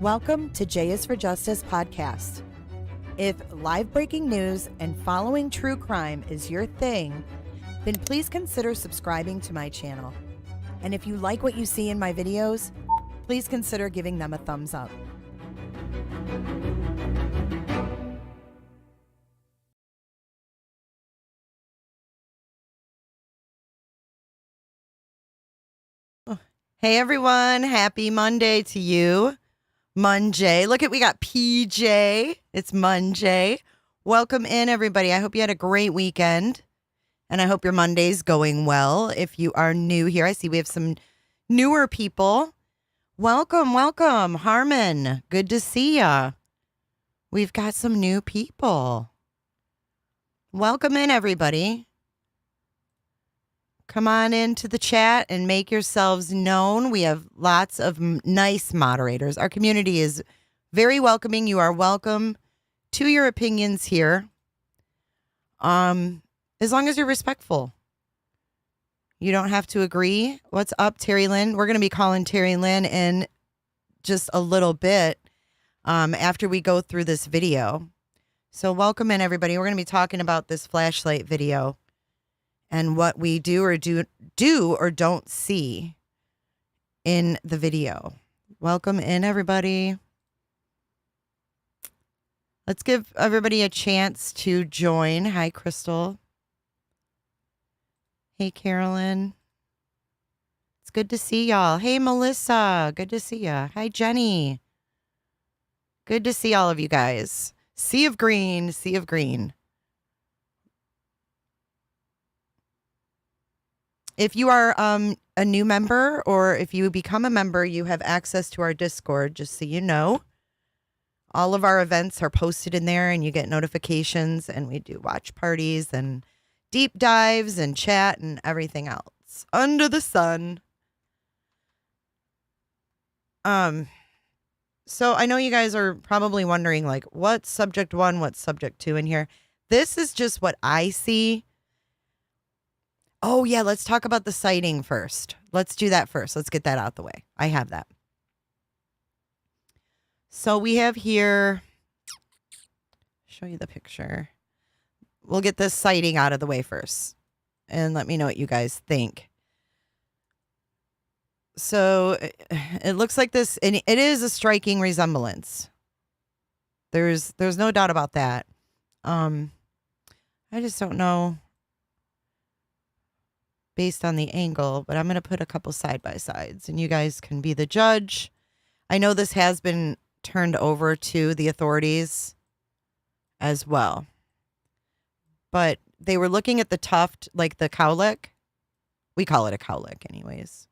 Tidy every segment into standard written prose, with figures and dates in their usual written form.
Welcome to J is for Justice podcast. If live breaking news and following true crime is your thing, then please consider subscribing to my channel. And if you like what you see in my videos, please consider giving them a thumbs up. Hey everyone, happy Monday to you. Monday. Look at, we got PJ. It's Monday. Welcome in, everybody. I hope you had a great weekend. And I hope your Monday's going well. If you are new here, I see we have some newer people. Welcome, welcome. Harmon, good to see ya. We've got some new people. Welcome in, everybody. Come on into the chat and make yourselves known. We have lots of nice moderators. Our community is very welcoming. You are welcome to your opinions here. As long as you're respectful. You don't have to agree. What's up, Terri Lynn? We're going to be calling Terri Lynn in just a little bit after we go through this video. So welcome in, everybody. We're going to be talking about this flashlight video and what we do or don't see in the video. Welcome in, everybody. Let's give everybody a chance to join. Hi, Crystal. Hey, Carolyn. It's good to see y'all. Hey, Melissa. Good to see ya. Hi, Jenny. Good to see all of you guys. Sea of green, sea of green. If you are a new member, or if you become a member, you have access to our Discord, just so you know. All of our events are posted in there, and you get notifications, and we do watch parties and deep dives and chat and everything else under the sun. So I know you guys are probably wondering, like, what's subject 1, what's subject 2 in here? This is just what I see. Oh, yeah, let's talk about the sighting first. Let's do that first. Let's get that out the way. I have that. So we have here, show you the picture. We'll get this sighting out of the way first. And let me know what you guys think. So it looks like this, and it is a striking resemblance. There's no doubt about that. I just don't know based on the angle, but I'm going to put a couple side by sides and you guys can be the judge. I know this has been turned over to the authorities as well, but they were looking at the tuft, like the cowlick. We call it a cowlick anyways,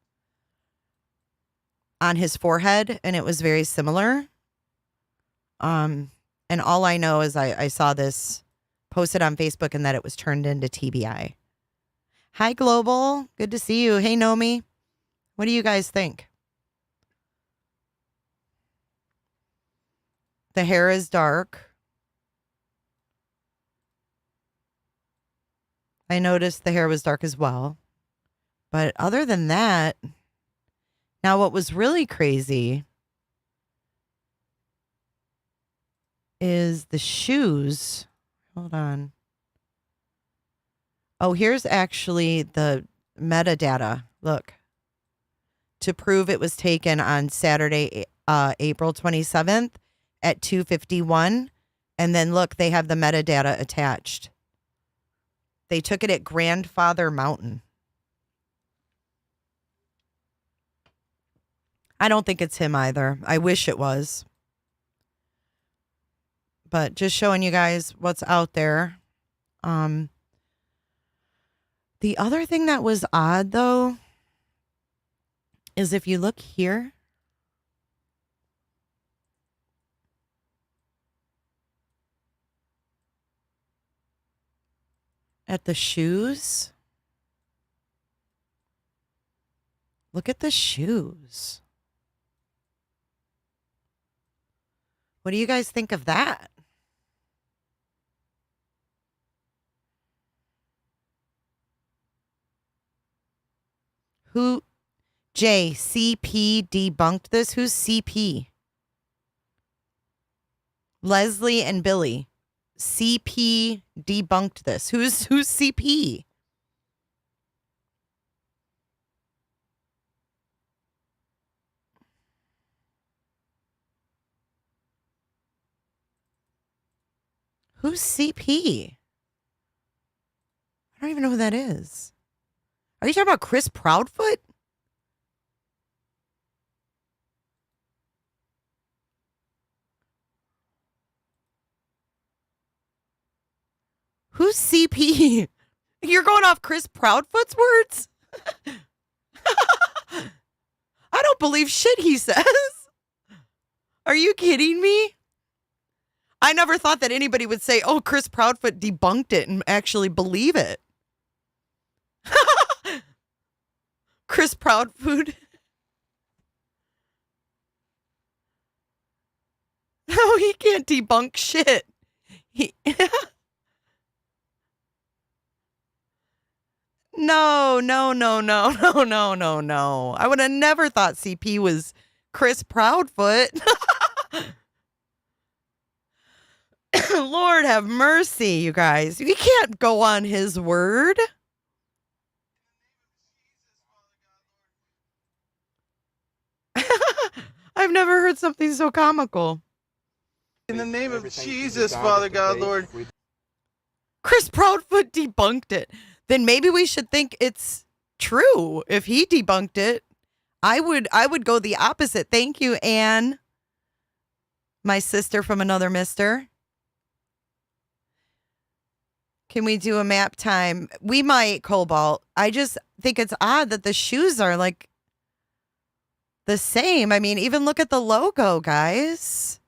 on his forehead. And it was very similar. And all I know is I saw this posted on Facebook and that it was turned into TBI. Hi, Global. Good to see you. Hey, Nomi. What do you guys think? The hair is dark. I noticed the hair was dark as well. But other than that, now what was really crazy is the shoes. Hold on. Oh, here's actually the metadata. Look. To prove it was taken on Saturday, April 27th at 2:51. And then look, they have the metadata attached. They took it at Grandfather Mountain. I don't think it's him either. I wish it was. But just showing you guys what's out there. The other thing that was odd, though, is if you look here, at the shoes. Look at the shoes. What do you guys think of that? Who, JCP debunked this? Who's CP? Leslie and Billy. CP debunked this. Who's CP? Who's CP? I don't even know who that is. Are you talking about Chris Proudfoot? Who's CP? You're going off Chris Proudfoot's words? I don't believe shit he says. Are you kidding me? I never thought that anybody would say, oh, Chris Proudfoot debunked it and actually believe it. Chris Proudfoot. No, he can't debunk shit. No. I would have never thought CP was Chris Proudfoot. Lord have mercy, you guys. We can't go on his word. I've never heard something so comical. In the name of Jesus, Father God, Lord. Chris Proudfoot debunked it. Then maybe we should think it's true. If he debunked it, I would go the opposite. Thank you, Anne. My sister from another mister. Can we do a map time? We might, Cobalt. I just think it's odd that the shoes are like the same. I mean, even look at the logo, guys.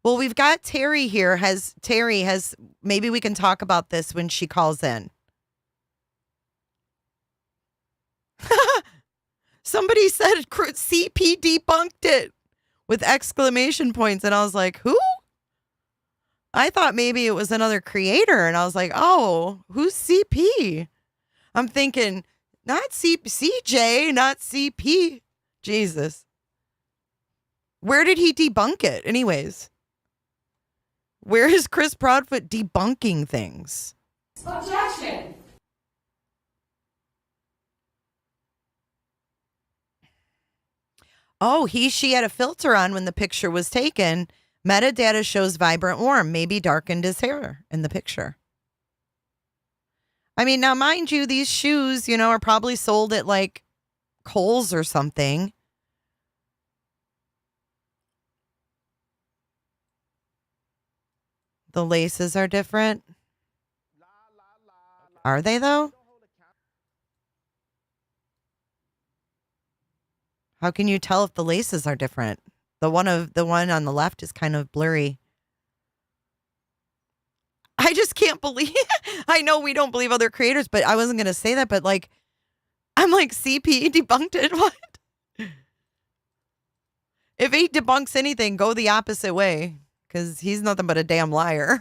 Well, we've got Terri here. Terri has, maybe we can talk about this when she calls in. Somebody said CP debunked it with exclamation points. And I was like, who? I thought maybe it was another creator. And I was like, oh, who's CP? I'm thinking, not CJ, not CP. Jesus. Where did he debunk it? Anyways. Where is Chris Proudfoot debunking things? Objection. Oh, she had a filter on when the picture was taken. Metadata shows vibrant warm, maybe darkened his hair in the picture. I mean, now, mind you, these shoes, are probably sold at like Kohl's or something. The laces are different. Are they, though? How can you tell if the laces are different? The one on the left is kind of blurry. I just can't believe. I know we don't believe other creators, but I wasn't going to say that. But like, I'm like, CP debunked it. What? If he debunks anything, go the opposite way, because he's nothing but a damn liar.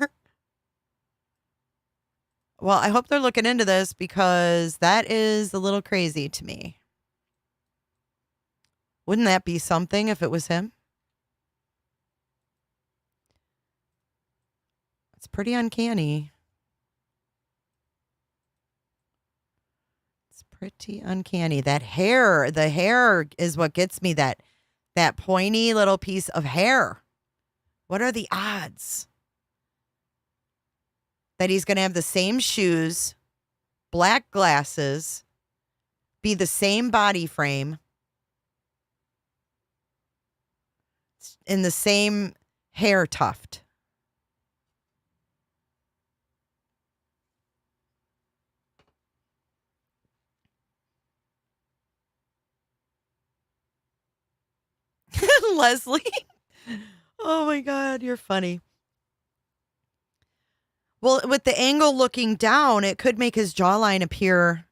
Well, I hope they're looking into this, because that is a little crazy to me. Wouldn't that be something if it was him? It's pretty uncanny. It's pretty uncanny. That hair, the hair is what gets me, that pointy little piece of hair. What are the odds that he's going to have the same shoes, black glasses, be the same body frame, in the same hair tuft? Leslie. Oh my God, you're funny. Well, with the angle looking down, it could make his jawline appear,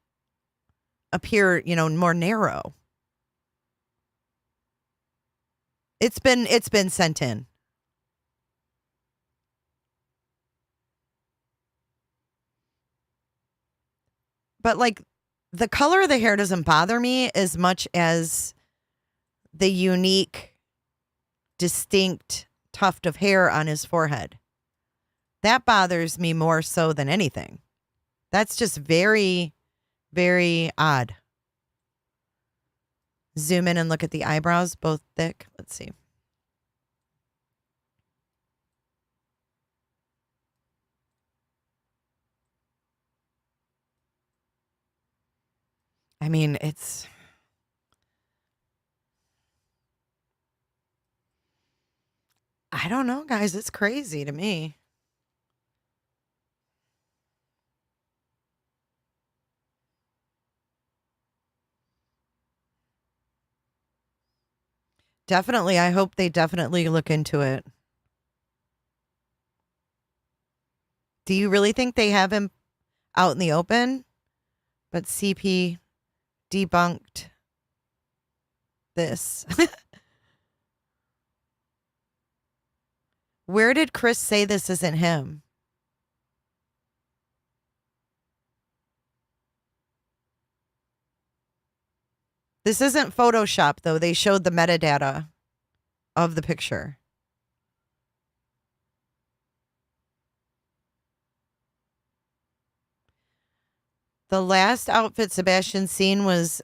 more narrow. It's been sent in. But like, the color of the hair doesn't bother me as much as the unique, distinct tuft of hair on his forehead. That bothers me more so than anything. That's just very, very odd. Zoom in and look at the eyebrows, both thick. Let's see. I mean, I don't know, guys. It's crazy to me. Definitely. I hope they definitely look into it. Do you really think they have him out in the open? But CP debunked this. Where did Chris say this isn't him? This isn't Photoshop, though. They showed the metadata of the picture. The last outfit Sebastian seen was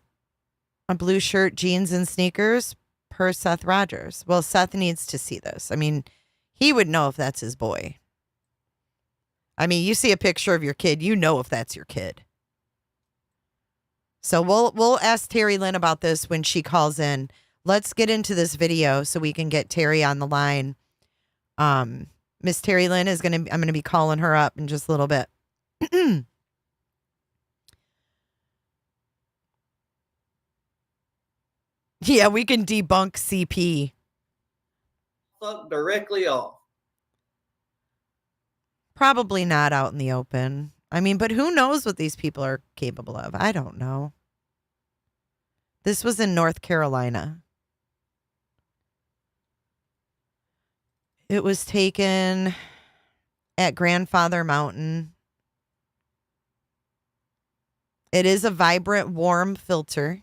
a blue shirt, jeans, and sneakers per Seth Rogers. Well, Seth needs to see this. I mean, he would know if that's his boy. I mean, you see a picture of your kid, you know if that's your kid. So we'll ask Terri Lynn about this when she calls in. Let's get into this video so we can get Terri on the line. Miss Terri Lynn I'm gonna be calling her up in just a little bit. Yeah, we can debunk CP. Directly off. Probably not out in the open. I mean, but who knows what these people are capable of? I don't know. This was in North Carolina. It was taken at Grandfather Mountain. It is a vibrant, warm filter.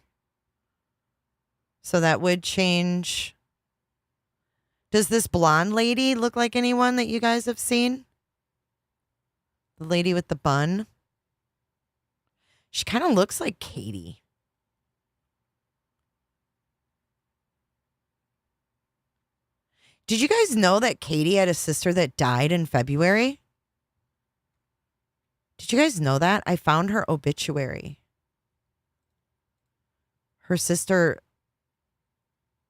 So that would change. Does this blonde lady look like anyone that you guys have seen? The lady with the bun. She kind of looks like Katie. Did you guys know that Katie had a sister that died in February? Did you guys know that? I found her obituary. Her sister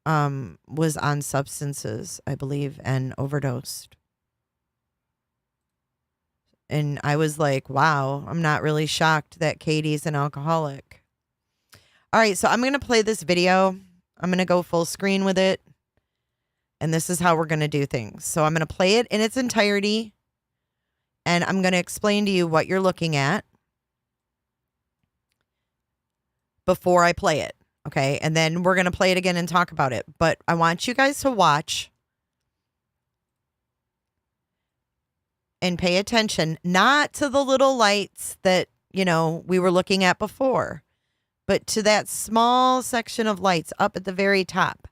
was on substances, I believe, and overdosed. And I was like, wow, I'm not really shocked that Katie's an alcoholic. All right, so I'm going to play this video. I'm going to go full screen with it. And this is how we're going to do things. So I'm going to play it in its entirety. And I'm going to explain to you what you're looking at before I play it. Okay, and then we're going to play it again and talk about it. But I want you guys to watch and pay attention, not to the little lights that, we were looking at before, but to that small section of lights up at the very top.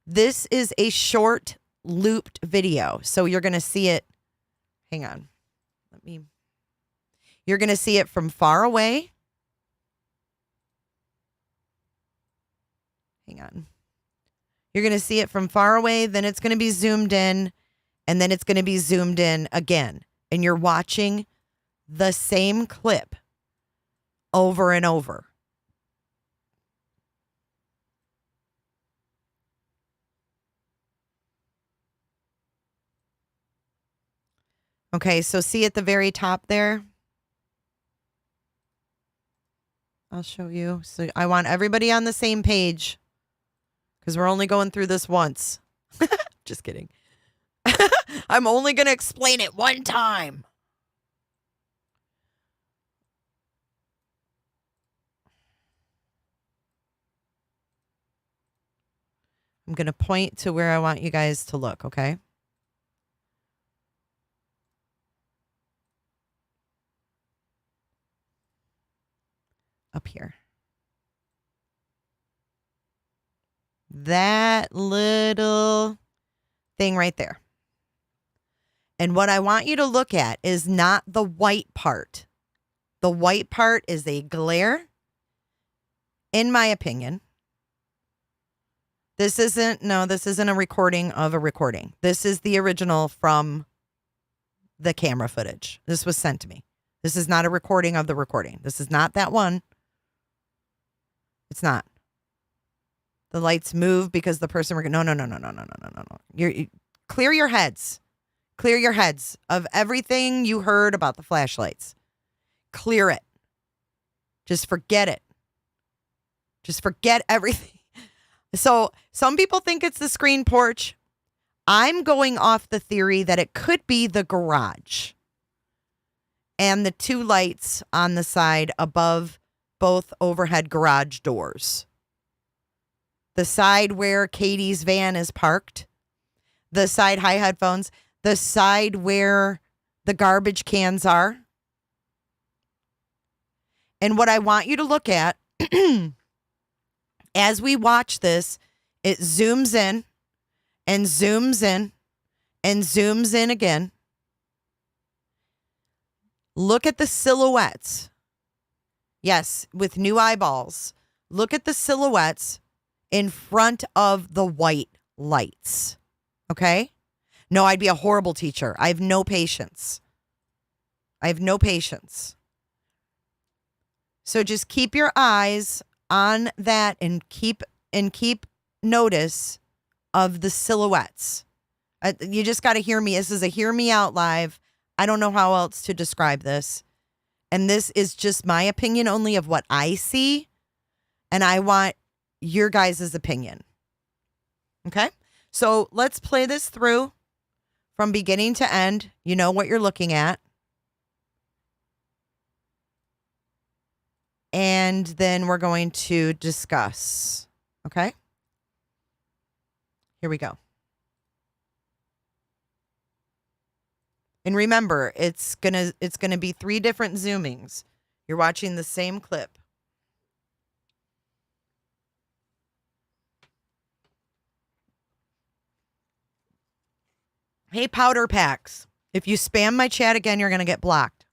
This is a short looped video. So you're going to see it. Hang on. You're going to see it from far away. Hang on. You're going to see it from far away, then it's going to be zoomed in, and then it's going to be zoomed in again. And you're watching the same clip over and over. Okay, so see at the very top there? I'll show you. So I want everybody on the same page. Because we're only going through this once. Just kidding. I'm only going to explain it one time. I'm going to point to where I want you guys to look, okay? Up here. That little thing right there. And what I want you to look at is not the white part. The white part is a glare, in my opinion. This isn't a recording of a recording. This is the original from the camera footage. This was sent to me. This is not a recording of the recording. This is not that one. It's not. The lights move because the person... No. You clear your heads. Clear your heads of everything you heard about the flashlights. Clear it. Just forget it. Just forget everything. So some people think it's the screen porch. I'm going off the theory that it could be the garage and the two lights on the side above both overhead garage doors. The side where Katie's van is parked, the side high headphones, the side where the garbage cans are. And what I want you to look at as we watch this, it zooms in and zooms in and zooms in again. Look at the silhouettes. Yes, with new eyeballs. Look at the silhouettes in front of the white lights. Okay? No, I'd be a horrible teacher. I have no patience. So just keep your eyes on that and keep notice of the silhouettes. You just got to hear me. This is a hear me out live. I don't know how else to describe this. And this is just my opinion only of what I see. And I want your guys' opinion. Okay? So let's play this through from beginning to end. You know what you're looking at. And then we're going to discuss. Okay? Here we go. And remember, it's gonna be 3 different zoomings. You're watching the same clip. Hey, powder packs. If you spam my chat again, you're gonna get blocked.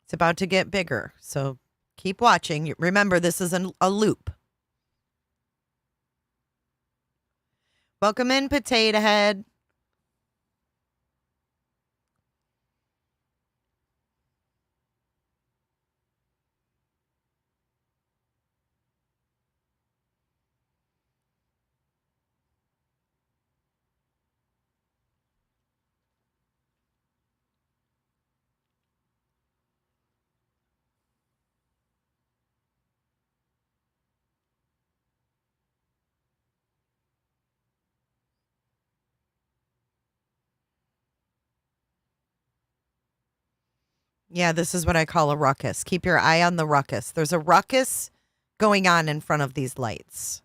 It's about to get bigger, so keep watching. Remember, this is a loop. Welcome in, Potato Head. Yeah, this is what I call a ruckus. Keep your eye on the ruckus. There's a ruckus going on in front of these lights.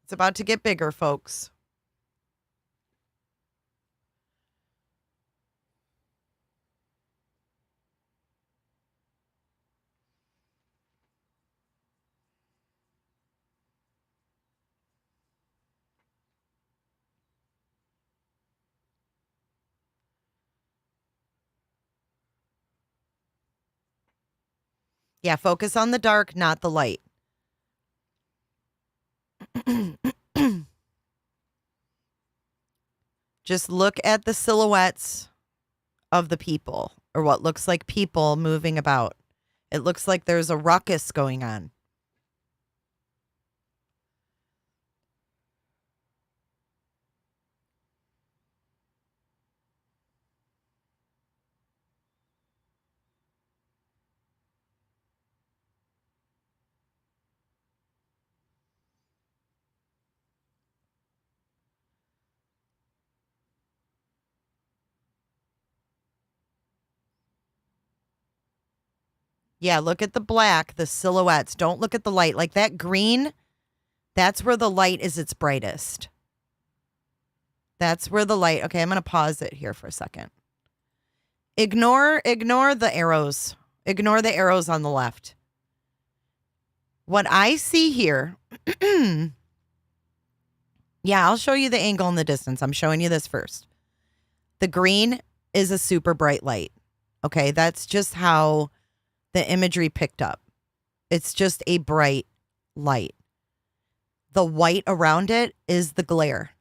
It's about to get bigger, folks. Yeah, focus on the dark, not the light. Just look at the silhouettes of the people, or what looks like people moving about. It looks like there's a ruckus going on. Yeah, look at the black, the silhouettes. Don't look at the light. Like that green, that's where the light is its brightest. That's where the light. Okay, I'm going to pause it here for a second. Ignore the arrows. Ignore the arrows on the left. What I see here, yeah, I'll show you the angle in the distance. I'm showing you this first. The green is a super bright light. Okay, that's just how the imagery picked up. It's just a bright light. The white around it is the glare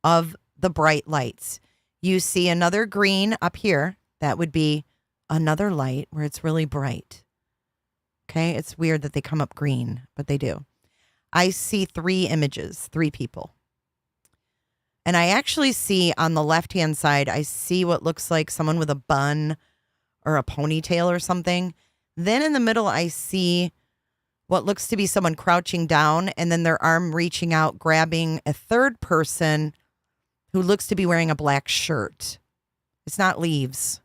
of the bright lights. You see another green up here. That would be another light where it's really bright. Okay, it's weird that they come up green, but they do. I see 3 images, 3 people. And I actually see on the left-hand side, I see what looks like someone with a bun or a ponytail or something. Then in the middle, I see what looks to be someone crouching down and then their arm reaching out, grabbing a third person who looks to be wearing a black shirt. It's not leaves.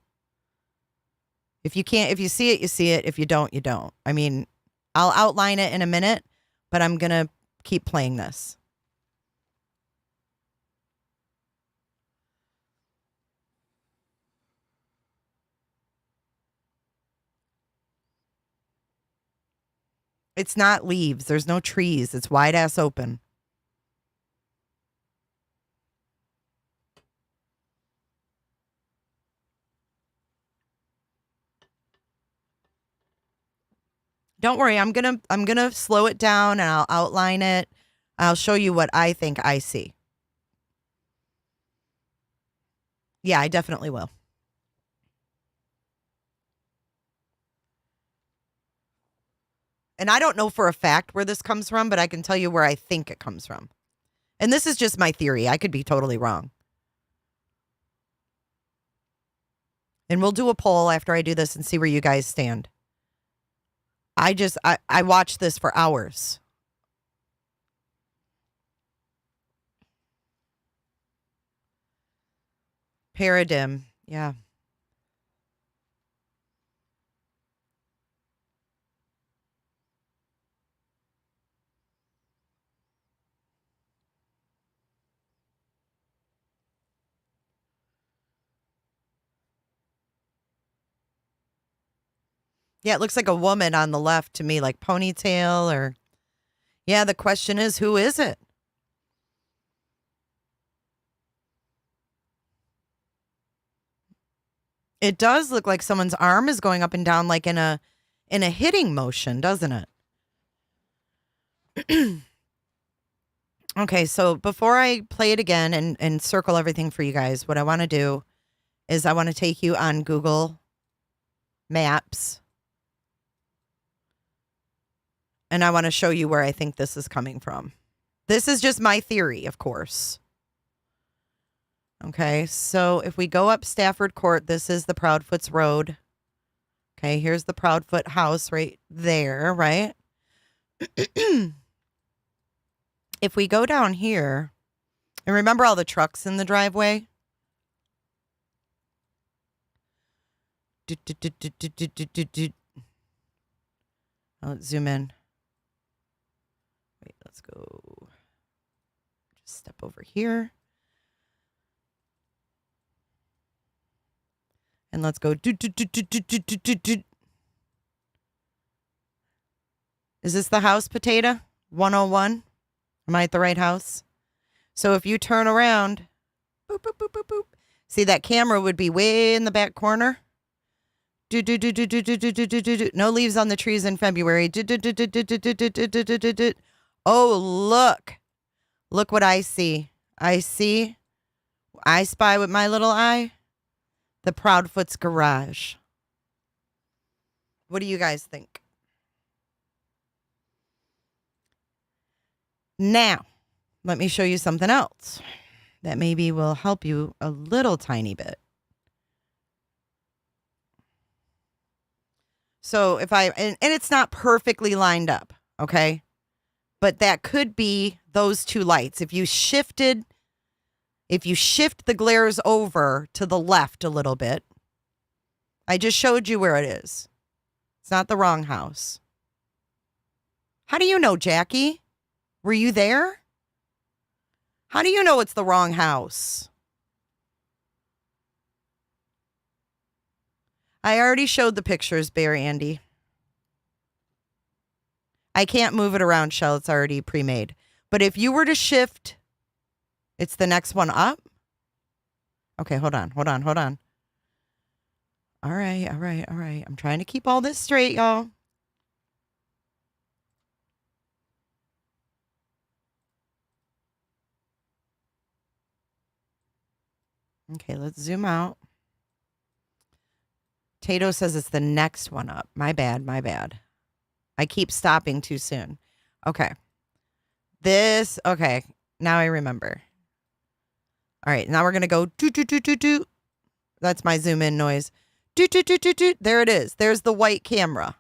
If you see it, you see it. If you don't, you don't. I mean, I'll outline it in a minute, but I'm going to keep playing this. It's not leaves. There's no trees. It's wide ass open. Don't worry. I'm going to slow it down and I'll outline it. I'll show you what I think I see. Yeah, I definitely will. And I don't know for a fact where this comes from, but I can tell you where I think it comes from. And this is just my theory. I could be totally wrong. And we'll do a poll after I do this and see where you guys stand. I watched this for hours. Paradigm. Yeah. Yeah, it looks like a woman on the left to me, like ponytail or... Yeah, the question is, who is it? It does look like someone's arm is going up and down like in a hitting motion, doesn't it? Okay, so before I play it again and circle everything for you guys, what I want to do is I want to take you on Google Maps. And I want to show you where I think this is coming from. This is just my theory, of course. Okay, so if we go up Stafford Court, this is the Proudfoot's Road. Okay, here's the Proudfoot house right there, right? If we go down here, and remember all the trucks in the driveway? Let's zoom in. Wait, let's go. Just step over here. And let's go. Is this the house, Potato? 101? Am I at the right house? So if you turn around, boop, boop, boop, boop, boop. See, that camera would be way in the back corner. No leaves on the trees in February. Oh, look. Look what I see. I spy with my little eye the Proudfoot's garage. What do you guys think? Now, let me show you something else that maybe will help you a little tiny bit. So if and it's not perfectly lined up, okay? But that could be those two lights. If you shift the glares over to the left a little bit, I just showed you where it is. It's not the wrong house. How do you know, Jackie? Were you there? How do you know it's the wrong house? I already showed the pictures, Bear Andy. I can't move it around, Shell. It's already pre-made. But if you were to shift, it's the next one up. Okay, hold on. All right. I'm trying to keep all this straight, y'all. Okay, let's zoom out. Tato says it's the next one up. My bad. I keep stopping too soon. Okay. Okay. Now I remember. All right, now we're going to go do. That's my zoom in noise. Do. There it is. There's the white camera.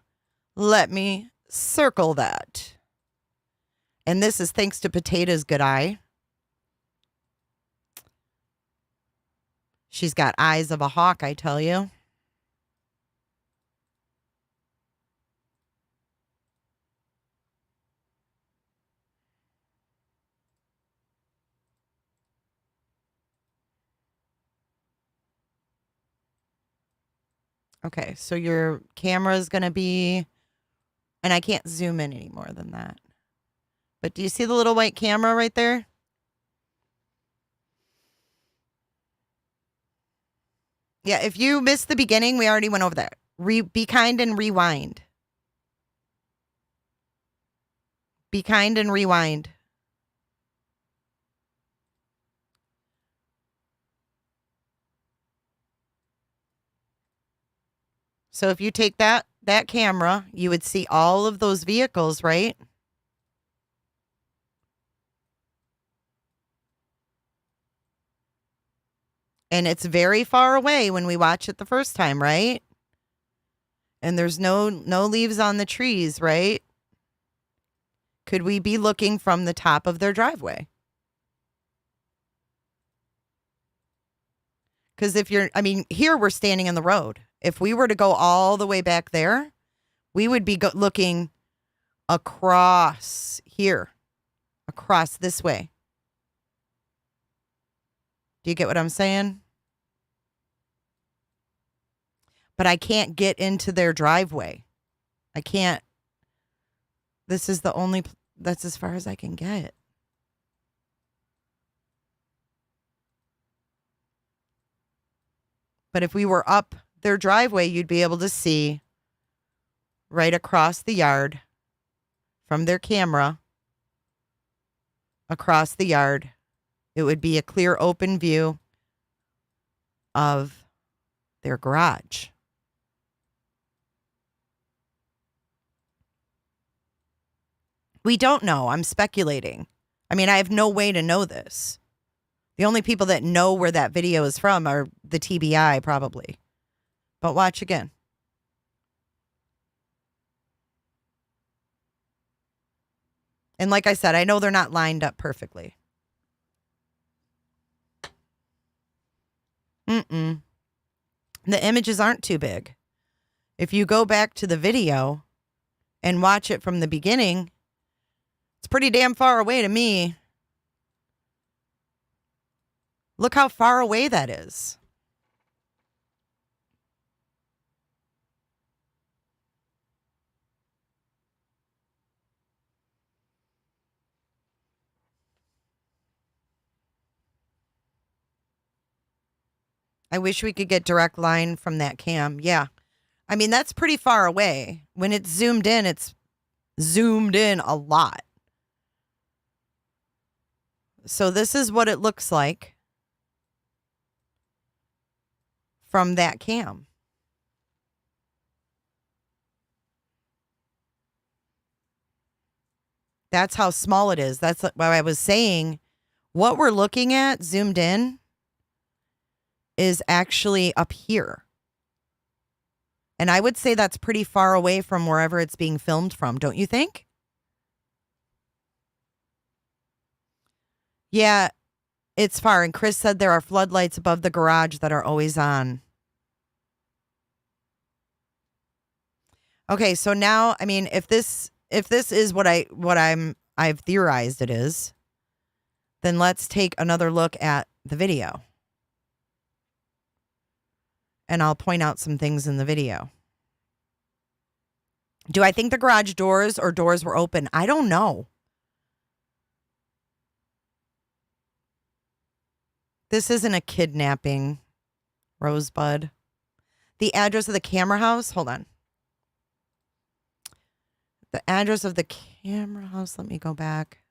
Let me circle that. And this is thanks to Potato's good eye. She's got eyes of a hawk, I tell you. Okay, so your camera is going to be, and I can't zoom in any more than that. But do you see the little white camera right there? Yeah, if you missed the beginning, we already went over that. Be kind and rewind. Be kind and rewind. So if you take that camera, you would see all of those vehicles, right? And it's very far away when we watch it the first time, right? And there's no leaves on the trees, right? Could we be looking from the top of their driveway? Because here we're standing in the road. If we were to go all the way back there, we would be looking across here, across this way. Do you get what I'm saying? But I can't get into their driveway. I can't. This is that's as far as I can get. But if we were up their driveway, you'd be able to see right across the yard from their camera across the yard. It would be a clear, open view of their garage. We don't know. I'm speculating. I have no way to know this. The only people that know where that video is from are the TBI, probably. But watch again. And like I said, I know they're not lined up perfectly. The images aren't too big. If you go back to the video and watch it from the beginning, it's pretty damn far away to me. Look how far away that is. I wish we could get direct line from that cam. Yeah. That's pretty far away. When it's zoomed in a lot. So this is what it looks like from that cam. That's how small it is. That's what I was saying. What we're looking at zoomed in is actually up here. And I would say that's pretty far away from wherever it's being filmed from, don't you think? Yeah, it's far. And Chris said there are floodlights above the garage that are always on. Okay, so now, I mean, if this is what I've theorized it is, then let's take another look at the video. And I'll point out some things in the video. Do I think the garage doors or doors were open? I don't know. This isn't a kidnapping, Rosebud. The address of the camera house, hold on. The address of the camera house, let me go back.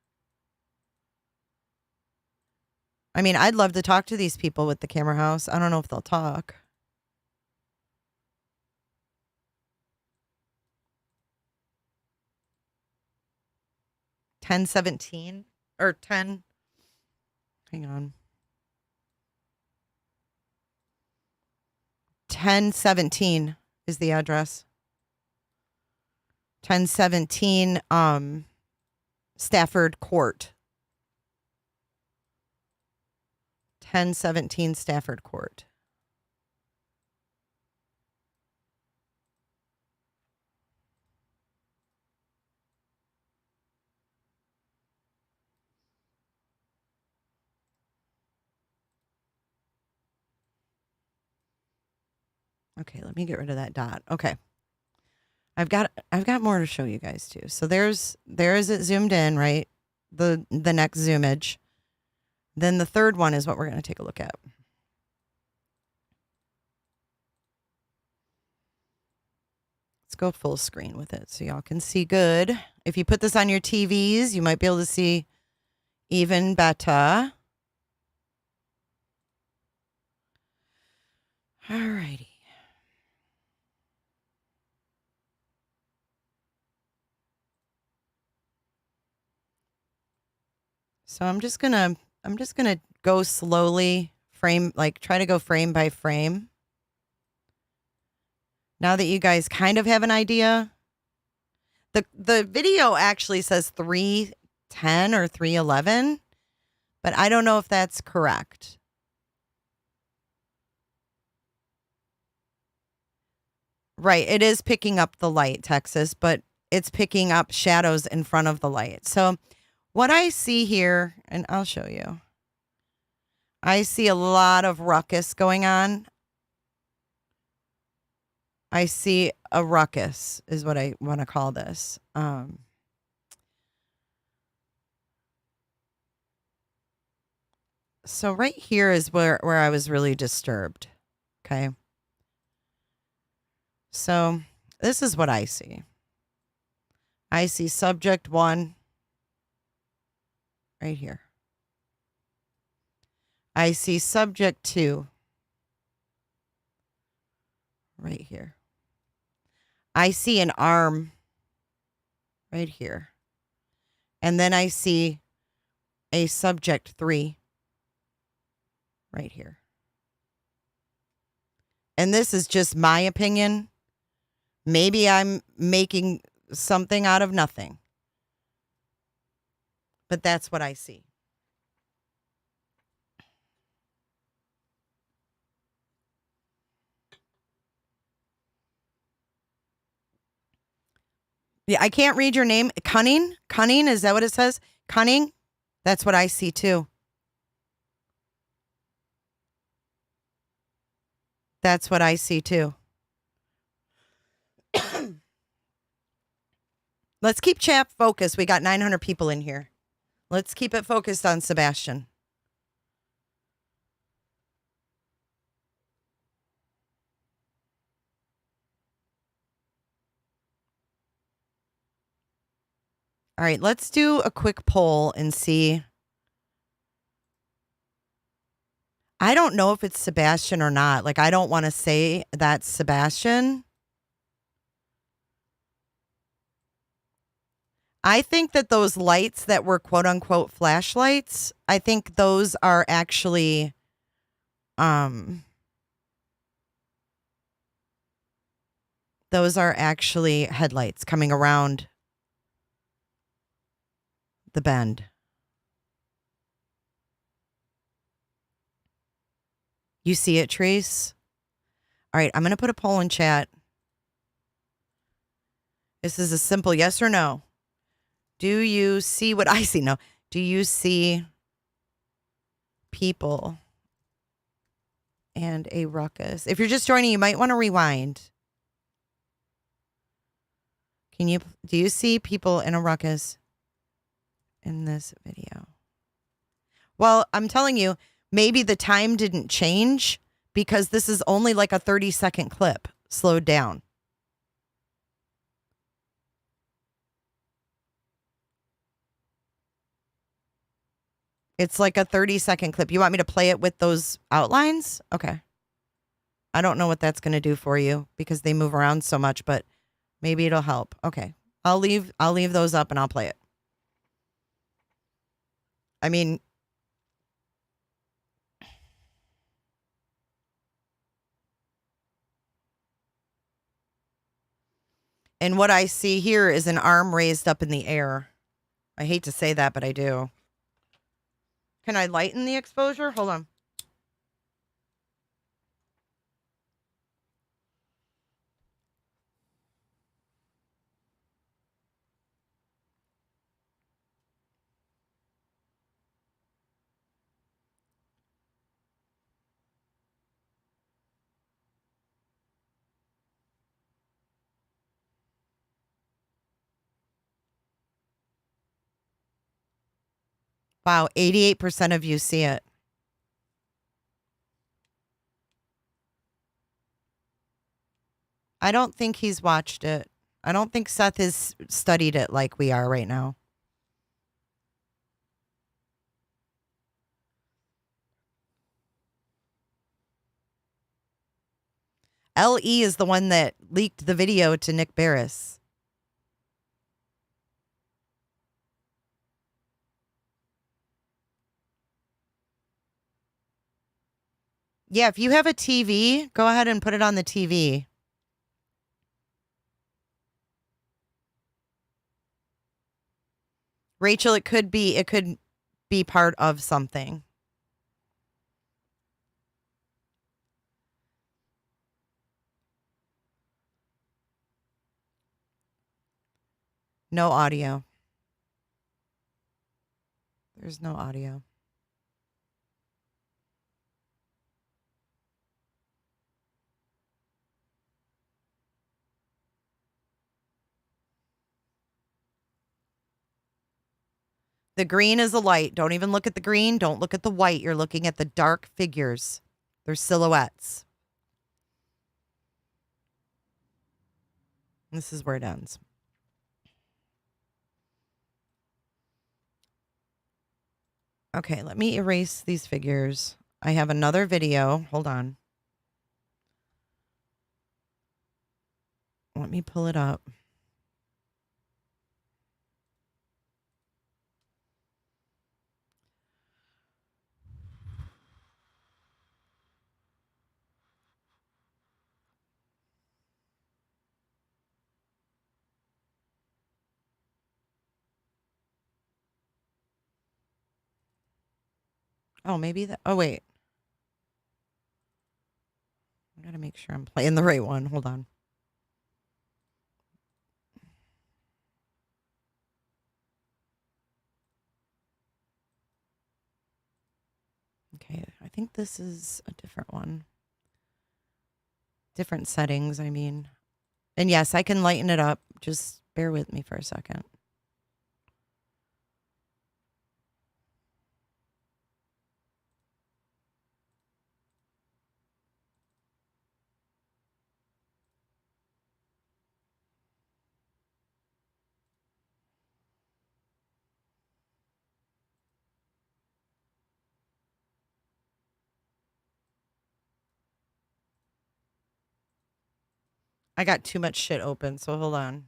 I mean, I'd love to talk to these people with the camera house. I don't know if they'll talk. $10.17 or 10. Hang on. 1017 is the address. 1017 Stafford Court. 1017 Stafford Court. Okay, let me get rid of that dot. Okay. I've got more to show you guys too. So there is it zoomed in, right? The next zoomage. Then the third one is what we're going to take a look at. Let's go full screen with it so y'all can see good. If you put this on your TVs, you might be able to see even better. Alrighty. So I'm just gonna go slowly, try to go frame by frame. Now that you guys kind of have an idea. The video actually says 3:10 or 3:11, but I don't know if that's correct. Right, it is picking up the light, Texas, but it's picking up shadows in front of the light. So what I see here, and I'll show you. I see a lot of ruckus going on. I see a ruckus is what I want to call this. So right here is where I was really disturbed. Okay. So this is what I see. I see subject 1 right here. I see subject 2 right here. I see an arm right here. And then I see a subject 3 right here. And this is just my opinion. Maybe I'm making something out of nothing. But that's what I see. Yeah, I can't read your name. Cunning? Cunning? Is that what it says? Cunning? That's what I see too. That's what I see too. Let's keep chat focused. We got 900 people in here. Let's keep it focused on Sebastian. All right, let's do a quick poll and see. I don't know if it's Sebastian or not. Like, I don't want to say that's Sebastian. I think that those lights that were quote unquote flashlights, I think those are actually headlights coming around the bend. You see it, Trace? All right, I'm going to put a poll in chat. This is a simple yes or no. Do you see what I see? No. Do you see people and a ruckus? If you're just joining, you might want to rewind. Do you see people in a ruckus in this video? Well, I'm telling you, maybe the time didn't change because this is only like a 30-second clip slowed down. It's like a 30-second clip. You want me to play it with those outlines? Okay. I don't know what that's going to do for you because they move around so much, but maybe it'll help. Okay. I'll leave those up and I'll play it. I mean, and what I see here is an arm raised up in the air. I hate to say that, but I do. Can I lighten the exposure? Hold on. Wow, 88% of you see it. I don't think he's watched it. I don't think Seth has studied it like we are right now. LE is the one that leaked the video to Nick Barris. Yeah, if you have a TV, go ahead and put it on the TV. Rachel, it could be part of something. No audio. There's no audio. The green is a light. Don't even look at the green. Don't look at the white. You're looking at the dark figures. They're silhouettes. This is where it ends. Okay, let me erase these figures. I have another video. Hold on. Let me pull it up. Oh, maybe that. Oh, wait. I gotta make sure I'm playing the right one. Hold on. Okay, I think this is a different one. Different settings, I mean. And yes, I can lighten it up. Just bear with me for a second. I got too much shit open, so hold on.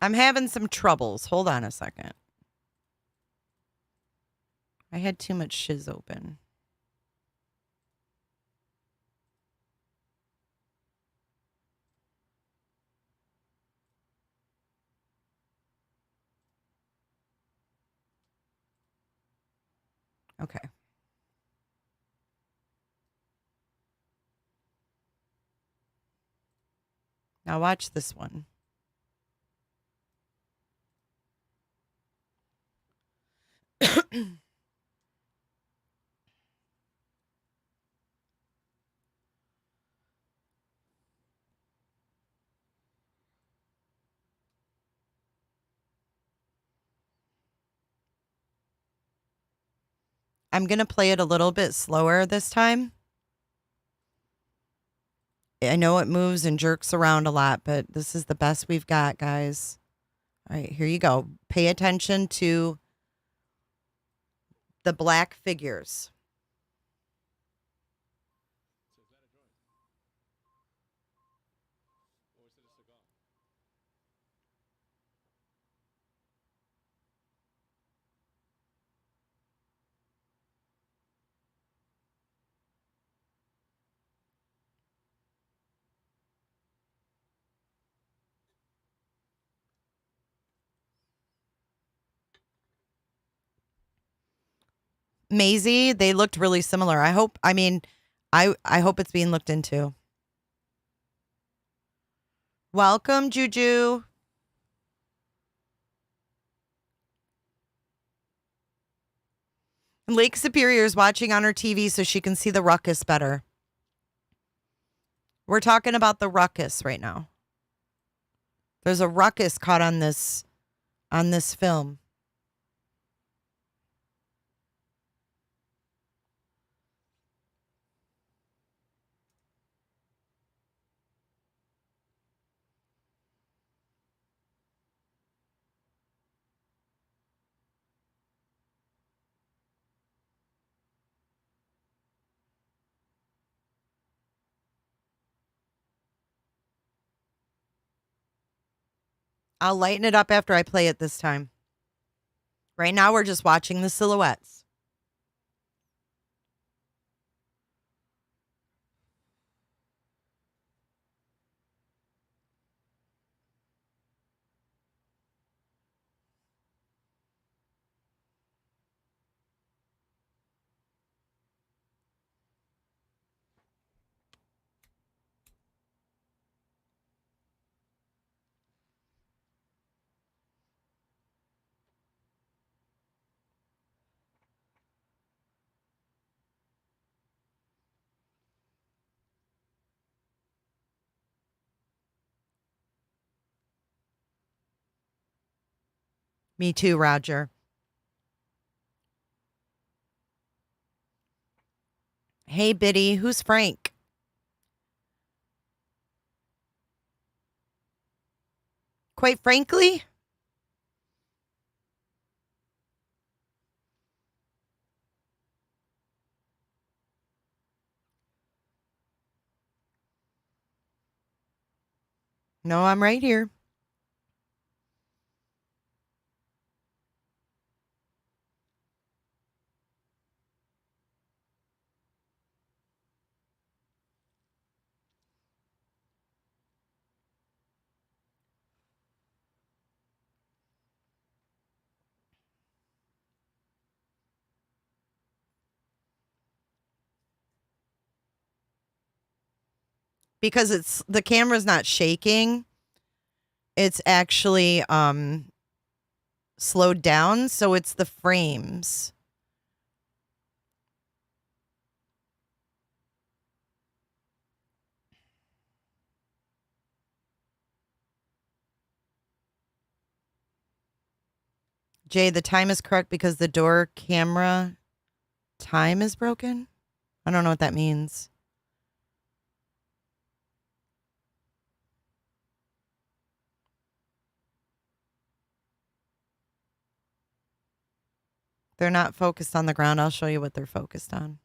I'm having some troubles. Hold on a second. I had too much shiz open. Okay. Now watch this one. I'm going to play it a little bit slower this time. I know it moves and jerks around a lot, but this is the best we've got, guys. All right, here you go. Pay attention to the black figures. Maisie, they looked really similar. I hope it's being looked into. Welcome, Juju. Lake Superior is watching on her TV so she can see the ruckus better. We're talking about the ruckus right now. There's a ruckus caught on this film. I'll lighten it up after I play it this time. Right now, we're just watching the silhouettes. Me too, Roger. Hey, Biddy, who's Frank? Quite frankly, no, I'm right here. Because the camera's not shaking. It's actually slowed down, so it's the frames. Jay, the time is correct because the door camera time is broken. I don't know what that means. They're not focused on the ground. I'll show you what they're focused on.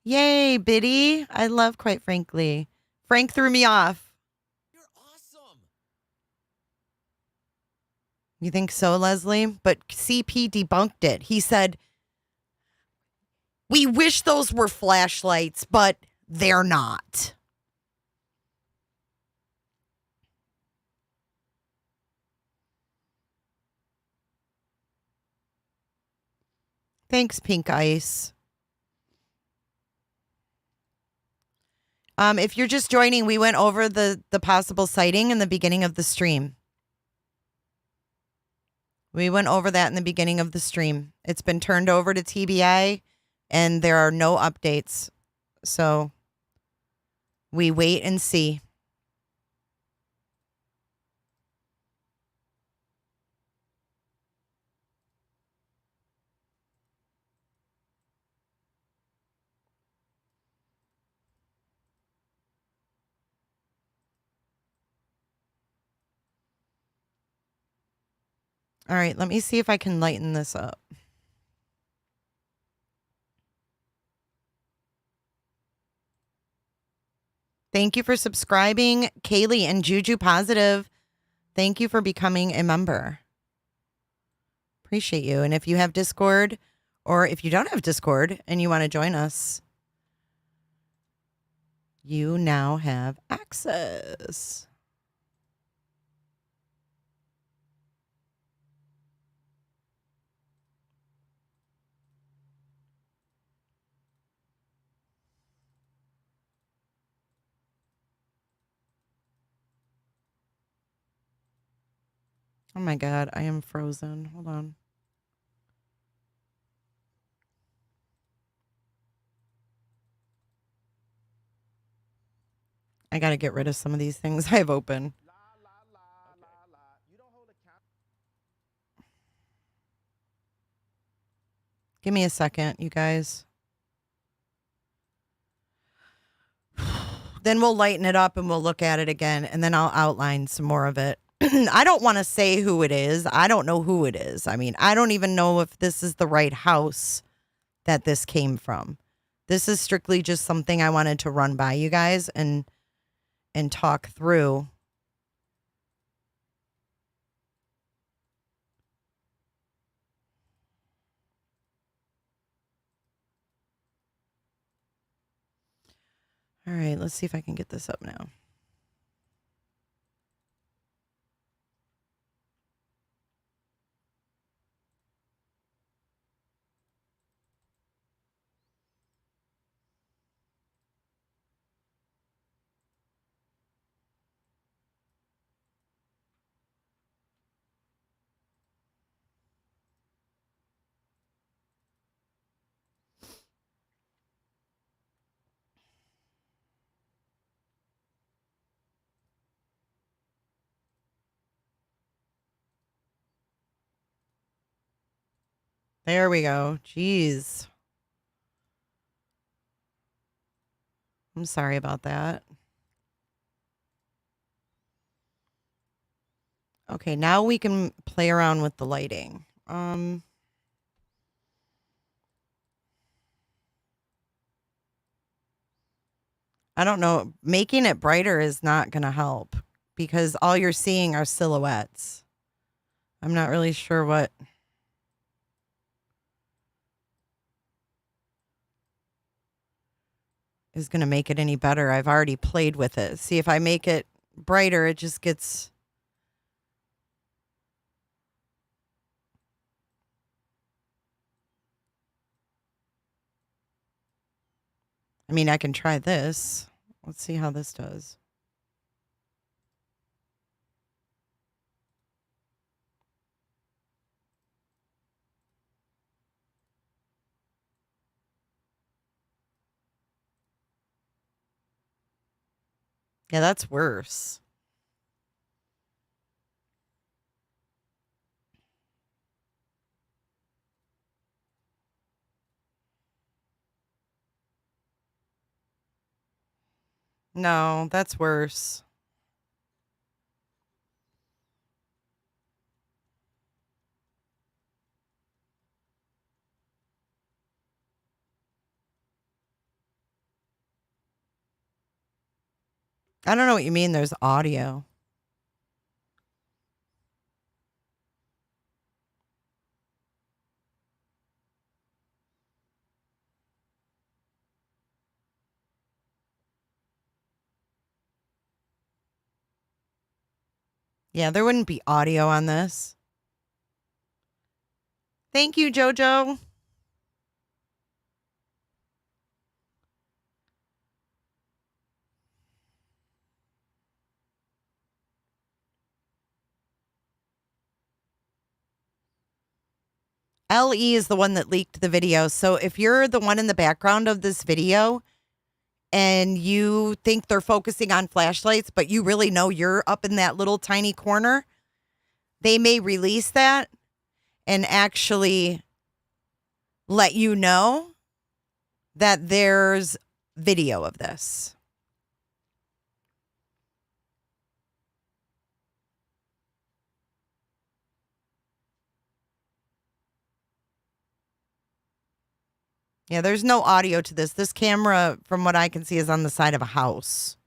Yay, Biddy. I love Quite Frankly. Frank threw me off. You're awesome. You think so, Leslie? But CP debunked it. He said, we wish those were flashlights, but they're not. Thanks, Pink Ice. If you're just joining, we went over the possible sighting in the beginning of the stream. We went over that in the beginning of the stream. It's been turned over to TBI, and there are no updates. So we wait and see. All right, let me see if I can lighten this up. Thank you for subscribing, Kaylee and Juju Positive. Thank you for becoming a member. Appreciate you. And if you have Discord, or if you don't have Discord and you want to join us, you now have access. Oh my God, I am frozen. Hold on. I got to get rid of some of these things I have open. Give me a second, you guys. Then we'll lighten it up and we'll look at it again, and then I'll outline some more of it. I don't want to say who it is. I don't know who it is. I mean, I don't even know if this is the right house that this came from. This is strictly just something I wanted to run by you guys and talk through. All right, let's see if I can get this up now. There we go. Jeez. I'm sorry about that. Okay, now we can play around with the lighting. I don't know. Making it brighter is not going to help because all you're seeing are silhouettes. I'm not really sure what is going to make it any better. I've already played with it. See, if I make it brighter, it just gets... I mean, I can try this. Let's see how this does. Yeah, that's worse. No, that's worse. I don't know what you mean there's audio. Yeah, there wouldn't be audio on this. Thank you, Jojo. LE is the one that leaked the video. So if you're the one in the background of this video and you think they're focusing on flashlights, but you really know you're up in that little tiny corner, they may release that and actually let you know that there's video of this. Yeah, there's no audio to this. This camera, from what I can see, is on the side of a house.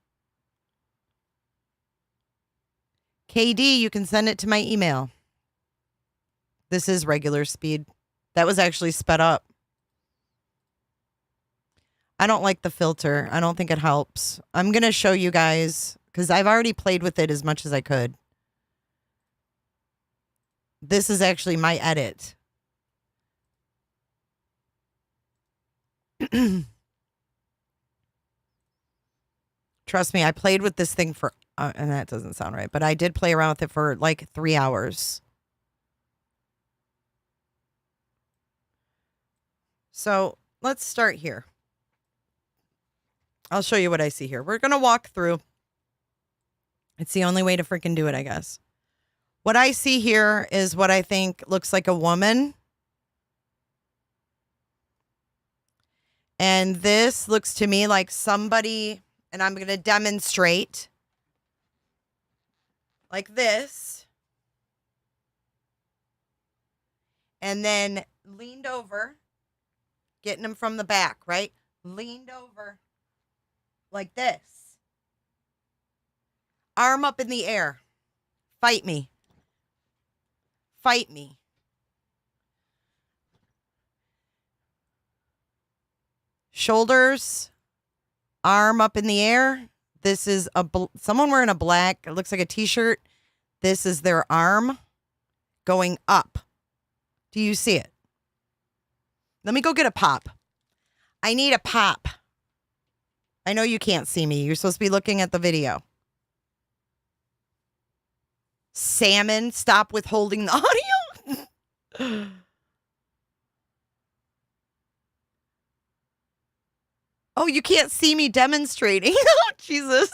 KD, you can send it to my email. This is regular speed. That was actually sped up. I don't like the filter. I don't think it helps. I'm going to show you guys because I've already played with it as much as I could. This is actually my edit. Trust me, I played with this thing for, and that doesn't sound right, but I did play around with it for like 3 hours. So let's start here. I'll show you what I see here. We're going to walk through. It's the only way to freaking do it, I guess. What I see here is what I think looks like a woman. And this looks to me like somebody, and I'm going to demonstrate like this. And then leaned over, getting him from the back, right? Leaned over like this. Arm up in the air. Fight me. Fight me. Shoulders, arm up in the air. This is someone wearing a black, it looks like a t-shirt. This is their arm going up. Do you see it? Let me go get a pop. I need a pop. I know you can't see me. You're supposed to be looking at the video. Salmon, stop withholding the audio. Oh, you can't see me demonstrating. Oh, Jesus.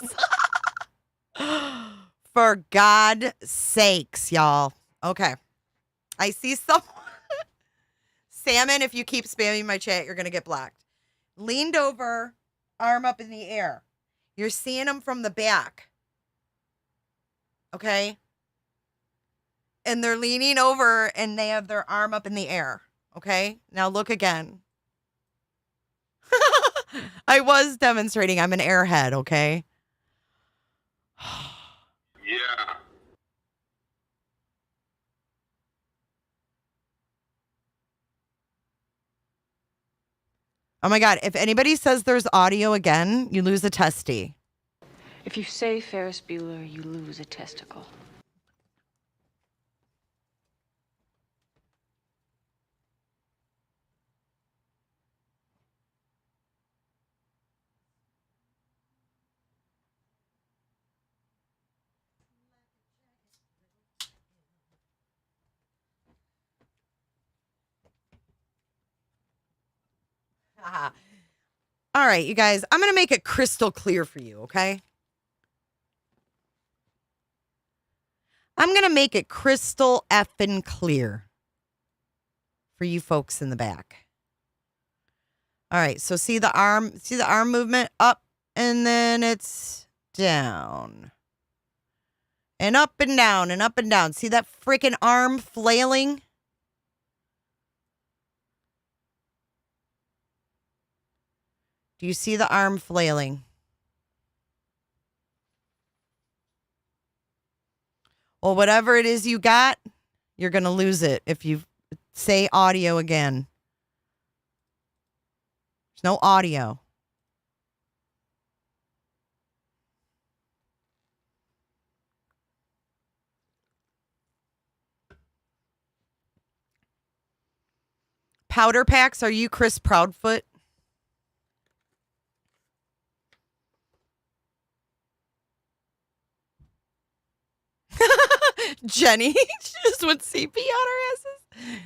For God's sakes, y'all. Okay. I see someone. Salmon, if you keep spamming my chat, you're going to get blocked. Leaned over, arm up in the air. You're seeing them from the back. Okay? And they're leaning over and they have their arm up in the air. Okay? Now look again. I was demonstrating. I'm an airhead, okay? Yeah. Oh my God. If anybody says there's audio again, you lose a testy. If you say Ferris Bueller, you lose a testicle. All right, you guys, I'm going to make it crystal clear for you, okay? I'm going to make it crystal effing clear for you folks in the back. All right, so see the arm movement up and then it's down. And up and down and up and down. See that freaking arm flailing? Do you see the arm flailing? Well, whatever it is you got, you're going to lose it if you say audio again. There's no audio. Powder packs, are you Chris Proudfoot? Jenny, she just went CP on her asses.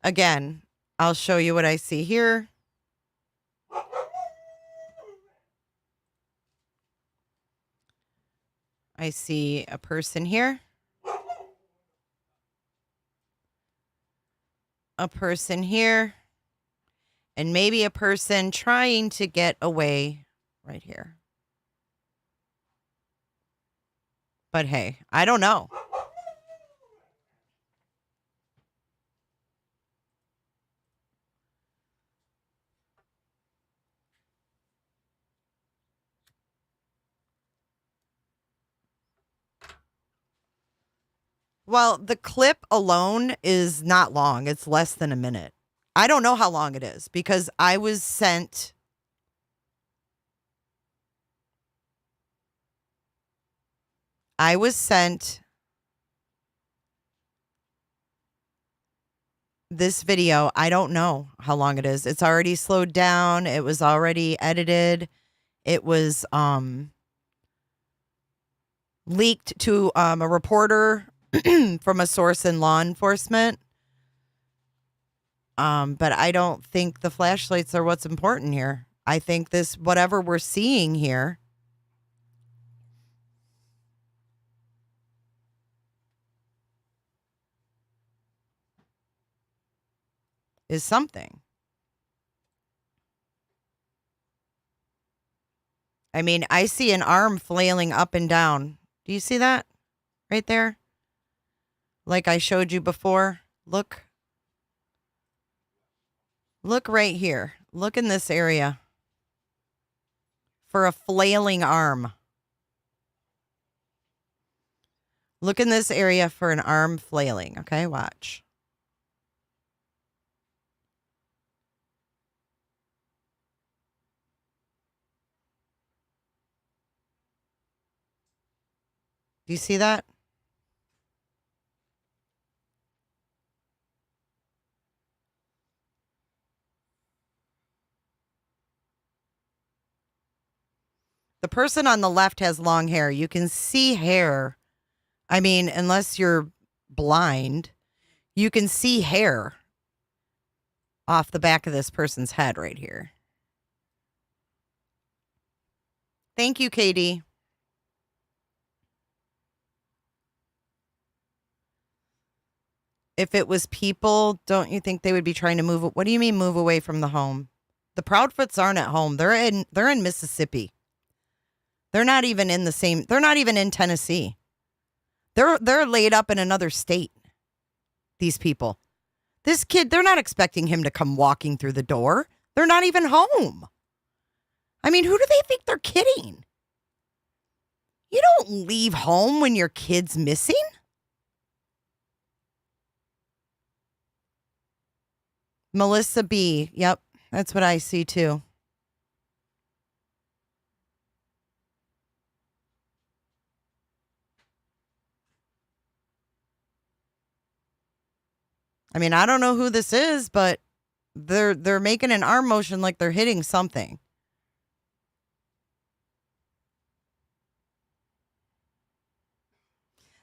Again, I'll show you what I see here. I see a person here. A person here. And maybe a person trying to get away right here. But hey, I don't know. Well, the clip alone is not long. It's less than a minute. I don't know how long it is because I was sent this video. I don't know how long it is. It's already slowed down. It was already edited. It was leaked to a reporter from a source in law enforcement. But I don't think the flashlights are what's important here. I think this, whatever we're seeing here, is something. I mean, I see an arm flailing up and down. Do you see that right there? Like I showed you before. Look. Look right here. Look in this area for a flailing arm. Look in this area for an arm flailing. Okay, watch. Do you see that? The person on the left has long hair. You can see hair. I mean, unless you're blind, you can see hair off the back of this person's head right here. Thank you, Katie. If it was people, don't you think they would be trying to move? What do you mean move away from the home? The Proudfoots aren't at home. They're in Mississippi. They're not even in the same. They're not even in Tennessee. They're laid up in another state. These people. This kid, they're not expecting him to come walking through the door. They're not even home. I mean, who do they think they're kidding? You don't leave home when your kid's missing. Melissa B. Yep, that's what I see too. I mean, I don't know who this is, but they're making an arm motion like they're hitting something.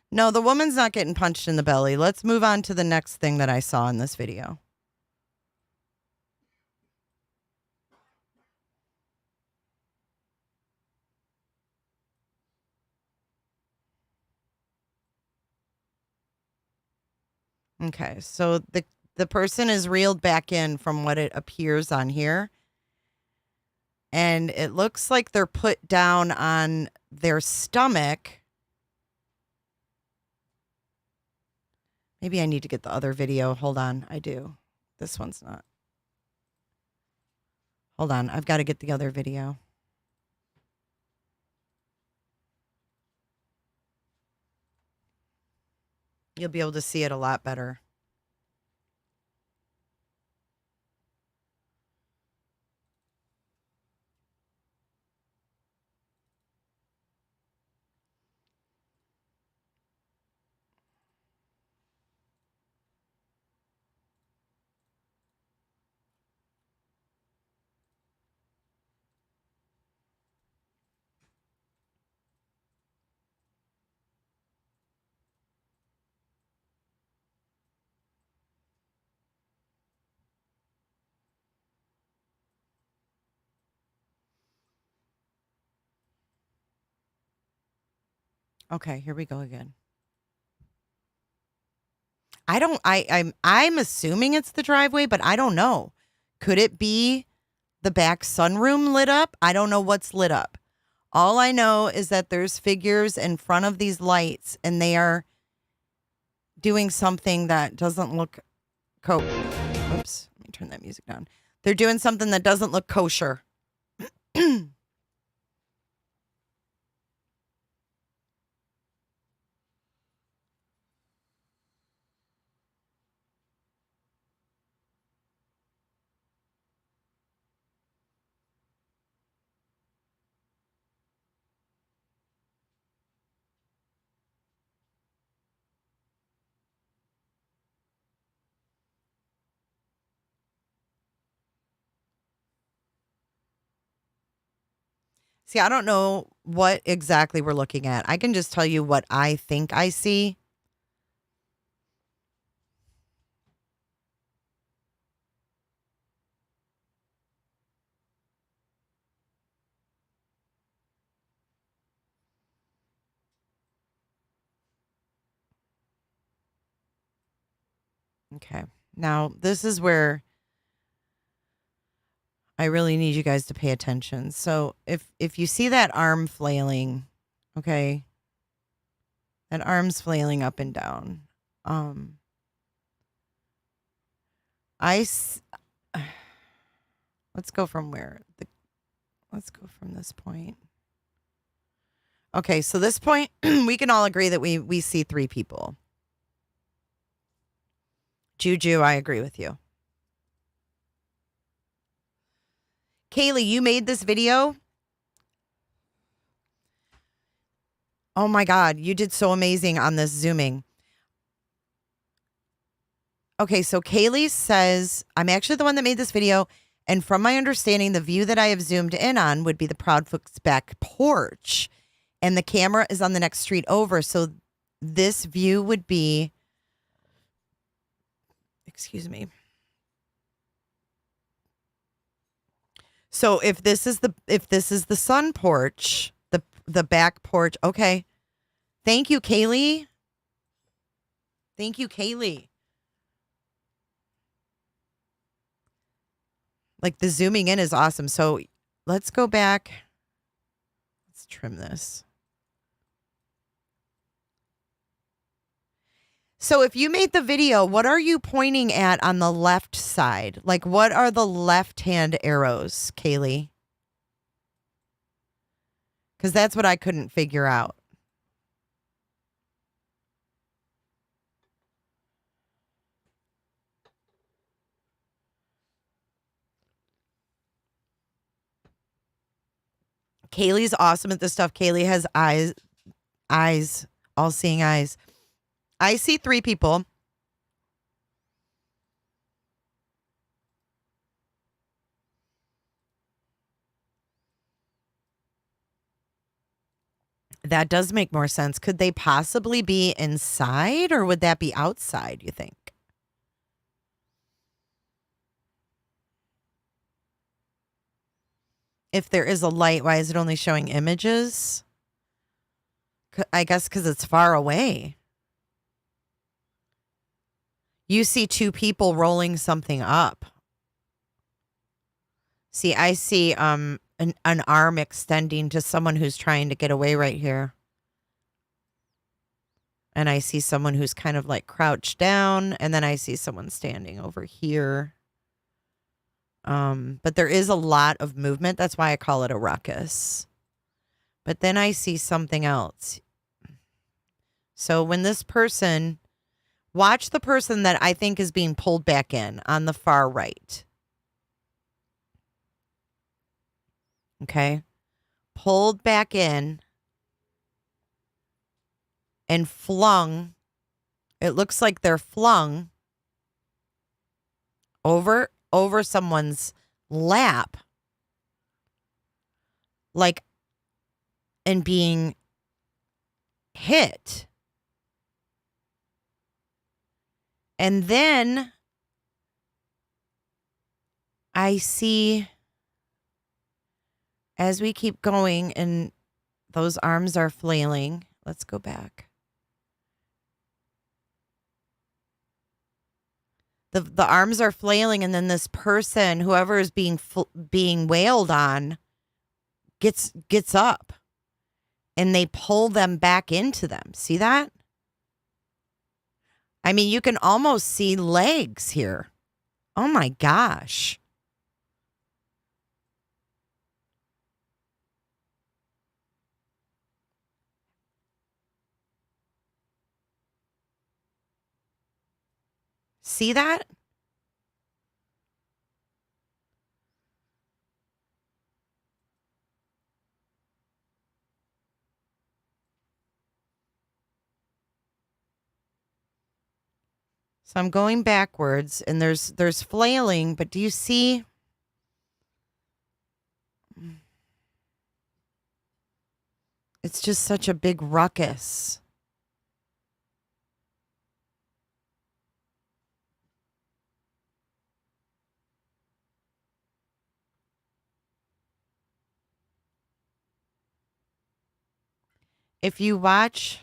No, the woman's not getting punched in the belly. Let's move on to the next thing that I saw in this video. Okay, so the person is reeled back in from what it appears on here. And it looks like they're put down on their stomach. Maybe I need to get the other video. Hold on, I do. This one's not. Hold on, I've got to get the other video. You'll be able to see it a lot better. Okay, here we go again. I'm assuming it's the driveway, but I don't know. Could it be the back sunroom lit up? I don't know what's lit up. All I know is that there's figures in front of these lights and they are doing something that doesn't look Oops, let me turn that music down. They're doing something that doesn't look kosher. See, I don't know what exactly we're looking at. I can just tell you what I think I see. Okay. Now, this is where I really need you guys to pay attention. So, if you see that arm flailing, okay? That arm's flailing up and down. Let's go from where? Let's go from this point. Okay, so this point, we can all agree that we see three people. Juju, I agree with you. Kaylee, you made this video. Oh my God, you did so amazing on this zooming. Okay, so Kaylee says, I'm actually the one that made this video. And from my understanding, the view that I have zoomed in on would be the Proudfoot's back porch. And the camera is on the next street over. So this view would be, excuse me. So if this is the sun porch, the back porch, okay. Thank you, Kaylee. Thank you, Kaylee. Like the zooming in is awesome. So let's go back. Let's trim this. So if you made the video, what are you pointing at on the left side? Like what are the left-hand arrows, Kaylee? Because that's what I couldn't figure out. Kaylee's awesome at this stuff. Kaylee has eyes, all-seeing eyes. I see three people. That does make more sense. Could they possibly be inside or would that be outside, you think? If there is a light, why is it only showing images? I guess because it's far away. You see two people rolling something up. See, I see an arm extending to someone who's trying to get away right here. And I see someone who's kind of like crouched down. And then I see someone standing over here. But there is a lot of movement. That's why I call it a ruckus. But then I see something else. So when this person, watch the person that I think is being pulled back in on the far right. Okay. Pulled back in and flung. It looks like they're flung over someone's lap, like, and being hit. And then I see, as we keep going and those arms are flailing, Let's go back. The arms are flailing, and then this person, whoever is being wailed on, gets up, and they pull them back into them. See that? I mean, you can almost see legs here. Oh my gosh. See that? So I'm going backwards, and there's flailing, but do you see? It's just such a big ruckus. If you watch,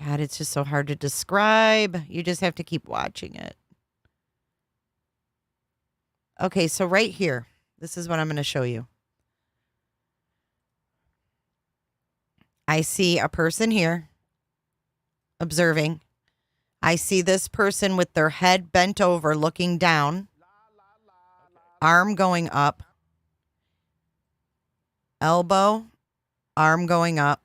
God, it's just so hard to describe. You just have to keep watching it. Okay, so right here, this is what I'm going to show you. I see a person here observing. I see this person with their head bent over looking down, arm going up, elbow, arm going up.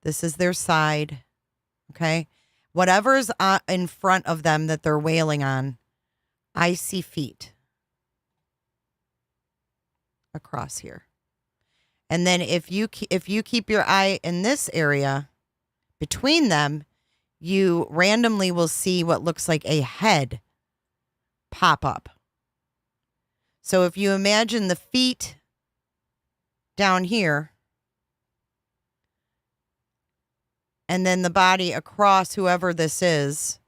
This is their side, okay? Whatever's in front of them that they're wailing on, I see feet across here. And then if you keep your eye in this area between them, you randomly will see what looks like a head pop up. So if you imagine the feet down here, and then the body across whoever this is,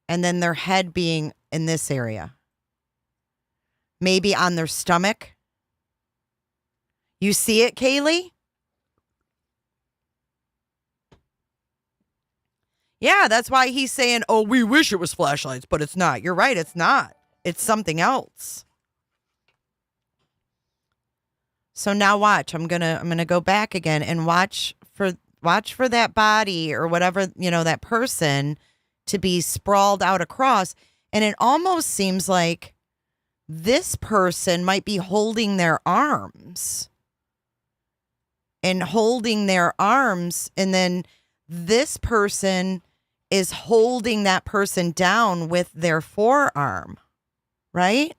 and then their head being in this area. Maybe on their stomach. You see it, Kaylee? Yeah, that's why he's saying, oh, we wish it was flashlights, but it's not. You're right, it's not. It's something else. So now watch. I'm gonna go back again and watch for that body or whatever, that person to be sprawled out across. And it almost seems like this person might be holding their arms. And holding their arms. And then this person is holding that person down with their forearm. Right?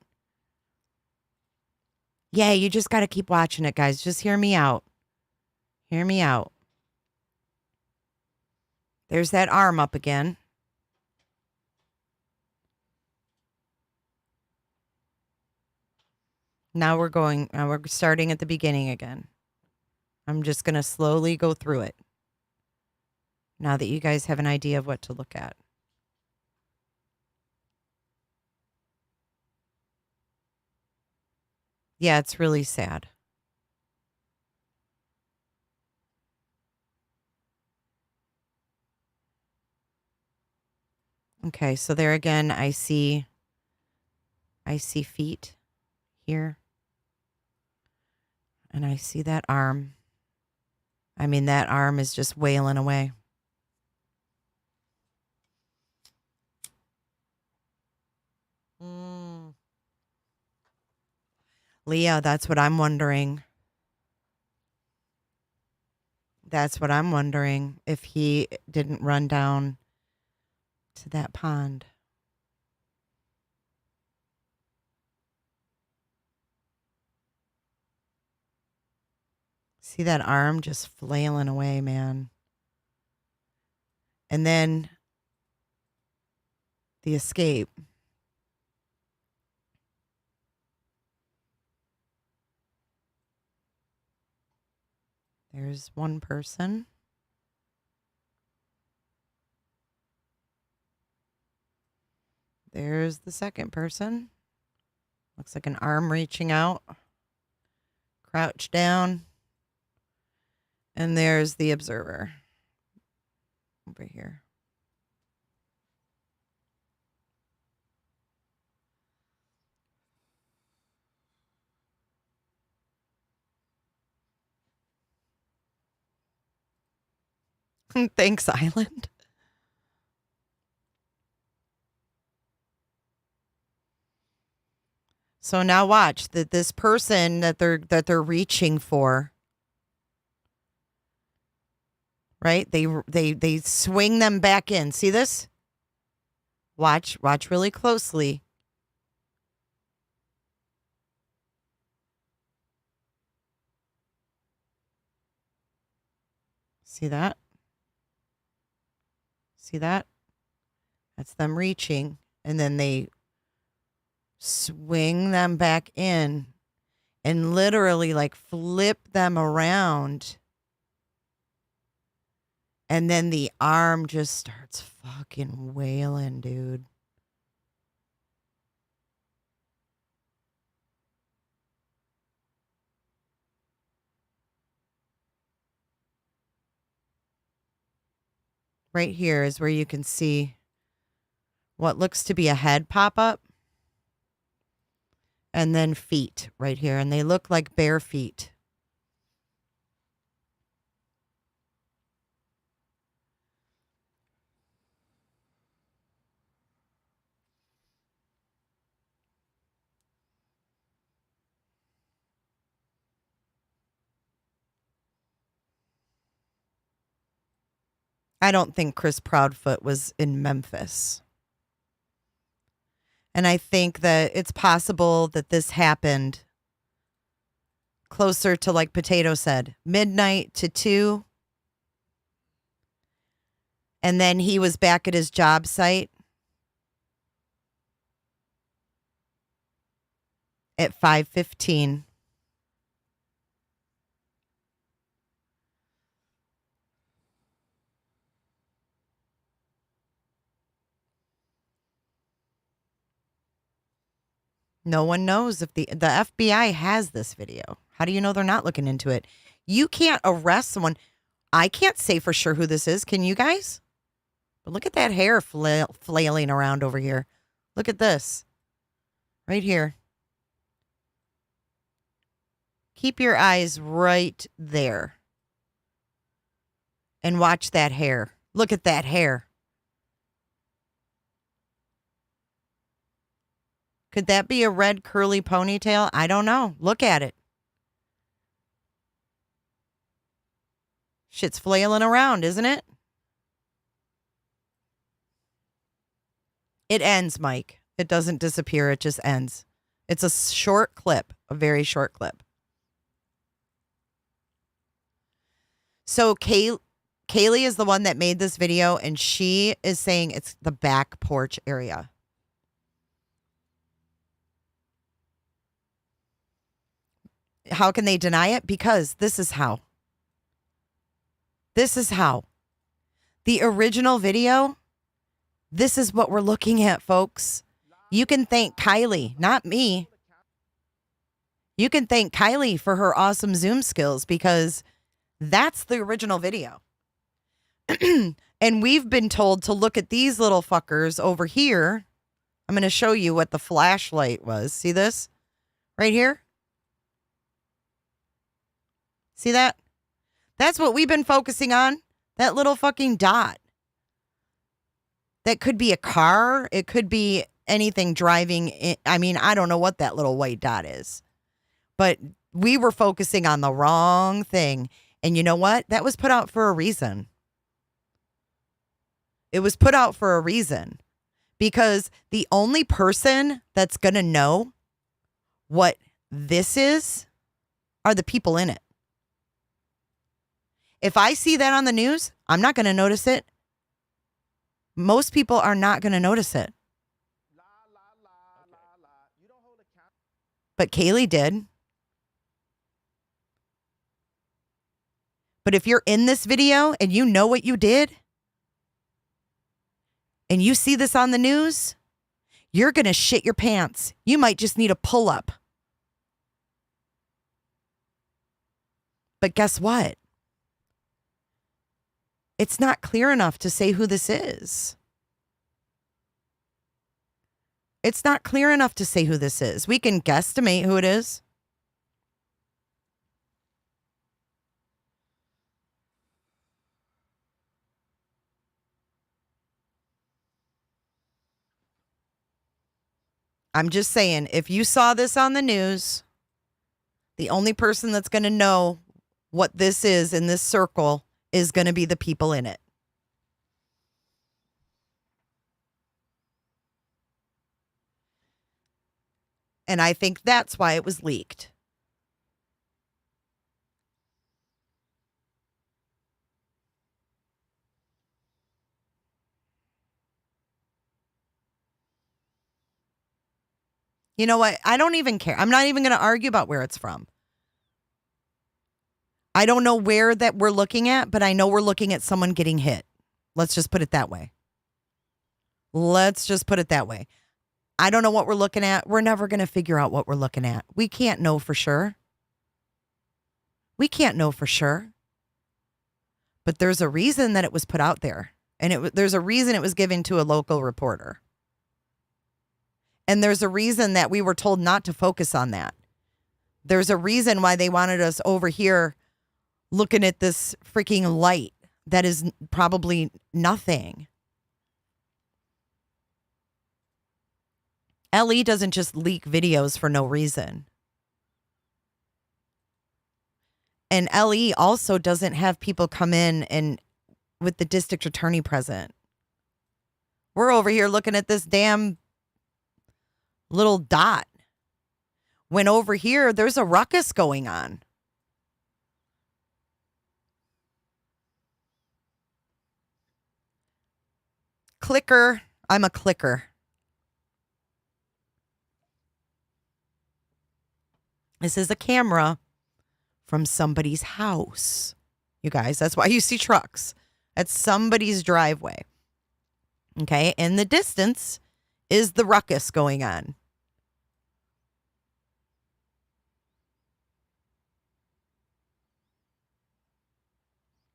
Yeah, you just got to keep watching it, guys. Just hear me out. Hear me out. There's that arm up again. Now we're starting at the beginning again. I'm just going to slowly go through it. Now that you guys have an idea of what to look at. Yeah, it's really sad. Okay, so there again, I see feet here. And I see that arm. I mean, that arm is just wailing away. Leah, that's what I'm wondering. That's what I'm wondering, if he didn't run down to that pond. See that arm just flailing away, man. And then the escape. There's one person. There's the second person. Looks like an arm reaching out. Crouched down. And there's the observer over here. Thanks, Island. So now watch that this person that they're reaching for, right? They swing them back in. See this? Watch really closely. See that? See that? That's them reaching, and then they swing them back in and literally like flip them around. And then the arm just starts fucking wailing, dude. Right here is where you can see what looks to be a head pop up. And then feet right here. And they look like bare feet. I don't think Chris Proudfoot was in Memphis. And I think that it's possible that this happened closer to, like Potato said, midnight to 2. And then he was back at his job site at 5:15. No one knows if the FBI has this video. How do you know they're not looking into it? You can't arrest someone. I can't say for sure who this is. Can you guys? But look at that hair flailing around over here. Look at this. Right here. Keep your eyes right there. And watch that hair. Look at that hair. Could that be a red curly ponytail? I don't know. Look at it. Shit's flailing around, isn't it? It ends, Mike. It doesn't disappear. It just ends. It's a short clip, a very short clip. So Kaylee is the one that made this video, and she is saying it's the back porch area. How can they deny it? Because this is how. This is how. The original video, this is what we're looking at, folks. You can thank Kylie, not me. You can thank Kylie for her awesome Zoom skills, because that's the original video. And we've been told to look at these little fuckers over here. I'm going to show you what the flashlight was. See this? Right here? See that? That's what we've been focusing on. That little fucking dot. That could be a car. It could be anything driving. I mean, I don't know what that little white dot is. But we were focusing on the wrong thing. And you know what? That was put out for a reason. It was put out for a reason. Because the only person that's going to know what this is are the people in it. If I see that on the news, I'm not going to notice it. Most people are not going to notice it. But Kaylee did. But if you're in this video and you know what you did, and you see this on the news, you're going to shit your pants. You might just need a pull-up. But guess what? It's not clear enough to say who this is. It's not clear enough to say who this is. We can guesstimate who it is. I'm just saying, if you saw this on the news, the only person that's going to know what this is in this circle is going to be the people in it. And I think that's why it was leaked. You know what? I don't even care. I'm not even going to argue about where it's from. I don't know where that we're looking at, but I know we're looking at someone getting hit. Let's just put it that way. Let's just put it that way. I don't know what we're looking at. We're never going to figure out what we're looking at. We can't know for sure. We can't know for sure. But there's a reason that it was put out there. And there's a reason it was given to a local reporter. And there's a reason that we were told not to focus on that. There's a reason why they wanted us over here looking at this freaking light that is probably nothing. LE doesn't just leak videos for no reason. And LE also doesn't have people come in and with the district attorney present. We're over here looking at this damn little dot. When over here, there's a ruckus going on. Clicker. I'm a clicker. This is a camera from somebody's house. You guys, that's why you see trucks. That's somebody's driveway. Okay, in the distance is the ruckus going on.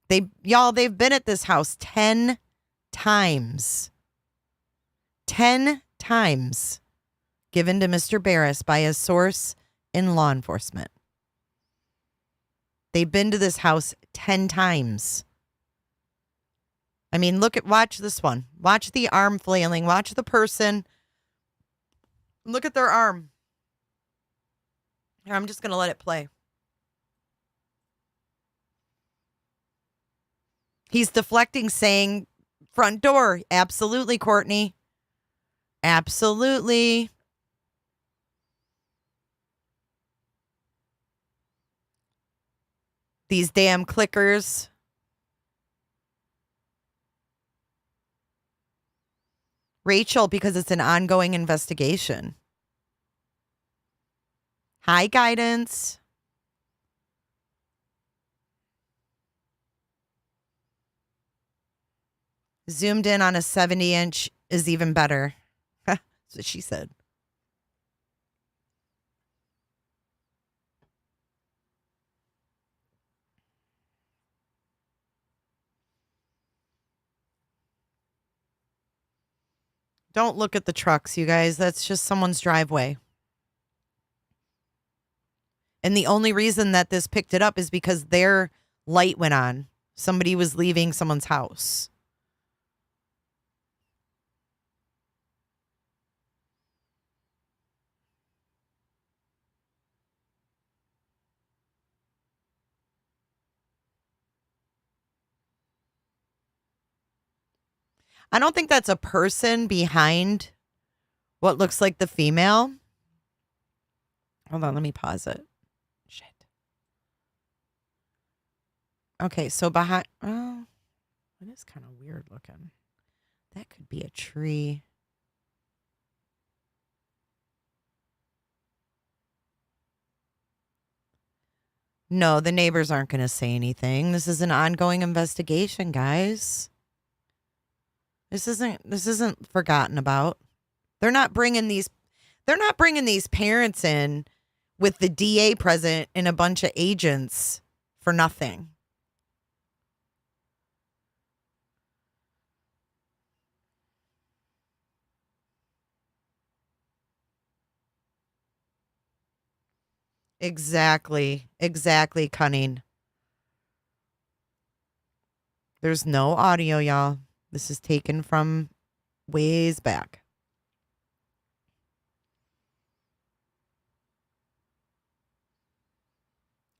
They've been at this house 10 times. 10 times given to Mr. Barris by a source in law enforcement. They've been to this house 10 times. I mean, watch this one. Watch the arm flailing. Watch the person. Look at their arm. Here, I'm just going to let it play. He's deflecting, saying, front door. Absolutely, Courtney. Absolutely. These damn clickers. Rachel, because it's an ongoing investigation. Hi, Guidance. Zoomed in on a 70-inch is even better. That's what she said. Don't look at the trucks, you guys. That's just someone's driveway. And the only reason that this picked it up is because their light went on. Somebody was leaving someone's house. I don't think that's a person behind what looks like the female. Hold on, let me pause it. Shit. Okay, so behind... Oh, it is kind of weird looking. That could be a tree. No, the neighbors aren't going to say anything. This is an ongoing investigation, guys. This isn't forgotten about. They're not bringing these parents in with the DA present and a bunch of agents for nothing. Exactly. Exactly, Cunning. There's no audio, y'all. This is taken from ways back.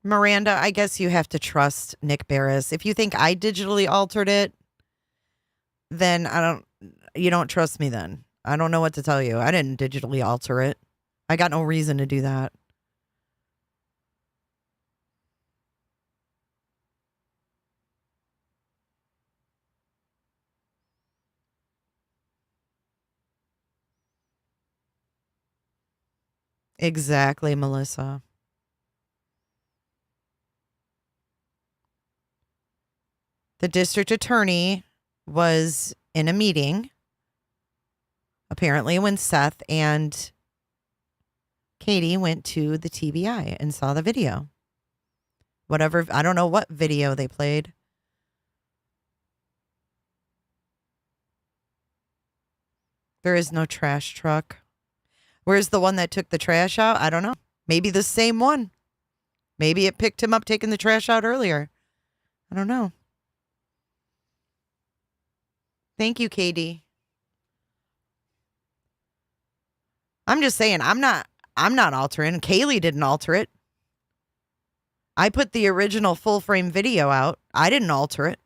Miranda, I guess you have to trust Nick Barris. If you think I digitally altered it, then you don't trust me then. I don't know what to tell you. I didn't digitally alter it. I got no reason to do that. Exactly, Melissa. The district attorney was in a meeting, apparently, when Seth and Katie went to the TBI and saw the video. Whatever, I don't know what video they played. There is no trash truck. Where's the one that took the trash out? I don't know. Maybe the same one. Maybe it picked him up taking the trash out earlier. I don't know. Thank you, Katie. I'm just saying, I'm not altering. Kaylee didn't alter it. I put the original full frame video out. I didn't alter it.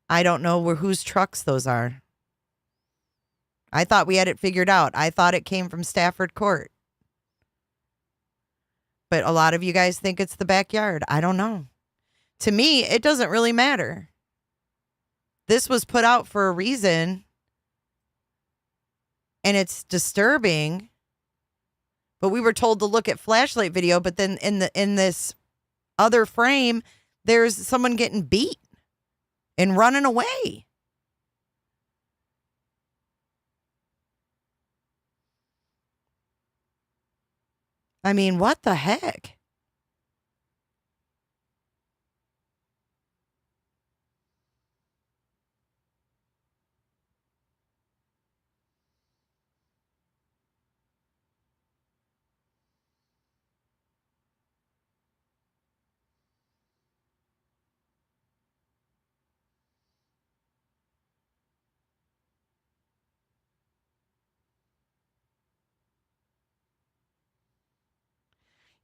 I don't know whose trucks those are. I thought we had it figured out. I thought it came from Stafford Court. But a lot of you guys think it's the backyard. I don't know. To me, it doesn't really matter. This was put out for a reason. And it's disturbing. But we were told to look at flashlight video, but then in this other frame, there's someone getting beat and running away. I mean, what the heck?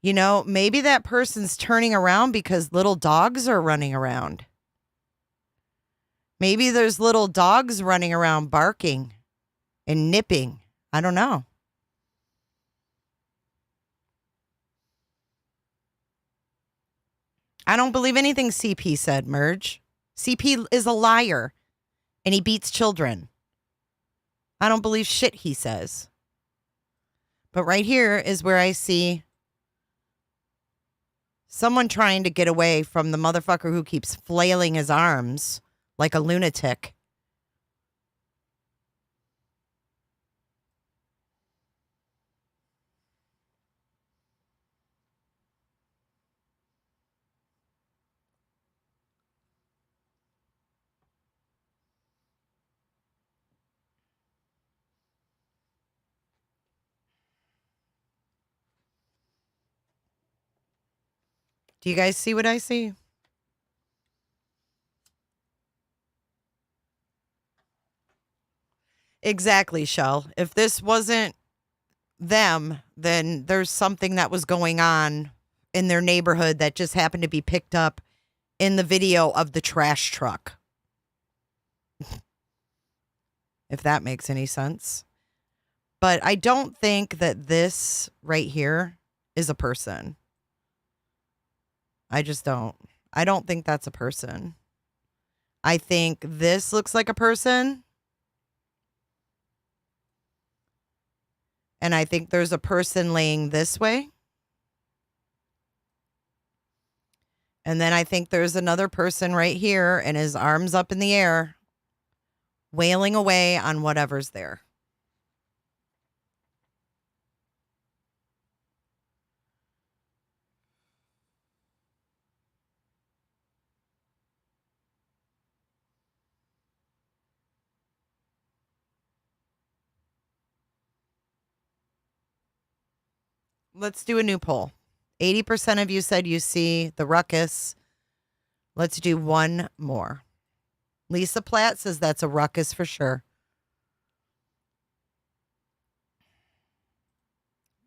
You know, maybe that person's turning around because little dogs are running around. Maybe there's little dogs running around barking and nipping. I don't know. I don't believe anything CP said, Merge. CP is a liar and he beats children. I don't believe shit he says. But right here is where I see someone trying to get away from the motherfucker who keeps flailing his arms like a lunatic. Do you guys see what I see? Exactly, Shell. If this wasn't them, then there's something that was going on in their neighborhood that just happened to be picked up in the video of the trash truck. If that makes any sense. But I don't think that this right here is a person. I just don't. I don't think that's a person. I think this looks like a person. And I think there's a person laying this way. And then I think there's another person right here and his arms up in the air, wailing away on whatever's there. let's do a new poll. 80% of you said you see the ruckus. Let's do one more. Lisa Platt says that's a ruckus for sure.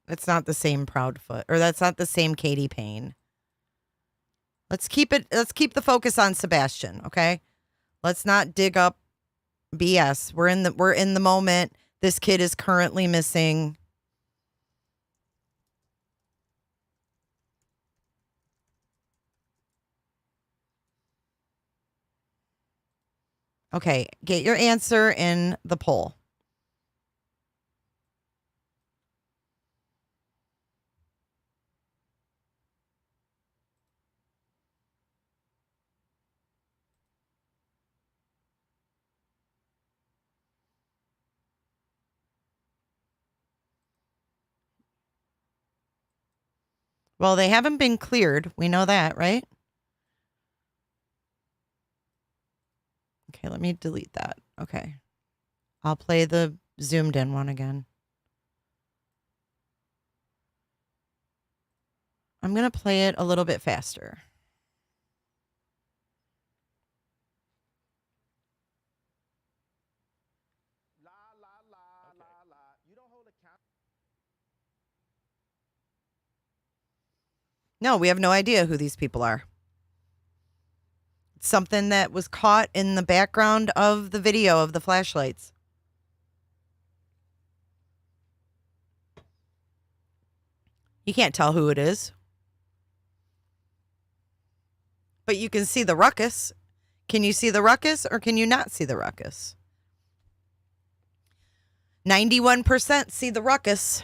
It's not the same Proudfoot, or that's not the same Katie Payne. Let's keep the focus on Sebastian, okay? Let's not dig up BS. We're in the moment. This kid is currently missing. Okay, get your answer in the poll. Well, they haven't been cleared. We know that, right? Okay, let me delete that. Okay. I'll play the zoomed in one again. I'm going to play it a little bit faster. No, we have no idea who these people are. It's something that was caught in the background of the video of the flashlights. You can't tell who it is. But you can see the ruckus. Can you see the ruckus or can you not see the ruckus? 91% see the ruckus.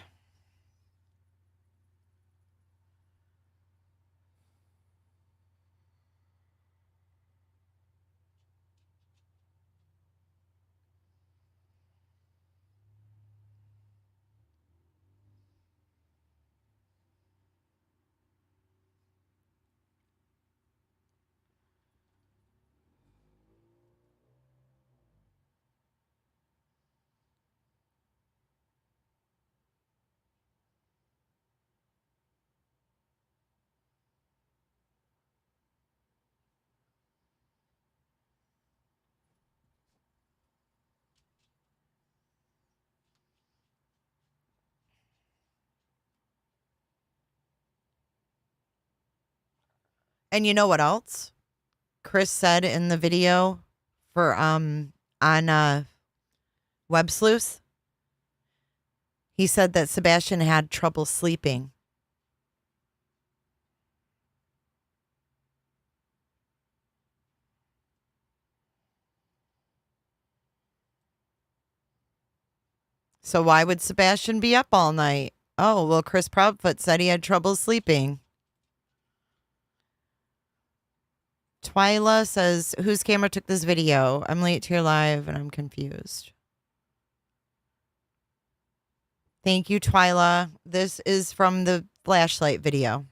And you know what else? Chris said in the video for on Web Sleuth. He said that Sebastian had trouble sleeping. So why would Sebastian be up all night? Oh, well, Chris Proudfoot said he had trouble sleeping. Twyla says, whose camera took this video? I'm late to your live and I'm confused. Thank you, Twyla. This is from the flashlight video.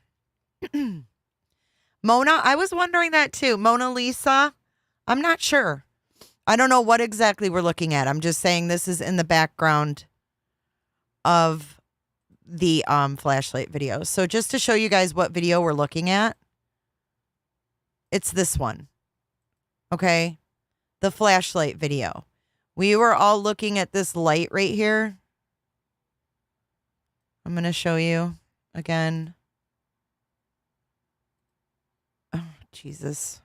Mona, I was wondering that too. Mona Lisa, I'm not sure. I don't know what exactly we're looking at. I'm just saying this is in the background of the flashlight video. So just to show you guys what video we're looking at, it's this one. Okay? The flashlight video. We were all looking at this light right here. I'm going to show you again. Oh, Jesus.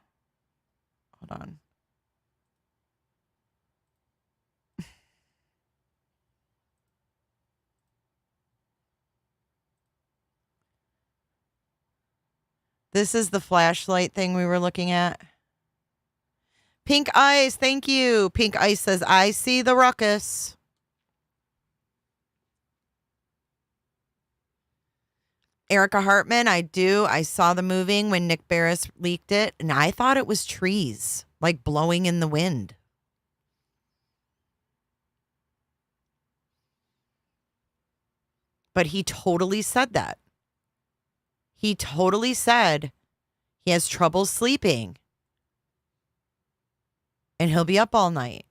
Hold on. This is the flashlight thing we were looking at. Pink Ice, thank you. Pink Ice says, I see the ruckus. Erica Hartman, I do. I saw the moving when Nick Barris leaked it, and I thought it was trees, like blowing in the wind. But he totally said that. He totally said he has trouble sleeping. And he'll be up all night.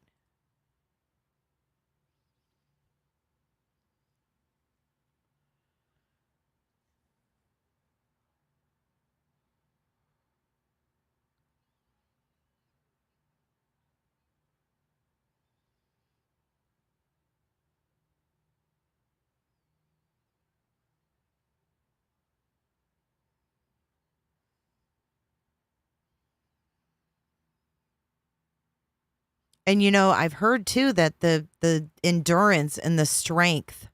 And, you know, I've heard, too, that the endurance and the strength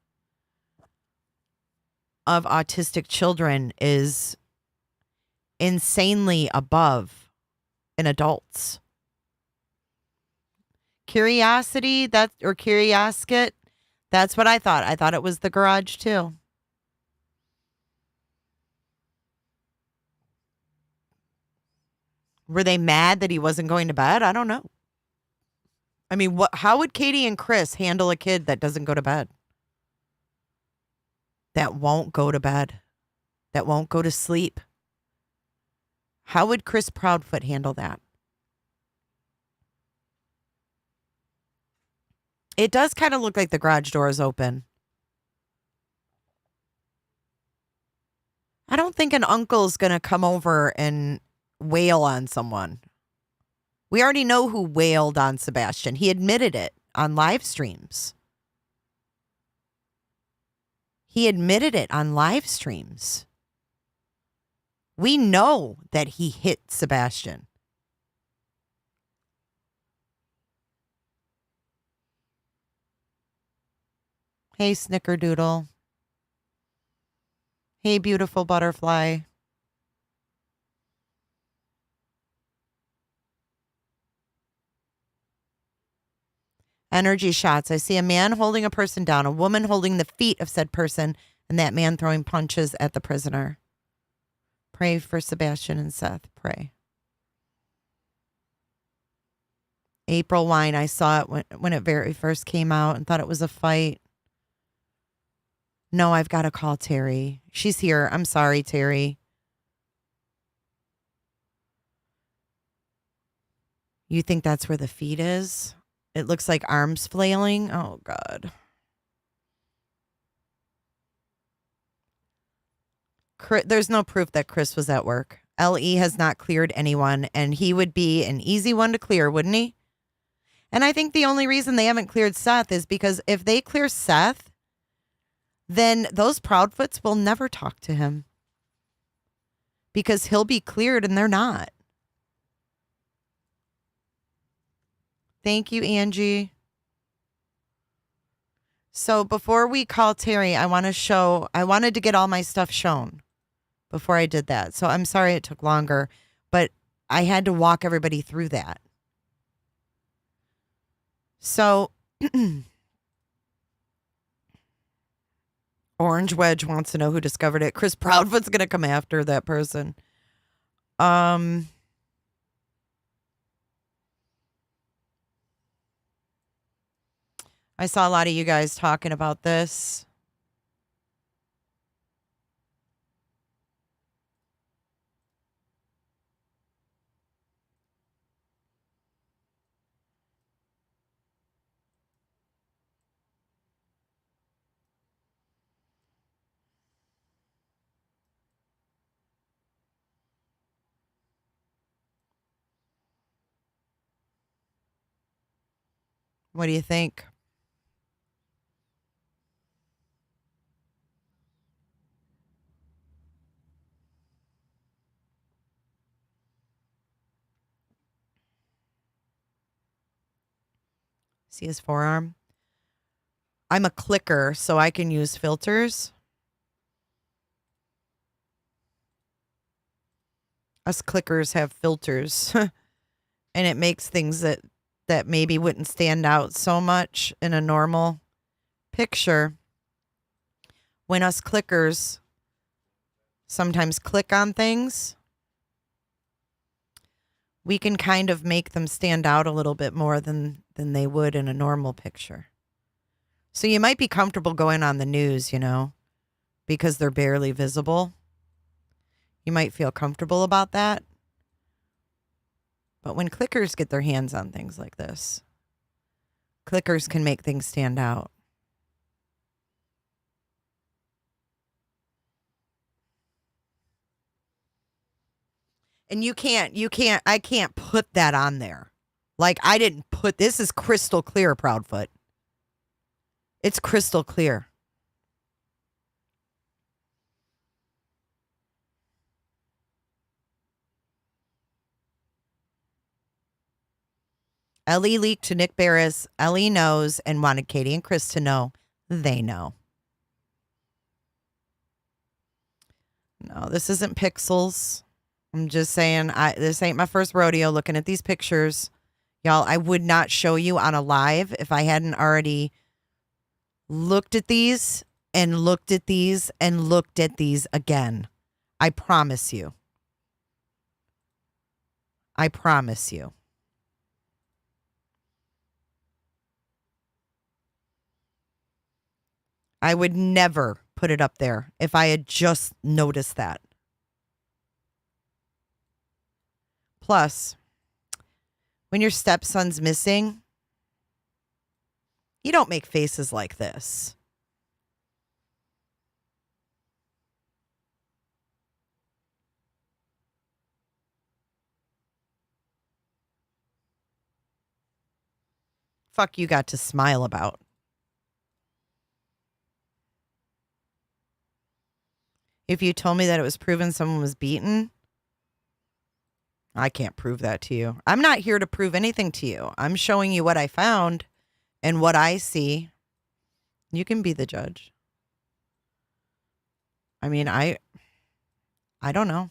of autistic children is insanely above in adults. Curiosity, or Curiosket, that's what I thought. I thought it was the garage, too. Were they mad that he wasn't going to bed? I don't know. I mean, how would Katie and Chris handle a kid that doesn't go to bed? That won't go to bed? That won't go to sleep? How would Chris Proudfoot handle that? It does kind of look like the garage door is open. I don't think an uncle's going to come over and wail on someone. We already know who wailed on Sebastian. He admitted it on live streams. He admitted it on live streams. We know that he hit Sebastian. Hey, Snickerdoodle. Hey, beautiful butterfly. Energy shots. I see a man holding a person down, a woman holding the feet of said person, and that man throwing punches at the prisoner. Pray for Sebastian and Seth. Pray. April Wine. I saw it when it very first came out and thought it was a fight. No, I've got to call Terri. She's here. I'm sorry, Terri. You think that's where the feet is? It looks like arms flailing. Oh, God. There's no proof that Chris was at work. LE has not cleared anyone, and he would be an easy one to clear, wouldn't he? And I think the only reason they haven't cleared Seth is because if they clear Seth, then those Proudfoots will never talk to him. Because he'll be cleared and they're not. Thank you, Angie. So before we call Terri, I wanted to get all my stuff shown before I did that. So I'm sorry it took longer, but I had to walk everybody through that. So Orange Wedge wants to know who discovered it. Chris Proudfoot's going to come after that person. I saw a lot of you guys talking about this. What do you think? See his forearm? I'm a clicker, so I can use filters. Us clickers have filters. And it makes things that maybe wouldn't stand out so much in a normal picture. When us clickers sometimes click on things, we can kind of make them stand out a little bit more than they would in a normal picture. So you might be comfortable going on the news, because they're barely visible. You might feel comfortable about that. But when clickers get their hands on things like this, clickers can make things stand out. And I can't put that on there. Like, I didn't put, this is crystal clear, Proudfoot. It's crystal clear. Ellie leaked to Nick Barris. Ellie knows and wanted Katie and Chris to know. They know. No, this isn't pixels. I'm just saying, this ain't my first rodeo looking at these pictures. Y'all, I would not show you on a live if I hadn't already looked at these and looked at these and looked at these again. I promise you. I promise you. I would never put it up there if I had just noticed that. Plus, when your stepson's missing, you don't make faces like this. Fuck you got to smile about. If you told me that it was proven someone was beaten, I can't prove that to you. I'm not here to prove anything to you. I'm showing you what I found and what I see. You can be the judge. I mean, I don't know.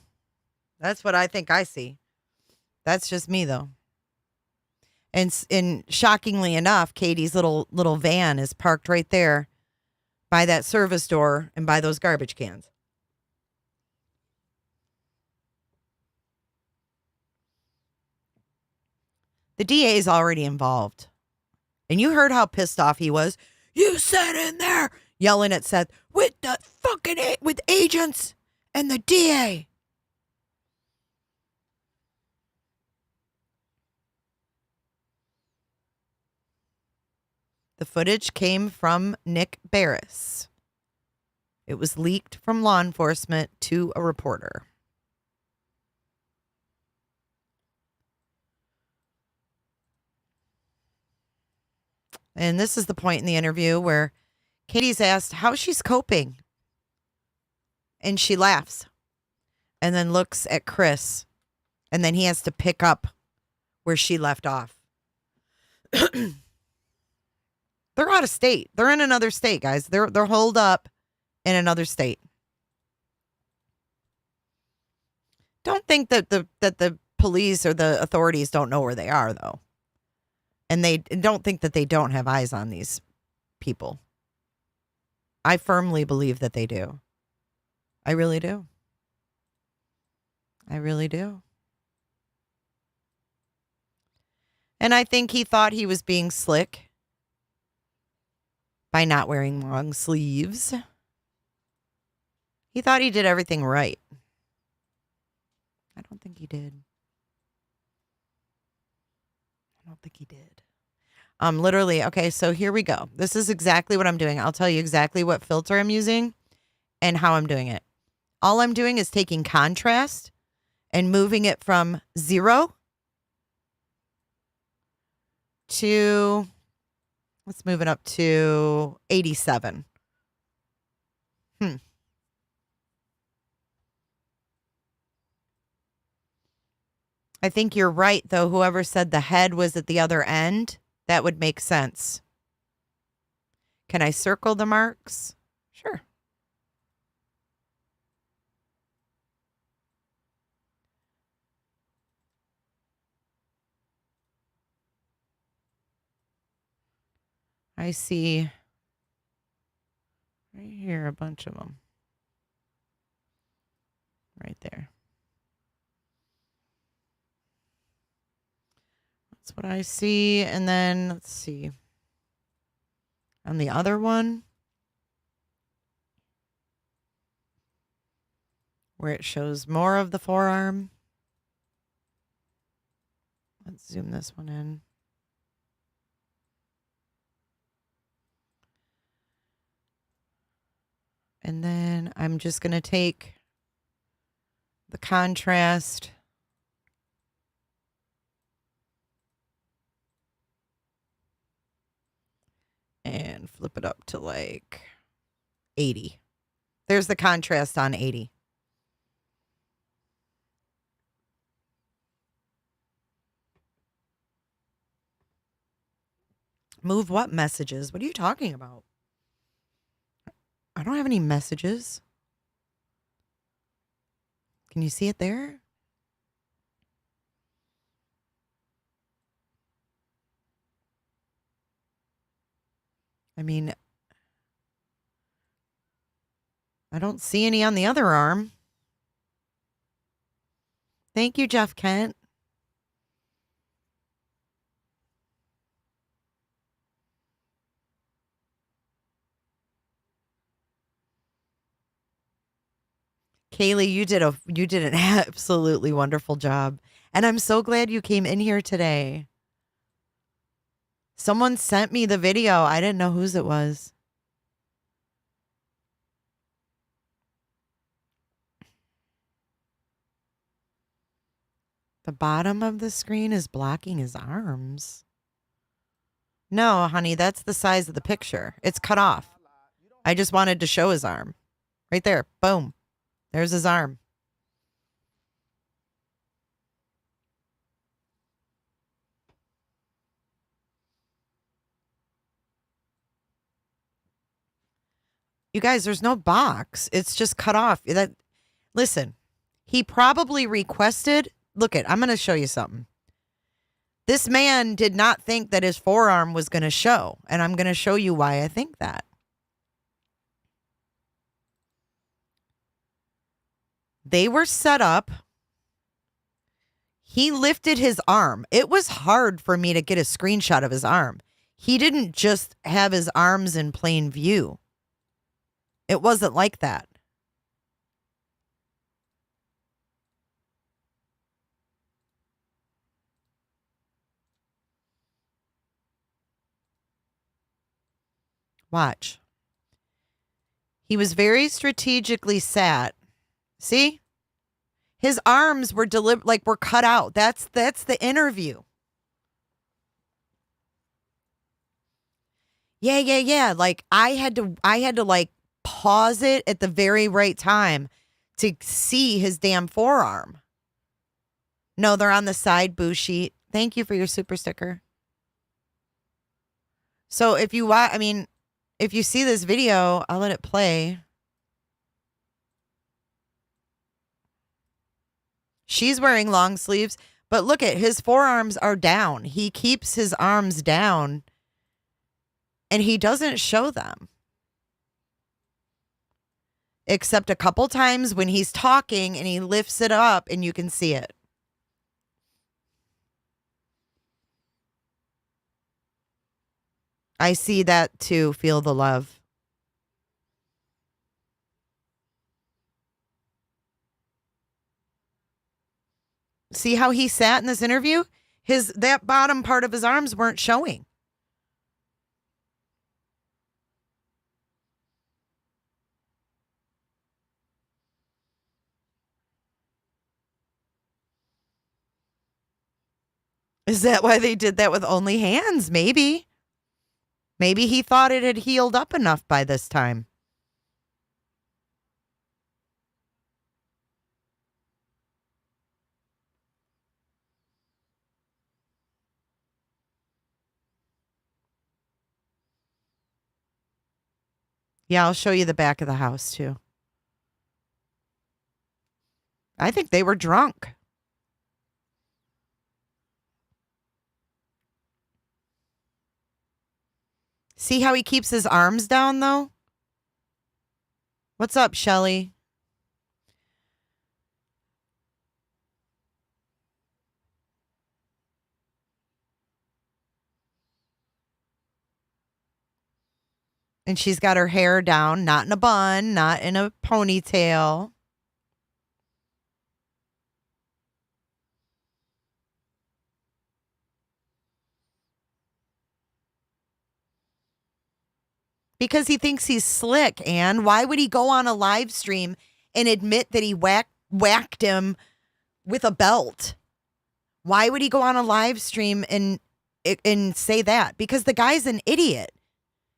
That's what I think I see. That's just me, though. And shockingly enough, Katie's little van is parked right there by that service door and by those garbage cans. The DA is already involved. And you heard how pissed off he was. You sat in there yelling at Seth with the fucking with agents and the DA. The footage came from Nick Barris. It was leaked from law enforcement to a reporter. And this is the point in the interview where Katie's asked how she's coping. And she laughs and then looks at Chris. And then he has to pick up where she left off. They're out of state. They're in another state, guys. They're holed up in another state. Don't think that the police or the authorities don't know where they are, though. And they don't think that they don't have eyes on these people. I firmly believe that they do. I really do. I really do. And I think he thought he was being slick by not wearing long sleeves. He thought he did everything right. I don't think he did. I don't think he did. Literally, okay, so here we go. This is exactly what I'm doing. I'll tell you exactly what filter I'm using and how I'm doing it. All I'm doing is taking contrast and moving it from 0 to, let's move it up to 87. I think you're right, though. Whoever said the head was at the other end, that would make sense. Can I circle the marks? Sure. I see right here a bunch of them. Right there. That's what I see. And then let's see. On the other one, where it shows more of the forearm. Let's zoom this one in. And then I'm just going to take the contrast and flip it up to like 80. There's the contrast on 80. Move what messages? What are you talking about? I don't have any messages. Can you see it there? I mean, I don't see any on the other arm. Thank you, Jeff Kent. Kaylee, you did an absolutely wonderful job. And I'm so glad you came in here today. Someone sent me the video. I didn't know whose it was. The bottom of the screen is blocking his arms. No, honey, that's the size of the picture. It's cut off. I just wanted to show his arm. Right there. Boom. There's his arm. You guys, there's no box. It's just cut off. Listen, he probably requested. Look I'm going to show you something. This man did not think that his forearm was going to show. And I'm going to show you why I think that. They were set up. He lifted his arm. It was hard for me to get a screenshot of his arm. He didn't just have his arms in plain view. It wasn't like that. Watch. He was very strategically sat. See? His arms were were cut out. That's the interview. Yeah. Like I had to like pause it at the very right time to see his damn forearm. No, they're on the side boo sheet. Thank you for your super sticker. So if you if you see this video, I'll let it play. She's wearing long sleeves, but look at his forearms are down. He keeps his arms down and he doesn't show them. Except a couple times when he's talking and he lifts it up and you can see it. I see that too. Feel the love. See how he sat in this interview? That bottom part of his arms weren't showing. Is that why they did that with only hands? Maybe. Maybe he thought it had healed up enough by this time. Yeah, I'll show you the back of the house too. I think they were drunk. See how he keeps his arms down, though? What's up, Shelly? And she's got her hair down, not in a bun, not in a ponytail. Because he thinks he's slick, and why would he go on a live stream and admit that he whacked him with a belt? Why would he go on a live stream and say that? Because the guy's an idiot.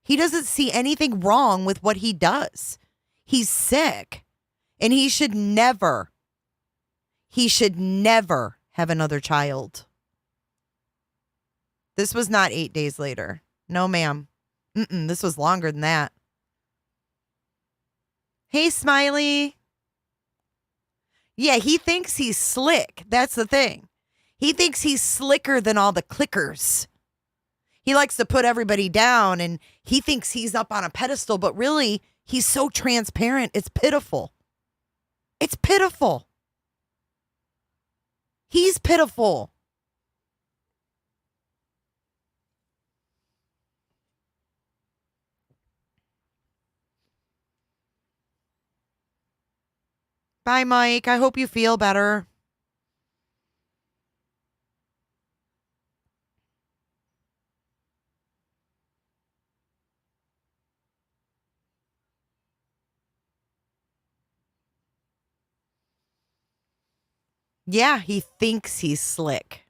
He doesn't see anything wrong with what he does. He's sick, and he should never have another child. This was not 8 days later. No, ma'am. This was longer than that. Hey, Smiley. Yeah, he thinks he's slick. That's the thing. He thinks he's slicker than all the clickers. He likes to put everybody down, and he thinks he's up on a pedestal, but really, he's so transparent. It's pitiful. It's pitiful. He's pitiful. Bye, Mike. I hope you feel better. Yeah, he thinks he's slick.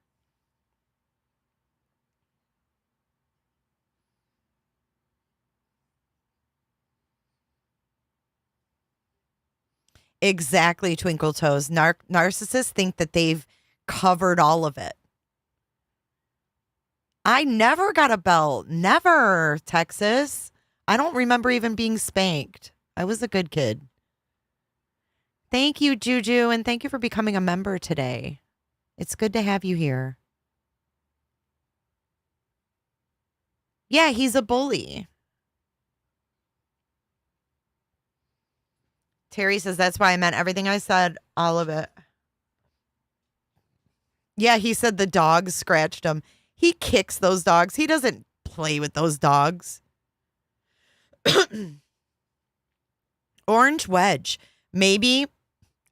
Exactly, Twinkle Toes. Narcissists think that they've covered all of it. I never got a belt. Never, Texas. I don't remember even being spanked. I was a good kid. Thank you, Juju, and thank you for becoming a member today. It's good to have you here. Yeah, he's a bully. Terry says, that's why I meant everything I said, all of it. Yeah, he said the dogs scratched him. He kicks those dogs. He doesn't play with those dogs. Orange Wedge. Maybe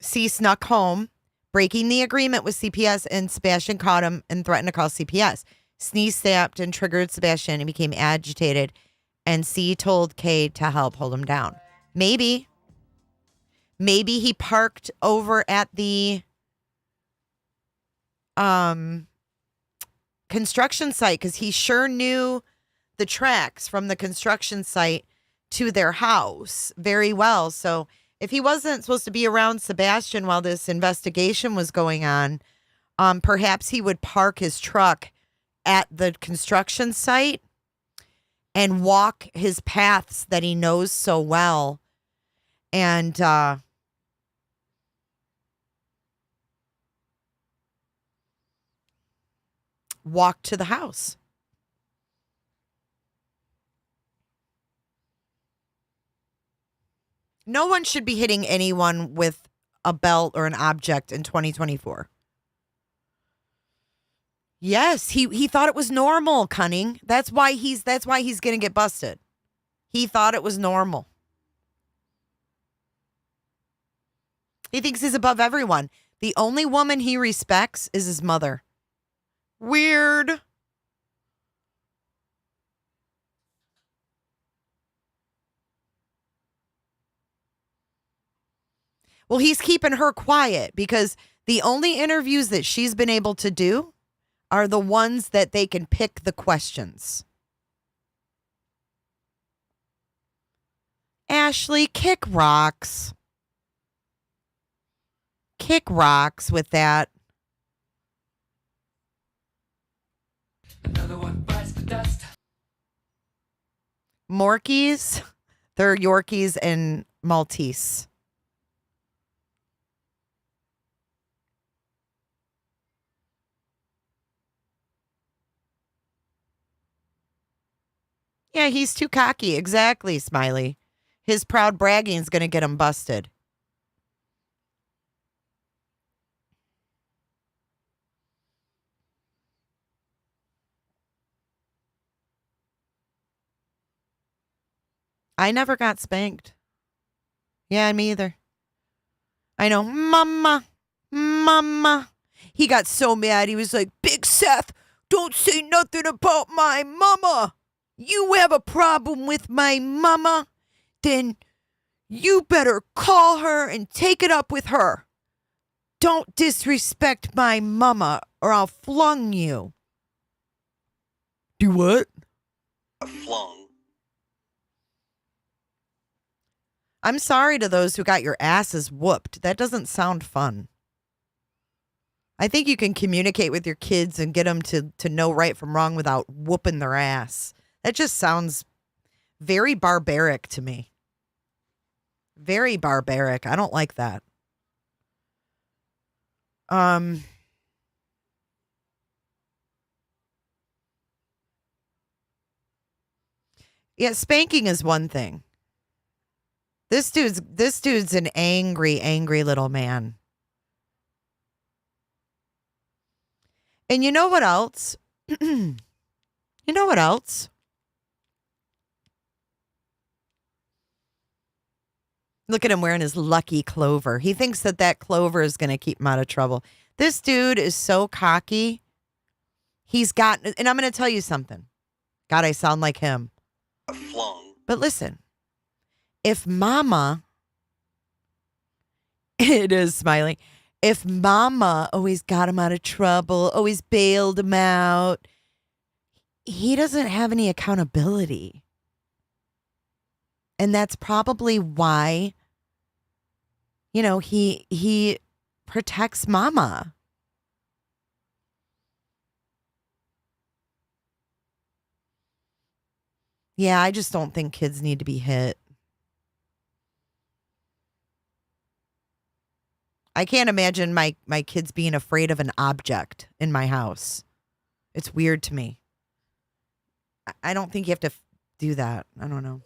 C snuck home, breaking the agreement with CPS, and Sebastian caught him and threatened to call CPS. Sneeze snapped and triggered Sebastian and became agitated, and C told K to help hold him down. Maybe he parked over at the construction site because he sure knew the tracks from the construction site to their house very well. So if he wasn't supposed to be around Sebastian while this investigation was going on, perhaps he would park his truck at the construction site and walk his paths that he knows so well and walk to the house. No one should be hitting anyone with a belt or an object in 2024. Yes, he thought it was normal, Cunning. That's why he's going to get busted. He thought it was normal. He thinks he's above everyone. The only woman he respects is his mother. Weird. Well, he's keeping her quiet because the only interviews that she's been able to do are the ones that they can pick the questions. Ashley, kick rocks. Kick rocks with that. Another one bites the dust. Morkies, they're Yorkies and Maltese. Yeah, he's too cocky. Exactly, Smiley. His proud bragging is going to get him busted. I never got spanked. Yeah, me either. I know. Mama. He got so mad. He was like, Big Seth, don't say nothing about my mama. You have a problem with my mama? Then you better call her and take it up with her. Don't disrespect my mama or I'll flung you. Do what? Flung. I'm sorry to those who got your asses whooped. That doesn't sound fun. I think you can communicate with your kids and get them to know right from wrong without whooping their ass. That just sounds very barbaric to me. Very barbaric. I don't like that. Yeah, spanking is one thing. This dude's an angry little man. And you know what else? You know what else? Look at him wearing his lucky clover. He thinks that clover is going to keep him out of trouble. This dude is so cocky. He's got, and I'm going to tell you something. God, I sound like him. Flung. But listen, if mama, it is smiling. If mama always got him out of trouble, always bailed him out, he doesn't have any accountability. And that's probably why, you know, he protects mama. Yeah, I just don't think kids need to be hit. I can't imagine my kids being afraid of an object in my house. It's weird to me. I don't think you have to do that. I don't know.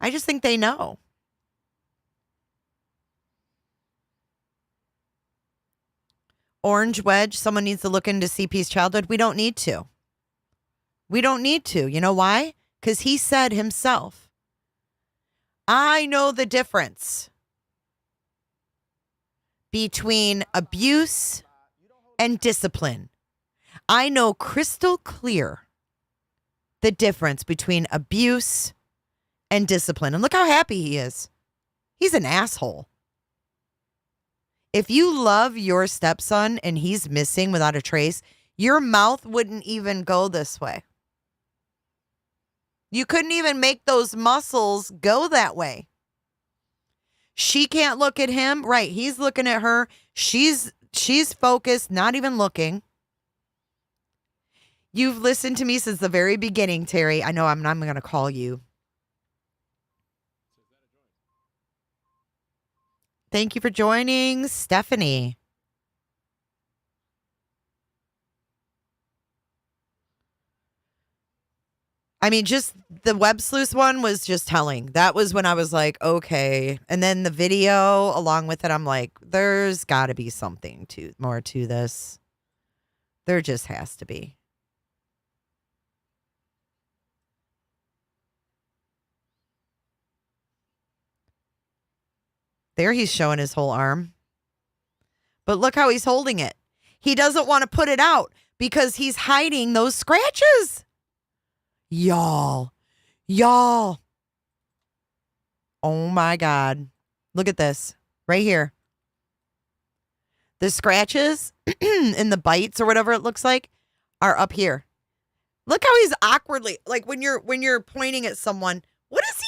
I just think they know. Orange Wedge, someone needs to look into CP's childhood. We don't need to. We don't need to. You know why? Because he said himself, I know the difference between abuse and discipline. I know crystal clear the difference between abuse and discipline. And look how happy he is. He's an asshole. If you love your stepson and he's missing without a trace, your mouth wouldn't even go this way. You couldn't even make those muscles go that way. She can't look at him. Right. He's looking at her. She's focused, not even looking. You've listened to me since the very beginning, Terry. I know I'm going to call you. Thank you for joining, Stephanie. I mean, just the web sleuth one was just telling. That was when I was like, okay. And then the video along with it, I'm like, there's got to be something more to this. There just has to be. There he's showing his whole arm. But look how he's holding it. He doesn't want to put it out because he's hiding those scratches. Y'all. Oh my God. Look at this right here. The scratches and the bites or whatever it looks like are up here. Look how he's awkwardly, like when you're pointing at someone, what is he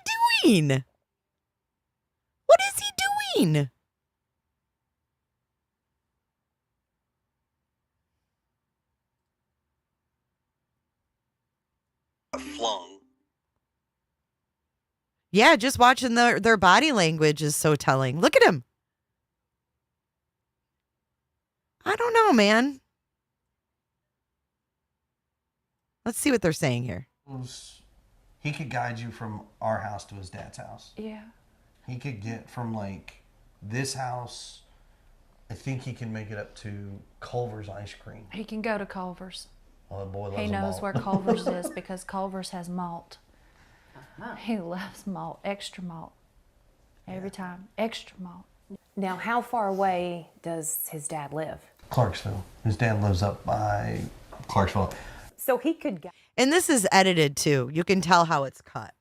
doing? What is he doing? Flung. Yeah, just watching their body language is so telling. Look at him. I don't know, man. Let's see what they're saying here. He could guide you from our house to his dad's house. Yeah. He could get from like this house, I think he can make it up to Culver's ice cream. He can go to Culver's. Oh, the boy loves He knows malt. where Culver's is because Culver's has malt. He loves malt, extra malt. Every time, extra malt. Now, how far away does his dad live? Clarksville. His dad lives up by Clarksville. So he could get. And this is edited too. You can tell how it's cut.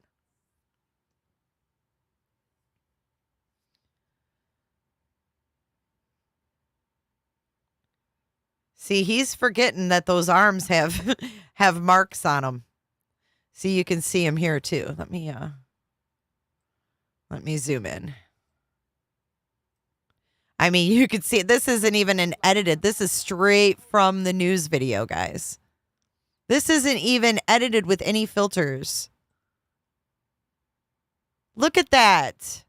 See, he's forgetting that those arms have have marks on them. See, you can see him here too. Let me zoom in. I mean, you could see this isn't even an edited. This is straight from the news video, guys. This isn't even edited with any filters. Look at that.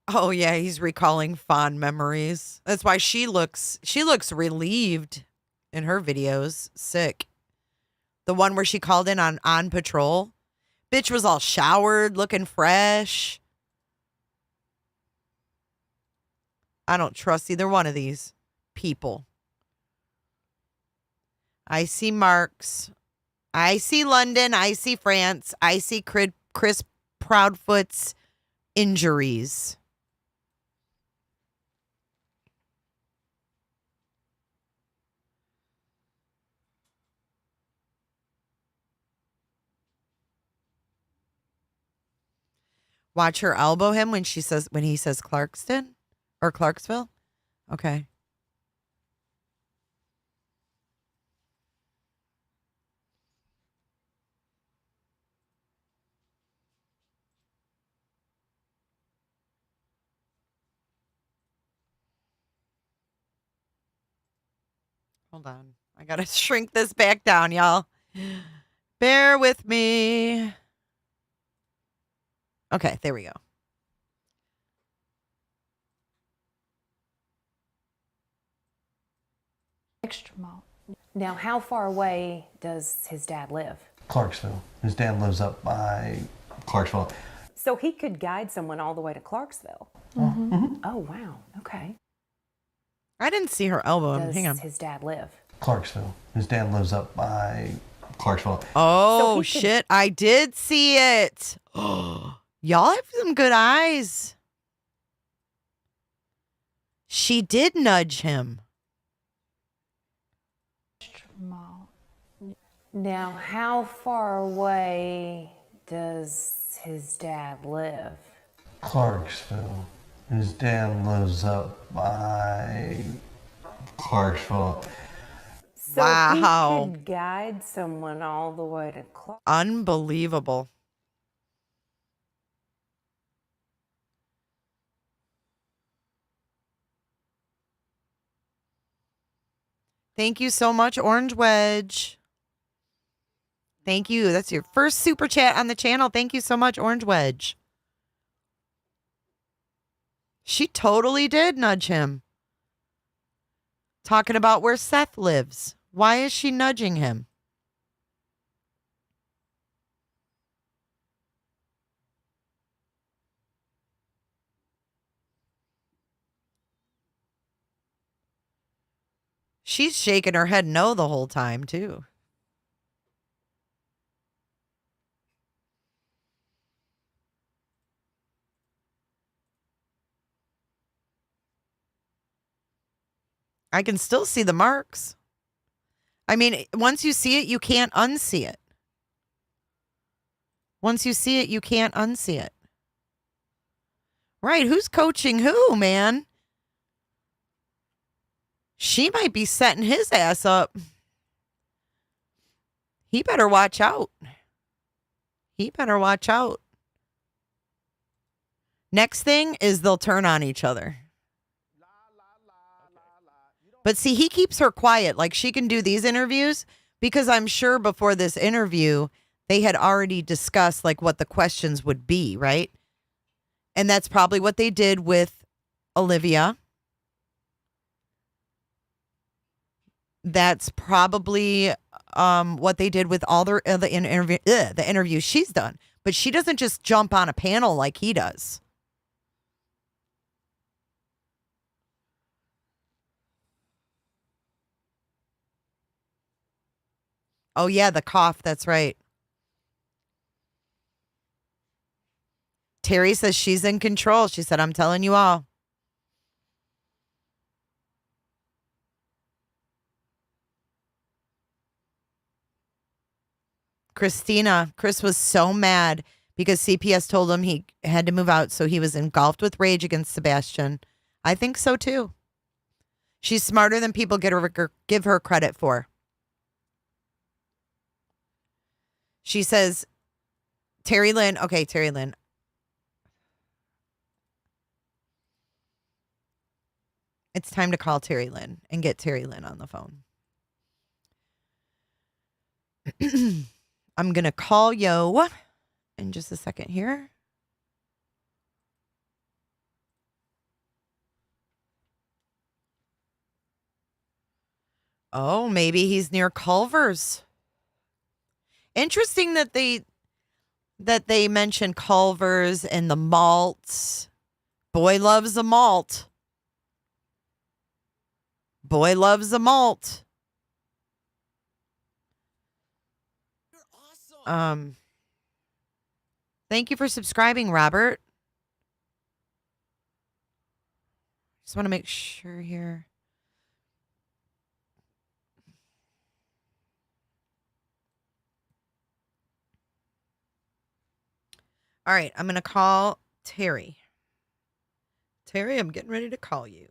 Oh yeah, he's recalling fond memories. That's why she looks relieved in her videos. Sick. The one where she called in on patrol. Bitch was all showered, looking fresh. I don't trust either one of these people. I see Marks. I see London. I see France. I see Chris Proudfoot's injuries. Watch her elbow him when he says Clarkston or Clarksville. Okay. Hold on. I got to shrink this back down, y'all. Bear with me. Okay, there we go. Extra malt. Now, how far away does his dad live? Clarksville. His dad lives up by Clarksville. So he could guide someone all the way to Clarksville. Mm-hmm. Oh, wow. Okay. I didn't see her elbow. Does Hang on. his dad live? Clarksville. His dad lives up by Clarksville. Oh, So he could- shit. I did see it. Y'all have some good eyes. She did nudge him. Extra malt. Now, how far away does his dad live? Clarksville. His dad lives up by Clarksville. So Wow. he could guide someone all the way to Clarksville. Unbelievable. Thank you so much, Orange Wedge. Thank you. That's your first super chat on the channel. Thank you so much, Orange Wedge. She totally did nudge him. Talking about where Seth lives. Why is she nudging him? She's shaking her head no the whole time, too. I can still see the marks. I mean, once you see it, you can't unsee it. Once you see it, you can't unsee it. Right, who's coaching who, man? She might be setting his ass up. He better watch out. He better watch out. Next thing is they'll turn on each other. But see, he keeps her quiet. Like she can do these interviews because I'm sure before this interview, they had already discussed like what the questions would be, right? And that's probably what they did with Olivia. That's probably what they did with all the interviews she's done. But she doesn't just jump on a panel like he does. Oh, yeah, the cough. That's right. Terri says she's in control. She said, I'm telling you all. Chris was so mad because CPS told him he had to move out, so he was engulfed with rage against Sebastian. I think so too. She's smarter than people give her credit for. She says, Terri Lynn. Okay, Terri Lynn. It's time to call Terri Lynn and get Terri Lynn on the phone. I'm going to call Yo in just a second here. Oh, maybe he's near Culver's. Interesting that they mention Culver's and the malts. Boy loves a malt. Boy loves a malt. Thank you for subscribing, Robert. Just want to make sure here. All right, I'm going to call Terri. Terri, I'm getting ready to call you.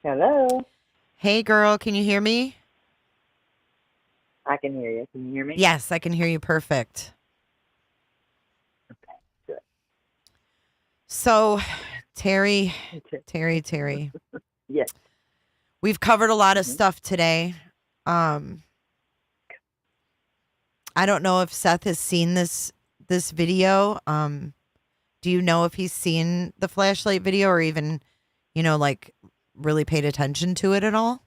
Hello. Hey, girl, can you hear me? I can hear you. Can you hear me? Yes, I can hear you perfect. Okay, good. So, Terri. Yes. We've covered a lot of stuff today. I don't know if Seth has seen this video. Do you know if he's seen the flashlight video or even, like really paid attention to it at all?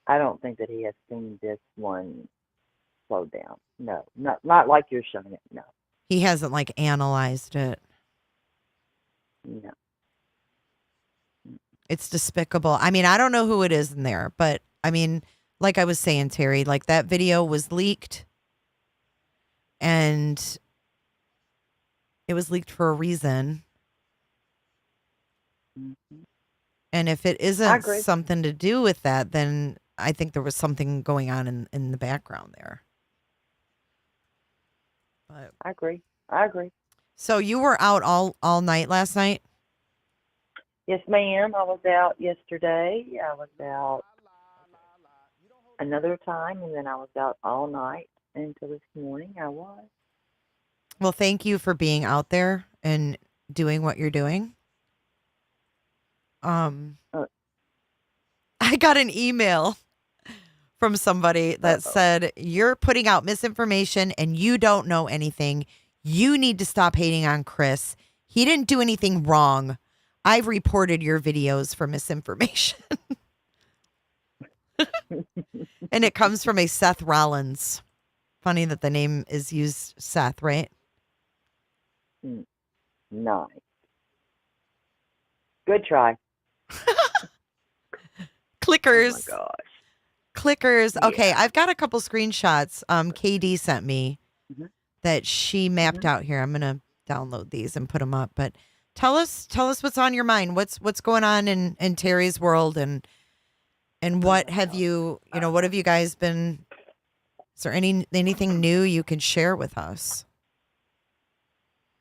I don't think that he has seen this one slowed down. No, not like you're showing it. No. He hasn't like analyzed it. No. It's despicable. I mean, I don't know who it is in there, but I mean, like I was saying, Terri, like that video was leaked and it was leaked for a reason. Mm-hmm. And if it isn't something to do with that, then I think there was something going on in the background there. But I agree. So you were out all night last night? Yes, ma'am. I was out yesterday. I was out another time, and then I was out all night until this morning. I was. Well, thank you for being out there and doing what you're doing. I got an email from somebody that said, you're putting out misinformation and you don't know anything. You need to stop hating on Chris. He didn't do anything wrong. I've reported your videos for misinformation. And it comes from a Seth Rollins. Funny that the name is used Seth, right? Nice. Good try. Clickers. Oh my gosh. Clickers. Okay, Yeah. I've got a couple screenshots KD sent me that she mapped out here. I'm going to download these and put them up. But tell us what's on your mind. What's going on in Terri's world and what have you guys been, is there anything new you can share with us?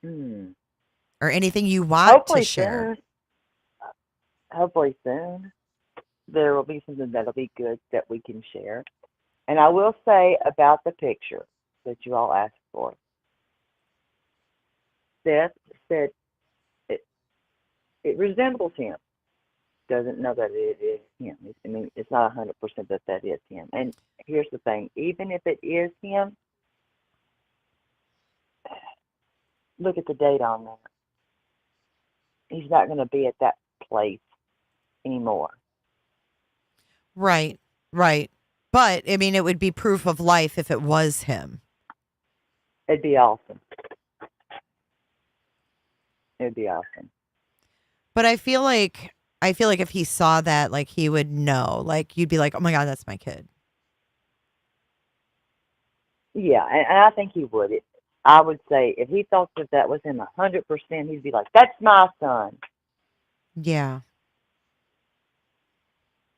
Or anything you want to share? Hopefully soon. There will be something that'll be good that we can share. And I will say about the picture that you all asked for. Seth said it resembles him. Doesn't know that it is him. I mean, it's not 100% that is him. And here's the thing. Even if it is him, look at the date on that. He's not going to be at that place anymore. Right. But, I mean, it would be proof of life if it was him. It'd be awesome. It would be awesome. But I feel like if he saw that, like he would know. Like you'd be like, "Oh my God, that's my kid." Yeah, and I think he would. I would say if he thought that was him 100%, he'd be like, "That's my son." Yeah,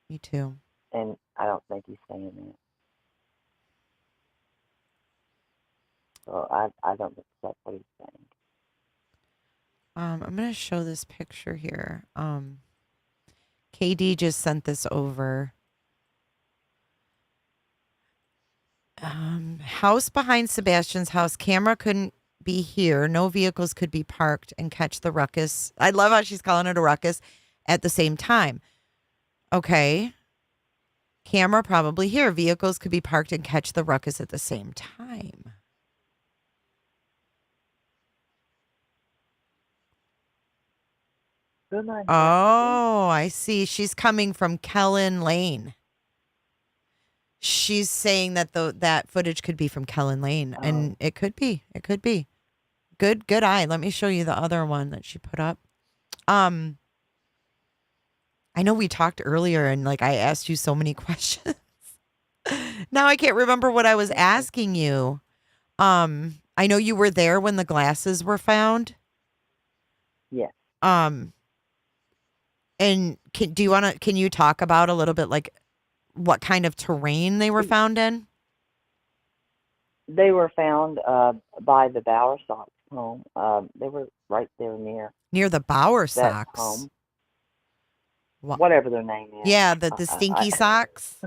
me too. And I don't think he's saying that. So I don't think that's what he's saying. I'm gonna show this picture here. KD just sent this over. House behind Sebastian's house. Camera couldn't be here. No vehicles could be parked and catch the ruckus. I love how she's calling it a ruckus at the same time. Okay. Camera probably here. Vehicles could be parked and catch the ruckus at the same time. Good night. Oh, I see. She's coming from Kellen Lane. She's saying that that footage could be from Kellen Lane, and it could be. It could be. Good eye. Let me show you the other one that she put up. I know we talked earlier, and like I asked you so many questions. Now I can't remember what I was asking you. I know you were there when the glasses were found. Yes. And can you talk about a little bit like what kind of terrain they were found in? They were found by the Broussard home. They were right there Near the Bower that socks. home. Whatever their name is. Yeah, the stinky socks.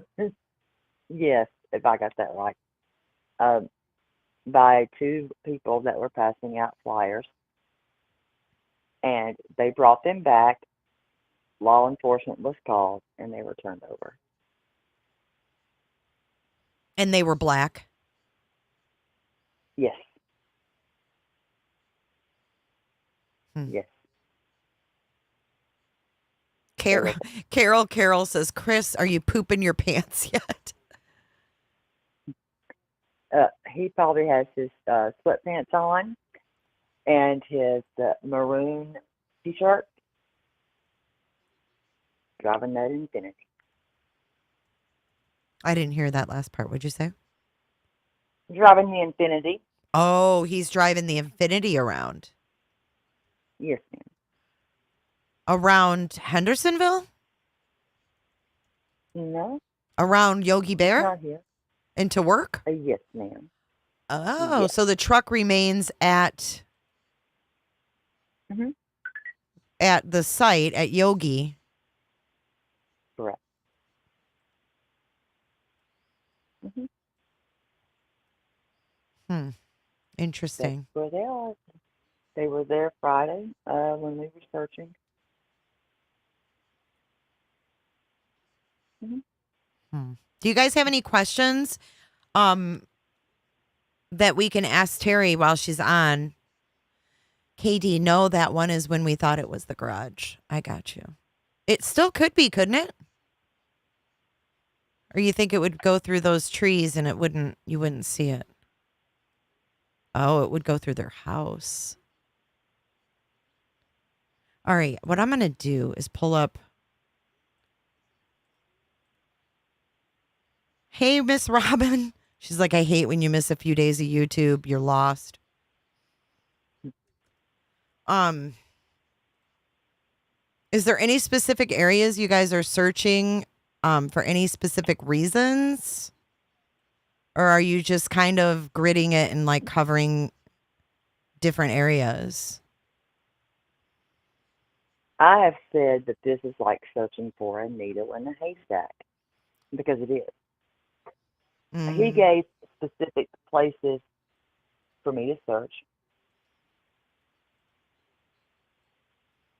Yes, if I got that right. By two people that were passing out flyers. And they brought them back. Law enforcement was called, and they were turned over. And they were black. Yes. Hmm. Yes. Carol says, Chris, are you pooping your pants yet? He probably has his sweatpants on and his maroon t-shirt, driving that Infinity. I didn't hear that last part. What'd you say? Driving the Infinity. Oh, he's driving the Infinity around. Yes, ma'am. Around Hendersonville? No. Around Yogi Bear? Not here. And to work? Yes, ma'am. Oh, Yes. so the truck remains at Mhm. at the site at Yogi. Correct. Mhm. Interesting. That's where they are. They were there Friday when we were searching. Do you guys have any questions that we can ask Terri while she's on? KD, no, that one is when we thought it was the garage. I got you. It still could be, couldn't it? Or you think it would go through those trees and you wouldn't see it? Oh, it would go through their house. All right, what I'm going to do is pull up. Hey, Miss Robin. She's like, I hate when you miss a few days of YouTube. You're lost. Is there any specific areas you guys are searching for any specific reasons? Or are you just kind of gridding it and like covering different areas? I have said that this is like searching for a needle in a haystack, because it is. He gave specific places for me to search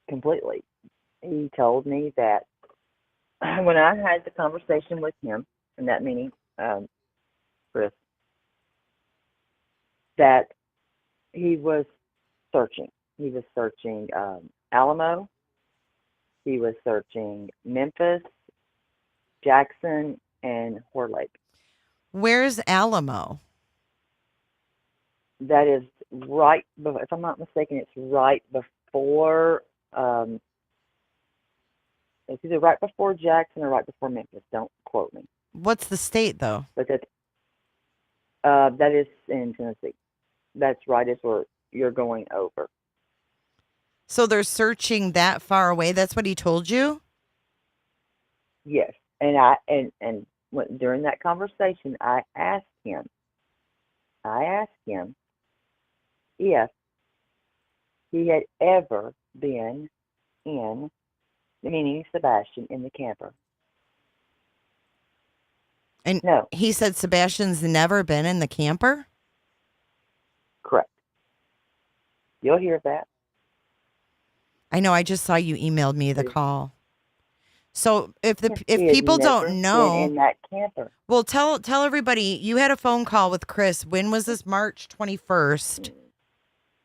completely. He told me that when I had the conversation with him in that meeting, Chris, that he was searching. He was searching Alamo. He was searching Memphis, Jackson, and Horr Lake. Where's Alamo? That is right, if I'm not mistaken, it's right before. It's either right before Jackson or right before Memphis. Don't quote me. What's the state, though? But that is in Tennessee. That's right as you're going over. So they're searching that far away? That's what he told you? Yes. And during that conversation, I asked him if he had ever been in, meaning Sebastian, in the camper. And no. He said Sebastian's never been in the camper? Correct. You'll hear that. I know. I just saw you emailed me the call. So if He people had never don't know, been in that camper. Well, tell everybody, you had a phone call with Chris. When was this? March 21st.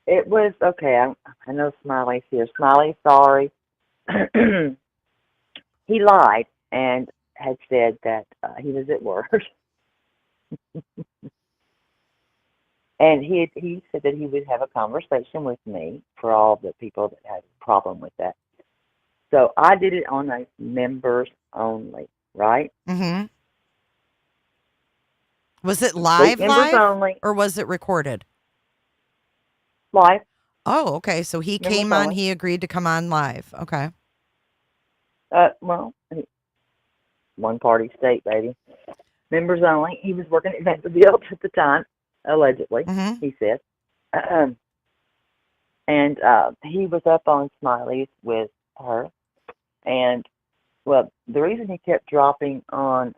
It was okay. I know Smiley's here. Smiley, sorry. He lied and had said that he was at work. And he said that he would have a conversation with me for all the people that had a problem with that. So I did it on a members only, right? Mm-hmm. Was it live, only. Or was it recorded? Live. Oh, okay. So he Members came on, only. he agreed to come on live. Okay. Well, one party state, baby. Members only. He was working at Vanderbilt at the time, allegedly, he said. And he was up on Smiley's with her. And, well, the reason he kept dropping on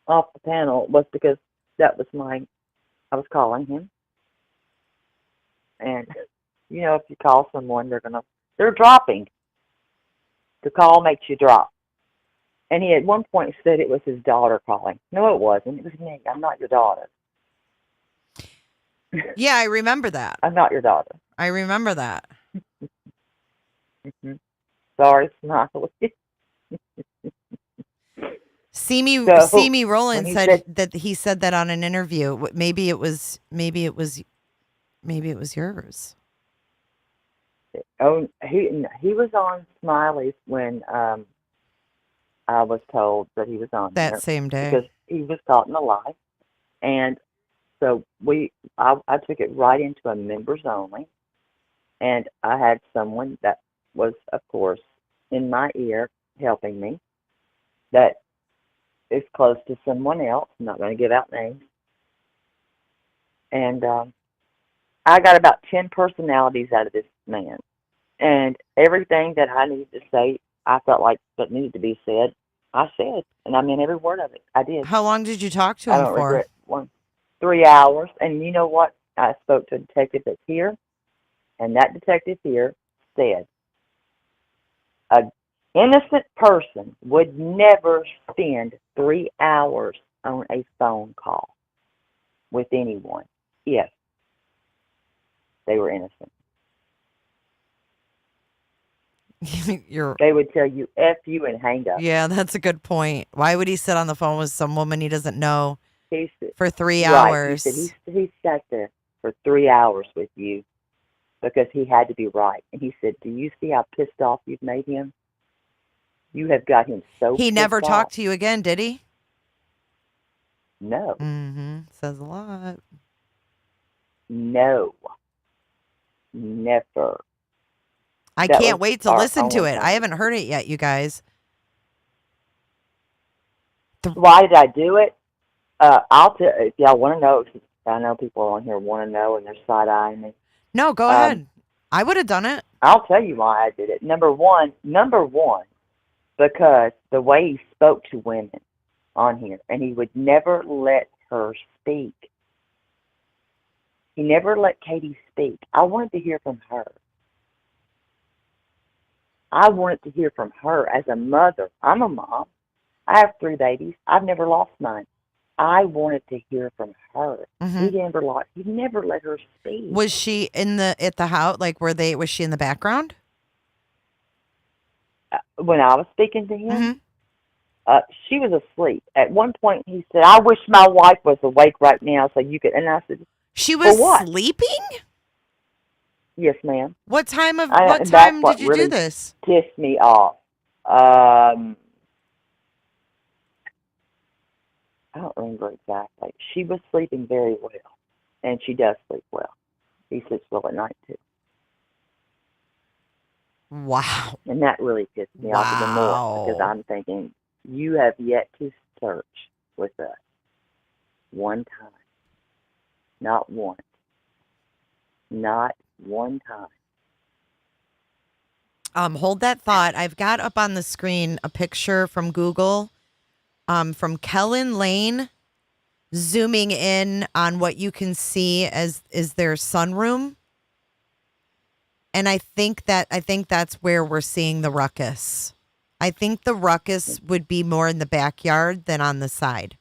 off the panel was because that was I was calling him. And, you know, if you call someone, they're dropping. The call makes you drop. And he at one point said it was his daughter calling. No, it wasn't. It was me. I'm not your daughter. Yeah, I remember that. I'm not your daughter. I remember that. Mm-hmm. Sorry, Smiley. Simi Rowland said that he said that on an interview. Maybe it was yours. Oh, he was on Smiley's when I was told that he was on that there same day because he was caught in a lie, and so I took it right into a members only, and I had someone that was, of course, in my ear helping me that is close to someone else. I'm not going to give out names, and I got about 10 personalities out of this man, and everything that I needed to say, I felt like that needed to be said, I said, and I meant every word of it. I did. How long did you talk to him I don't for? regret 3 hours, and you know what? I spoke to a detective that's here, and that detective here said, an innocent person would never spend 3 hours on a phone call with anyone if they were innocent. They would tell you F you and hang up. Yeah, that's a good point. Why would he sit on the phone with some woman he doesn't know for 3 right, hours? He said he sat there for 3 hours with you because he had to be right. And he said, do you see how pissed off you've made him? You have got him so He pissed never off. talked to you again, did he? No. Mm-hmm. Says a lot. No. Never. I can't wait to listen to it. I haven't heard it yet, you guys. Why did I do it? I'll tell if y'all want to know. I know people on here want to know, and they're side-eyeing me. No, go ahead. I would have done it. I'll tell you why I did it. Number one, because the way he spoke to women on here, and he would never let her speak. He never let Katie speak. I wanted to hear from her. I wanted to hear from her as a mother. I'm a mom. I have 3 babies. I've never lost mine. I wanted to hear from her. Mm-hmm. He never let her speak. Was she at the house? Like, was she in the background? When I was speaking to him, Mm-hmm. She was asleep. At one point, he said, I wish my wife was awake right now so you could. And I said, she was for what? sleeping? Yes, ma'am. What time And that's did what you really do this? pissed me off. I don't remember exactly. She was sleeping very well, and she does sleep well. He sleeps well at night too, Wow. and that really pissed me off even more because Wow. I'm thinking you have yet to search with us one time, not once, not one time. Hold that thought. I've got up on the screen a picture from Google, from Kellen Lane, zooming in on what you can see as is their sunroom. And I think that's where we're seeing the ruckus. I think the ruckus would be more in the backyard than on the side.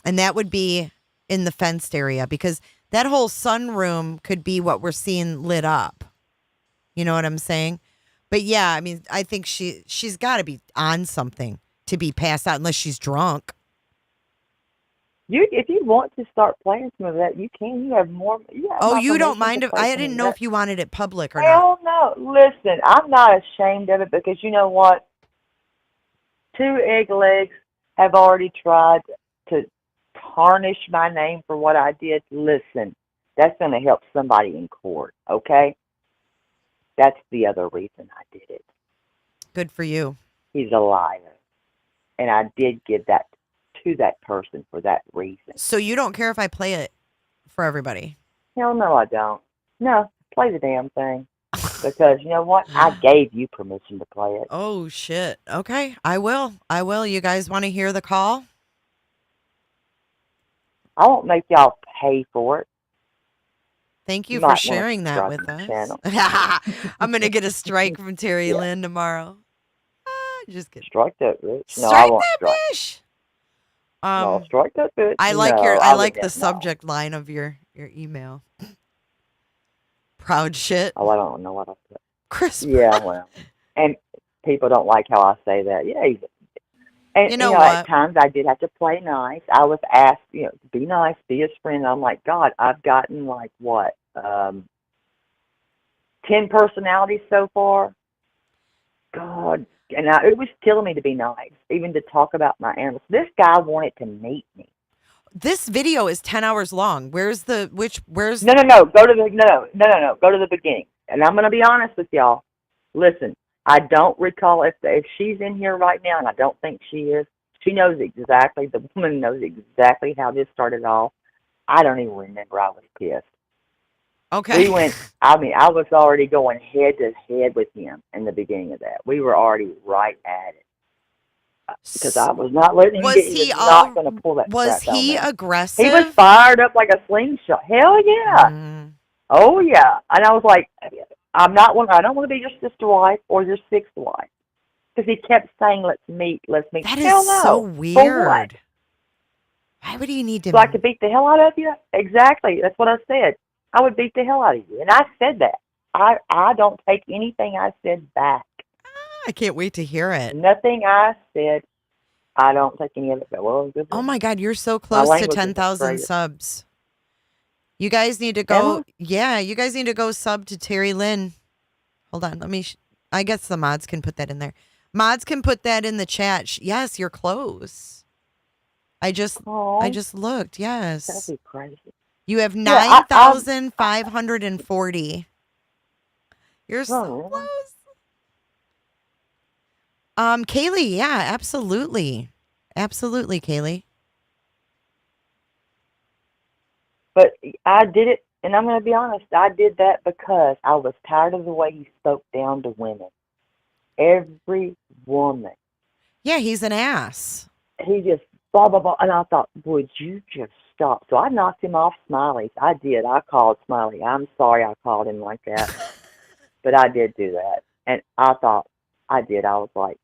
And that would be in the fenced area because that whole sunroom could be what we're seeing lit up. You know what I'm saying? But yeah, I mean, I think she's got to be on something to be passed out unless she's drunk. If you want to start playing some of that, you can. You have more. You have Oh, my you don't permission mind to if play I some didn't of know that. if you wanted it public or not. Hell no. Listen, I'm not ashamed of it because you know what? 2 egg legs have already tried to tarnish my name for what I did. Listen, that's going to help somebody in court, okay? That's the other reason I did it. Good for you. He's a liar. And I did give that to that person for that reason. So you don't care if I play it for everybody? Hell no, I don't. No, play the damn thing. Because you know what? I gave you permission to play it. Oh, shit. Okay, I will. You guys want to hear the call? I won't make y'all pay for it. Thank you You for might wanna sharing that subscribe with to the us. channel. I'm going to get a strike from Terri Yeah. Lynn tomorrow. Just kidding. Strike that bitch. No, I Strike won't that strike. bitch. No, strike that bitch. I like No, I would like the never- no. subject line of your email. Proud shit. Oh, I don't know what I said. Chris. Yeah, well, and people don't like how I say that. Yeah, and You know at what? times I did have to play nice. I was asked, be nice, be his friend. I'm like, God, I've gotten like what, 10 personalities so far. God, and it was killing me to be nice, even to talk about my animals. This guy wanted to meet me. This video is 10 hours long. Where's No. Go to the beginning. And I'm gonna be honest with y'all. Listen, I don't recall if she's in here right now, and I don't think she is. She knows exactly. The woman knows exactly how this started off. I don't even remember. I was pissed. Okay. We went. I mean, I was already going head to head with him in the beginning of that. We were already right at it because I was not letting him Was get. he was not going to pull that. Was crap out he of me. aggressive? He was fired up like a slingshot. Hell yeah. Oh yeah. And I was like, I don't want to be your sister wife or your sixth wife. Because he kept saying, let's meet. That Hell is no. so For what? weird. Why would he need to? So I could beat the hell out of you? Exactly. That's what I said. I would beat the hell out of you. And I said that. I don't take anything I said back. I can't wait to hear it. Nothing I said, I don't take any of it back. Well, good. Oh my God, you're so close to 10,000 subs. You guys need to go. Yeah, you guys need to go sub to Terri Lynn. Hold on. Let me. I guess the mods can put that in there. Mods can put that in the chat. Yes, you're close. I just looked. Yes. That'd be crazy. You have 9,540. You're so close. Kaylee, yeah, absolutely. Absolutely, Kaylee. But I did it, and I'm going to be honest, I did that because I was tired of the way he spoke down to women. Every woman. Yeah, he's an ass. He just blah, blah, blah. And I thought, would you just stop? So I knocked him off Smiley's. I did. I called Smiley. I'm sorry I called him like that. But I did do that. And I thought, I did. I was like,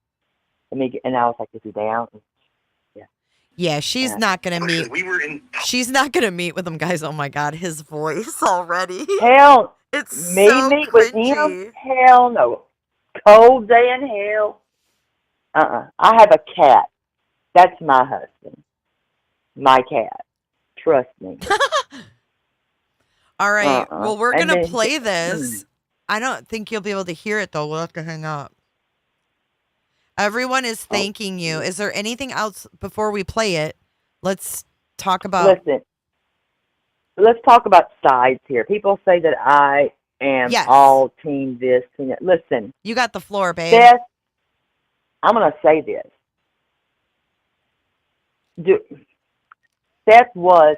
and I was like, is he down? Yeah, she's not gonna meet. She's not gonna meet with him, guys. Oh my God, his voice already. Hell, it's me so meet cringy. with him? Hell no. Cold day in hell. I have a cat. That's my husband. My cat. Trust me. All right. Well, we're And going to then, play this. I don't think you'll be able to hear it, though. We'll have to hang up. Everyone is thanking you. Is there anything else before we play it? Let's talk about. listen, let's talk about sides here. People say that I am Yes. all team this, team that. Listen, You got the floor, babe. Seth, I'm going to say this. Seth was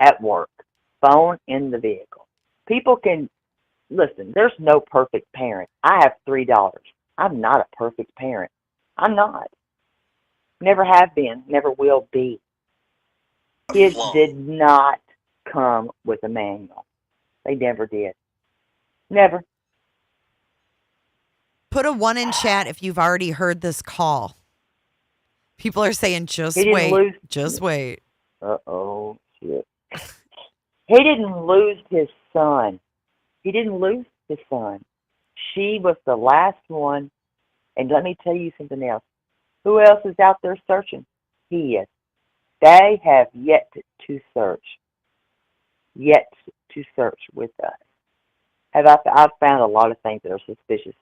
at work, phone in the vehicle. People can, listen, there's no perfect parent. I have $3. I'm not a perfect parent. I'm not. Never have been, never will be. Kids did not come with a manual. They never did. Never. Put a 1 in chat if you've already heard this call. People are saying, just He didn't wait. lose. Just wait. Uh-oh, shit. He didn't lose his son. He didn't lose his son. She was the last one. And let me tell you something else. Who else is out there searching? He is. They have yet to search. Yet to search with us. I've found a lot of things that are suspicious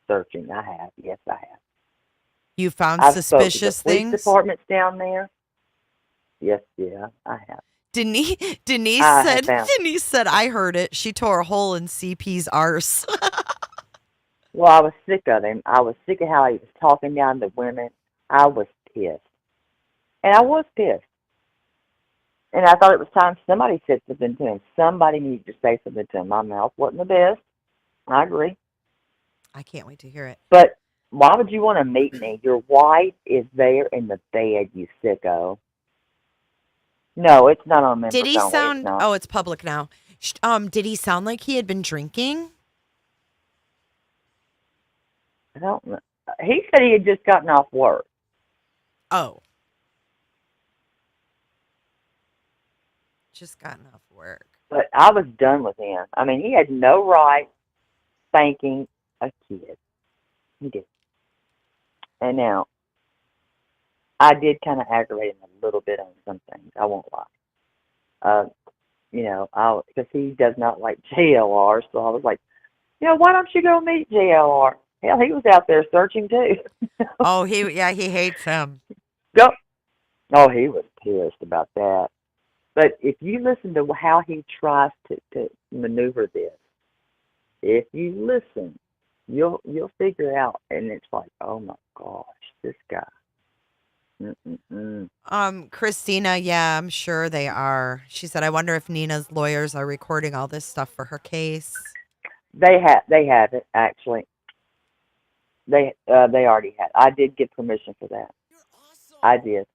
searching. I have. Yes, I have. You found I've suspicious spoken to the things? police departments down there. Yes, yeah, I have. Denise I have said, found. Denise said, I heard it. She tore a hole in CP's arse. Well, I was sick of him. I was sick of how he was talking down to women. I was pissed. And I was pissed. And I thought it was time somebody said something to him. Somebody needed to say something to him. My mouth wasn't the best. I agree. I can't wait to hear it. But why would you want to meet me? Your wife is there in the bed, you sicko. No, it's not on members Did he only. sound? It's not. Oh, it's public now. Did he sound like he had been drinking? I don't know. He said he had just gotten off work. Oh. Just gotten off work. But I was done with him. I mean, he had no right spanking a kid. He did. And now, I did kind of aggravate him a little bit on some things. I won't lie. Because he does not like JLR, so I was like, why don't you go meet JLR? Hell, he was out there searching too. Oh, he hates him. Go. Oh, he was pissed about that. But if you listen to how he tries to maneuver this, if you listen, you'll figure out, and it's like, oh my gosh, this guy. Christina, yeah, I'm sure they are. She said, I wonder if Nina's lawyers are recording all this stuff for her case. They have it actually. They already had. I did get permission for that. You're awesome. I did.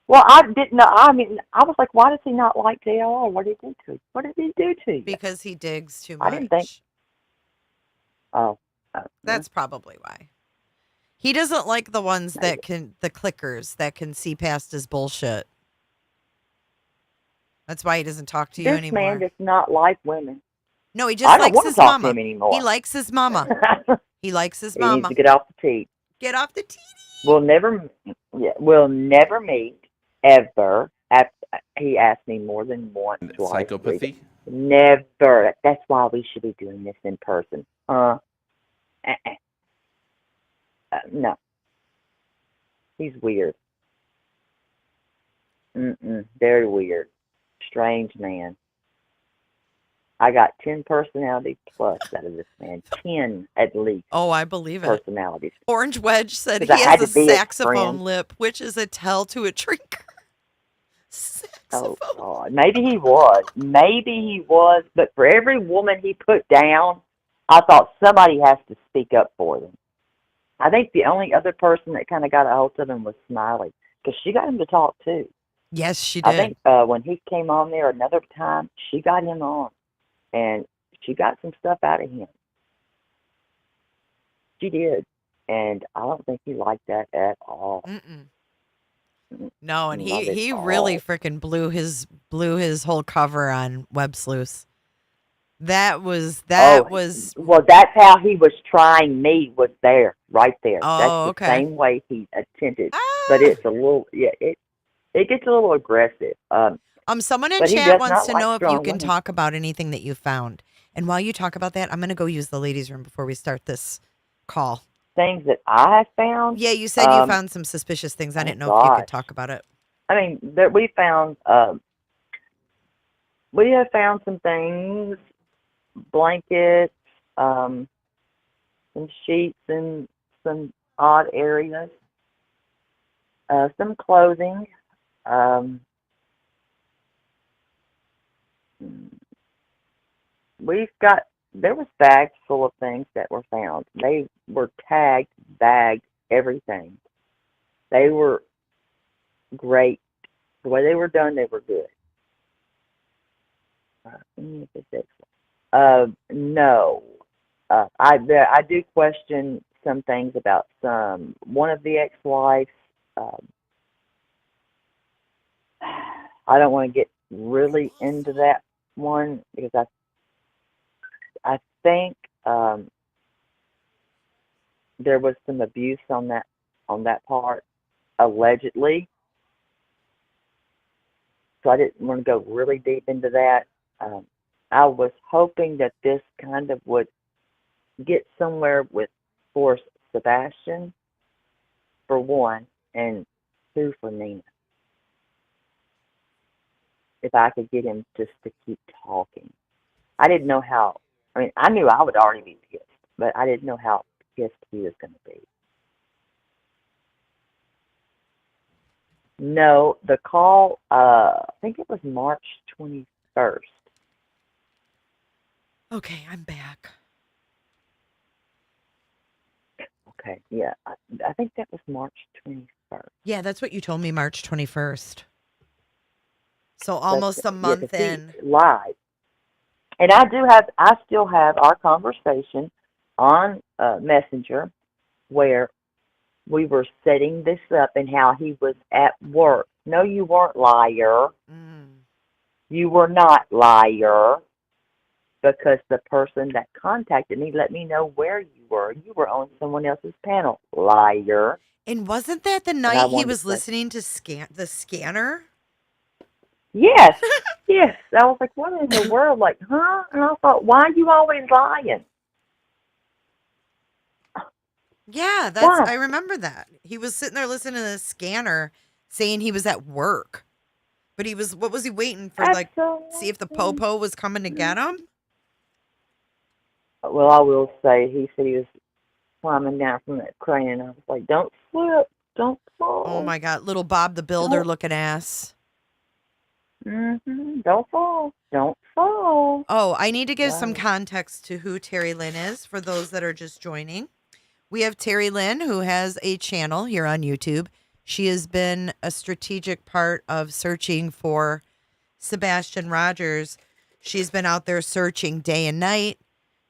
Well, I didn't know. I mean, I was like, why does he not like JLR? What did he do to you? What did he do to you? Because he digs too much. I didn't think. Oh. That's probably why. He doesn't like the ones the clickers that can see past his bullshit. That's why he doesn't talk to you anymore. This man does not like women. No, he just likes his mama. To him anymore. He likes his mama. He likes his He mama. needs to get off the teat. Get off the teat. We'll never meet ever. He asked me more than once. Psychopathy? Never. That's why we should be doing this in person. No. He's weird. Very weird. Strange man. I got 10 personalities plus out of this man. 10 at least. Oh, I believe it. Personalities. Orange Wedge said he has has a saxophone lip, which is a tell to a drinker. Saxophone. Oh, God. Maybe he was. But for every woman he put down, I thought somebody has to speak up for them. I think the only other person that kind of got a hold of him was Smiley, because she got him to talk too. Yes, she did. I think when he came on there another time, she got him on, and she got some stuff out of him. She did, and I don't think he liked that at all. No, and he really freaking blew his whole cover on Web Sleuths. That was well, that's how he was trying me, was there, right there. Oh, that's the same way he attempted. But it's a little it gets a little aggressive. Someone in But he chat does wants not to like know if you strong can women. talk about anything that you found. And while you talk about that, I'm going to go use the ladies' room before we start this call. Things that I have found. Yeah, you said you found some suspicious things. I Oh didn't know if you could gosh. talk about it. I mean, we have found some things, blankets, some sheets in some odd areas, some clothing. Um, there was bags full of things that were found. They were tagged, bagged, everything. They were great. The way they were done, they were good. No. I do question some things about one of the ex-wives. I don't want to get really into that one because I think there was some abuse on that part, allegedly. So I didn't want to go really deep into that. I was hoping that this kind of would get somewhere for Sebastian, for one, and two, for Nina. If I could get him just to keep talking. I didn't know how, I mean, I knew I would already be pissed, but I didn't know how pissed he was going to be. No, the call, I think it was March 21st. Okay, I'm back. Okay, yeah, I think that was March 21st. Yeah, that's what you told me, March 21st. So almost a month in. Live. And I still have our conversation on Messenger where we were setting this up and how he was at work. No, you weren't, liar. You were not, liar. Because the person that contacted me let me know where you were. You were on someone else's panel, liar. And wasn't that the night he was listening to the scanner? Yes, yes. I was like, what in the world? Like, huh? And I thought, why are you always lying? Yeah, Why? I remember that. He was sitting there listening to the scanner saying he was at work. But what was he waiting for? Absolutely. Like, see if the popo was coming to get him? Well, I will say, he said he was climbing down from that crane, and I was like, don't slip, don't fall. Oh my God, little Bob the Builder looking ass. Don't fall, don't fall. Oh, I need to give some context to who Terri Lynn is for those that are just joining. We have Terri Lynn, who has a channel here on YouTube. She has been a strategic part of searching for Sebastian Rogers. She's been out there searching day and night.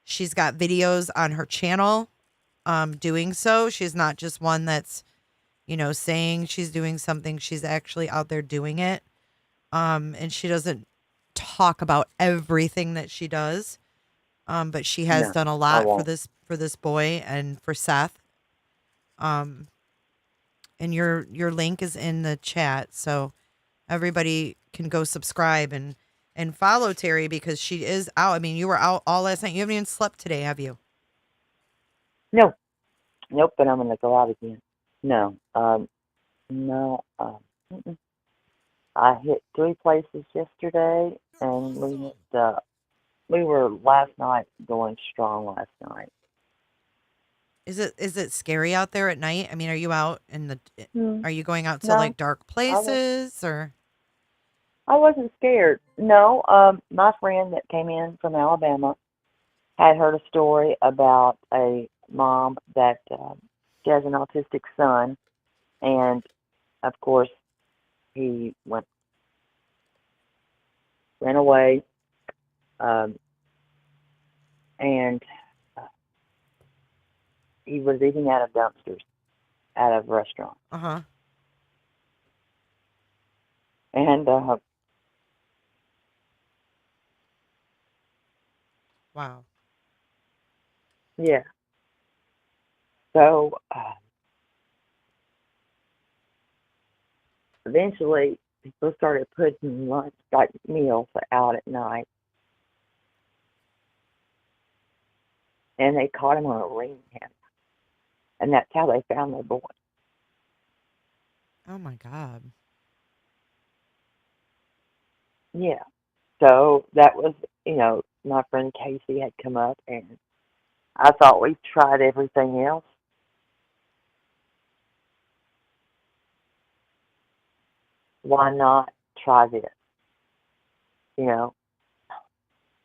She's got videos on her channel doing so. She's not just one that's, saying she's doing something. She's actually out there doing it. And she doesn't talk about everything that she does. But she has done a lot for this boy and for Seth. And your link is in the chat, so everybody can go subscribe and follow Terri because she is out. I mean, you were out all last night. You haven't even slept today, have you? No. Nope, but I'm going to go out again. No. No. I hit 3 places yesterday, and we were last night going strong last night. Is it scary out there at night? I mean, are you out are you going out to like dark places or? I wasn't scared. No, my friend that came in from Alabama had heard a story about a mom that she has an autistic son, and of course he ran away, and he was eating out of dumpsters, out of restaurants. And wow. Yeah. So eventually people started putting lunch, like meals, out at night. And they caught him on a ring camera. And that's how they found their boy. Oh my God. Yeah. So that was, my friend Casey had come up, and I thought we tried everything else. Why not try this?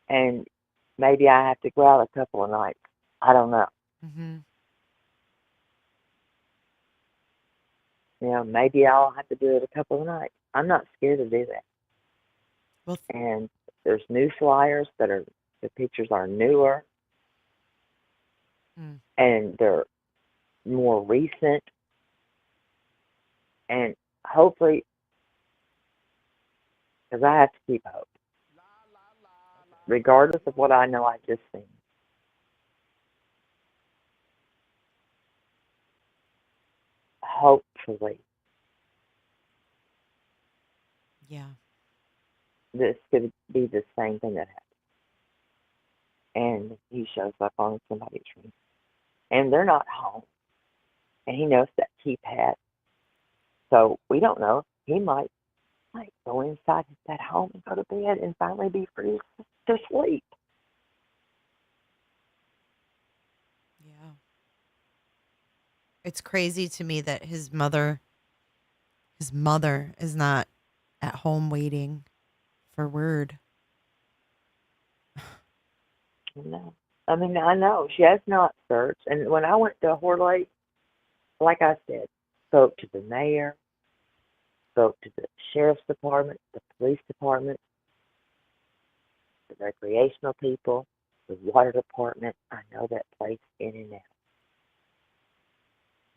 And maybe I have to go out a couple of nights. I don't know. Mm-hmm. Maybe I'll have to do it a couple of nights. I'm not scared to do that. Well, And there's new flyers the pictures are newer, and they're more recent, and hopefully, because I have to keep hope, regardless of what I know I just seen. Hopefully, yeah. this could be the same thing that happened. And he shows up on somebody's ring. And they're not home. And he knows that keypad. So we don't know. He might go inside that home and go to bed and finally be free to sleep. Yeah. It's crazy to me that his mother is not at home waiting for word. No. I mean, I know. She has not searched. And when I went to Horn Lake, like I said, spoke to the mayor, spoke to the sheriff's department, the police department, the recreational people, the water department. I know that place in and out.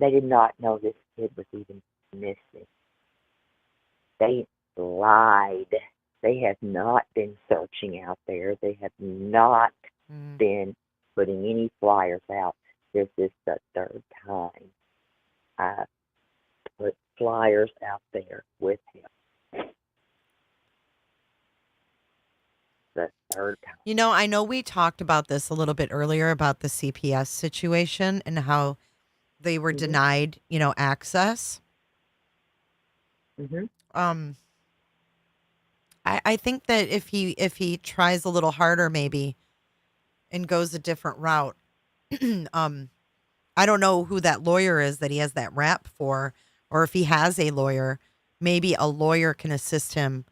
They did not know this kid was even missing. They lied. They have not been searching out there. They have not been putting any flyers out. This is the third time I put flyers out there with him. The third time. I know we talked about this a little bit earlier about the CPS situation and how they were denied, access. Mm-hmm. I think that if he tries a little harder maybe and goes a different route, I don't know who that lawyer is that he has that rap for, or if he has a lawyer, maybe a lawyer can assist him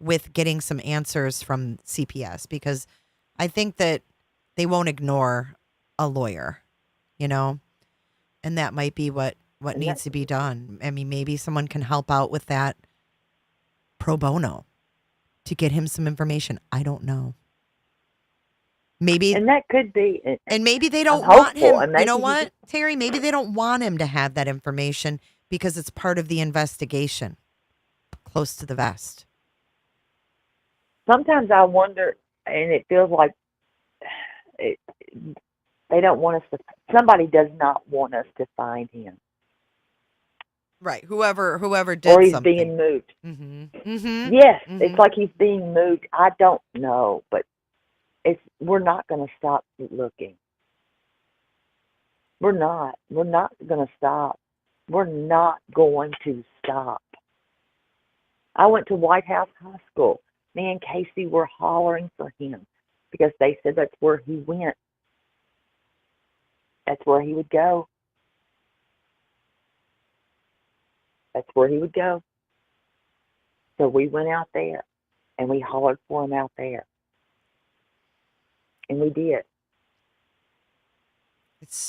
with getting some answers from CPS, because I think that they won't ignore a lawyer, and that might be what needs to be done. I mean, maybe someone can help out with that pro bono to get him some information. I don't know. Maybe, and that could be. And maybe they don't I'm want hopeful, him. and You know what, Terry? Maybe they don't want him to have that information because it's part of the investigation, close to the vest. Sometimes I wonder, and it feels like they don't want us to. Somebody does not want us to find him. Right. Whoever did or he's something. being moved. Mm-hmm. Mm-hmm. Yes, Mm-hmm. it's like he's being moved. I don't know, but we're not going to stop looking. We're not going to stop. We're not going to stop. I went to White House High School. Me and Casey were hollering for him because they said that's where he went. That's where he would go. That's where he would go. So we went out there and we hollered for him out there. And we did.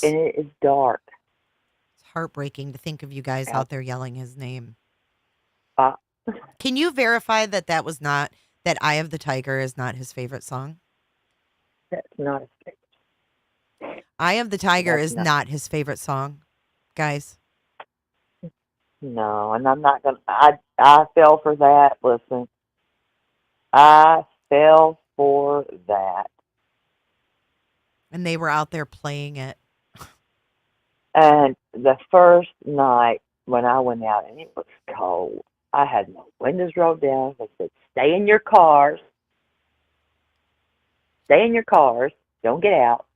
And it is dark. It's heartbreaking to think of you guys out there yelling his name. Can you verify that that Eye of the Tiger is not his favorite song? That's not his favorite. Eye of the Tiger is not his favorite song, guys. No, and I'm not going to, I fell for that. Listen, I fell for that. And they were out there playing it. And the first night when I went out, and it was cold, I had my windows rolled down. They said, stay in your cars. Stay in your cars. Don't get out.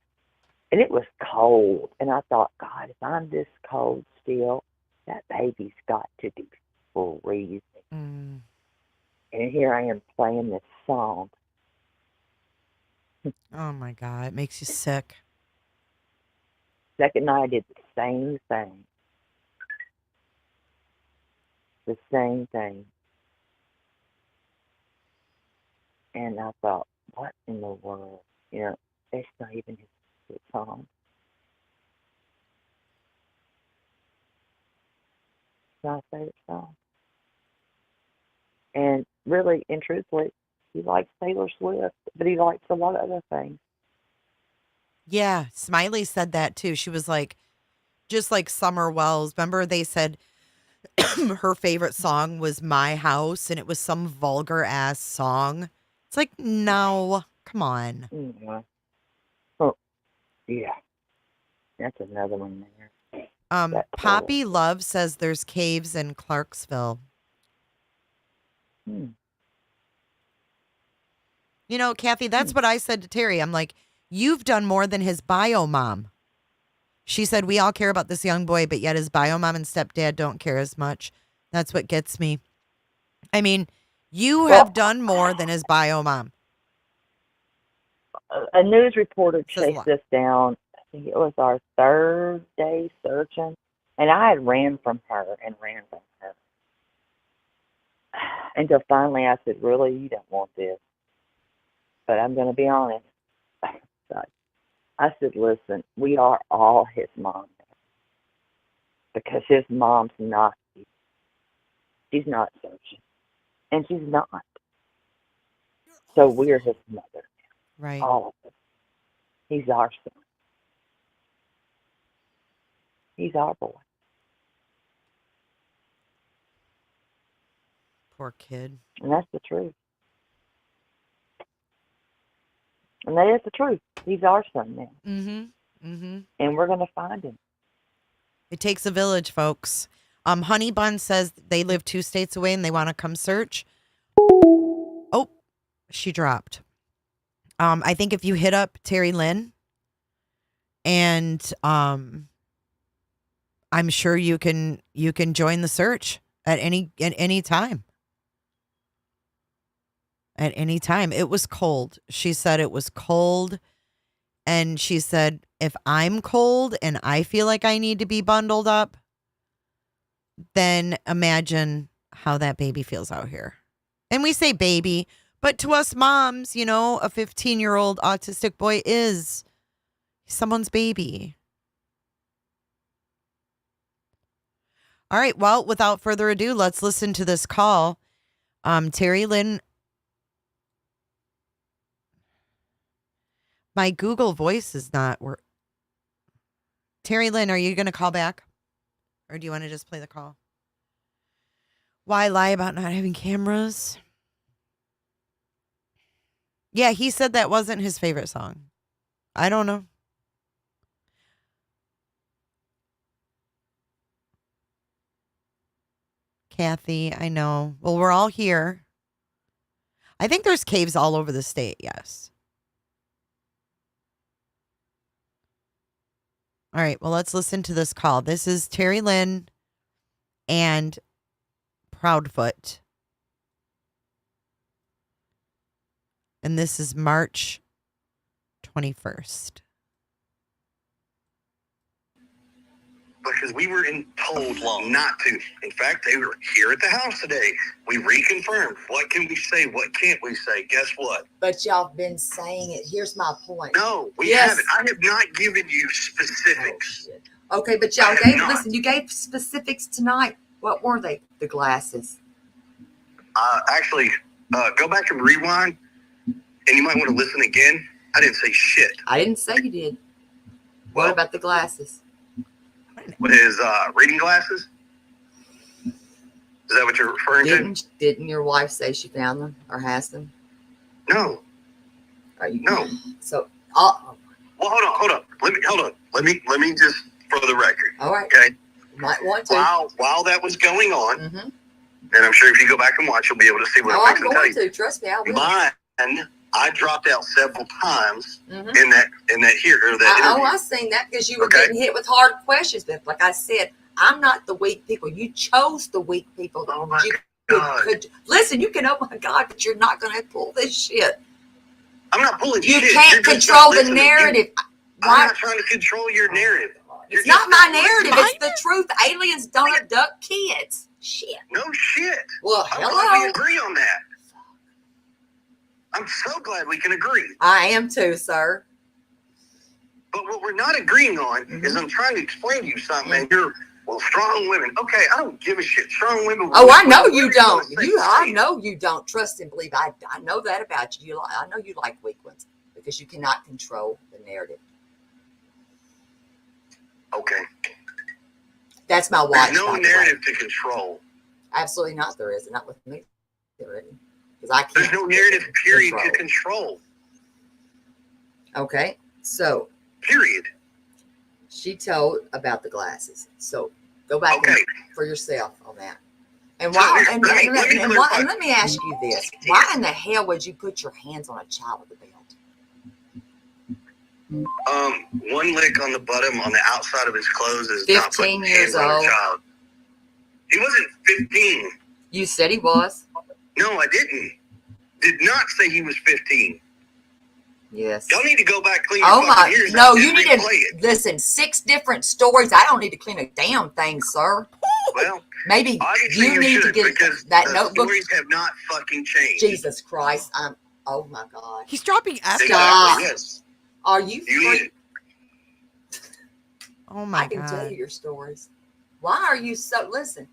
And it was cold. And I thought, God, if I'm this cold still, that baby's got to be freezing. Mm. And here I am playing this song. Oh my God, it makes you sick. Second night, I did the same thing. The same thing. And I thought, what in the world? You know, that's not even his song. It's my favorite song. And really and truthfully, he likes Taylor Swift, but he likes a lot of other things. Yeah, Smiley said that too. She was like, just like Summer Wells. Remember they said her favorite song was My House and it was some vulgar ass song. It's like, no, come on. Mm-hmm. Oh, yeah. That's another one there. That's Poppy Love says there's caves in Clarksville. Hmm. You know, Kathy, that's what I said to Terry. I'm like, you've done more than his bio mom. She said, we all care about this young boy, but yet his bio mom and stepdad don't care as much. That's what gets me. I mean, you have done more than his bio mom. A news reporter Says a chased lot. us down. I think it was our third day searching, and I had ran from her and ran from her. Until finally I said, really, you don't want this. But I'm going to be honest. I said, listen, we are all his mom now. Because his mom's not. She's not searching. And she's not. So we're his mother. Right. All of us. He's our son. He's our boy. Poor kid. And that's the truth. And that is the truth. He's our son now. Mm-hmm. Mm-hmm. And we're going to find him. It takes a village, folks. Honey Bun says they live 2 states away and they want to come search. Oh, she dropped. I think if you hit up Terri Lynn, and I'm sure you can join the search at any time. At any time. It was cold. She said it was cold. And she said, if I'm cold and I feel like I need to be bundled up, then imagine how that baby feels out here. And we say baby, but to us moms, you know, a 15-year-old autistic boy is someone's baby. All right. Well, without further ado, let's listen to this call. Terri Lynn. My Google Voice is not work. Terri Lynn, are you going to call back? Or do you want to just play the call? Why lie about not having cameras? Yeah, he said that wasn't his favorite song. I don't know. Kathy, I know. Well, we're all here. I think there's caves all over the state, yes. All right, well, let's listen to this call. This is Terri Lynn and Proudfoot. And this is March 21st. Because we were told not to. In fact, they were here at the house today. We reconfirmed. What can we say? What can't we say? Guess what? But y'all been saying it. Here's my point. No, we Yes. haven't. I have not given you specifics. Okay, but y'all I have gave, not. listen, you gave specifics tonight. What were they? The glasses. Actually, go back and rewind, and you might want to listen again. I didn't say shit. I didn't say you did. Well, What about the glasses? with his reading glasses? Is that what you're referring to? Didn't your wife say she found them or has them? No. Are you, No. So, Well, hold on. Let me just, for the record. all right. Okay. You might want to. While that was going on, Mm-hmm. And I'm sure if you go back and watch, you'll be able to see what Oh, I'm I'm fixing to tell going you. to. Trust me, I will. Mine, I dropped out several times in that I seen that because you were getting hit with hard questions. But like I said, I'm not the weak people. You chose the weak people. Oh my God. Listen, you can, oh my God, but you're not going to pull this shit. I'm not pulling You shit. can't You're just control not the listening. narrative. I'm not trying to control your narrative. It's not my narrative. It's the truth. Aliens don't abduct kids. Shit. No shit. Well, I'm glad hello. we agree on that. I'm so glad we can agree. I am too, sir. But what we're not agreeing on is I'm trying to explain to you something, and you're, well, strong women. Okay, I don't give a shit. Strong women. Oh, I know you don't. I know you don't. Trust and believe. I know that about you. I know you like weak ones because you cannot control the narrative. Okay. That's my watch. There's no narrative to control. Absolutely not. There is. Not with me. There isn't. Because I can't. There's no narrative period to control. Okay. So. Period. She told about the glasses. So go back for yourself on that. And why? And let me ask you this: why in the hell would you put your hands on a child with a belt? One lick on the bottom on the outside of his clothes is 15 not putting years hands on a old. child. He wasn't 15. You said he was. No, I didn't. Did not say he was 15. Yes. Y'all need to go back clean. Oh my! Ears No, you need to listen. 6 different stories. I don't need to clean a damn thing, sir. Well, maybe you need to get that notebook. Stories have not fucking changed. Jesus Christ! Oh my God! He's dropping F. Stop. Yes. Are you free? Oh my God! I can tell you your stories. Why are you so? Listen.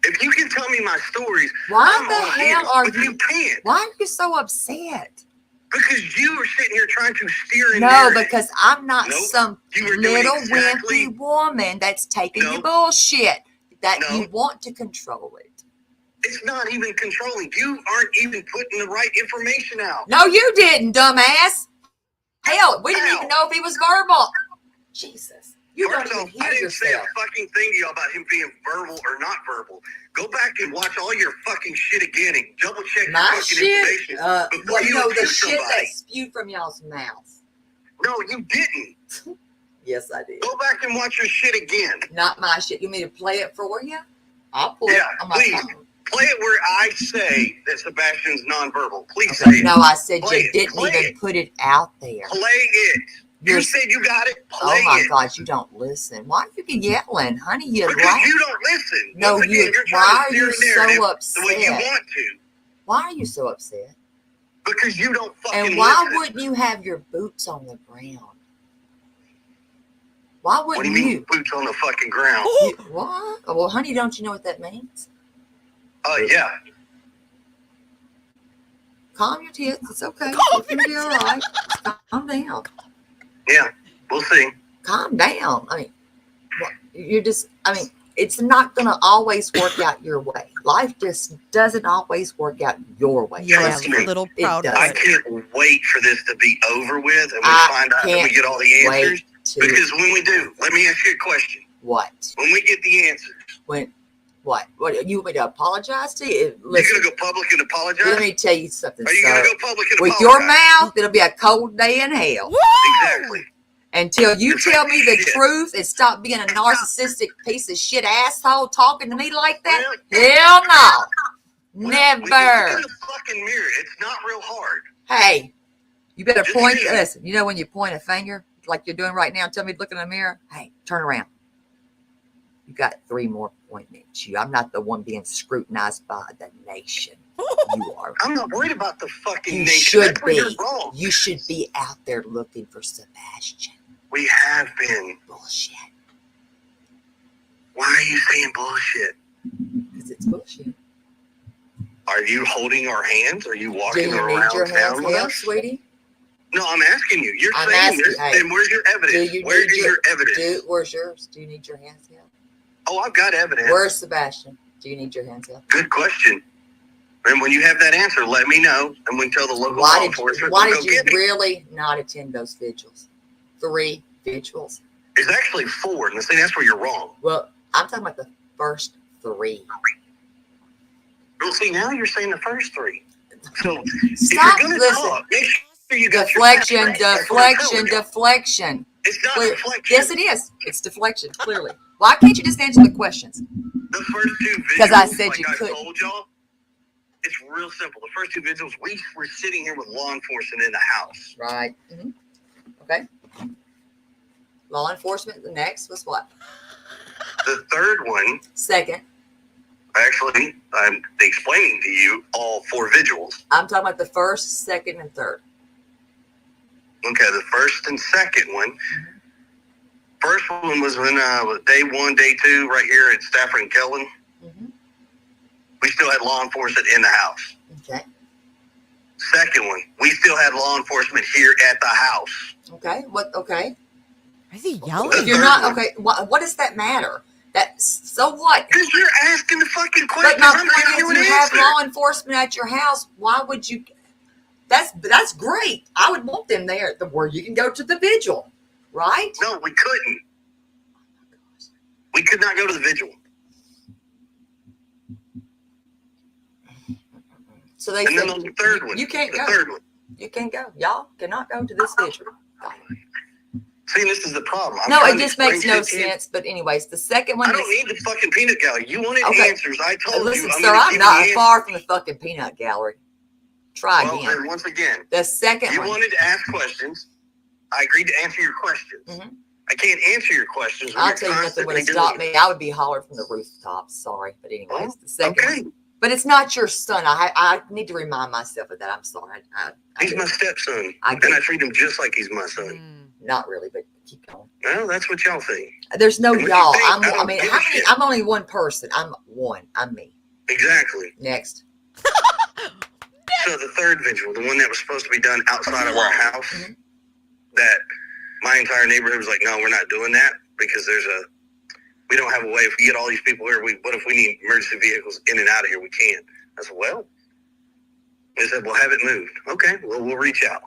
If you can tell me my stories, why the hell are you? You can't. Why are you so upset? Because you are sitting here trying to steer in. No, because I'm not some little wimpy woman that's taking your bullshit. That you want to control it. It's not even controlling. You aren't even putting the right information out. No, you didn't, dumbass. Hell, we didn't even know if he was verbal. Jesus. You don't even hear I didn't yourself. say a fucking thing to y'all about him being verbal or not verbal. Go back and watch all your fucking shit again and double check your fucking information before you the accuse shit somebody. that spewed from y'all's mouths. No, you didn't. Yes, I did. Go back and watch your shit again. Not my shit. You want me to play it for you? I'll pull it on my phone. Play it where I say that Sebastian's nonverbal. Please say it. No, I said Play you didn't even put it out there. Play it. You said you got it. Play it. Oh my God, you don't listen. Why are you yelling, honey? Because you don't listen. No, Once again, you're why trying are to you steer a so narrative upset? the way you want to. Why are you so upset? Because you don't fucking And why listen. wouldn't you have your boots on the ground? Why wouldn't What do you mean boots on the fucking ground? What? Well, honey, don't you know what that means? Yeah. Calm your tits. It's okay. It's gonna be all right. Calm down. Yeah, we'll see. Calm down. I mean, it's not going to always work out your way. Life just doesn't always work out your way. Trust me. Little proud. I can't wait for this to be over with and we find out and we get all the answers. Because when we do, let me ask you a question. What? When we get the answers. What? You want me to apologize to you? Listen, you're going to go public and apologize? Let me tell you something, Are you going to go public and with apologize? your mouth, it'll be a cold day in hell. Woo! Exactly. Until you tell me the truth and stop being a narcissistic piece of shit asshole talking to me like that. Hell no. Never. Look in the fucking mirror. It's not real hard. Hey, you better point. Listen, you know when you point a finger like you're doing right now and tell me to look in the mirror? Hey, turn around. You got 3 more pointing at you. I'm not the one being scrutinized by the nation. You are. I'm not worried about the fucking you nation. Should be. You're wrong. You should be out there looking for Sebastian. We have been. Bullshit. Why are you saying bullshit? Because it's bullshit. Are you holding our hands? Are you walking around Do you need your hands town with held, us? sweetie? No, I'm asking you. You're I'm saying asking, this, then where's your evidence? Where is your evidence? Where's yours? Do you need your hands held? Oh, I've got evidence. Where's Sebastian? Do you need your hands held? Good question. And when you have that answer, let me know, and we can tell the local law enforcement. Why did you really not attend those vigils? 3 vigils. It's actually 4, and see, that's where you're wrong. Well, I'm talking about the first 3. Well, see, now you're saying the first three. So Stop, if you're going to listen. talk, make sure you got Deflection, your facts right. That's what I'm telling you. deflection. It's not Clear. deflection. Yes, it is. It's deflection, clearly. Why can't you just answer the questions? The first two videos, Because I said like you I couldn't. told y'all, it's real simple. The first two videos, we were sitting here with law enforcement in the house. Right. Okay. Law enforcement. The next was what? The third one, Second. actually, I'm explaining to you all four visuals. I'm talking about the first, second, and third. Okay, the first and second one. First one was when day one, day two, right here at Stafford and Kellen. We still had law enforcement in the house. Okay. Second one, we still had law enforcement here at the house. Okay. What? Okay. Why is he yelling? If you're not okay, what does that matter? So what? Because you're asking the fucking But question. my I'm point giving is, you an you have answer. law enforcement at your house. Why would you? That's great. I would want them there where you can go to the vigil, right? No, we couldn't. We could not go to the vigil. So they And said, then the third one. you can't the go. Third one. You can't go. Y'all cannot go to this vigil. See, this is the problem. I'm No, trying it to just makes explain no shit to you. sense. But anyways, the second one I don't is. need the fucking peanut gallery. You wanted Okay. answers. I told Listen, you. sir, I'm gonna not give you far from the fucking peanut gallery. Try Well, again. then once again, The second you one. wanted to ask questions. I agreed to answer your questions. I can't answer your questions. When I'll you're tell you nothing would have constantly stopped doing me. I would be hollered from the rooftops. Sorry, but anyways, the second. Okay. One. But it's not your son. I need to remind myself of that. I'm sorry. He's my stepson. I And get I it. treat him just like he's my son. Not really, but keep going. Well, that's what y'all think. There's no And what you y'all. think, I I don't mean, give a how many? shit. I'm only one person. I'm one. I'm me. Exactly. Next. So the third vigil, the one that was supposed to be done outside of our house, that my entire neighborhood was like, no, we're not doing that because we don't have a way. If we get all these people here, what if we need emergency vehicles in and out of here? We can't. I said, well, they said, well, have it moved. Okay, well, we'll reach out.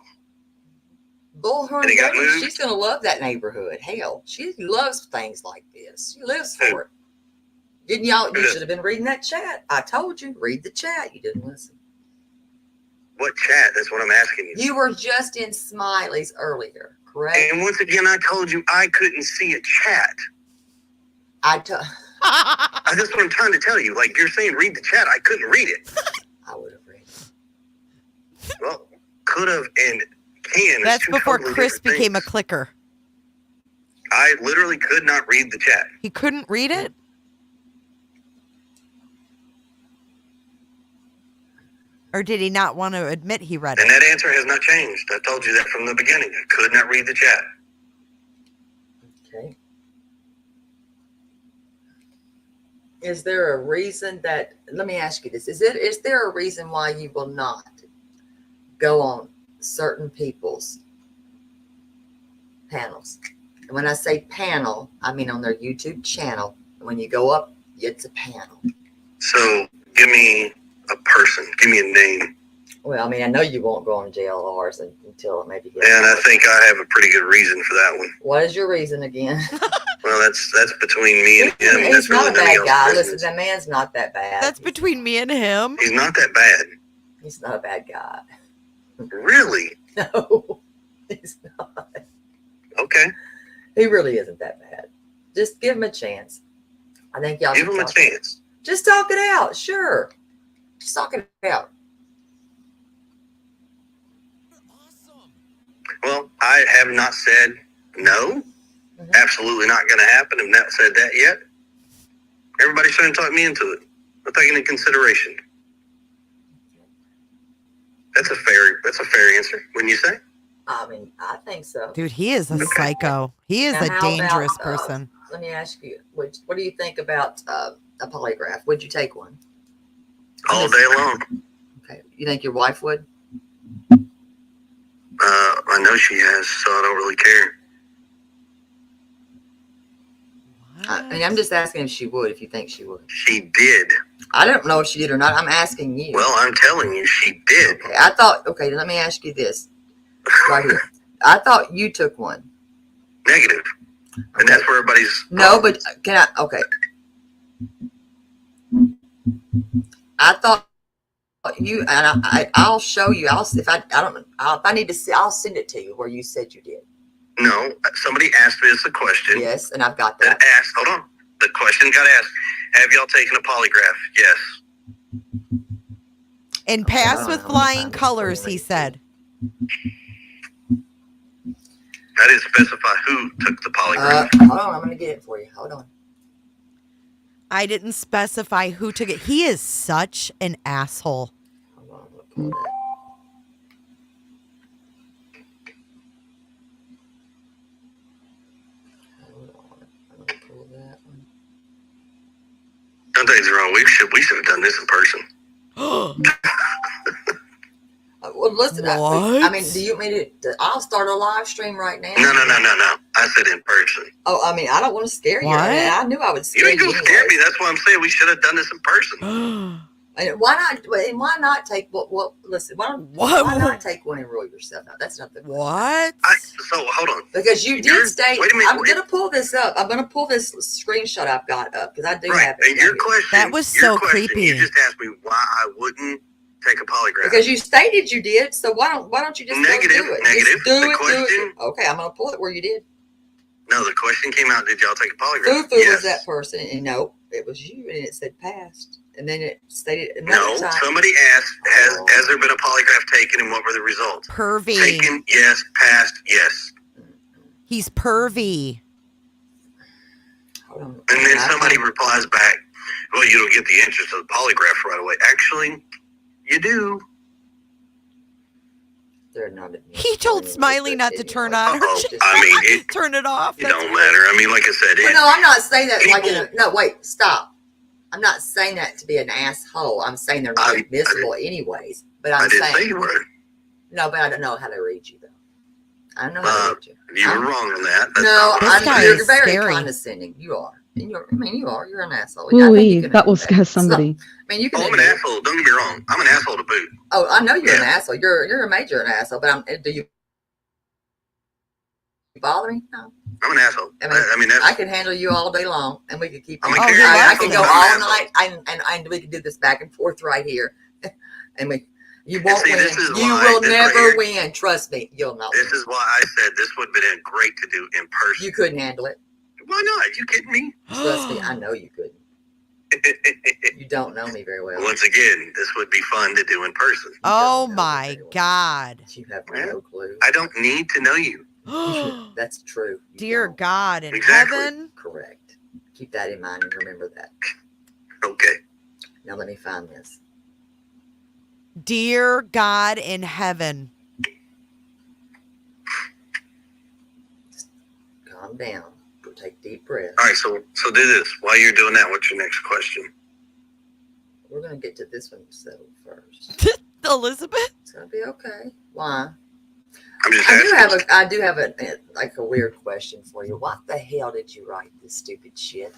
Bullhorn And it got Baby, moved? she's gonna love that neighborhood. Hell, she loves things like this. She lives for it. Didn't y'all? You should have been reading that chat. I told you, read the chat. You didn't listen. What chat? That's what I'm asking you. You were just in Smiley's earlier, correct? And once again, I told you I couldn't see a chat. That's what I'm trying to tell you. Like, you're saying read the chat. I couldn't read it. I would have read it. Well, could have and can. is That's two before totally Chris different became a things. clicker. I literally could not read the chat. He couldn't read it? Or did he not want to admit he read And it? that answer has not changed. I told you that from the beginning. I could not read the chat. Okay. Is there a reason that? Let me ask you this: Is there a reason why you will not go on certain people's panels? And when I say panel, I mean on their YouTube channel. And when you go up, it's a panel. So give me a person. Give me a name. Well, I mean, I know you won't go on JLRs until it maybe gets. And I think I have a pretty good reason for that one. What is your reason again? Well, that's between me and him. He's That's not really a none of bad y'all's guy. business. Listen, that man's not that bad. That's between me and him. He's not that bad. He's not a bad guy. Really? No, he's not. Okay. He really isn't that bad. Just give him a chance. I think y'all Give should him a talk. chance. Just talk it out. Sure. Just talk it out. Well, I have not said no. Absolutely not going to happen. I've not said that yet. Everybody's trying to talk me into it. I'll take it into consideration. That's a fair answer, wouldn't you say? I mean, I think so. Dude, he is a psycho. He is Now, a how dangerous about, person. Let me ask you, what do you think about a polygraph? Would you take one? All day long. Okay. You think your wife would? I know she has, so I don't really care. I mean, I'm just asking if she would, if you think she would. She did. I don't know if she did or not. I'm asking you. Well, I'm telling you, she did. Okay, let me ask you this. Right here. I thought you took one. Negative. And that's where everybody's... No, but can I... Okay. I thought you and I'll show you. If I need to see, I'll send it to you where you said you did. No, somebody asked me this a question. Yes, and I've got that. Hold on. The question got asked. Have y'all taken a polygraph? Yes. And pass with flying colors, he said. I didn't specify who took the polygraph. Hold on, I'm going to get it for you. Hold on. I didn't specify who took it. He is such an asshole. Hold on, I'm going to pull that. Something's wrong. We should have done this in person. Well, listen. What? I mean, do you mean to? I'll start a live stream right now. No. I said in person. Oh, I mean, I don't want to scare you. What? I knew I would scare You ain't you. gonna scare me. That's why I'm saying we should have done this in person. And why not? And why not take what? Listen, why not take one and rule yourself out? That's not the What? So hold on. Because you did state. Wait a minute. I'm going to pull this up. I'm going to pull this screenshot I've got up because I do have it. And your question. That was so creepy. You just asked me why I wouldn't take a polygraph. Because you stated you did. So why don't you just Negative. go do it? Negative. Just do The it. question. Do it. Okay, I'm going to pull it where you did. No, the question came out. Did y'all take a polygraph? Fufu was that person, and no, it was you, and it said passed, and then it stated another time. Somebody asked, has there been a polygraph taken, and what were the results? Pervy. Taken, yes. Passed, yes. He's pervy. Hold on. And then somebody replies back, well, you don't get the answers to the polygraph right away. Actually, you do. They're not. He told Smiley not to turn on her. I mean, turn it off. It don't matter. I mean, like I said, Well, no, I'm not saying that like in a, no, wait, stop. I'm not saying that to be an asshole. I'm saying they're not admissible anyways. But I'm I didn't saying say you were. No, but I don't know how to read you though. I don't know how to read you. You were wrong on that. That's No, This guy you're is very scary. condescending. You are. And you're an asshole. Ooh, that will scare somebody. I mean, you can. I'm an asshole. Don't get me wrong. I'm an asshole to boot. Oh, I know you're an asshole. You're a major an asshole. But do you bother me? No. I'm an asshole. I mean, that's, I can handle you all day long, and we could keep. I'm a I can character. go I'm all an night, and we can do this back and forth right here, and you won't see, win. this is You why will this never right here- win. Trust me, you'll not. This win. is why I said this would have been great to do in person. You couldn't handle it. Why not? You kidding me? Trust me, I know you couldn't. You don't know me very well. Once again, this would be fun to do in person. Oh my God. You have no clue. I don't need to know you. That's true. You Dear don't. God in Exactly. heaven. Correct. Keep that in mind and remember that. Okay. Now let me find this. Dear God in heaven. Calm down. Take deep breaths. All right. So do this. While you're doing that, what's your next question? We're gonna get to this one settled first. Elizabeth? It's gonna be okay. Why? I'm just asking. I do have a weird question for you. What the hell did you write this stupid shit?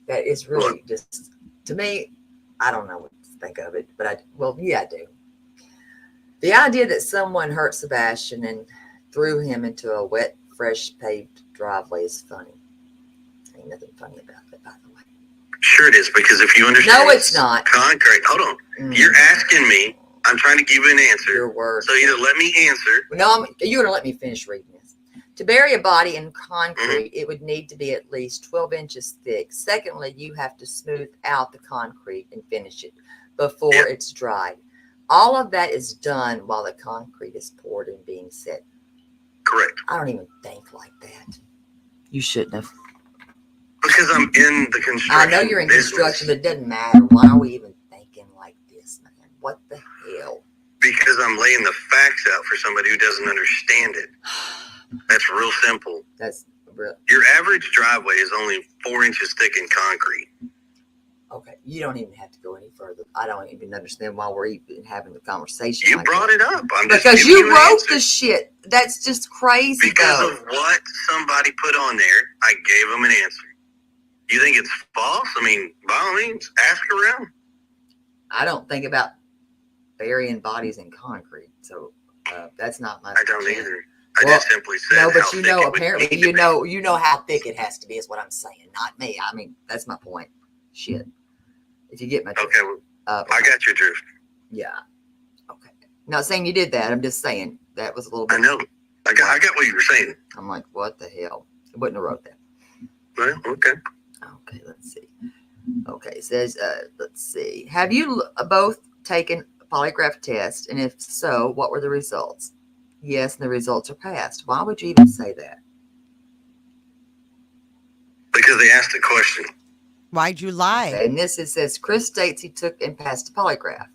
That is really just, to me, I don't know what to think of it, but I do. The idea that someone hurt Sebastian and threw him into a wet, fresh paved driveway is funny. Ain't nothing funny about that, by the way. Sure it is, because if you understand. No, it's not. Concrete. Hold on. You're asking me. I'm trying to give you an answer. Your word. So either let me answer. No, you're going to let me finish reading this. To bury a body in concrete, it would need to be at least 12 inches thick. Secondly, you have to smooth out the concrete and finish it before it's dried. All of that is done while the concrete is poured and being set. Correct. I don't even think like that. You shouldn't have. Because I'm in the construction. I know you're in business. construction, but it doesn't matter. Why are we even thinking like this, man? What the hell? Because I'm laying the facts out for somebody who doesn't understand it. That's real simple. That's real. Your average driveway is only 4 inches thick in concrete. Okay, you don't even have to go any further. I don't even understand why we're even having the conversation. You brought it up. I'm just because giving you an wroght answer. the shit. That's just crazy. Because of what somebody put on there, I gave them an answer. You think it's false? I mean, by all means, ask around. I don't think about burying bodies in concrete, so that's not my. I don't either. I Well, just simply said no, but how you thick know, it would apparently, need to be. you know how thick it has to be is what I'm saying, not me. I mean, that's my point. Shit. If you get my Okay, well, I got your drift. Yeah. Okay. Not saying you did that. I'm just saying that was a little bit. I know. I got what you were saying. I'm like, what the hell? I wouldn't have wrote that. Well, okay. Okay, let's see. Okay, it says, let's see. Have you both taken a polygraph test? And if so, what were the results? Yes, and the results are passed. Why would you even say that? Because they asked the question. Why'd you lie? Okay, and this, it says, Chris states he took and passed a polygraph.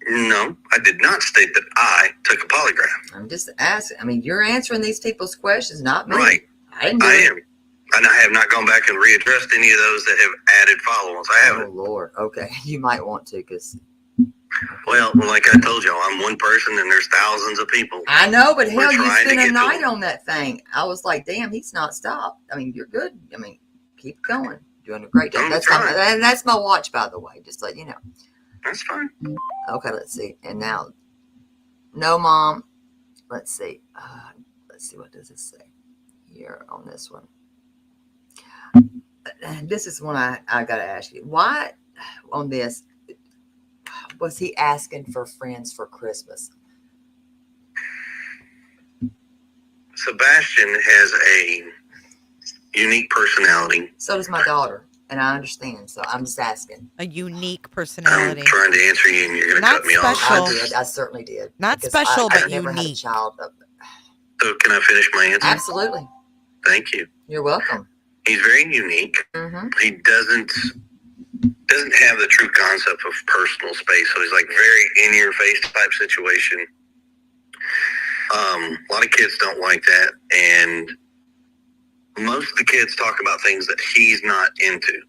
No, I did not state that I took a polygraph. I'm just asking. I mean, you're answering these people's questions, not me. Right. I didn't do I it. am. And I have not gone back and readdressed any of those that have added follow-ons. I haven't. Oh, Lord. Okay. You might want to because. Well, like I told y'all, I'm one person and there's thousands of people. I know, but hell, you trying to spent a get to night them. on that thing. I was like, damn, he's not stopped. I mean, you're good. I mean, keep going. Doing a great job. I'm That's trying. that's my watch, by the way. Just let you know. That's fine. Okay, let's see. And now, no, Mom. Let's see. Let's see. What does it say here on this one? This is one I got to ask you. Why on this was he asking for friends for Christmas? Sebastian has a unique personality. So does my daughter, and I understand. So I'm just asking. A unique I'm personality. trying to answer you and you're going to Not cut me off. special. I did. I certainly did. Not Because special, I but never had a unique. child. So can I finish my answer? Absolutely. Thank you. You're welcome. He's very unique. Mm-hmm. He doesn't have the true concept of personal space. So he's like very in your face type situation. A lot of kids don't like that. And most of the kids talk about things that he's not into.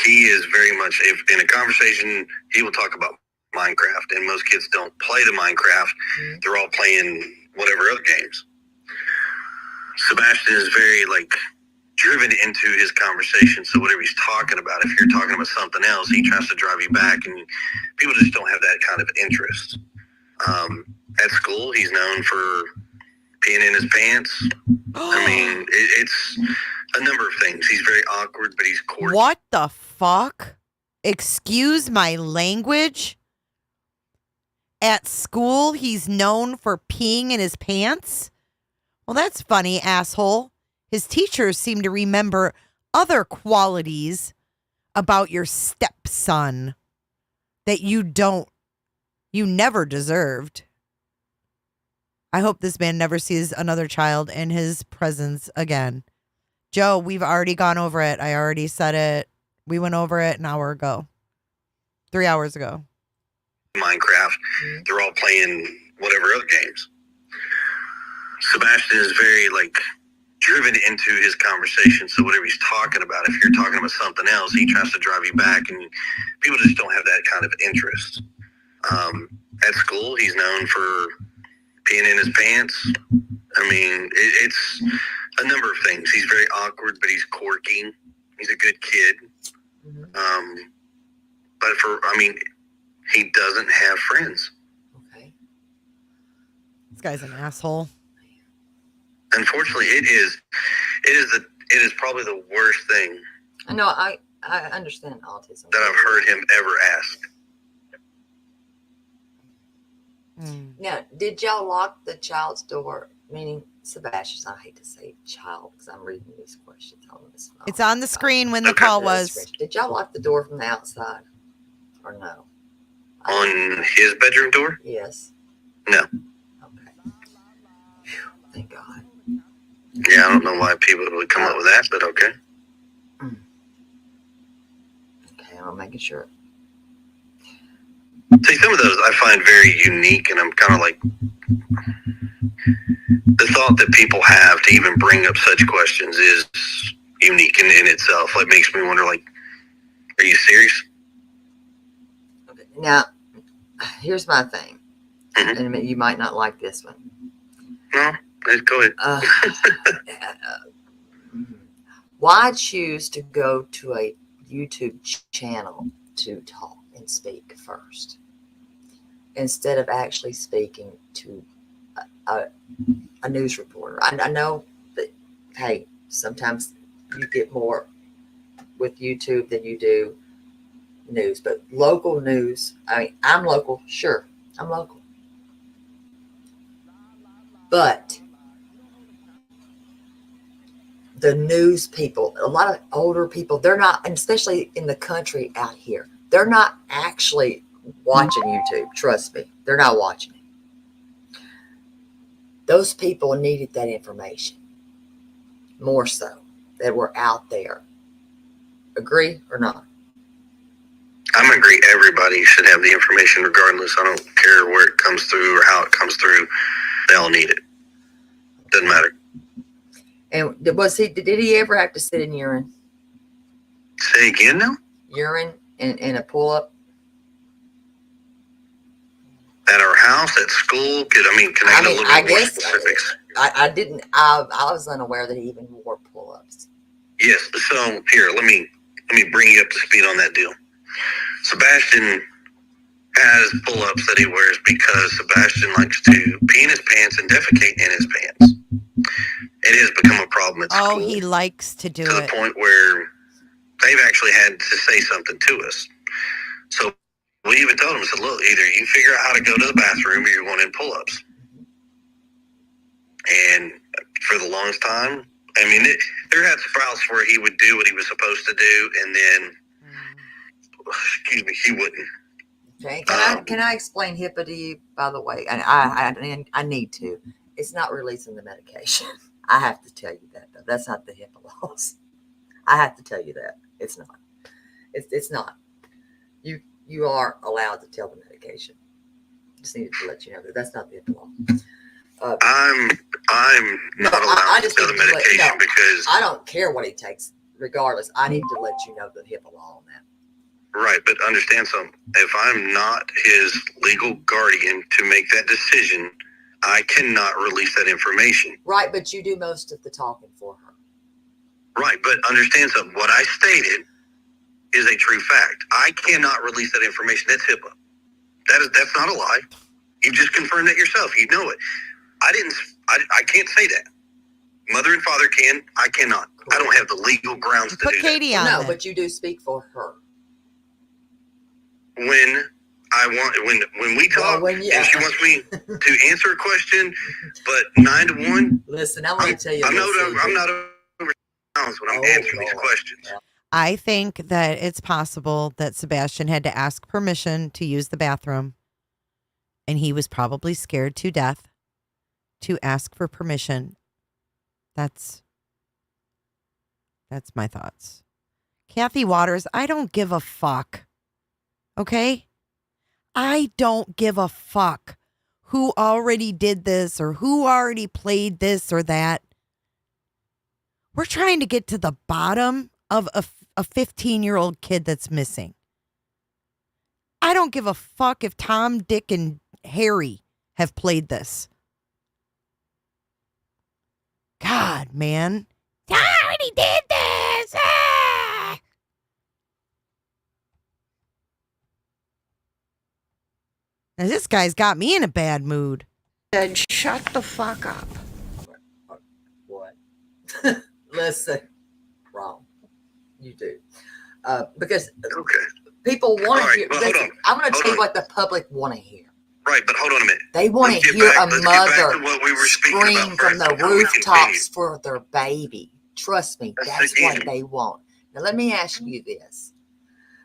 He is very much, if in a conversation, he will talk about Minecraft. And most kids don't play the Minecraft. Mm-hmm. They're all playing whatever other games. Sebastian is very driven into his conversation. So whatever he's talking about, if you're talking about something else, he tries to drive you back, and people just don't have that kind of interest. At school, he's known for peeing in his pants. I mean, it's a number of things. He's very awkward, but he's quirky. What the fuck? Excuse my language? At school, he's known for peeing in his pants? Well, that's funny, asshole. His teachers seem to remember other qualities about your stepson that you never deserved. I hope this man never sees another child in his presence again. Joe, we've already gone over it. I already said it. We went over it an hour ago. 3 hours ago. Minecraft. They're all playing whatever other games. Sebastian is very driven into his conversation. So whatever he's talking about, if you're talking about something else, he tries to drive you back, and people just don't have that kind of interest. At school, he's known for peeing in his pants. I mean, it's a number of things. He's very awkward, but he's quirky. He's a good kid. But he doesn't have friends. Okay. This guy's an asshole. Unfortunately, it is probably the worst thing I know. I understand autism. that I've heard him ever ask. Now, did y'all lock the child's door? Meaning Sebastian. I hate to say child because I'm reading these questions on this phone. It's on the screen when the call was. Did y'all lock the door from the outside or no? On his bedroom door? Yes. No. Okay. Whew, thank God. Yeah, I don't know why people would come up with that, but okay. Okay, I'm making sure. See, some of those I find very unique, and I'm kind of like, the thought that people have to even bring up such questions is unique in itself. It makes me wonder, are you serious? Okay. Now, here's my thing. Mm-hmm. And you might not like this one. No, go ahead. Why choose to go to a YouTube channel to talk and speak first instead of actually speaking to a news reporter? I know that, hey, sometimes you get more with YouTube than you do news, but local news. I mean, I'm local, sure, I'm local, but the news people, a lot of older people, they're not, and especially in the country out here, they're not actually watching YouTube. Trust me, they're not watching it. Those people needed that information more so that were out there. Agree or not? I'm agree. Everybody should have the information regardless. I don't care where it comes through or how it comes through. They all need it. Doesn't matter. And did he ever have to sit in urine? Say again now? Urine in a pull-up? At our house, at school? Can I get a little bit more specifics? I was unaware that he even wore pull-ups. Yes. So here, let me bring you up to speed on that deal. Sebastian has pull-ups that he wears because Sebastian likes to pee in his pants and defecate in his pants. It has become a problem at school. Oh, he likes to do it. To the point where they've actually had to say something to us. So we even told him, I said, look, either you figure out how to go to the bathroom or you're going in pull-ups. And for the longest time, I mean, there had sprouts where he would do what he was supposed to do, and then, he wouldn't. Okay. Can I explain HIPAA to you, by the way? And I need to. It's not releasing the medication. I have to tell you that, though. That's not the HIPAA laws. I have to tell you that. It's not. It's not. You are allowed to tell the medication. Just needed to let you know that that's not the HIPAA law. I'm not allowed to tell the medication because I don't care what he takes. Regardless, I need to let you know the HIPAA law on that. Right, but understand something. If I'm not his legal guardian to make that decision, I cannot release that information. Right, but you do most of the talking for her. Right, but understand something. What I stated is a true fact. I cannot release that information. That's HIPAA. That's not a lie. You just confirmed it yourself. You know it. I can't say that. Mother and father can. I cannot. Correct. I don't have the legal grounds to do Katie that. on No, but you do speak for her. When we talk, and she wants me to answer a question, but 9 to 1. Listen, I want to tell you. I'm not over when I'm answering these questions. I think that it's possible that Sebastian had to ask permission to use the bathroom, and he was probably scared to death to ask for permission. That's my thoughts. Kathy Waters, I don't give a fuck. Okay? I don't give a fuck who already did this or who already played this or that. We're trying to get to the bottom of a 15-year-old kid that's missing. I don't give a fuck if Tom, Dick, and Harry have played this. God, man. I already did this. Ah! Now, this guy's got me in a bad mood. Said, shut the fuck up. What? Listen, wrong. You do. Because people want to hear. Listen, I'm going to tell you what the public want to hear. Right, but hold on a minute. They want to hear a mother scream from the rooftops for their baby. Trust me, that's what they want. Now, let me ask you this.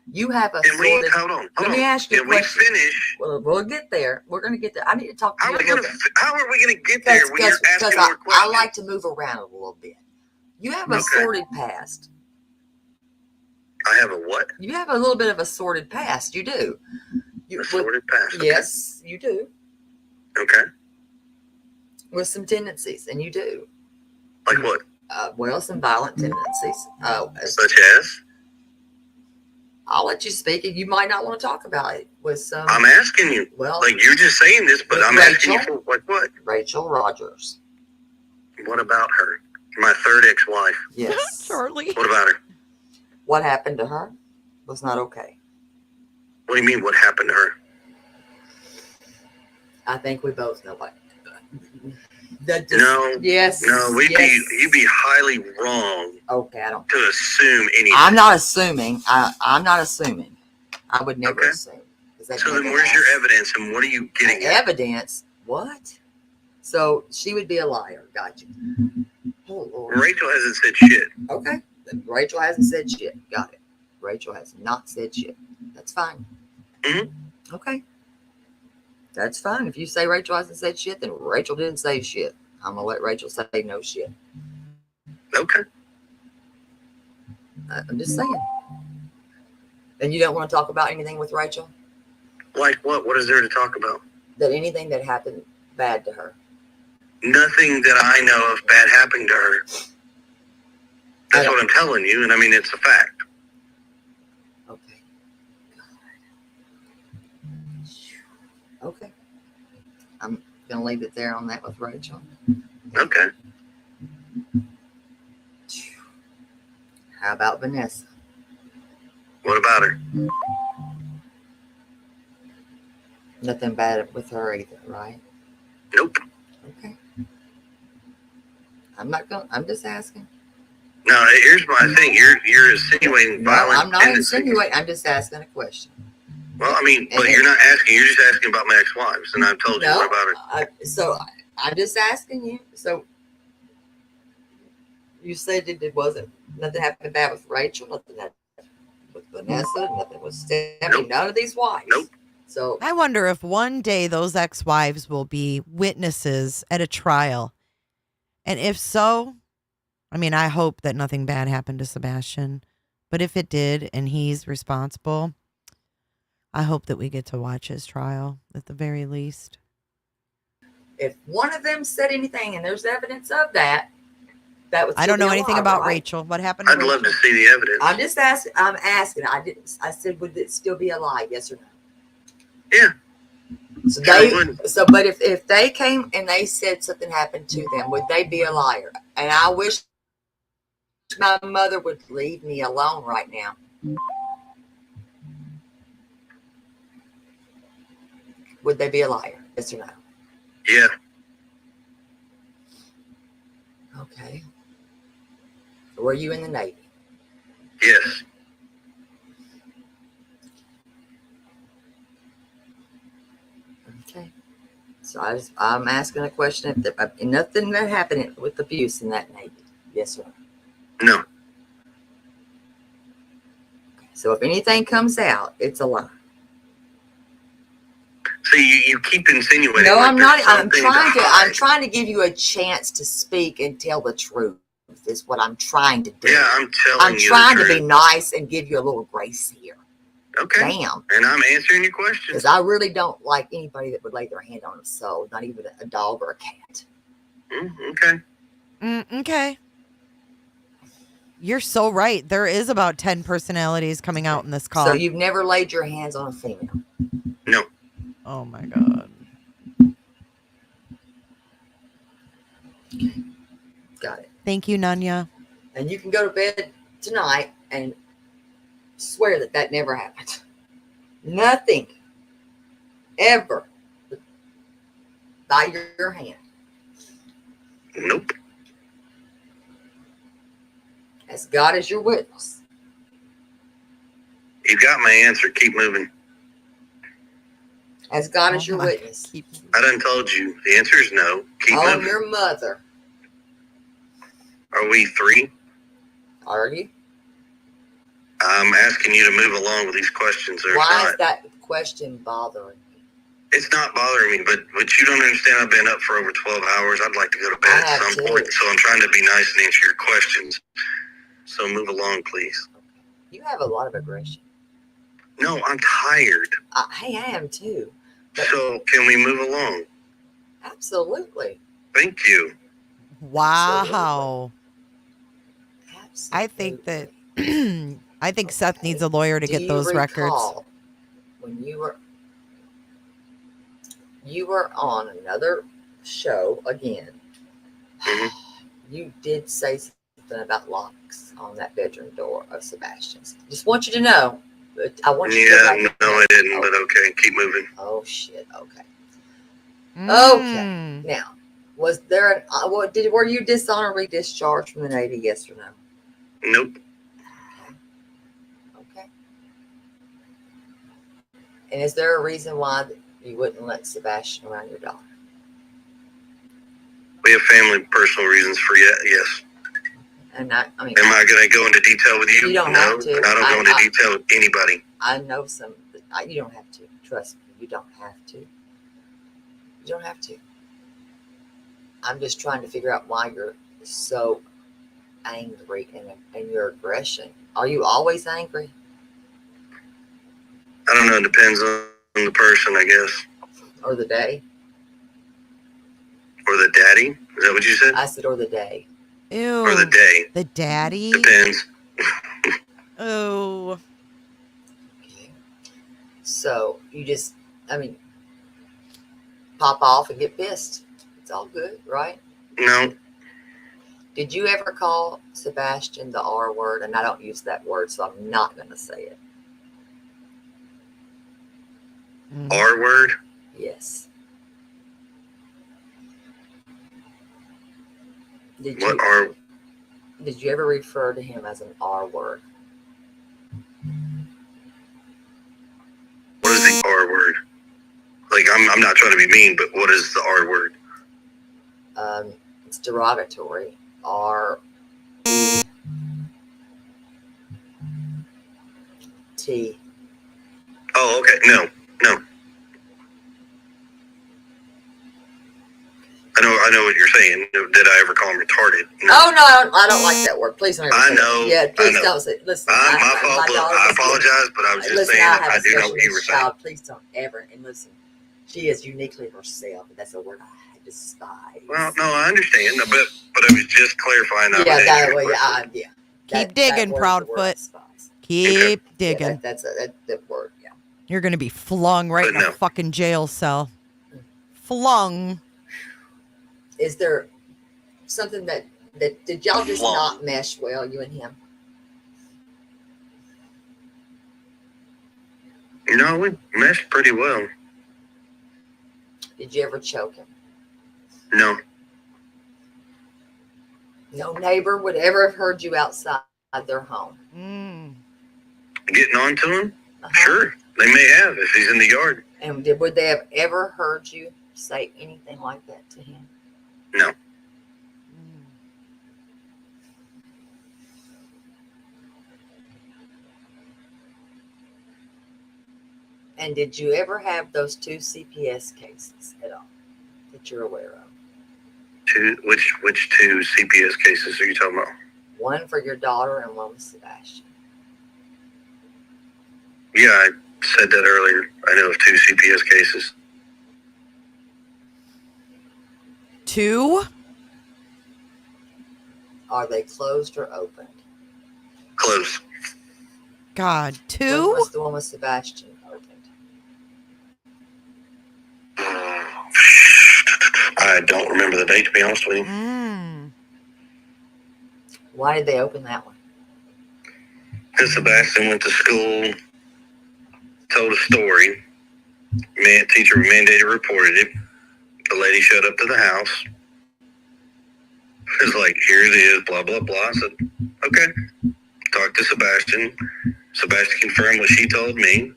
You have a sorted... Let me ask you a question. Can we finish? We'll get there. We're going to get there. I need to talk to you a little bit. How are we going to get there when you're asking more questions? I like to move around a little bit. You have a sordid past. I have a what? You have a little bit of a sordid past. You do. A sordid past? Okay. Yes, you do. Okay. With some tendencies, and you do. Like what? Well, some violent tendencies. Such as? I'll let you speak, and you might not want to talk about it. With some. I'm asking you. Well, like you're just saying this, but I'm asking you for what? Rachel Rogers. What about her? My third ex-wife. Yes. Charlie. What about her? What happened to her was not okay. What do you mean? What happened to her? I think we both know what. No. Yes. No, you'd be highly wrong. Okay, I don't. To assume anything. I'm not assuming. I'm not assuming. I would never Okay. assume. So then where's your evidence and what are you getting at? Evidence? What? So she would be a liar. Got you. Oh, Lord. Rachel hasn't said shit. Okay. Rachel hasn't said shit. Got it. Rachel has not said shit. That's fine. Mm-hmm. Okay. That's fine. If you say Rachel hasn't said shit, then Rachel didn't say shit. I'm going to let Rachel say no shit. Okay. I'm just saying. And you don't want to talk about anything with Rachel? Like what? What is there to talk about? That anything that happened bad to her? Nothing that I know of bad happened to her. That's what I'm telling you, and I mean, it's a fact. Okay. Okay. I'm going to leave it there on that with Rachel. Okay. How about Vanessa? What about her? Nothing bad with her either, right? Nope. Okay. I'm just asking. No, here's my thing. You're insinuating violent. I'm not insinuating. I'm just asking a question. Well, I mean, but you're not asking. You're just asking about my ex-wives, and I've told you what about her. I'm just asking you. So you said it wasn't nothing happened bad with Rachel, nothing happened with Vanessa, nothing with Stephanie, none of these wives. Nope. So I wonder if one day those ex-wives will be witnesses at a trial. And if so, I mean, I hope that nothing bad happened to Sebastian. But if it did and he's responsible, I hope that we get to watch his trial at the very least. if one of them said anything and there's evidence of that, that would. I don't know anything lie, about right? Rachel. What happened to I'd Rachel? love to see the evidence. I'm just asking. I'm asking. I said, would it still be a lie? Yes or no? Yeah. So but if they came and they said something happened to them, would they be a liar? And I wish my mother would leave me alone right now. Would they be a liar? Yes or no? Yeah. Okay. Were you in the Navy? Yes. Okay. So I'm asking a question. If nothing that happened with abuse in that Navy? Yes or no? No. So if anything comes out, it's a lie. See, you keep insinuating. No, like I'm not. I'm trying to give you a chance to speak and tell the truth. Is what I'm trying to do. Yeah, I'm telling I'm you. trying to be nice and give you a little grace here. Okay. Damn. And I'm answering your questions. Because I really don't like anybody that would lay their hand on a soul, not even a dog or a cat. Okay. Okay. You're so right. There is about 10 personalities coming out in this call. So you've never laid your hands on a female? No. Oh my God. Got it. Thank you, Nanya. And you can go to bed tonight and swear that that never happened. Nothing ever by your hand. Nope. As God is your witness. You got my answer. Keep moving. As God is your witness. I done told you. The answer is no. Keep On moving. your mother. Are we three? Are you? I'm asking you to move along with these questions. Why is that question bothering me? It's not bothering me, but you don't understand. I've been up for over 12 hours. I'd like to go to bed at some point. So I'm trying to be nice and answer your questions. So move along, please. You have a lot of aggression. No, I'm tired. Hey, I am too. So can we move along? Absolutely. Thank you. Wow. Absolutely. I think that I think Seth needs a lawyer to get those records. When you were on another show again, you did say something about locks on that bedroom door of Sebastian's. Just want you to know. I want you to go back. No, I didn't, but okay, keep moving. Oh, shit. Okay. Okay. Now, was there were you dishonorably discharged from the Navy? Yes or no? Nope. Okay. And is there a reason why you wouldn't let Sebastian around your daughter? We have family personal reasons for yes. And I mean, am I going to go into detail with you? You don't no, have to. And I don't go into detail with anybody. I know some. You don't have to. Trust me, you don't have to. You don't have to. I'm just trying to figure out why you're so angry and your aggression. Are you always angry? I don't know. It depends on the person, I guess. Or the day? Or the daddy? Is that what you said? I said, or the day. Ew. Or the day. The daddy? Depends. Oh. Okay. So you just, pop off and get pissed. It's all good, right? No. Did you ever call Sebastian the R word? And I don't use that word, so I'm not going to say it. R word? Yes. Did you ever refer to him as an R word? What is the R word? Like, I'm not trying to be mean, but what is the R word? It's derogatory. R-E-T. Oh, okay. No. I know what you're saying. Did I ever call him retarded? No. Oh, no, I don't like that word. Please don't ever say know. it. Yeah, please don't say it. Listen, my fault. I apologize, but I was just saying I do know what you were saying. Please don't ever. And listen, she is uniquely herself. That's a word I despise. Well, no, I understand. But I was just clarifying that. Yeah, that way. Yeah. Keep digging, Proudfoot. Keep digging. Yeah, that's that word, yeah. You're going to be flung right in a fucking jail cell. Flung. Is there something that did y'all just not mesh well, you and him? No, we meshed pretty well. Did you ever choke him? No. No neighbor would ever have heard you outside their home. Getting on to him? Sure. They may have if he's in the yard. And would they have ever heard you say anything like that to him? No. And did you ever have those 2 CPS cases at all that you're aware of? Which 2 CPS cases are you talking about? One for your daughter and one with Sebastian. Yeah, I said that earlier. I know of 2 CPS cases. 2? Are they closed or opened? Closed. God, 2? When was the one with Sebastian opened? I don't remember the date, to be honest with you. Why did they open that one? Because Sebastian went to school, told a story. Teacher mandated reported it. The lady showed up to the house. It was like, here it is, blah, blah, blah. I said, okay. Talked to Sebastian. Sebastian confirmed what she told me.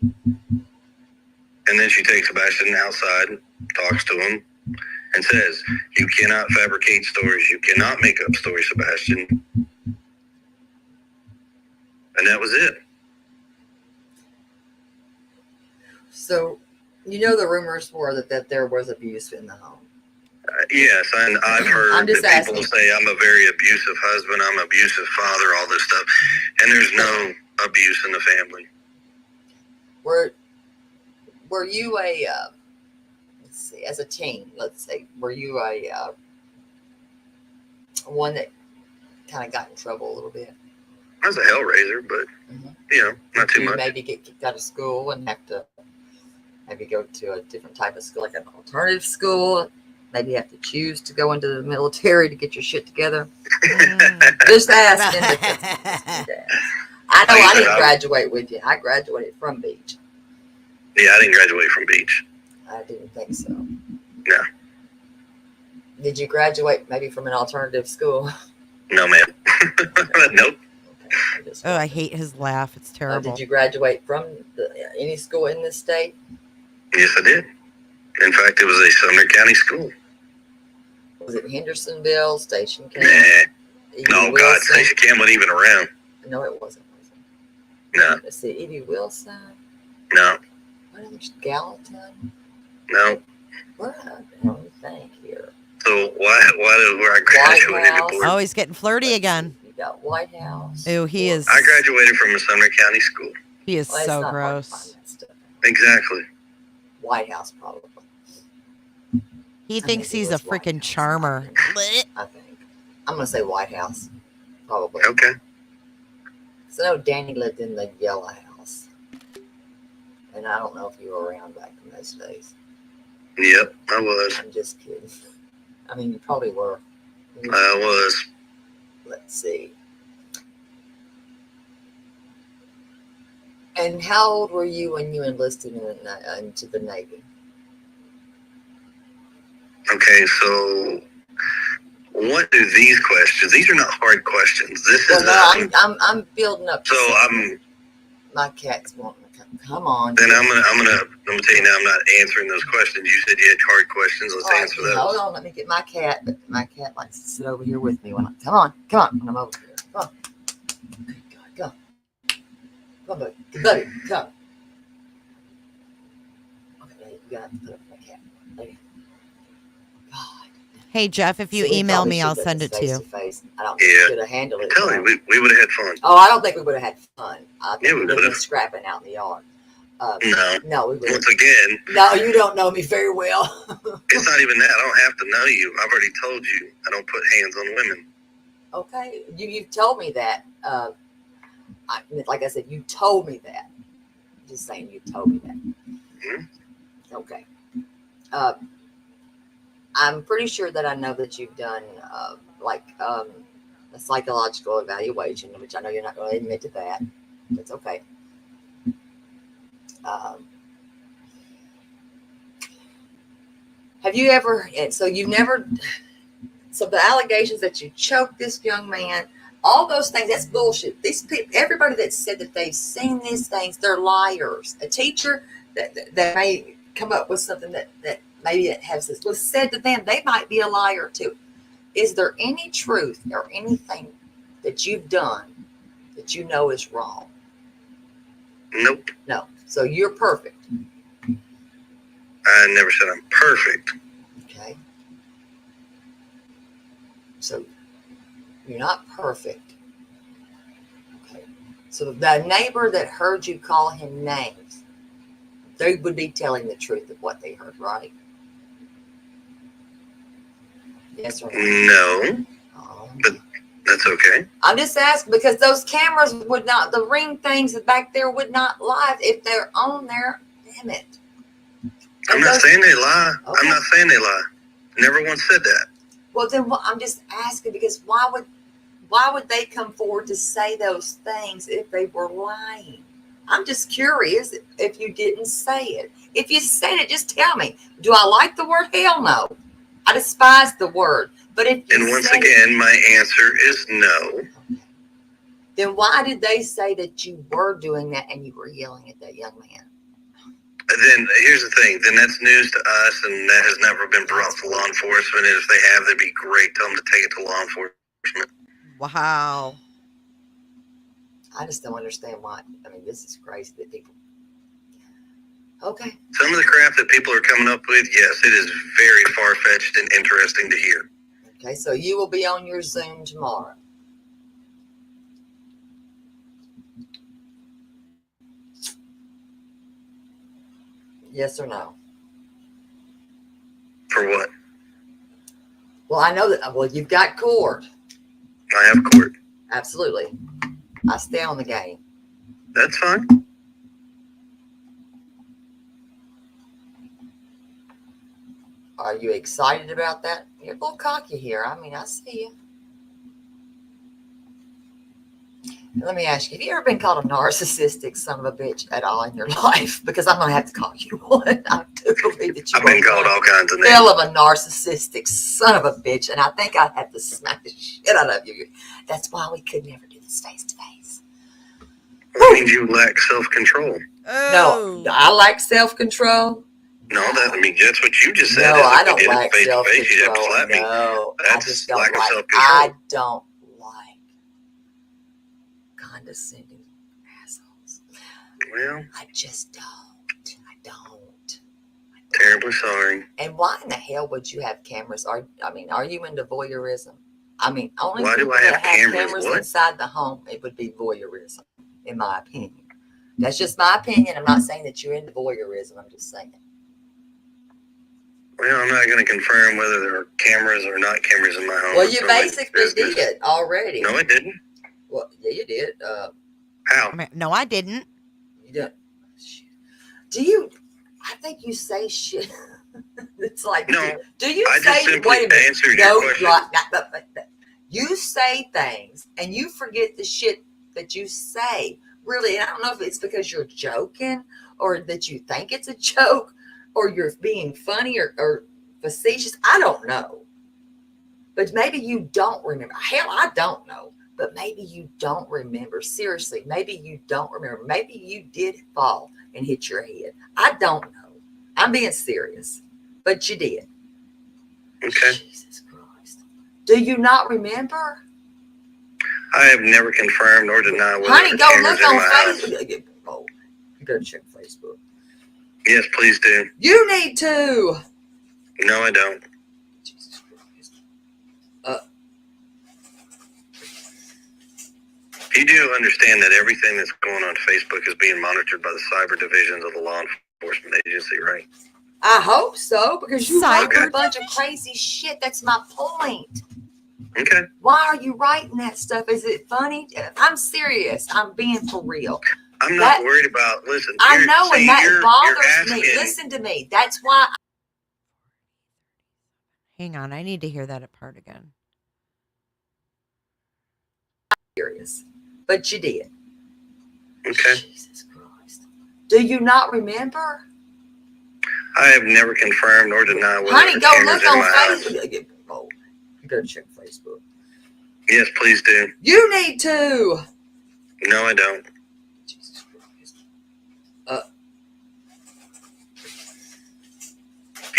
And then she takes Sebastian outside, talks to him, and says, you cannot fabricate stories. You cannot make up stories, Sebastian. And that was it. So, the rumors were that there was abuse in the home. Yes, and I've heard I'm just that people asking. say I'm a very abusive husband, I'm an abusive father, all this stuff. And there's no abuse in the family. Were you a, let's see, as a teen, let's say, were you a one that kind of got in trouble a little bit? I was a hellraiser, but, not too much. Maybe get kicked out of school and have to maybe go to a different type of school, like an alternative school. Maybe you have to choose to go into the military to get your shit together. Just asking. I know I didn't graduate with you. I graduated from Beach. Yeah, I didn't graduate from Beach. I didn't think so. No. Did you graduate maybe from an alternative school? No, ma'am. Nope. Oh, I hate his laugh. It's terrible. Did you graduate from any school in this state? Yes, I did. In fact, it was a Sumner County school. Was it Hendersonville, Station Camp? Nah. No, God, Station Camp wasn't even around. No, it wasn't. No. Let's see, Edie Wilson. No. What else? Gallatin. No. What? Let me think here. So why where I graduated? Oh, he's getting flirty again. You got White House. Ew, he is. I graduated from a Sumner County school. He is Well, so gross. Exactly. White House, probably. He thinks he's a freaking charmer. I think. I'm going to say White House. Probably. Okay. So I know Danny lived in the Yellow House. And I don't know if you were around back in those days. Yep, I was. I'm just kidding. I mean, you probably were. I was. Let's see. And how old were you when you enlisted into the Navy? Okay, so what do these questions? These are not hard questions. This is. I'm building up. So my cat's wanting to come on. Then I'm gonna tell you now. I'm not answering those questions. You said you had hard questions. Let's answer those. Hold on, let me get my cat. My cat likes to sit over here with me when I come on, when I'm over here. Come on. Come on, buddy, come. Okay, you got to put up my cat. There. Hey, Jeff, if you email me, I'll send it to you. I don't think we could have handled it. Tell me, we would have had fun. Oh, I don't think we would have had fun. I think we we would have been scrapping out in the yard. No, we would. Once again. No, you don't know me very well. It's not even that. I don't have to know you. I've already told you I don't put hands on women. Okay, you've told me that. Like I said, you told me that. Just saying, you told me that. Mm-hmm. Okay. I'm pretty sure that I know that you've done a psychological evaluation, which I know you're not going to admit to that. That's okay. Have you ever? So you've never. So the allegations that you choked this young man, all those things, that's bullshit. These people, everybody that said that they've seen these things, they're liars. A teacher that may come up with something that maybe it was said to them, they might be a liar too. Is there any truth or anything that you've done that you know is wrong? Nope. No. So you're perfect. I never said I'm perfect. Okay. So you're not perfect. Okay. So the neighbor that heard you call him names, they would be telling the truth of what they heard, right? Yes or no? No. But that's okay. I'm just asking because those cameras would not, the ring things back there would not lie if they're on there. Damn it. I'm not saying they lie. Okay. I'm not saying they lie. Never once said that. Well, then I'm just asking because why would they come forward to say those things if they were lying? I'm just curious if you didn't say it. If you said it, just tell me. Do I like the word? Hell no. I despise the word. But if you and once again, my answer is no. Then why did they say that you were doing that and you were yelling at that young man? Then here's the thing. Then that's news to us, and that has never been brought to law enforcement. And if they have, that'd be great. Tell them to take it to law enforcement. Wow. I just don't understand why. I mean, this is crazy that people. Okay. Some of the crap that people are coming up with, yes, it is very far-fetched and interesting to hear. Okay, so you will be on your Zoom tomorrow. Yes or no? For what? Well, I know that. Well, you've got court. I have court. Absolutely. I stay on the game. That's fine. Are you excited about that? You're a little cocky here. I mean, I see you. Let me ask you, have you ever been called a narcissistic son of a bitch at all in your life? Because I'm going to have to call you one. I do believe that I've been called all kinds of names. Hell of a narcissistic son of a bitch. And I think I'd have to smack the shit out of you. That's why we could never do this face to face. That means you lack self-control. Oh. No, I like self-control. No, that's what you just said. No, is if I we don't did it like face-to-face, you'd have to self-control. slap me. No, That's I just don't lack of like. self-control. I don't like condescending assholes. Well, I just don't. I don't. terribly sorry. And why in the hell would you have cameras? Are you into voyeurism? Only Why do people I have that have cameras? What? inside the home, it would be voyeurism, in my opinion. That's just my opinion. I'm not saying that you're into voyeurism. I'm just saying it. Well, I'm not going to confirm whether there are cameras or not cameras in my home. Well, you basically did already. No, I didn't. Well, yeah, you did. How? No, I didn't. You don't. Do you? I think you say shit. It's like, no. Do you I say? just simply Wait a minute. answered your question. You say things and you forget the shit that you say. Really, and I don't know if it's because you're joking or that you think it's a joke or you're being funny or facetious. I don't know. But maybe you don't remember. Hell, I don't know. But maybe you don't remember. Seriously, maybe you don't remember. Maybe you did fall and hit your head. I don't know. I'm being serious. But you did. Okay. Jesus Christ. Do you not remember? I have never confirmed nor denied whether Honey, there go are cameras look in on my house. Facebook. Oh, you better check Facebook. Yes, please do. You need to. No, I don't. Jesus Christ. You do understand that everything that's going on Facebook is being monitored by the cyber divisions of the law enforcement agency, right? I hope so, because you write Cyber a bunch of crazy shit. That's my point. Okay. Why are you writing that stuff? Is it funny? I'm serious. I'm being for real. I'm not worried about, listen. I know, and that bothers me. asking- Listen to me. That's why Hang on, I need to hear that part again. I'm serious. But you did. Okay. Jesus Christ. Do you not remember? I have never confirmed nor denied whether Honey, there are go cameras look in on my house. Facebook. Oh, you better check Facebook. Yes, please do. You need to. No, I don't. Jesus Christ.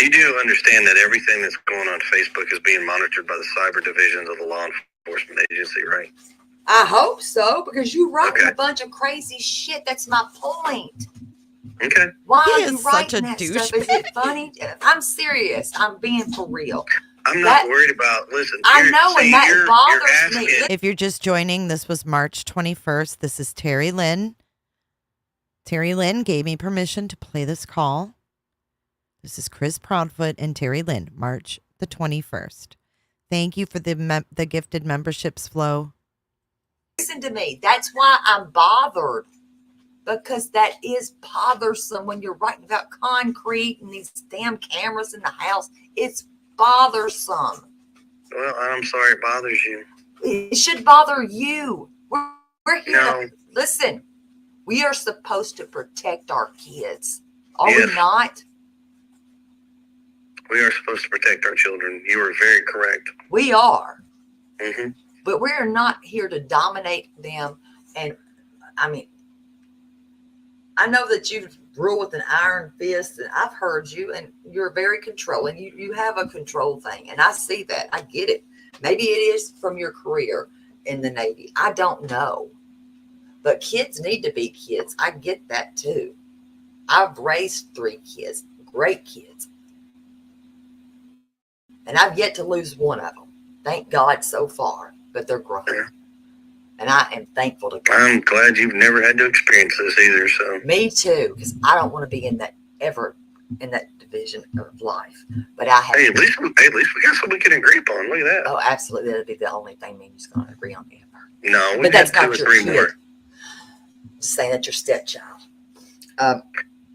You do understand that everything that's going on Facebook is being monitored by the cyber divisions of the law enforcement agency, right? I hope so, because you write Okay. a bunch of crazy shit. That's my point. Okay. Why He are is you such writing a that stuff? Is douchebag. it funny? I'm serious. I'm being for real. I'm not That- worried about, listen. I know, and that bothers me. asking- If you're just joining, this was March 21st. This is Terri Lynn. Terri Lynn gave me permission to play this call. This is Chris Proudfoot and Terri Lynn, March the 21st. Thank you for the gifted memberships, Flo. Listen to me. That's why I'm bothered. Because that is bothersome when you're writing about concrete and these damn cameras in the house. It's bothersome. Well, I'm sorry it bothers you. It should bother you. We're here No. to listen. We are supposed to protect our kids. Are Yes. we not? We are supposed to protect our children. You are very correct. We are. Mm-hmm. But we're not here to dominate them. And I know that you rule with an iron fist, and I've heard you, and you're very controlling. You have a control thing, and I see that. I get it. Maybe it is from your career in the Navy. I don't know. But kids need to be kids. I get that too. I've raised 3 kids, great kids. And I've yet to lose one of them. Thank God so far, but they're grown. Yeah. And I am thankful to God. I'm glad you've never had to experience this either. So Me too, because I don't want to be in that division of life. But I have. hey, at least we got something we can agree upon. Look at that. Oh, absolutely, that'd be the only thing me and you's going to agree on ever. No, we But that's got 2 not or your 3 kid. more. Just saying that's your stepchild.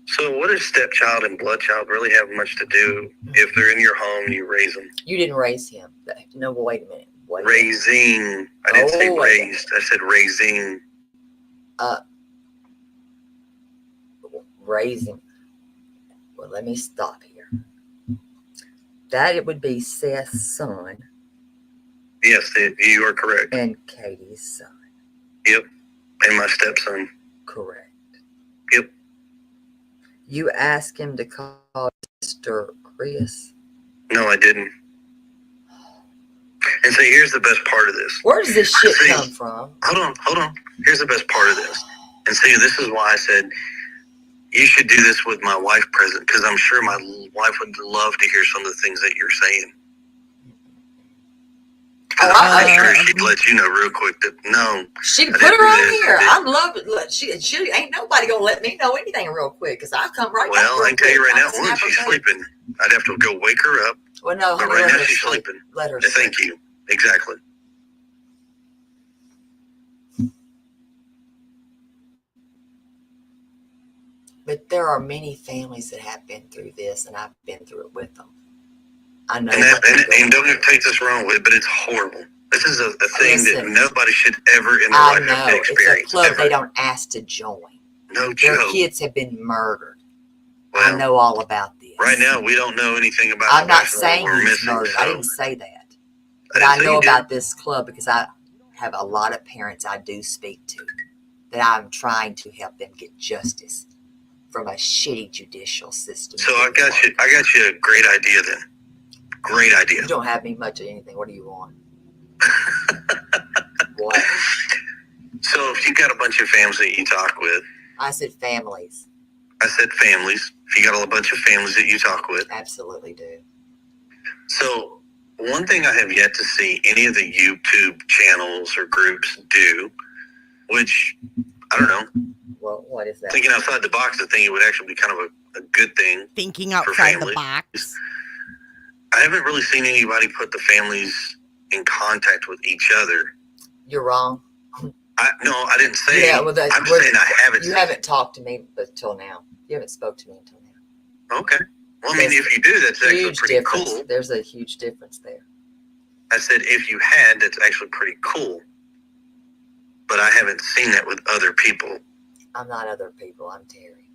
So what does stepchild and bloodchild really have much to do if they're in your home and you raise them? You didn't raise him. No, wait a minute. Wait a minute. Raising. I didn't say wait a raised. I said raising. Raising. Well, let me stop here. That it would be Seth's son Yes, you are correct. and Katie's son. Yep. And my stepson. Correct. Yep. You asked him to call Mr. Chris? No, I didn't. And so here's the best part of this. Where does this shit come from? Hold on. Here's the best part of this. And see, this is why I said you should do this with my wife present, because I'm sure my wife would love to hear some of the things that you're saying. I'm sure she'd let you know real quick that no. She put her on here. I'm loving. She ain't nobody gonna let me know anything real quick because I come right. Well, I can tell you right now, one, she's sleeping. I'd have to go wake her up. Well, no, but right now she's sleeping. Let her. Thank you. Exactly. But there are many families that have been through this, and I've been through it with them. I know. And don't take this wrong with, but it's horrible. This is a thing that nobody should ever in their life have to experience. It's a club they don't ask to join. No joke. Their kids have been murdered. Well, I know all about this. Right now, we don't know anything about. I'm not saying he's murdered. I didn't say that. But I know about this club because I have a lot of parents I do speak to that I'm trying to help them get justice from a shitty judicial system. So I got you a great idea then. Great idea. You don't have me much of anything. What do you want? What? So if you got a bunch of families that you talk with. I said families. I said families. If you got a bunch of families that you talk with. Absolutely do. So one thing I have yet to see any of the YouTube channels or groups do, which I don't know. Well, what is that? Thinking outside the box, I think it would actually be kind of a good thing. Thinking outside the box. I haven't really seen anybody put the families in contact with each other. You're wrong. No, I didn't say. Yeah, well, I'm just saying I haven't. You haven't talked to me until now. You haven't spoke to me until now. Okay. Well, I mean, if you do, that's actually pretty cool. There's a huge difference there. I said if you had, that's actually pretty cool. But I haven't seen that with other people. I'm not other people. I'm Terry.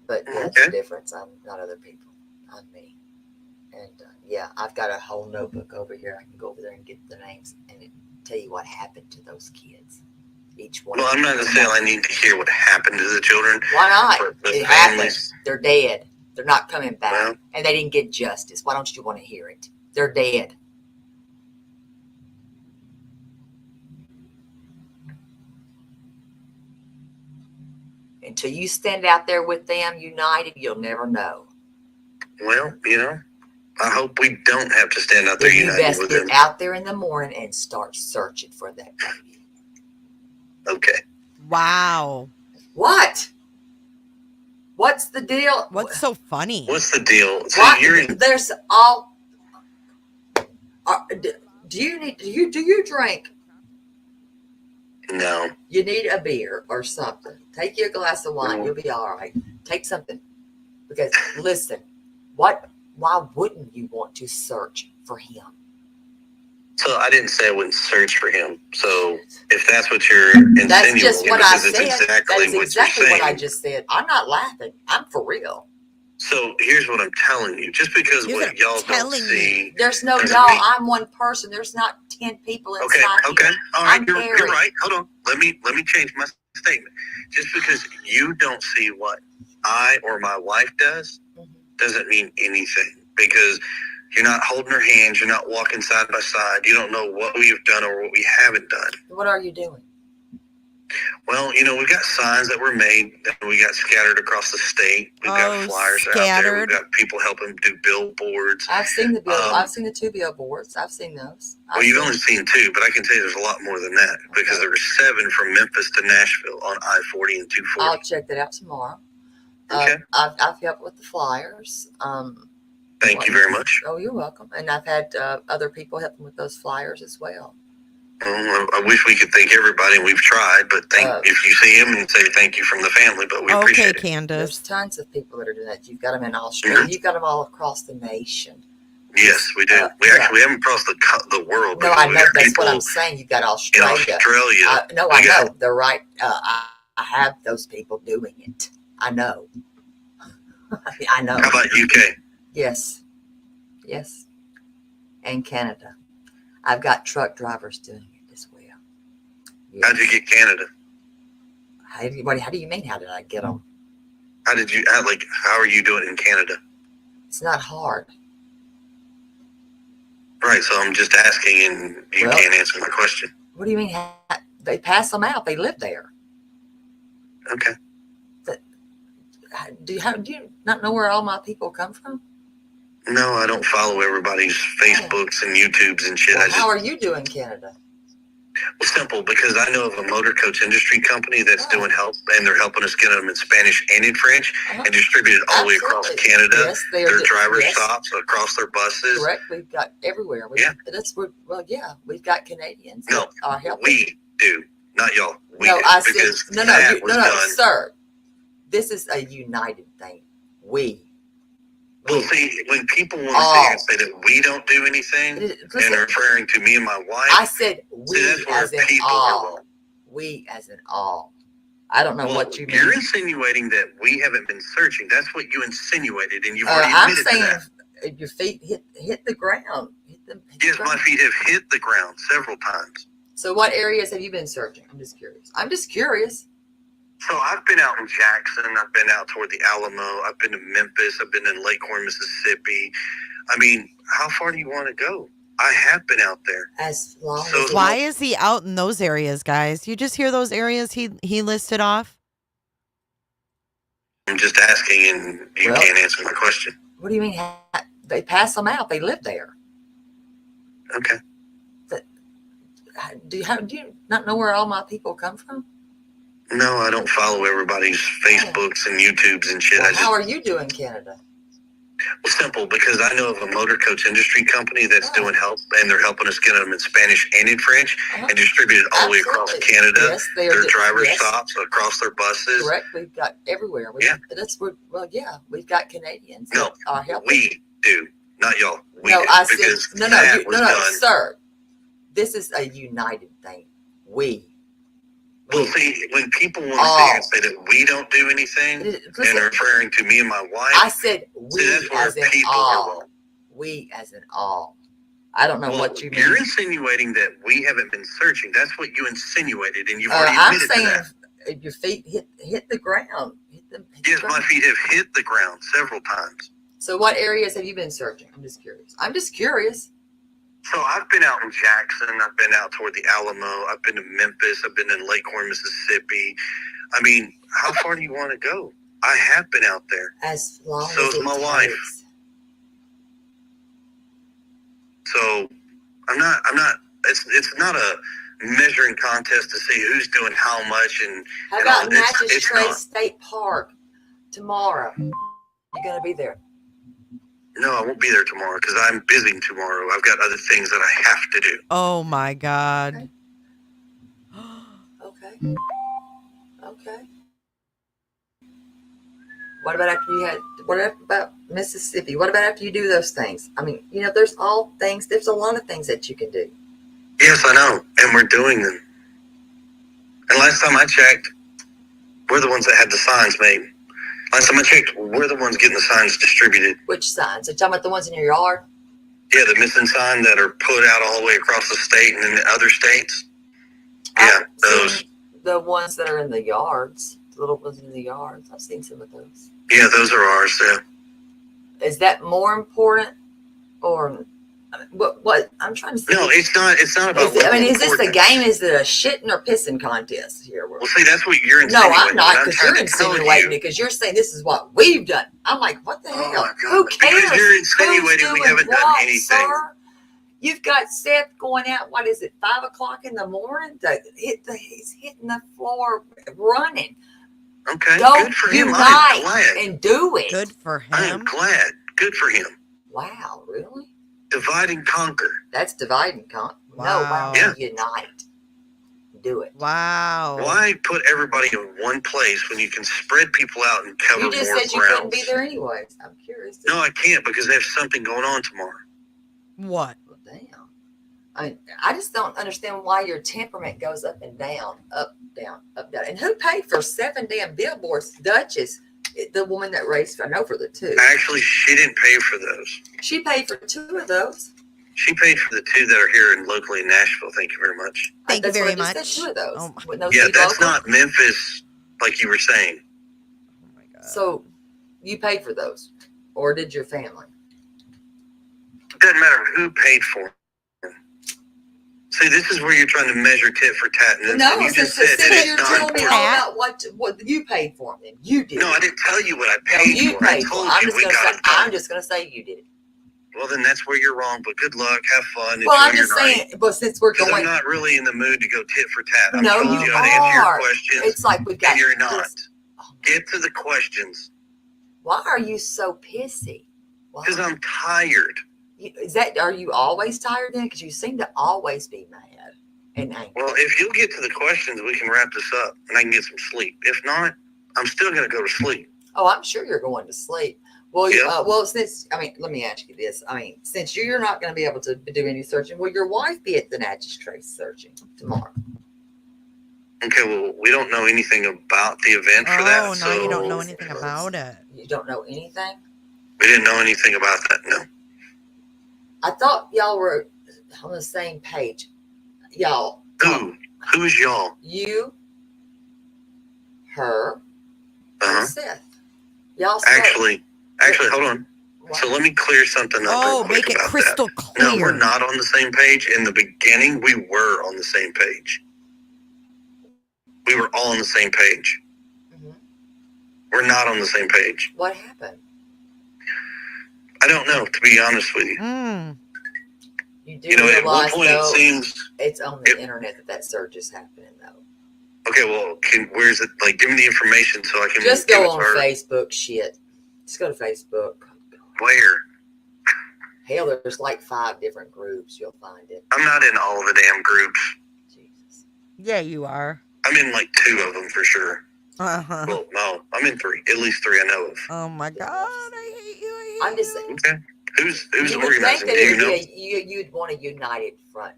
But that's the difference. I'm not other people. I'm me. And yeah, I've got a whole notebook over here. I can go over there and get the names and tell you what happened to those kids. Each one. Well, I'm not going to say I need to hear what happened to the children. Why not? It happened. They're dead. They're not coming back. Well, and they didn't get justice. Why don't you want to hear it? They're dead. Until you stand out there with them united, you'll never know. Well, I hope we don't have to stand out there united with them. You best get out there in the morning and start searching for that baby. Okay. Wow. What? What's the deal? What's so funny? What's the deal? So there's all. Do you drink? No. You need a beer or something. Take you a glass of wine. You'll be all right. Take something. Because listen, why wouldn't you want to search for him? So I didn't say I wouldn't search for him. So if that's what you're insinuating, that's just what I said. Exactly that is exactly what I just said. I'm not laughing. I'm for real. So here's what I'm telling you. Just because what y'all don't see. There's no y'all. I'm one person. There's not 10 people inside. Okay. All right. You're right. Hold on. Let me change my statement. Just because you don't see what I or my wife does doesn't mean anything. Because you're not holding her hands. You're not walking side by side. You don't know what we've done or what we haven't done. What are you doing? Well, we've got signs that were made that we got scattered across the state. We've got flyers out there. We've got people helping do billboards. I've seen the billboards. I've seen the 2 billboards. I've seen those. You've only seen 2, but I can tell you there's a lot more than that because there were 7 from Memphis to Nashville on I-40 and 240. I'll check that out tomorrow. Okay. I've helped with the flyers. Thank you very much. Oh, you're welcome. And I've had other people helping with those flyers as well. I wish we could thank everybody, and we've tried, but if you see him and say thank you from the family, but we appreciate it. Okay, Candace. There's tons of people that are doing that. You've got them in Australia. You've got them all across the nation. Yes, we do. We haven't crossed the world. No, I know. That's what I'm saying. You've got Australia. In Australia. I know. They're right. I have those people doing it. I know. I know. How about UK? Yes. And Canada. I've got truck drivers doing it as well. Yes. How'd you get Canada? How do you mean? How did I get them? How are you doing in Canada? It's not hard. Right, so I'm just asking, and you can't answer my question. What do you mean? They pass them out. They live there. Okay. Do you not know where all my people come from? No, I don't follow everybody's Facebooks and YouTubes and shit. Well, how are you doing, Canada? Well, simple, because I know of a motor coach industry company that's doing help, and they're helping us get them in Spanish and in French and distributed all the way across Canada. Yes, their driver stops across their buses. Correct. We've got everywhere. We've got Canadians. No, are helping. We do, not y'all. We no, do, I said no, sir. This is a united thing. We. Well, see, when people want to say that we don't do anything, and they're referring to me and my wife, I said we as in all. We as in all. I don't know what you mean. You're insinuating that we haven't been searching. That's what you insinuated, and you've already admitted to that. I'm saying your feet hit the ground. Yes, my feet have hit the ground several times. So what areas have you been searching? I'm just curious. So I've been out in Jackson. I've been out toward the Alamo. I've been to Memphis. I've been in Lake Horn, Mississippi. I mean, how far do you want to go? I have been out there. Why is he out in those areas, guys? You just hear those areas he listed off? I'm just asking, and you can't answer my question. What do you mean? They pass them out. They live there. Okay. Do you not know where all my people come from? No, I don't follow everybody's Facebooks and YouTubes and shit. Well, how are you doing, Canada? Well, simple, because I know of a motor coach industry company that's doing help, and they're helping us get them in Spanish and in French and distributed all the way across Canada. Yes, their driver stops across their buses. Correct. We've got everywhere. We've got Canadians. No, are helping. we do, not y'all. We no, do, I said no, sir. This is a united thing. We. Well, see, when people want to say that we don't do anything, and they're referring to me and my wife, I said we as in all. We as in all. I don't know what you mean. You're insinuating that we haven't been searching. That's what you insinuated, and you've already admitted to that. I'm saying your feet hit the ground. Yes, my feet have hit the ground several times. So what areas have you been searching? I'm just curious. So I've been out in Jackson. I've been out toward the Alamo. I've been to Memphis. I've been in Lake Horn, Mississippi. I mean, how far do you want to go? I have been out there. As long so as is my wife. So I'm not. It's not a measuring contest to see who's doing how much and. How about Natchez Trace State Park tomorrow? You're gonna be there. No, I won't be there tomorrow because I'm busy tomorrow. I've got other things that I have to do. Oh my God. Okay. What about after you had? What about Mississippi? What about after you do those things? I mean, there's all things. There's a lot of things that you can do. Yes, I know, and we're doing them. And last time I checked, we're the ones that had the signs made. Last time I checked, we're the ones getting the signs distributed. Which signs? Are you talking about the ones in your yard? Yeah, the missing sign that are put out all the way across the state and in the other states. Yeah, those. The ones that are in the yards, the little ones in the yards. I've seen some of those. Yeah, those are ours, yeah. Is that more important or what I'm trying to say? No, it's not about is this a game? Is it a shitting or pissing contest here? Well, see, that's what you're insinuating. No, I'm not, because you're insinuating it because you're saying this is what we've done. I'm like, what the hell? Who cares? Because you're insinuating we haven't done anything. Sir? You've got Seth going out, 5 o'clock in the morning? He's hitting the floor running. Okay, don't good for him. I'm glad. And do it. Good for him. I am glad. Good for him. Wow, really? Divide and conquer. That's divide and conquer. Wow. No, unite. Do it. Wow. Why put everybody in one place when you can spread people out and cover more grounds? You just said you couldn't be there anyways. I'm curious. No, I can't because there's something going on tomorrow. What? Well, damn. I just don't understand why your temperament goes up and down, up, down, up, down. And who paid for 7 damn billboards? Duchess, the woman that raised, I know, for the 2. Actually, she didn't pay for those. She paid for 2 of those. She paid for the 2 that are here locally in Nashville. Thank you very much. Thank you very much. 2 of those. Yeah, that's not Memphis like you were saying. Oh my God. So you paid for those, or did your family? It doesn't matter who paid for them. See, this is where you're trying to measure tit for tat. And No, you since just said that you're it's telling me done. all about what you paid for them, then you did. No, I didn't tell you what I No, paid you for. I paid for. told I'm you just we gonna got say. it done. I'm just gonna say you did it. Well, then that's where you're wrong. But good luck. Have fun. Well, I'm enjoy just your saying. night. But since we're 'Cause going, I'm not really in the mood to go tit for tat. I'm no, told you how to answer your are. questions. It's like we've got. And you're not. This. Get to the questions. Why are you so pissy? Because I'm tired. Are you always tired then? Because you seem to always be mad and angry. Well, if you'll get to the questions, we can wrap this up and I can get some sleep. If not, I'm still going to go to sleep. Oh, I'm sure you're going to sleep. Well, Yeah. Let me ask you this. Since you're not going to be able to do any searching, will your wife be at the magistrate searching tomorrow? Okay, well, we don't know anything about the event for that. Oh, no, you don't know anything about it. You don't know anything? We didn't know anything about that, no. I thought y'all were on the same page. Y'all. Who? Who is y'all? You, her, and Seth. Y'all Actually, hold on. What? So let me clear something up. Oh, real quick make it about crystal that. clear. No, we're not on the same page. In the beginning, we were on the same page. We were all on the same page. Mm-hmm. We're not on the same page. What happened? I don't know, to be honest with you. You do at one realize, point though, it seems it's on the internet that search is happening, though. okay. Well, where's it? Like, give me the information so I can Just give go it to on her. Facebook. Shit, just go to Facebook. Where? Hell, there's like 5 different groups. You'll find it. I'm not in all of the damn groups. Yeah, you are. I'm in like 2 of them for sure. Uh-huh. Well, no, I'm in 3. At least 3 I know of. Oh my God, I hate you. I'm just saying. Okay. Who's You would organizing? think that Do you know? you'd want a united front.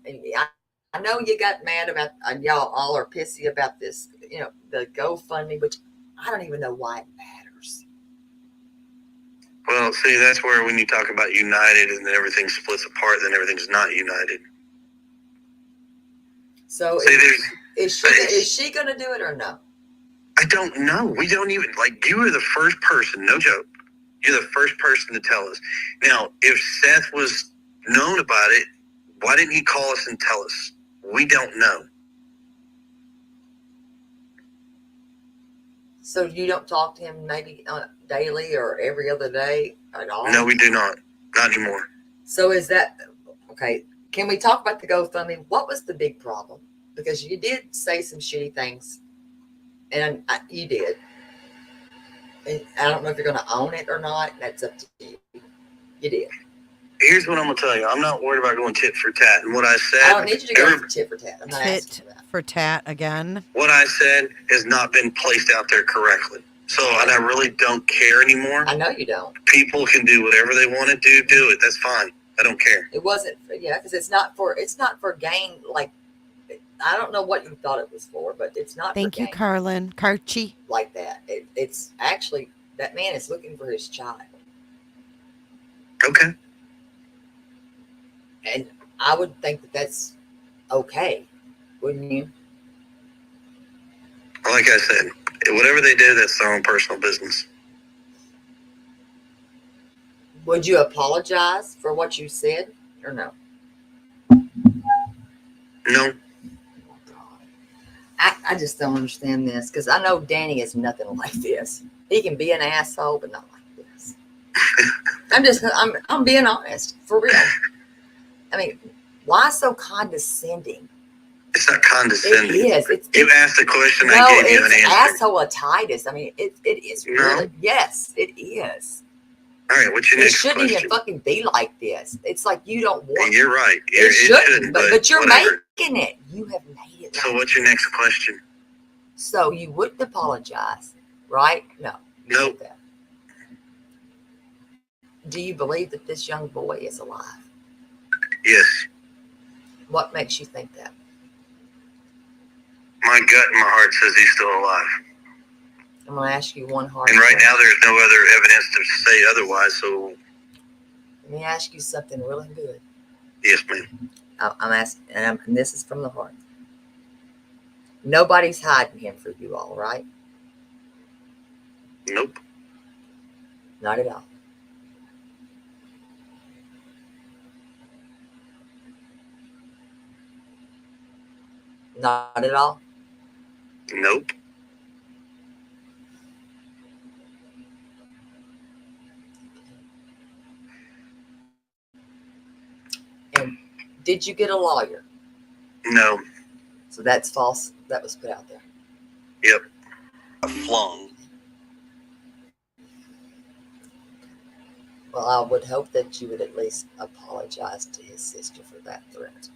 I know you got mad about y'all all are pissy about this. The GoFundMe, which I don't even know why it matters. Well, see, that's where when you talk about united and then everything splits apart, then everything's not united. So See, is she going to do it or no? I don't know. We don't even, you are the first person, no joke. You're the first person to tell us. Now, if Seth was known about it, why didn't he call us and tell us? We don't know. So you don't talk to him maybe daily or every other day at all? No, we do not. Not anymore. So is that, okay, can we talk about the GoFundMe? What was the big problem? Because you did say some shitty things, and you did. And I don't know if you're going to own it or not. That's up to you. You did. Here's what I'm going to tell you. I'm not worried about going tit for tat. And what I said... I don't need you to go for tit for tat. I'm not asking Tit for that. for tat again. What I said has not been placed out there correctly. So, and I really don't care anymore. I know you don't. People can do whatever they want to do it. That's fine. I don't care. It wasn't, because it's not for gain, I don't know what you thought it was for, but it's not Thank for you, gain Carlin. Carchi. like that. It's actually, that man is looking for his child. Okay. And I would think that that's okay, wouldn't you? Like I said, whatever they do, that's their own personal business. Would you apologize for what you said or no? No. I just don't understand this because I know Danny is nothing like this. He can be an asshole, but not like this. I'm being honest, for real. I mean, why so condescending? It's not condescending. It is. You asked a question, No, I gave you an answer. asshole-atitis. I mean, it is really. No. Yes, it is. All right, what's your It next shouldn't question? even fucking be like this. It's like you don't want. And you're right. It shouldn't, but you're whatever. making it. You have made it. So what's your next question? So you wouldn't apologize, right? No. Nope. Do you believe that this young boy is alive? Yes. What makes you think that? My gut and my heart says he's still alive. I'm going to ask you one hard And right question. now there's no other evidence to say otherwise, so Let me ask you something really good. yes, ma'am. I'm asking, and this is from the heart. Nobody's hiding him for you all, right? Nope. Not at all. Not at all. Nope. And did you get a lawyer? No. So that's false. That was put out there. Yep. Flung. Well, I would hope that you would at least apologize to his sister for that threat.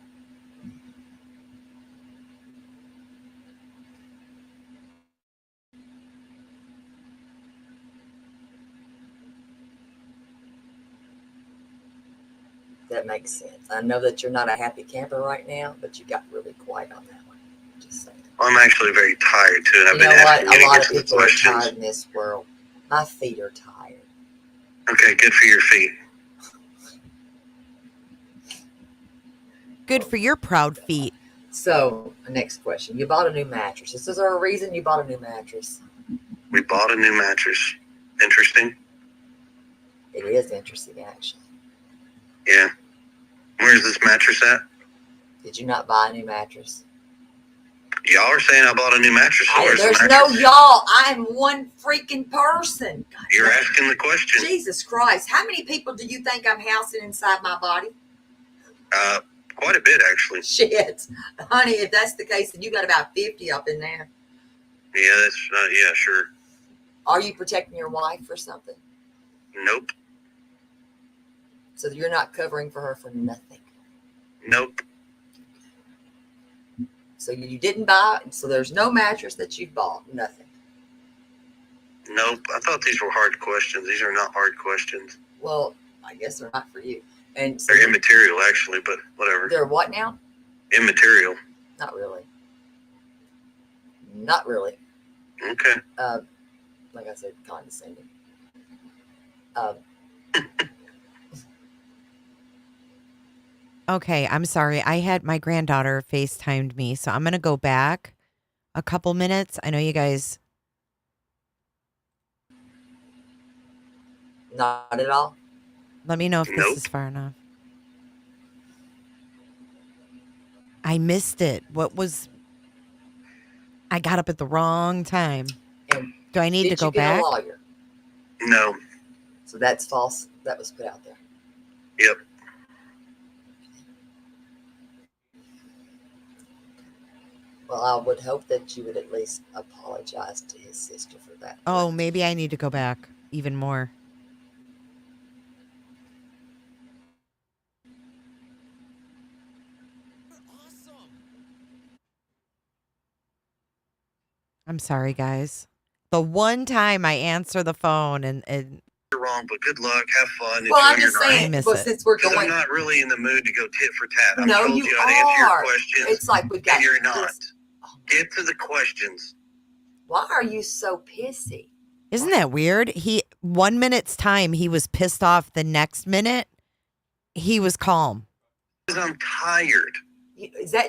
That makes sense. I know that you're not a happy camper right now, but you got really quiet on that one. Just saying. I'm actually very tired too, and I've You been know what? asking you A to lot get of to the people are questions. tired in this world. My feet are tired. Okay, good for your feet. Good for your proud feet. So, next question. You bought a new mattress. Is there a reason you bought a new mattress? We bought a new mattress. Interesting. It is interesting, actually. Yeah. Where's this mattress at? Did you not buy a new mattress? Y'all are saying I bought a new mattress. So where's There's the no mattress? y'all. I'm one freaking person. God, You're asking the question. Jesus Christ. How many people do you think I'm housing inside my body? Quite a bit, actually. Shit. Honey, if that's the case, then you got about 50 up in there. Yeah, that's yeah, sure. Are you protecting your wife or something? Nope. So you're not covering for her for nothing. Nope. So you didn't buy, so there's no mattress that you bought, nothing. Nope. I thought these were hard questions. These are not hard questions. Well, I guess they're not for you. And so They're immaterial, actually, but whatever. they're what now? Immaterial. Not really. Not really. Okay. Like I said, condescending. Okay, I'm sorry. I had my granddaughter FaceTimed me, so I'm going to go back a couple minutes. I know you guys. Not at all. Let me know if this is far enough. I missed it. What was. I got up at the wrong time. And do I need to go back? Did you get a lawyer? No. So that's false. That was put out there. Yep. Well, I would hope that you would at least apologize to his sister for that. Oh, maybe I need to go back even more. I'm sorry, guys. The one time I answer the phone and You're wrong, but good luck. Have fun. Well, I'm Enjoy just your night. saying, I miss well, it. since we're 'Cause going, I'm not really in the mood to go tit for tat. I've no, told you you how to answer your are. questions. It's like we got. And you're not. this- Get to the questions. Why are you so pissy? isn't that weird? 1 minute's time he was pissed off. The next minute he was calm. Because I'm tired.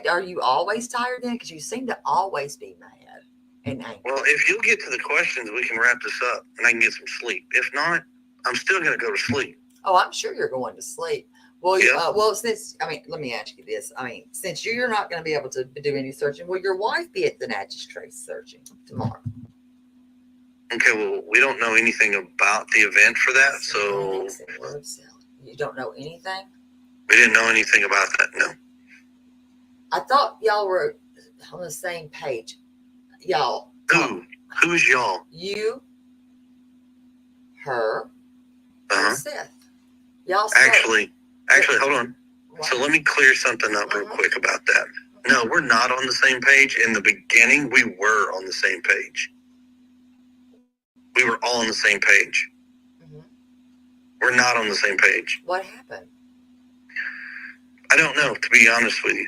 Are you always tired then? Because you seem to always be mad and angry. Well, if you'll get to the questions, we can wrap this up and I can get some sleep. If not, I'm still going to go to sleep. Oh, I'm sure you're going to sleep. Well, Yeah. let me ask you this. Since you're not going to be able to do any searching, will your wife be at the magistrate searching tomorrow? Okay, well, we don't know anything about the event for that, so You don't know anything? we didn't know anything about that, no. I thought y'all were on the same page. Y'all. Who? Who is y'all? You, her, Uh-huh. and Seth. Y'all Actually, hold on. So let me clear something up real quick about that. No, we're not on the same page. In the beginning, we were on the same page. We were all on the same page. We're not on the same page. What happened? I don't know, to be honest with you.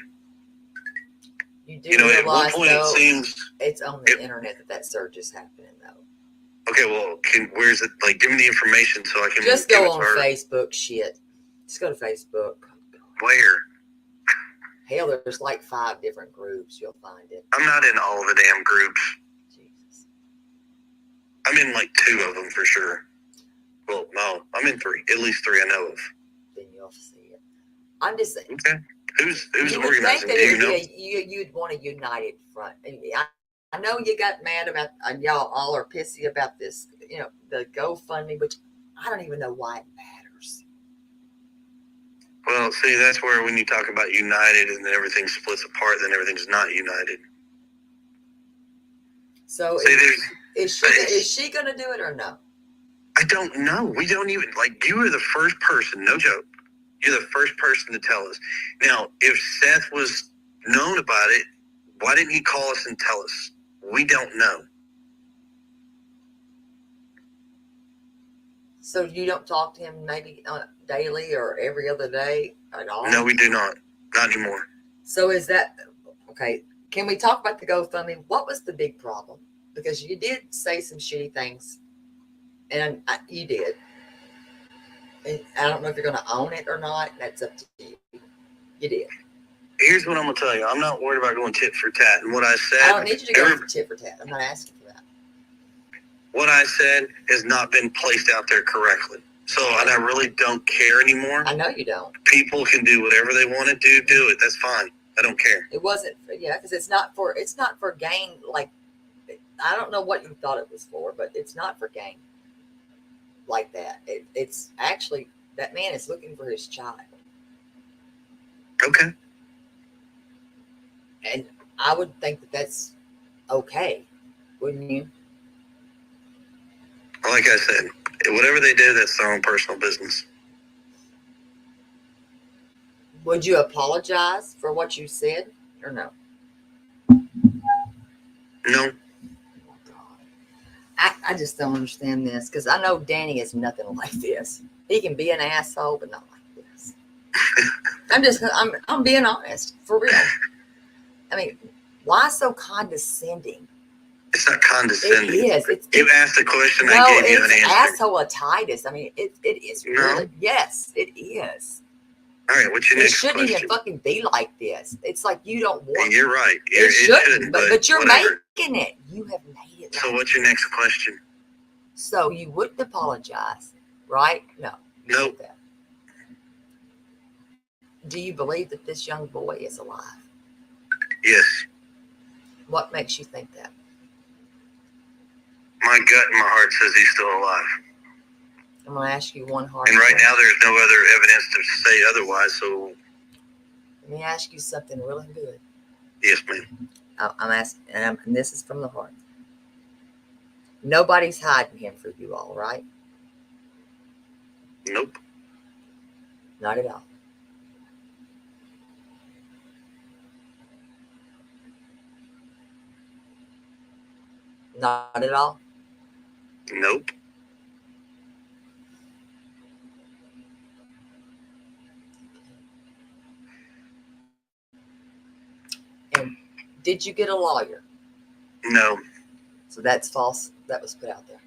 You do At one realize, point, though, it seems... it's on the internet that surge is happening, though. Okay, well, where's it? Like, give me the information so I can... Just give go it on to her. Facebook, shit. Just go to Facebook. Where? Hell, there's like 5 different groups. You'll find it. I'm not in all the damn groups. Jesus. I'm in like 2 of them for sure. Well, no, I'm in 3. At least 3 I know of. Then you'll see it. I'm just saying. Okay. Who's You would think organizing? that Do it you would know? you'd want a united front. I know you got mad about, y'all all are pissy about this, the GoFundMe, which I don't even know why it matters. Well, see, that's where when you talk about united and then everything splits apart, then everything's not united. So See, is she going to do it or no? I don't know. We don't even, you are the first person, no joke. You're the first person to tell us. Now, if Seth was known about it, why didn't he call us and tell us? We don't know. So you don't talk to him maybe daily or every other day at all? No, we do not. Not anymore. So is that, okay, can we talk about the GoFundMe? What was the big problem? Because you did say some shitty things, and you did. And I don't know if you're going to own it or not. That's up to you. You did. Here's what I'm going to tell you. I'm not worried about going tit for tat. And what I said... I don't need you to go tit for tat. I'm not asking for that. What I said has not been placed out there correctly. So, and I really don't care anymore. I know you don't. People can do whatever they want to do it. That's fine. I don't care. It wasn't, because it's not for gain. I don't know what you thought it was for, but it's not for gain like that. It's actually, that man is looking for his child. Okay. And I would think that that's okay, wouldn't you? Like I said, whatever they do, that's their own personal business. Would you apologize for what you said or no? No. I just don't understand this, because I know Danny is nothing like this. He can be an asshole, but not like this. I'm being honest, for real. I mean, why so condescending? It's not condescending. It is. You asked a question, I gave you an answer. Asshole-atitis. I mean, it is really. Yes, it is. All right, what's your next question? It shouldn't even fucking be like this. It's like you don't want. You're right. It shouldn't, but you're whatever. making it. You have made it. So what's your next question? So you wouldn't apologize, right? No. Nope. Do you believe that this young boy is alive? Yes. What makes you think that? My gut and my heart says he's still alive. I'm going to ask you one hard And right question. now there's no other evidence to say otherwise, so... Let me ask you something really good. Yes, ma'am. I'm asking, and this is from the heart. Nobody's hiding him for you all, right? Nope. Not at all. Not at all? Nope. And did you get a lawyer? No. So that's false. That was put out there.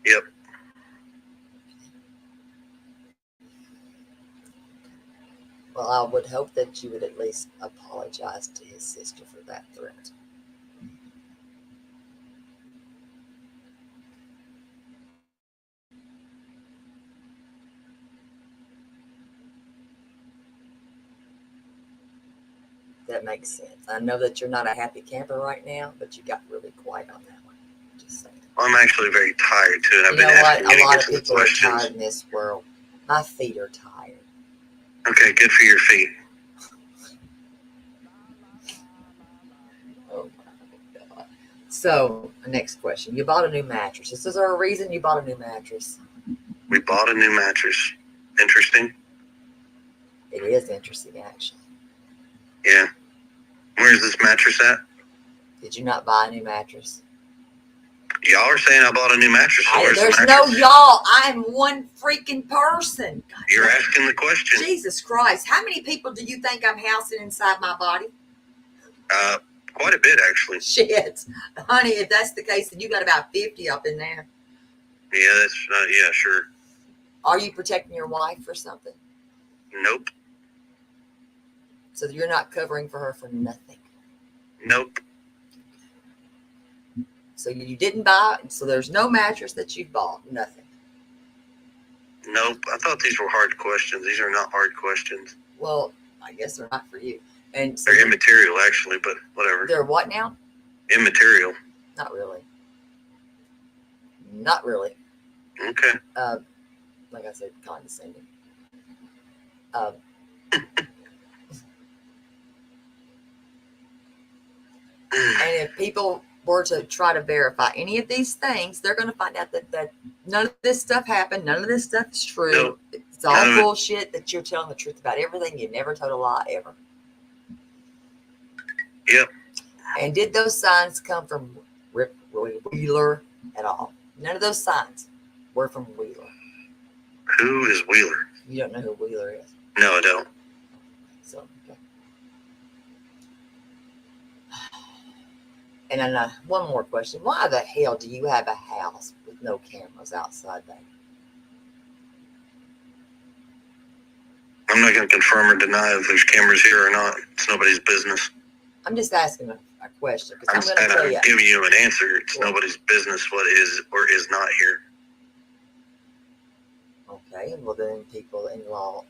Yep. Well, I would hope that you would at least apologize to his sister for that threat. That makes sense. I know that you're not a happy camper right now, but you got really quiet on that one. Just saying. I'm actually very tired too, and I've You been know what? asking you A to lot get of to the people are questions. tired in this world. My feet are tired. Okay, good for your feet. Oh my God. So, next question. You bought a new mattress. Is there a reason you bought a new mattress? We bought a new mattress. Interesting. It is interesting, actually. Yeah. Where's this mattress at? Did you not buy a new mattress? Y'all are saying I bought a new mattress. So where's the There's mattress? no y'all. I am one freaking person. God, You're asking the question. Jesus Christ. How many people do you think I'm housing inside my body? Quite a bit, actually. Shit. Honey, if that's the case, then you got about 50 up in there. Yeah, that's, yeah, sure. Are you protecting your wife or something? Nope. So you're not covering for her for nothing. Nope. So you didn't buy, so there's no mattress that you've bought, nothing. Nope. I thought these were hard questions. These are not hard questions. Well, I guess they're not for you. And so they're immaterial, actually, but whatever. They're what now? Immaterial. Not really. Not really. Okay. Like I said, condescending. And if people were to try to verify any of these things, they're going to find out that none of this stuff happened. None of this stuff is true. Nope. It's all bullshit that you're telling the truth about everything. You never told a lie ever. Yep. And did those signs come from Rip Wheeler at all? None of those signs were from Wheeler. Who is Wheeler? You don't know who Wheeler is? No, I don't. So, okay. And then one more question. Why the hell do you have a house with no cameras outside there? I'm not going to confirm or deny if there's cameras here or not. It's nobody's business. I'm just asking a question. I'm going to tell you. I'm giving you an answer. It's nobody's business what is or is not here. Okay, well then people in law,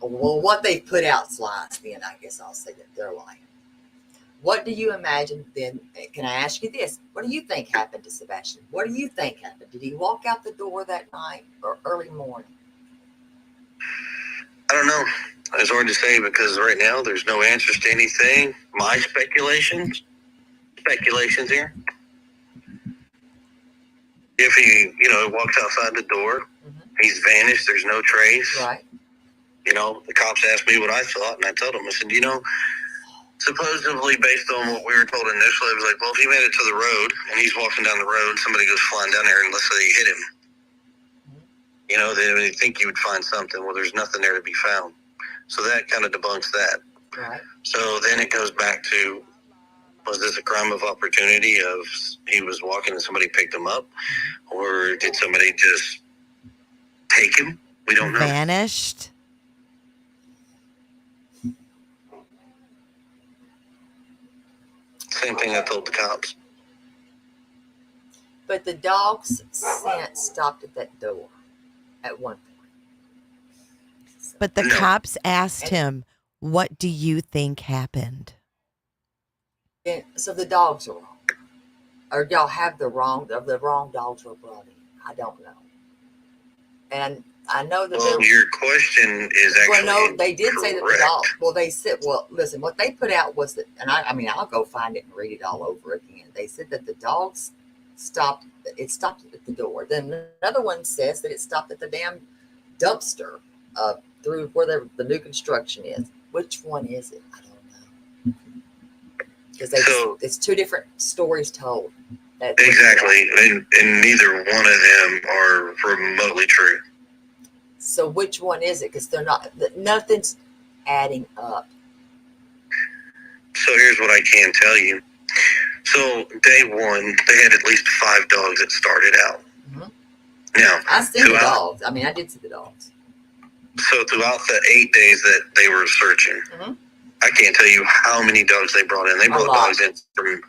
well, what they put out's lies, then I guess I'll say that they're lying. What do you imagine then? Can I ask you this? What do you think happened to Sebastian? What do you think happened? Did he walk out the door that night or early morning? I don't know. It's hard to say because right now there's no answers to anything. My speculations here. If he, walks outside the door, he's vanished. There's no trace. Right. The cops asked me what I thought, and I told them, I said, supposedly based on what we were told initially, it was like, well, if he made it to the road and he's walking down the road and somebody goes flying down there and let's say he hit him, then you think you would find something. Well, there's nothing there to be found. So that kind of debunks that. Right. So then it goes back to, was this a crime of opportunity of he was walking and somebody picked him up? Or did somebody just take him? We don't know. Vanished? Same thing I told the cops. But the dog's scent stopped at that door at one point. But the cops asked him, what do you think happened? And so the dogs are wrong. Or y'all have the wrong dogs were brought in. I don't know. And I know that your question is actually well, no, they did say that the correct. dog. Well, they said, well, listen, what they put out was that, and I'll go find it and read it all over again. They said that the dogs stopped. It stopped at the door. Then another one says that it stopped at the damn dumpster through where the new construction is. Which one is it? I don't know. Because it's two different stories told. Exactly, and neither one of them are remotely true. So which one is it? Because they're not. Nothing's adding up. So here's what I can tell you. So day one, they had at least 5 dogs that started out. Mm-hmm. Now I see the dogs. I did see the dogs. So throughout the 8 days that they were searching, I can't tell you how many dogs they brought in. They brought dogs in from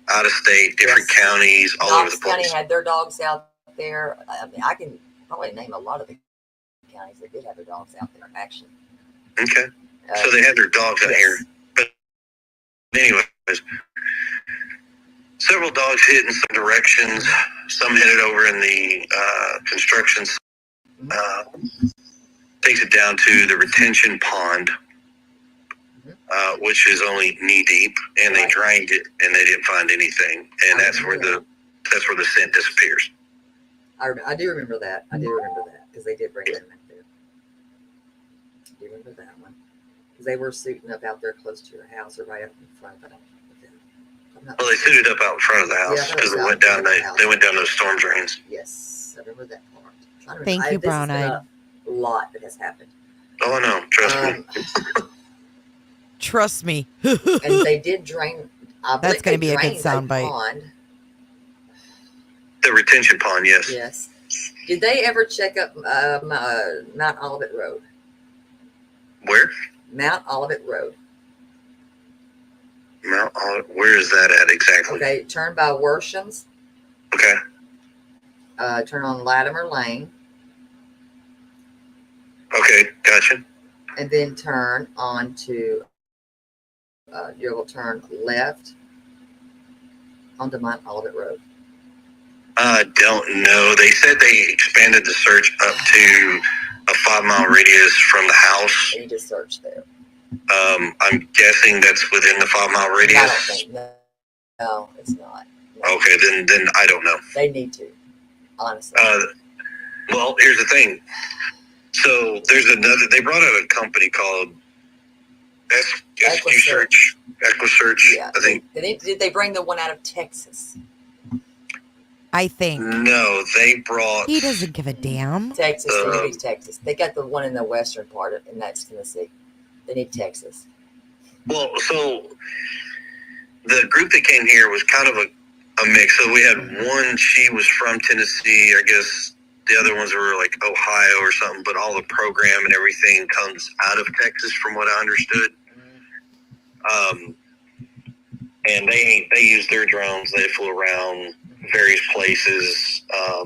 out of state, different counties, all over the place. Knox County had their dogs out there. I can probably name a lot of the counties that did have their dogs out there, actually. Okay. So they had their dogs out here. But anyways, several dogs hit in some directions. Some hit it over in the construction. Takes it down to the retention pond, which is only knee deep, and they drained it and they didn't find anything, and that's where the scent disappears. I do remember that. Because they did bring them in there. I do remember that one because they were suiting up out there close to your house or right up in front. I don't know. Well, they suited up out in front of the house because they went down. They went down those storm drains. Yes, I remember that part. Thank you, Brown Eyed. A lot that has happened. Oh no, trust me. Trust me. And they did drain. That's going to be a good soundbite. The retention pond, yes. Yes. Did they ever check up Mount Olivet Road? Where? Mount Olivet Road. Mount Olivet. Where is that at exactly? Okay, turn by Worshams. Okay. Turn on Latimer Lane. Okay, gotcha. And then turn on to, you will turn left onto Mount Olivet Road. I don't know. They said they expanded the search up to a 5-mile radius from the house. You just search there. I'm guessing that's within the 5-mile radius. I don't think. No, it's not. No. Okay, then I don't know. They need to, honestly. Well, here's the thing. So there's another. They brought out a company called EquiSearch. Yeah. I think. Did they bring the one out of Texas? I think. No, they brought. He doesn't give a damn. Texas. They need Texas. They got the one in the western part, and that's Tennessee. They need Texas. Well, so the group that came here was kind of a mix. So we had one. She was from Tennessee, I guess. The other ones were like Ohio or something, but all the program and everything comes out of Texas, from what I understood. And they used their drones. They flew around various places. I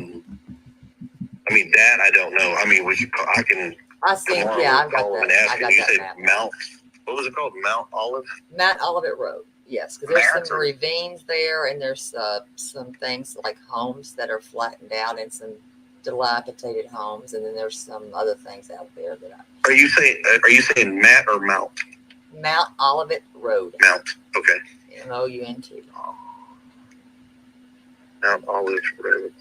mean, that I don't know. I mean, I can. I think, yeah, I've got that. I got you that said map. Mount. What was it called? Mount Olive. Mount Olivet Road. Yes, because there's some ravines there, and there's some things like homes that are flattened out, and some dilapidated homes, and then there's some other things out there that Are you saying Matt or Mount? Mount Olivet Road. Mount. Okay. MOUNT. Mount Olive Road.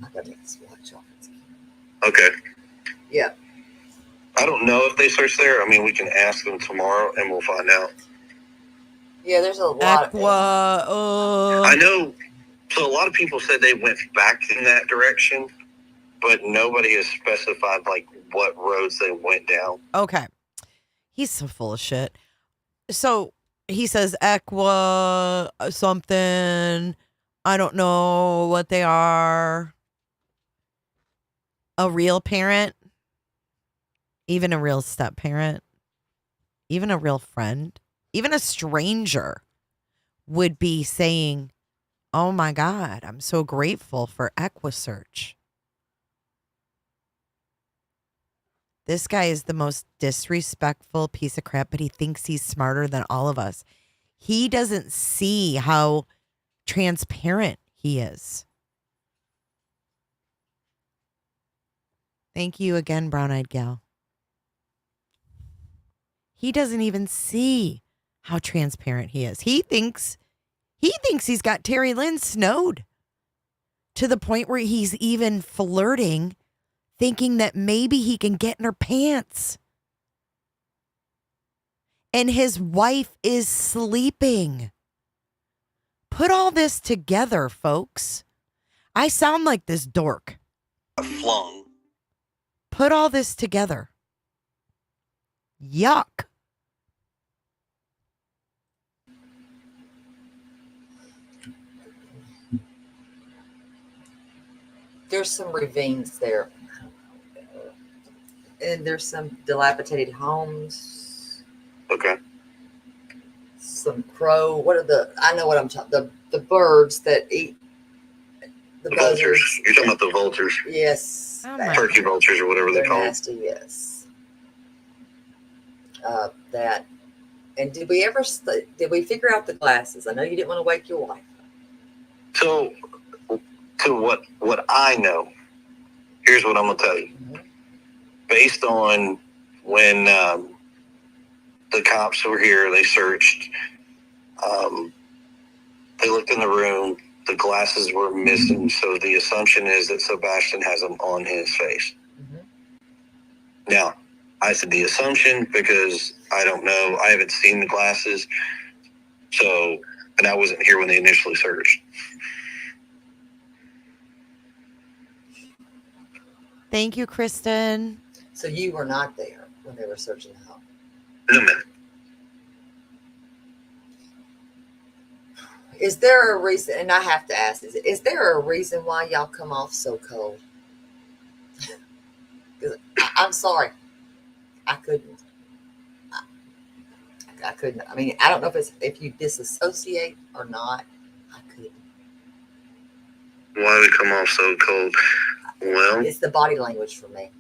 I gotta take this watch off. Okay. Yeah. I don't know if they search there. I mean, we can ask them tomorrow, and we'll find out. Yeah, there's a lot of. I know. So a lot of people said they went back in that direction, but nobody has specified like what roads they went down. Okay. He's so full of shit. So he says Equa something. I don't know what they are. A real parent, even a real step parent, even a real friend, even a stranger would be saying, oh my God, I'm so grateful for EquiSearch. This guy is the most disrespectful piece of crap, but he thinks he's smarter than all of us. He doesn't see how transparent he is. Thank you again, brown-eyed gal. He doesn't even see how transparent he is. He thinks he's got Terri Lynn snowed to the point where he's even flirting, thinking that maybe he can get in her pants. And his wife is sleeping. Put all this together, folks. I sound like this dork. Flung. Put all this together. Yuck. There's some ravines there. And there's some dilapidated homes. Okay. Some crow. I know what I'm talking. The birds that eat the vultures. You're talking about the vultures. Yes. Turkey vultures or whatever they call nasty, them. Yes. That. And did we figure out the glasses? I know you didn't want to wake your wife. So, to what I know, here's what I'm gonna tell you. Mm-hmm. Based on when the cops were here, they searched. They looked in the room. The glasses were missing, so the assumption is that Sebastian has them on his face. Mm-hmm. Now, I said the assumption because I don't know. I haven't seen the glasses, and I wasn't here when they initially searched. Thank you, Kristen. So you were not there when they were searching the home? No, ma'am. Is there a reason, and I have to ask, is there a reason why y'all come off so cold? I'm sorry. I couldn't. I couldn't. I mean, I don't know if you disassociate or not. I couldn't. Why we come off so cold? Well, it's the body language for me.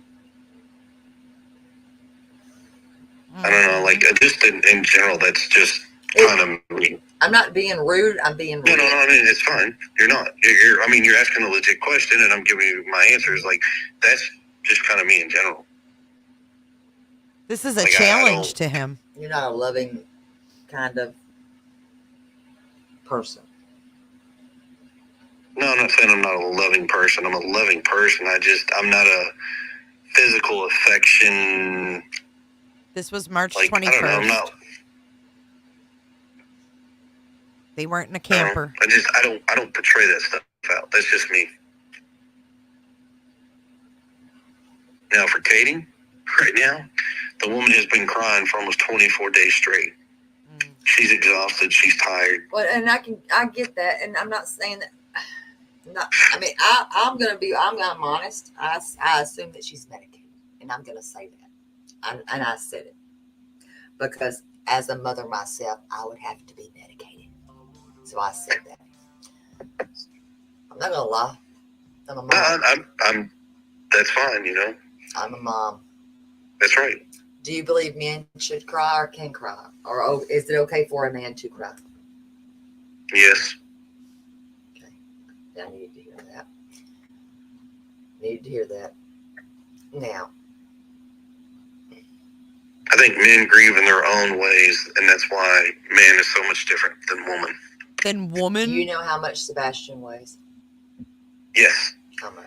I don't know, like just in general, that's just kind of mean. I'm not being rude. I'm being rude. No, I mean, it's fine. You're not. You're asking a legit question, and I'm giving you my answers. Like, that's just kind of me in general. This is a challenge to him. You're not a loving kind of person. No, I'm not saying I'm not a loving person. I'm a loving person. I'm not a physical affection. This was March 21st. I don't know, I'm not. They weren't in a camper. I don't portray that stuff out. That's just me. Now for Katie, right now, the woman has been crying for almost 24 days straight. She's exhausted. She's tired. Well, and I get that, and I'm not saying that. I'm honest. I assume that she's medicated, and I'm gonna say that, and I said it because as a mother myself, I would have to be medicated, so I said that. I'm not gonna lie. I'm a mom. I'm. That's fine. I'm a mom. That's right. Do you believe men should cry or can cry, or is it okay for a man to cry? Yes. I need to hear that. Now. I think men grieve in their own ways, and that's why man is so much different than woman. Do you know how much Sebastian weighs? Yes. How much?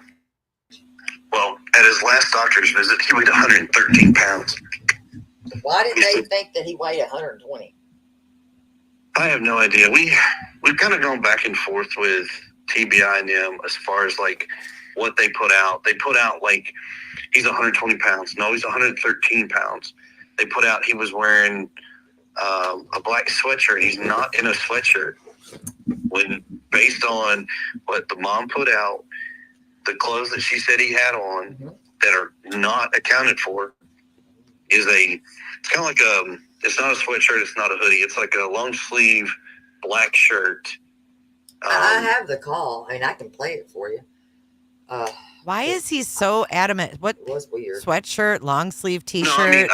Well, at his last doctor's visit, he weighed 113 pounds. Why did they think that he weighed 120? I have no idea. We've kind of gone back and forth with TBI and them as far as like what they put out. They put out like he's 120 pounds. No, he's 113 pounds. They put out he was wearing a black sweatshirt. He's not in a sweatshirt. When based on what the mom put out, the clothes that she said he had on that are not accounted for is it's kind of like it's not a sweatshirt. It's not a hoodie. It's like a long sleeve black shirt. I have the call. I mean, I can play it for you. Why is he so adamant? What was weird? Sweatshirt, long sleeve T-shirt. No, I mean,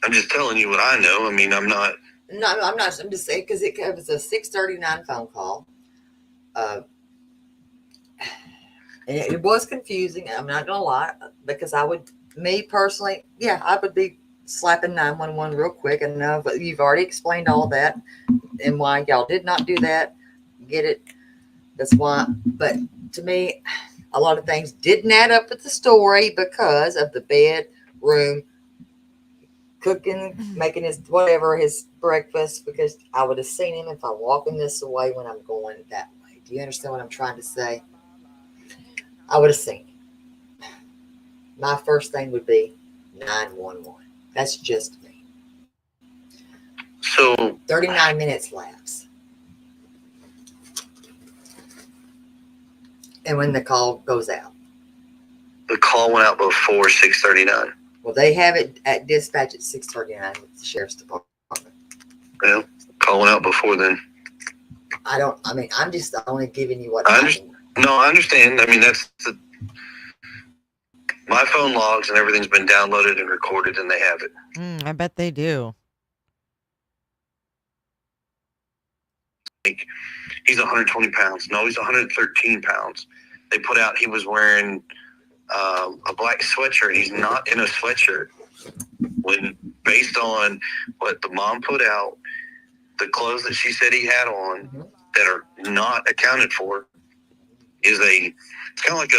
I'm just telling you what I know. I mean, I'm not. No, I'm not. I'm just saying because it was a 6:39 phone call. And it was confusing. I'm not gonna lie because me personally, I would be slapping 911 real quick. And but you've already explained all that and why y'all did not do that. Get it? That's why. But to me, a lot of things didn't add up with the story because of the bedroom cooking, making his breakfast. Because I would have seen him if I'm walking this way when I'm going that way. Do you understand what I'm trying to say? I would have seen him. My first thing would be 911. That's just me. So 39 minutes lapse. And when the call goes out. The call went out before 6:39. Well, they have it at dispatch at 6:39 with the sheriff's department. Well, call went out before then. I'm just only giving you what I understand. No, I understand. I mean, my phone logs and everything's been downloaded and recorded, and they have it. I bet they do. Like, he's 120 pounds. No, he's 113 pounds. They put out he was wearing a black sweatshirt. He's not in a sweatshirt. When based on what the mom put out, the clothes that she said he had on that are not accounted for is it's kind of like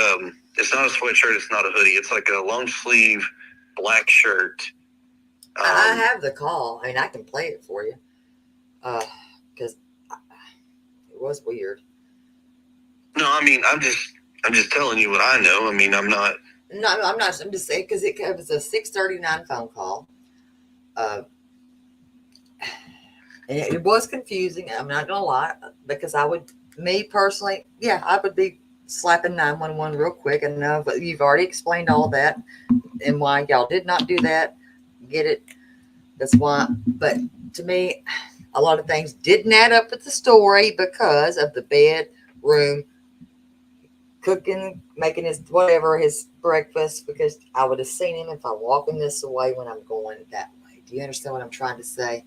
it's not a sweatshirt. It's not a hoodie. It's like a long sleeve black shirt. I have the call. I mean, I can play it for you. Because it was weird. No, I mean, I'm just telling you what I know. I mean, I'm not. No, I'm not. I'm just saying because it was a 6:39 phone call. And it was confusing. I'm not gonna lie because me personally, I would be slapping 911 real quick. And but you've already explained all that and why y'all did not do that. Get it? That's why. But to me, a lot of things didn't add up with the story because of the bedroom cooking, making his breakfast. Because I would have seen him if I'm walking this way when I'm going that way. Do you understand what I'm trying to say?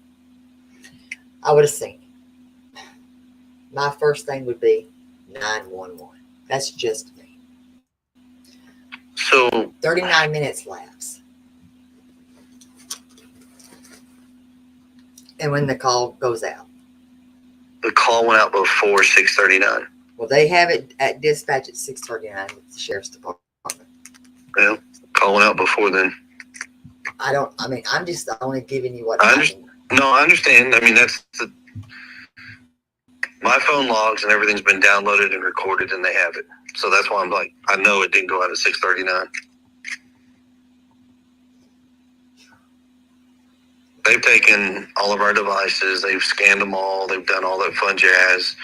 I would have seen it. My first thing would be 911. That's just me. So 39 minutes lapse. And when the call goes out. the call went out before 6:39. Well, they have it at dispatch at 6:39 with the sheriff's department. Well, call went out before then. I'm just only giving you what I understand. I mean, my phone logs and everything's been downloaded and recorded, and they have it. So that's why I'm like, I know it didn't go out at 6:39. They've taken all of our devices. They've scanned them all. They've done all that fun jazz.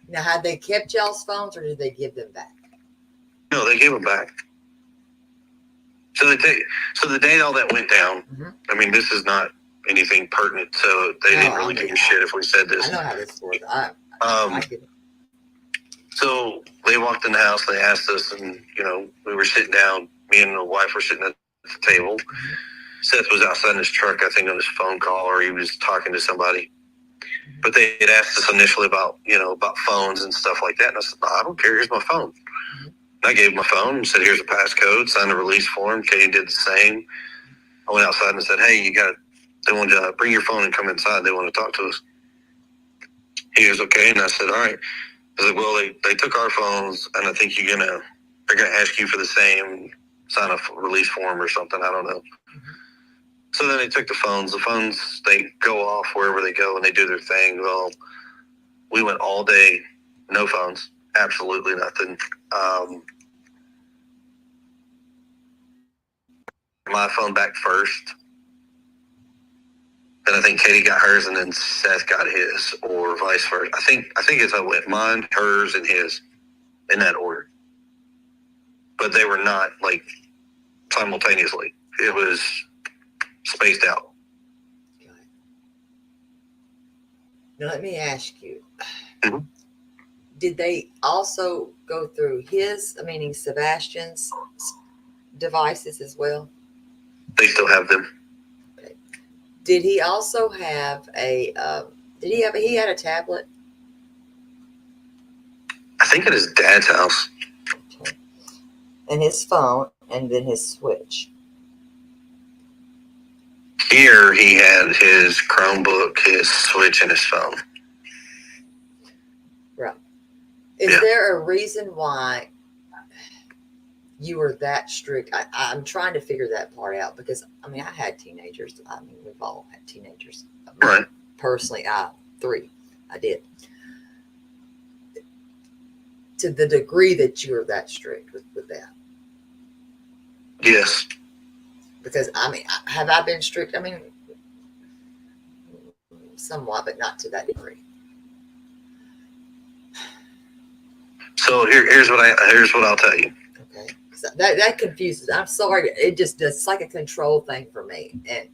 Now, had they kept y'all's phones, or did they give them back? No, they gave them back. So the day all that went down, I mean, this is not anything pertinent, so they didn't really give a shit if we said this. I know how this works. I get it. So they walked in the house, they asked us, and, we were sitting down, me and the wife were sitting at the table. Seth was outside in his truck, I think, on his phone call, or he was talking to somebody. But they had asked us initially about phones and stuff like that. And I said, no, I don't care. Here's my phone. I gave my phone and said, here's a passcode, signed a release form. Katie did the same. I went outside and said, hey, they want to bring your phone and come inside. They want to talk to us. He goes, okay. And I said, all right. I said, well, they took our phones, and I think they're going to ask you for the same, sign a release form or something. I don't know. So then they took the phones. The phones, they go off wherever they go and they do their thing. Well, we went all day, no phones, absolutely nothing. My phone back first. Then I think Katie got hers, and then Seth got his, or vice versa. I think it's how it went. Mine, hers, and his, in that order. But they were not like simultaneously. It was spaced out. Now let me ask you, did they also go through meaning Sebastian's devices as well? They still have them. Okay. Did he also have he had a tablet? I think at his dad's house. Okay. And his phone, and then his Switch. Here he had his Chromebook, his Switch, and his phone. Right. Is there a reason why you were that strict? I'm trying to figure that part out, because I had teenagers. We've all had teenagers. Right. Personally, 3. I did. To the degree that you were that strict with that. Yes. Because, have I been strict? Somewhat, but not to that degree. So here's what I'll tell you. Okay. That confuses. I'm sorry. It's like a control thing for me. And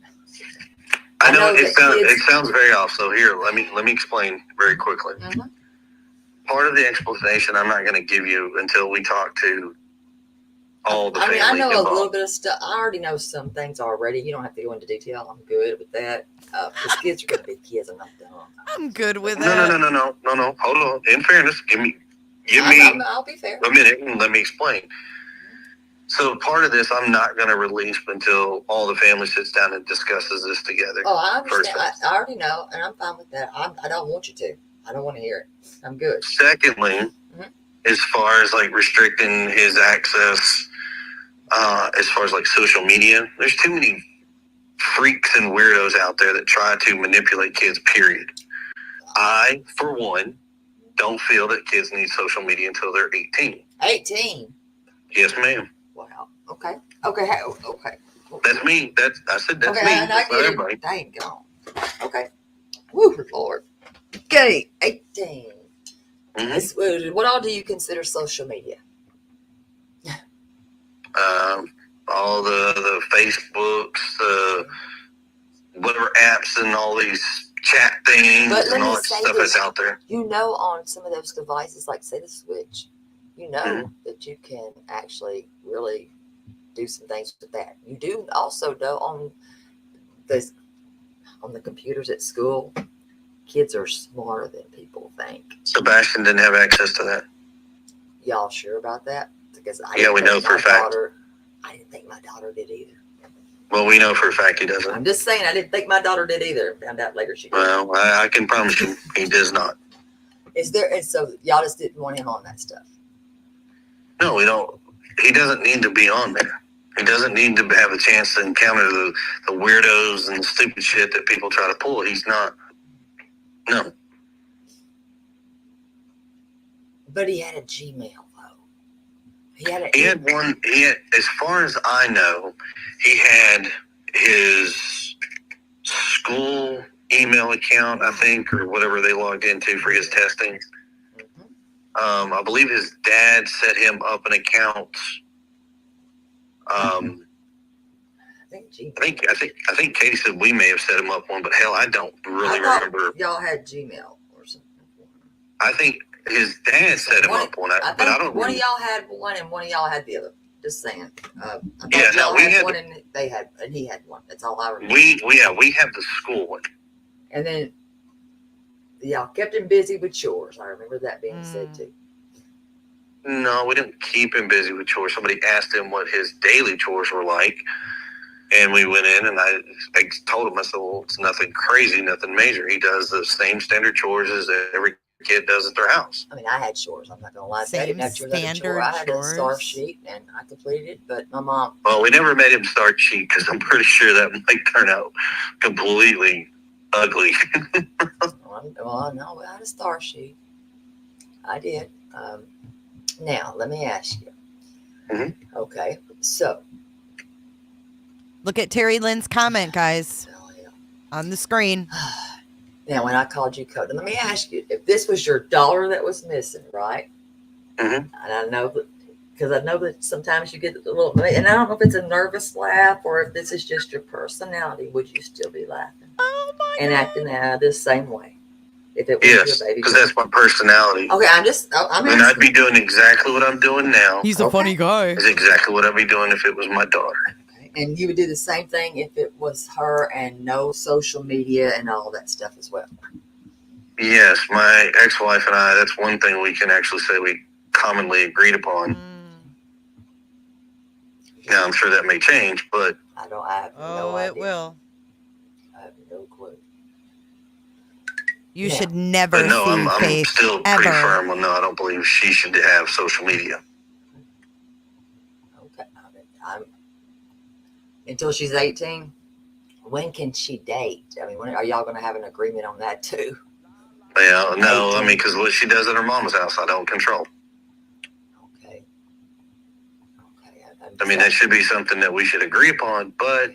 I know it sounds very off. So here, let me explain very quickly. Part of the explanation I'm not going to give you until we talk to all the family I know involved. a little bit of stuff. I already know some things already. You don't have to go into detail. I'm good with that. Because kids are going to be kids. I'm not dumb. I'm good with that. No. Hold on. In fairness, give me I'll be fair. a minute and let me explain. So part of this I'm not going to release until all the family sits down and discusses this together. Oh, I understand. I already know, and I'm fine with that. I don't want you to. I don't want to hear it. I'm good. Secondly, as far as like restricting his access, as far as like social media, there's too many freaks and weirdos out there that try to manipulate kids, period. I, for one, don't feel that kids need social media until they're 18. 18? Yes, ma'am. Wow. Okay. That's me. I said that's me. And That's not everybody. Dang gone. Okay. Woo, Lord. Okay, 18. What all do you consider social media? All the Facebooks, the whatever apps, and all these chat things and all that stuff that's out there. On some of those devices, like say the Switch, that you can actually really do some things with that. You do also know on this on the computers at school, kids are smarter than people think. Sebastian didn't have access to that. Y'all sure about that? Because we know for a fact. I didn't think my daughter did either. Well, we know for a fact he doesn't. I'm just saying, I didn't think my daughter did either. Found out later she did. Well, I can promise you, he does not. Is there? And so y'all just didn't want him on that stuff. No, we don't. He doesn't need to be on there. He doesn't need to have a chance to encounter the weirdos and the stupid shit that people try to pull. He's not. No. But he had a Gmail though. He had one. He had, as far as I know, he had his school email account, I think, or whatever they logged into for his testing. I believe his dad set him up an account. I think Katie said we may have set him up one, but hell, I don't really remember. Y'all had Gmail or something. I think his dad set him up one, but I don't. One of y'all had one, and one of y'all had the other. Just saying. We had one, and they had, and he had one. That's all I remember. We have the school one. And then y'all kept him busy with chores. I remember that being said too. No, we didn't keep him busy with chores. Somebody asked him what his daily chores were like, and we went in, and I told him, I said, well, it's nothing crazy, nothing major. He does the same standard chores as every kid does at their house. I mean, I had chores. I'm not going to lie. Same I didn't have standard I had chores. a star sheet, and I completed it, but my mom... Well, we never made him start cheat, because I'm pretty sure that might turn out completely ugly. Well, no, I had a star sheet. I did. Now, let me ask you. Mm-hmm. Okay, so. Look at Terry Lynn's comment, guys, on the screen. Now, when I called you code, let me ask you, if this was your daughter that was missing, right? Mm-hmm. And I know that, because I know that sometimes you get a little, and I don't know if it's a nervous laugh or if this is just your personality, would you still be laughing? Oh my and God. Acting out the same way? If it was Yes, your baby, because that's my personality. Okay, I'm and I'd be doing exactly what I'm doing now. He's a funny guy. Is exactly what I'd be doing if it was my daughter. Okay. And you would do the same thing if it was her and no social media and all that stuff as well. Yes, my ex-wife and I, that's one thing we can actually say we commonly agreed upon. Now, I'm sure that may change, but... I have no idea. It will. I have no clue. You should never But no, see I'm Faith still ever. pretty firm on no, I don't believe she should have social media. Okay. Until she's 18, when can she date? I mean, when are y'all going to have an agreement on that too? Yeah, no, I mean, because what she does at her mama's house, I don't control. Okay. I mean, that should be something that we should agree upon, but...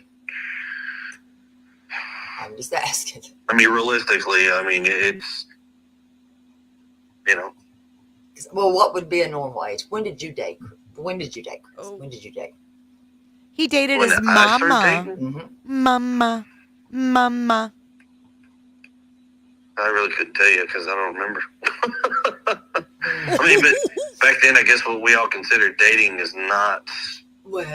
I'm just asking. I mean, realistically, I mean, it's, you know. Well, what would be a normal age? When did you date? When did you date, Chris? Oh. When did you date? He dated When his I started mama. dating? Mama. I really couldn't tell you because I don't remember. I mean, but back then, I guess what we all considered dating is not. Well,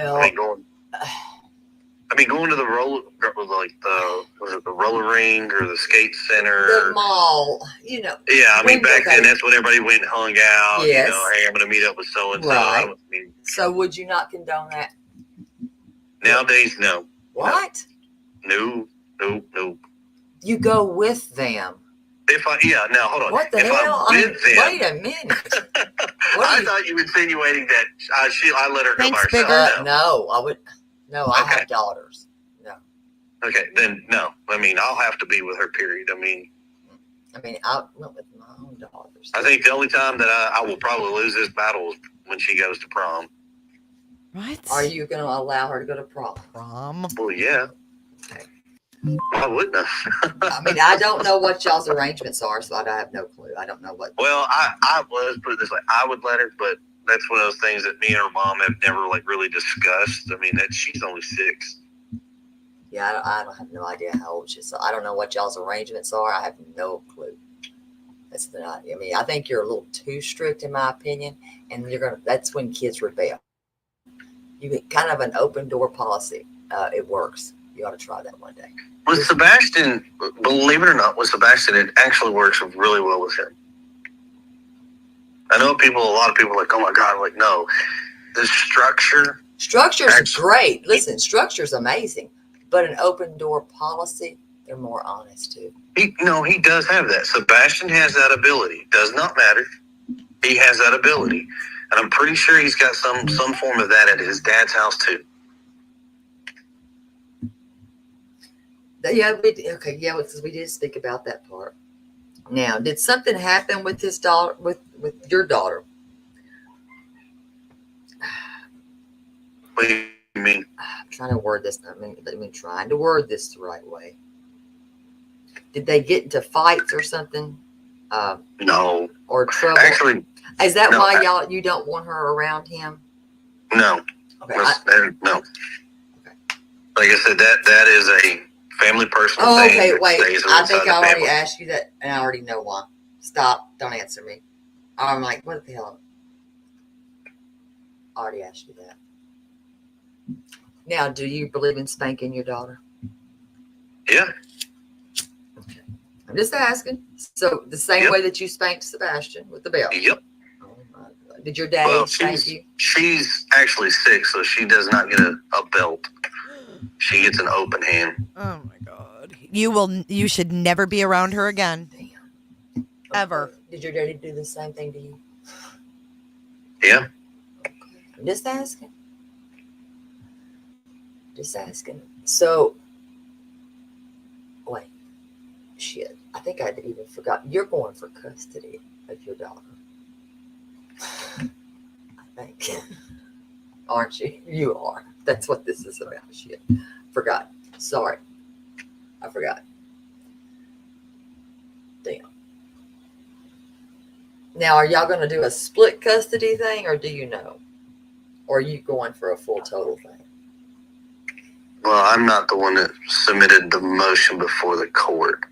going to the roller, like was it the roller rink or the skate center? The mall, you know. Yeah, I mean, back then, that's when everybody went and hung out. Yes. You know, hey, I'm going to meet up with so and so. Right. So, would you not condone that? Nowadays, no. What? No. You go with them. Now hold on. What the hell? Wait a minute. I thought you were insinuating that I let her go by Thanks, herself. No, I would. No, I have daughters. No. Okay, then no. I mean, I'll have to be with her. Period. I mean, I went with my own daughters. I think the only time that I will probably lose this battle is when she goes to prom. What? Are you going to allow her to go to prom? Prom? Well, yeah. Okay. I wouldn't have. I mean, I don't know what y'all's arrangements are, so I have no clue. I don't know what. Well, let's put it this way. I would let her, but that's one of those things that me and her mom have never really discussed. I mean, she's only 6. Yeah, I don't have no idea how old she is. So I don't know what y'all's arrangements are. I have no clue. I mean, I think you're a little too strict in my opinion, and that's when kids rebel. You get kind of an open door policy. It works. You ought to try that one day. With Sebastian, believe it or not, with Sebastian, it actually works really well with him. I know a lot of people are like, oh my God, like, no. The structure. Structure's great. Listen, structure's amazing. But an open door policy, they're more honest too. He does have that. Sebastian has that ability. Does not matter. He has that ability. And I'm pretty sure he's got some form of that at his dad's house too. Yeah, we did speak about that part. Now, did something happen with his daughter, with your daughter? What do you mean? I'm trying to word this. Trying to word this the right way. Did they get into fights or something? No. Or trouble? Actually, is that why you don't want her around him? No. Okay. No. Okay. Like I said, that is a family personal thing. Okay, wait. I think I already family. asked you that, and I already know why. Stop. Don't answer me. I'm like, what the hell? I already asked you that. Now, do you believe in spanking your daughter? Yeah. Okay. I'm just asking. So the same way that you spanked Sebastian with the belt. Yep. Oh my God. Did your dad spank you? She's actually 6, so she does not get a belt. She gets an open hand. Oh my God. You should never be around her again. Damn. Ever. Did your daddy do the same thing to you? Yeah. Okay. I'm just asking. Just asking. So, wait. Shit. I think I even forgot. You're going for custody of your daughter. I think. Aren't you? You are. That's what this is about. Shit. Forgot. Sorry. I forgot. Damn. Now, are y'all going to do a split custody thing, or do you know? Or are you going for a full total thing? Well, I'm not the one that submitted the motion before the court.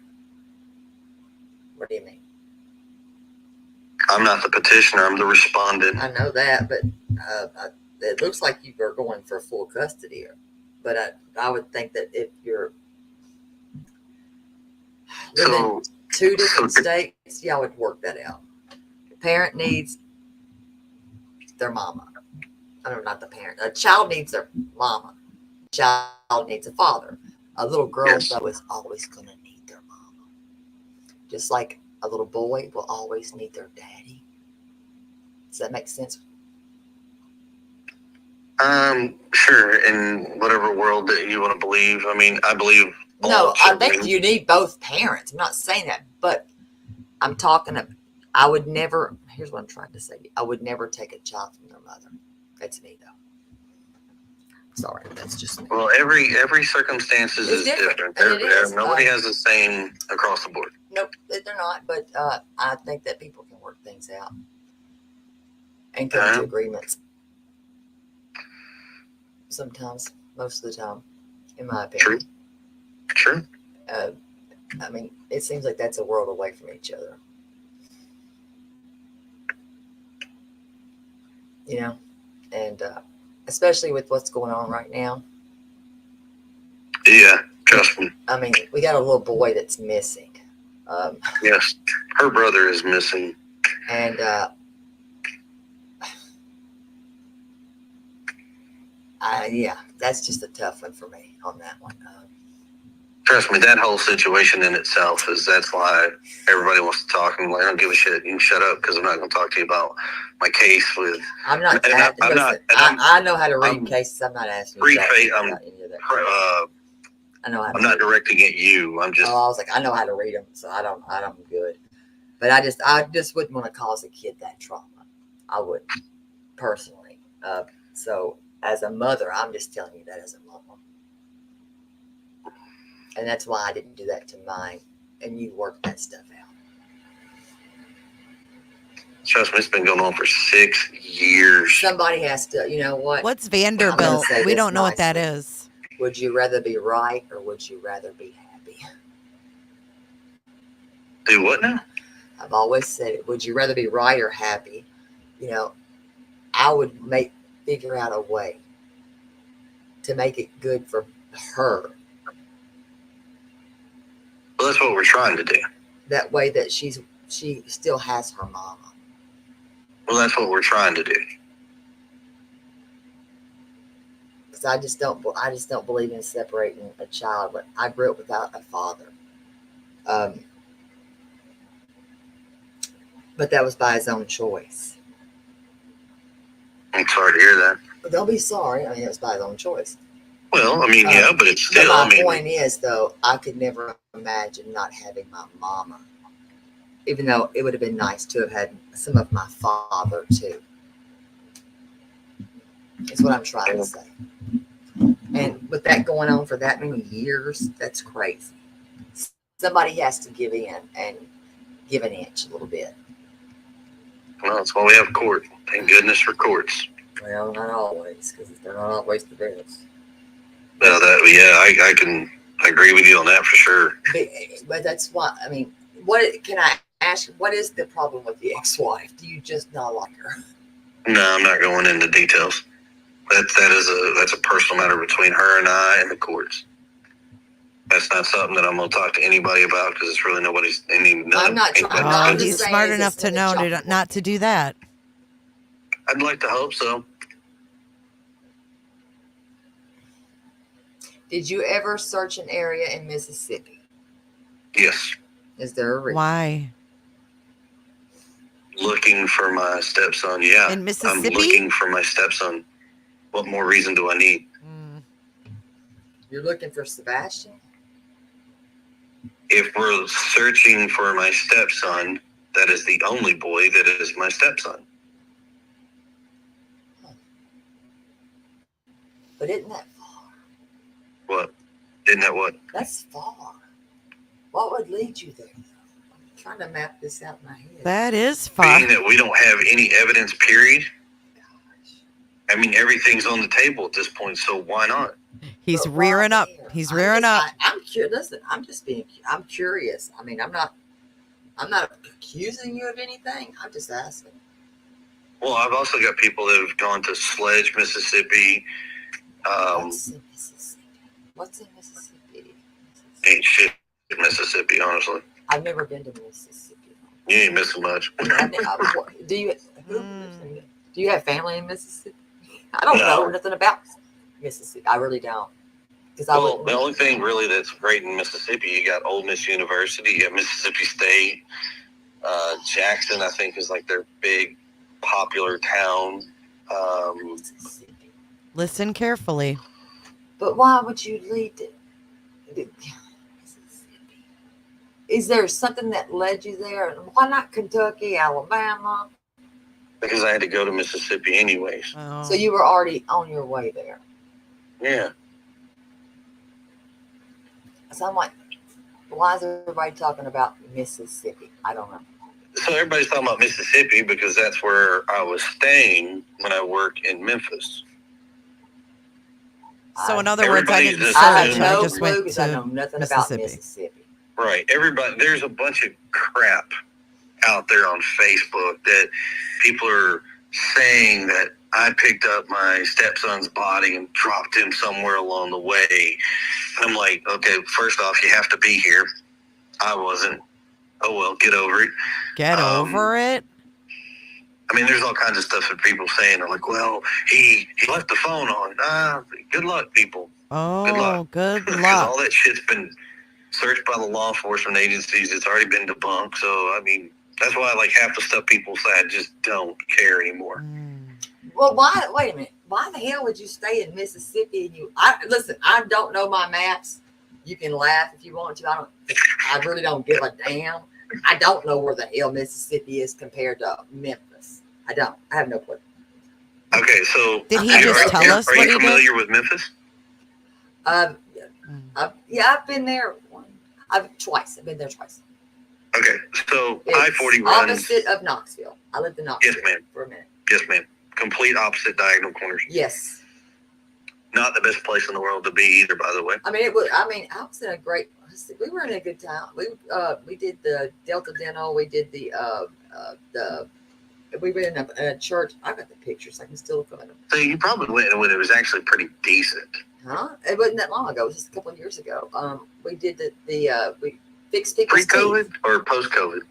What do you mean? I'm not the petitioner. I'm the respondent. I know that, but it looks like you are going for full custody here. But I would think that if you're living two different states, y'all would work that out. The parent needs their mama. I don't know, not the parent. A child needs their mama. A child needs a father. A little girl, though, is always going to need their mama. Just like a little boy will always need their daddy. Does that make sense? Sure. In whatever world that you want to believe. I mean, I believe. No, I think you need both parents. I'm not saying that, but I'm talking. I would never. Here's what I'm trying to say. I would never take a child from their mother. That's me, though. Sorry, that's just me. Well, every circumstance is different. Nobody has the same across the board. Nope, they're not. But I think that people can work things out and come to agreements. Sometimes, most of the time, in my opinion. True. I mean, it seems like that's a world away from each other. You know, and especially with what's going on right now. Yeah, trust me. I mean, we got a little boy that's missing. Yes, her brother is missing. And yeah, that's just a tough one for me on that one. Trust me, that whole situation in itself that's why everybody wants to talk. I'm like, I don't give a shit. You can shut up because I'm not going to talk to you about my case with. I'm not. I know how to read cases. I'm not asking you about any of that. I know how to. I'm not directing at you. I'm just. Oh, I was like, I know how to read them, so I'm good. But I just wouldn't want to cause a kid that trauma. I wouldn't, personally. So as a mother, I'm just telling you that as a mom. And that's why I didn't do that to mine. And you work that stuff out. Trust me, it's been going on for 6 years. Somebody has to, you know what? What's Vanderbilt? We don't know what that is. Would you rather be right or would you rather be happy? Do what now? I've always said it. Would you rather be right or happy? You know, I would figure out a way to make it good for her Well, that's what we're trying to do. That way that she still has her mama. Well, that's what we're trying to do. Because I just don't believe in separating a child. But I grew up without a father. But that was by his own choice. I'm sorry to hear that. But don't be sorry. I mean, it was by his own choice. Well, I mean, yeah, but it's still. But my point is, though, I could never imagine not having my mama. Even though it would have been nice to have had some of my father, too. That's what I'm trying to say. And with that going on for that many years, that's crazy. Somebody has to give in and give an inch a little bit. Well, that's why we have court. Thank goodness for courts. Well, not always, because they're not always the best. Well, I can agree with you on that for sure. But that's why, I mean, what can I ask? What is the problem with the ex-wife? Do you just not like her? No, I'm not going into details. That's a personal matter between her and I and the courts. That's not something that I'm going to talk to anybody about because it's really nobody's. I'm not trying. He's smart enough to know not to do that. I'd like to hope so. Did you ever search an area in Mississippi? Yes. Is there a reason? Why? Looking for my stepson, yeah. In Mississippi? I'm looking for my stepson. What more reason do I need? You're looking for Sebastian? If we're searching for my stepson, that is the only boy that is my stepson. But isn't that far? What? Isn't that what? That's far. What would lead you there? I'm trying to map this out in my head. That is far. Being that we don't have any evidence, period. I mean, everything's on the table at this point, so why not? He's rearing up. He's rearing up. I'm curious. Listen, I'm curious. I mean, I'm not accusing you of anything. I'm just asking. Well, I've also got people that have gone to Sledge, Mississippi. What's in Mississippi? Ain't shit in Mississippi, honestly. I've never been to Mississippi. You ain't missing much. Do you have family in Mississippi? I don't know nothing about Mississippi. I really don't. The only thing really that's great in Mississippi, you got Ole Miss University, you got Mississippi State, Jackson, I think, is like their big popular town. Listen carefully. But why would you lead it? Mississippi? Is there something that led you there? Why not Kentucky, Alabama? Because I had to go to Mississippi anyways. Oh. So you were already on your way there. Yeah. So I'm like, why is everybody talking about Mississippi? I don't know. So everybody's talking about Mississippi because that's where I was staying when I worked in Memphis. So in other words, I didn't search. I have no I just clue went because I know to nothing Mississippi. about Mississippi. Right. There's a bunch of crap out there on Facebook that people are saying that I picked up my stepson's body and dropped him somewhere along the way. I'm like, okay, first off, you have to be here. I wasn't. Oh, well, get over it. Get over it? I mean, there's all kinds of stuff that people saying. They're like, well, he left the phone on. Good luck, people. Oh, good Because luck. all that shit's been searched by the law enforcement agencies. It's already been debunked. So, I mean, that's why like half the stuff people say, I just don't care anymore. Well, wait a minute. Why the hell would you stay in Mississippi? Listen, I don't know my maps. You can laugh if you want to. I really don't give a damn. I don't know where the hell Mississippi is compared to Memphis. I don't. I have no clue. Okay, so did he just tell us Are what you he familiar did? with Memphis? I've been there twice. I've been there twice. Okay, so It's I-40 runs opposite of Knoxville. I lived in Knoxville. Yes, ma'am. For a minute. Yes, ma'am. Complete opposite diagonal corners. Yes. Not the best place in the world to be either, by the way. I mean, I was in a great. We were in a good town. We did the Delta Dental. We did the. We were in a church. I got the pictures. I can still look at them. So you probably went when it was actually pretty decent. Huh? It wasn't that long ago. It was just a couple of years ago. We did we fix people's Pre-COVID teeth. or post-COVID?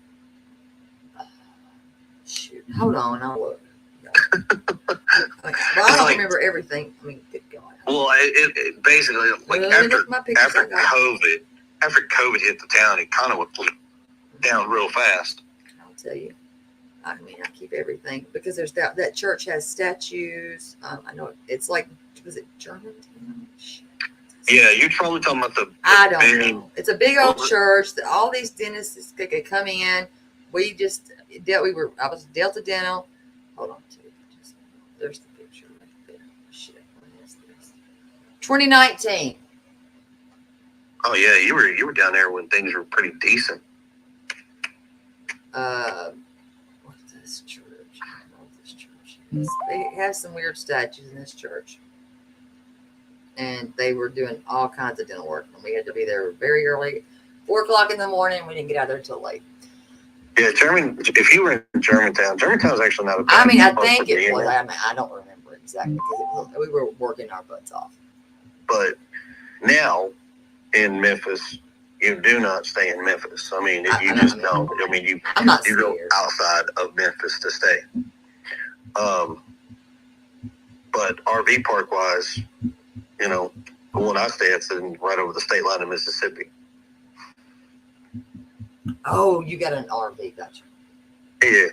Shoot, hold on, I'll look. I don't remember everything. I mean, good God. Well, it basically like after COVID hit the town, it kind of went down real fast. I'll tell you. I mean, I keep everything because there's that church has statues. I know it's like, was it Germantown? Yeah, you're probably talking about the I don't know. It's a big old church that all these dentists could come in. We was Delta Dental. Hold on, there's the picture right there. Shit, what is this? 2019. Oh yeah, you were down there when things were pretty decent. What's this church? I don't know what this church is. They have some weird statues in this church. And they were doing all kinds of dental work. And we had to be there very early, 4 o'clock in the morning. We didn't get out there until late. Yeah, if you were in Germantown's actually not a bad I mean, I place think to be it was. in. I mean, I don't remember exactly because we were working our butts off. But now in Memphis, you do not stay in Memphis. I mean, you just don't. I mean, you go outside of Memphis to stay. But RV park wise, you know, the one I stay at's right over the state line of Mississippi. Oh, you got an RV, gotcha. Yeah.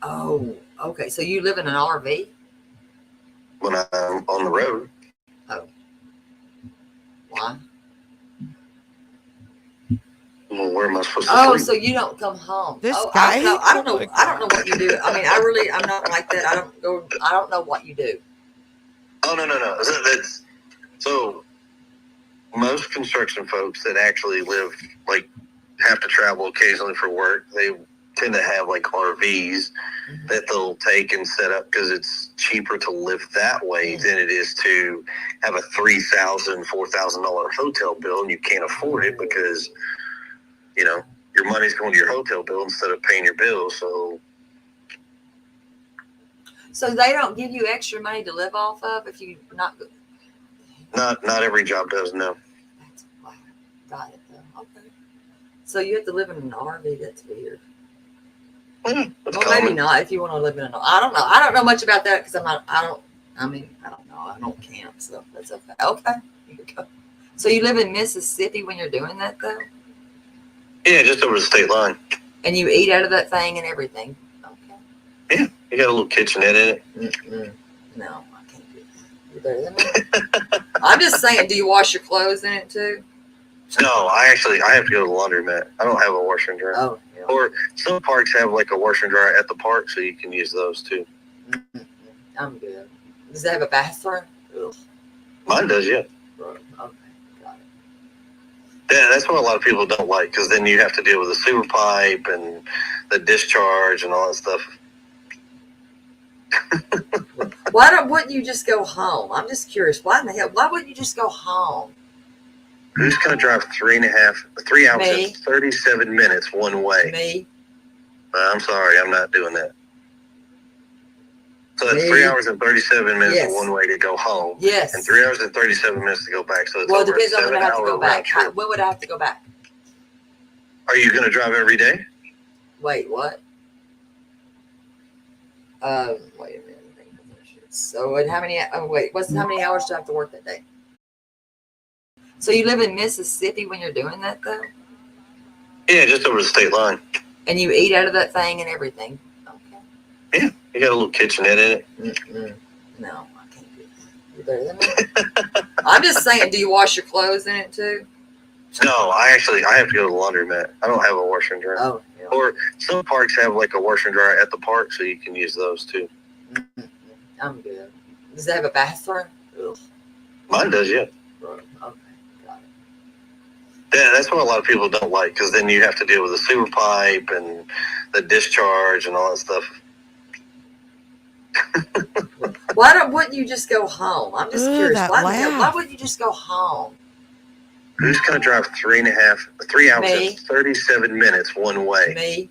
Oh, okay. So you live in an RV? When I'm on the road. Oh. Why? Well, where am I supposed to sleep? sleep? So you don't come home. This guy? guy? I don't know what you do. I mean, I'm not like that. I don't know what you do. Oh, no. So most construction folks that actually live, like, have to travel occasionally for work, they tend to have, like, RVs that they'll take and set up because it's cheaper to live that way than it is to have a $3,000, $4,000 hotel bill, and you can't afford it because, you know, your money's going to your hotel bill instead of paying your bill. So they don't give you extra money to live off of if you not every job does, no. Wow. Got it though. Okay. So you have to live in an RV. That's weird. Well, maybe not if you want to live in an. I don't know. I don't know much about that because I don't know. I don't camp, so that's okay. Okay. Here you go. So you live in Mississippi when you're doing that though? Yeah, just over the state line. And you eat out of that thing and everything. Okay. Yeah, you got a little kitchenette in it. No, I can't do that. You're better than me. I'm just saying, do you wash your clothes in it too? No, I have to go to the laundromat. I don't have a washer and dryer. Oh, yeah. Or some parks have like a washer and dryer at the park, so you can use those too. I'm good. Does it have a bathroom? Ugh. Mine does, yeah. Right. Okay, got it. Yeah, that's what a lot of people don't like because then you have to deal with the sewer pipe and the discharge and all that stuff. Wouldn't you just go home? I'm just curious. Why in the hell? Why wouldn't you just go home? Who's going to drive 3 hours and 37 minutes one way? Me. I'm sorry, I'm not doing that. So it's 3 hours and 37 minutes one way to go home. Yes. And 3 hours and 37 minutes to go back. So it's well, it over depends a on when I have to go back. trip. When would I have to go back? Are you going to drive every day? Wait, what? Wait a minute. So how many? Oh, wait. How many hours do I have to work that day? So you live in Mississippi when you're doing that though? Yeah, just over the state line. And you eat out of that thing and everything. Okay. Yeah, you got a little kitchenette in it. No, I can't do that. You're better than me. I'm just saying, do you wash your clothes in it too? No, I have to go to the laundromat. I don't have a washer and dryer. Oh, yeah. Or some parks have like a washer and dryer at the park, so you can use those too. I'm good. Does it have a bathroom? Ugh. Mine does, yeah. Right. Okay, got it. Yeah, that's what a lot of people don't like because then you have to deal with the sewer pipe and the discharge and all that stuff. Wouldn't you just go home? I'm just curious. Why wouldn't you just go home? Who's going to drive 3 hours and 37 minutes one way? Me.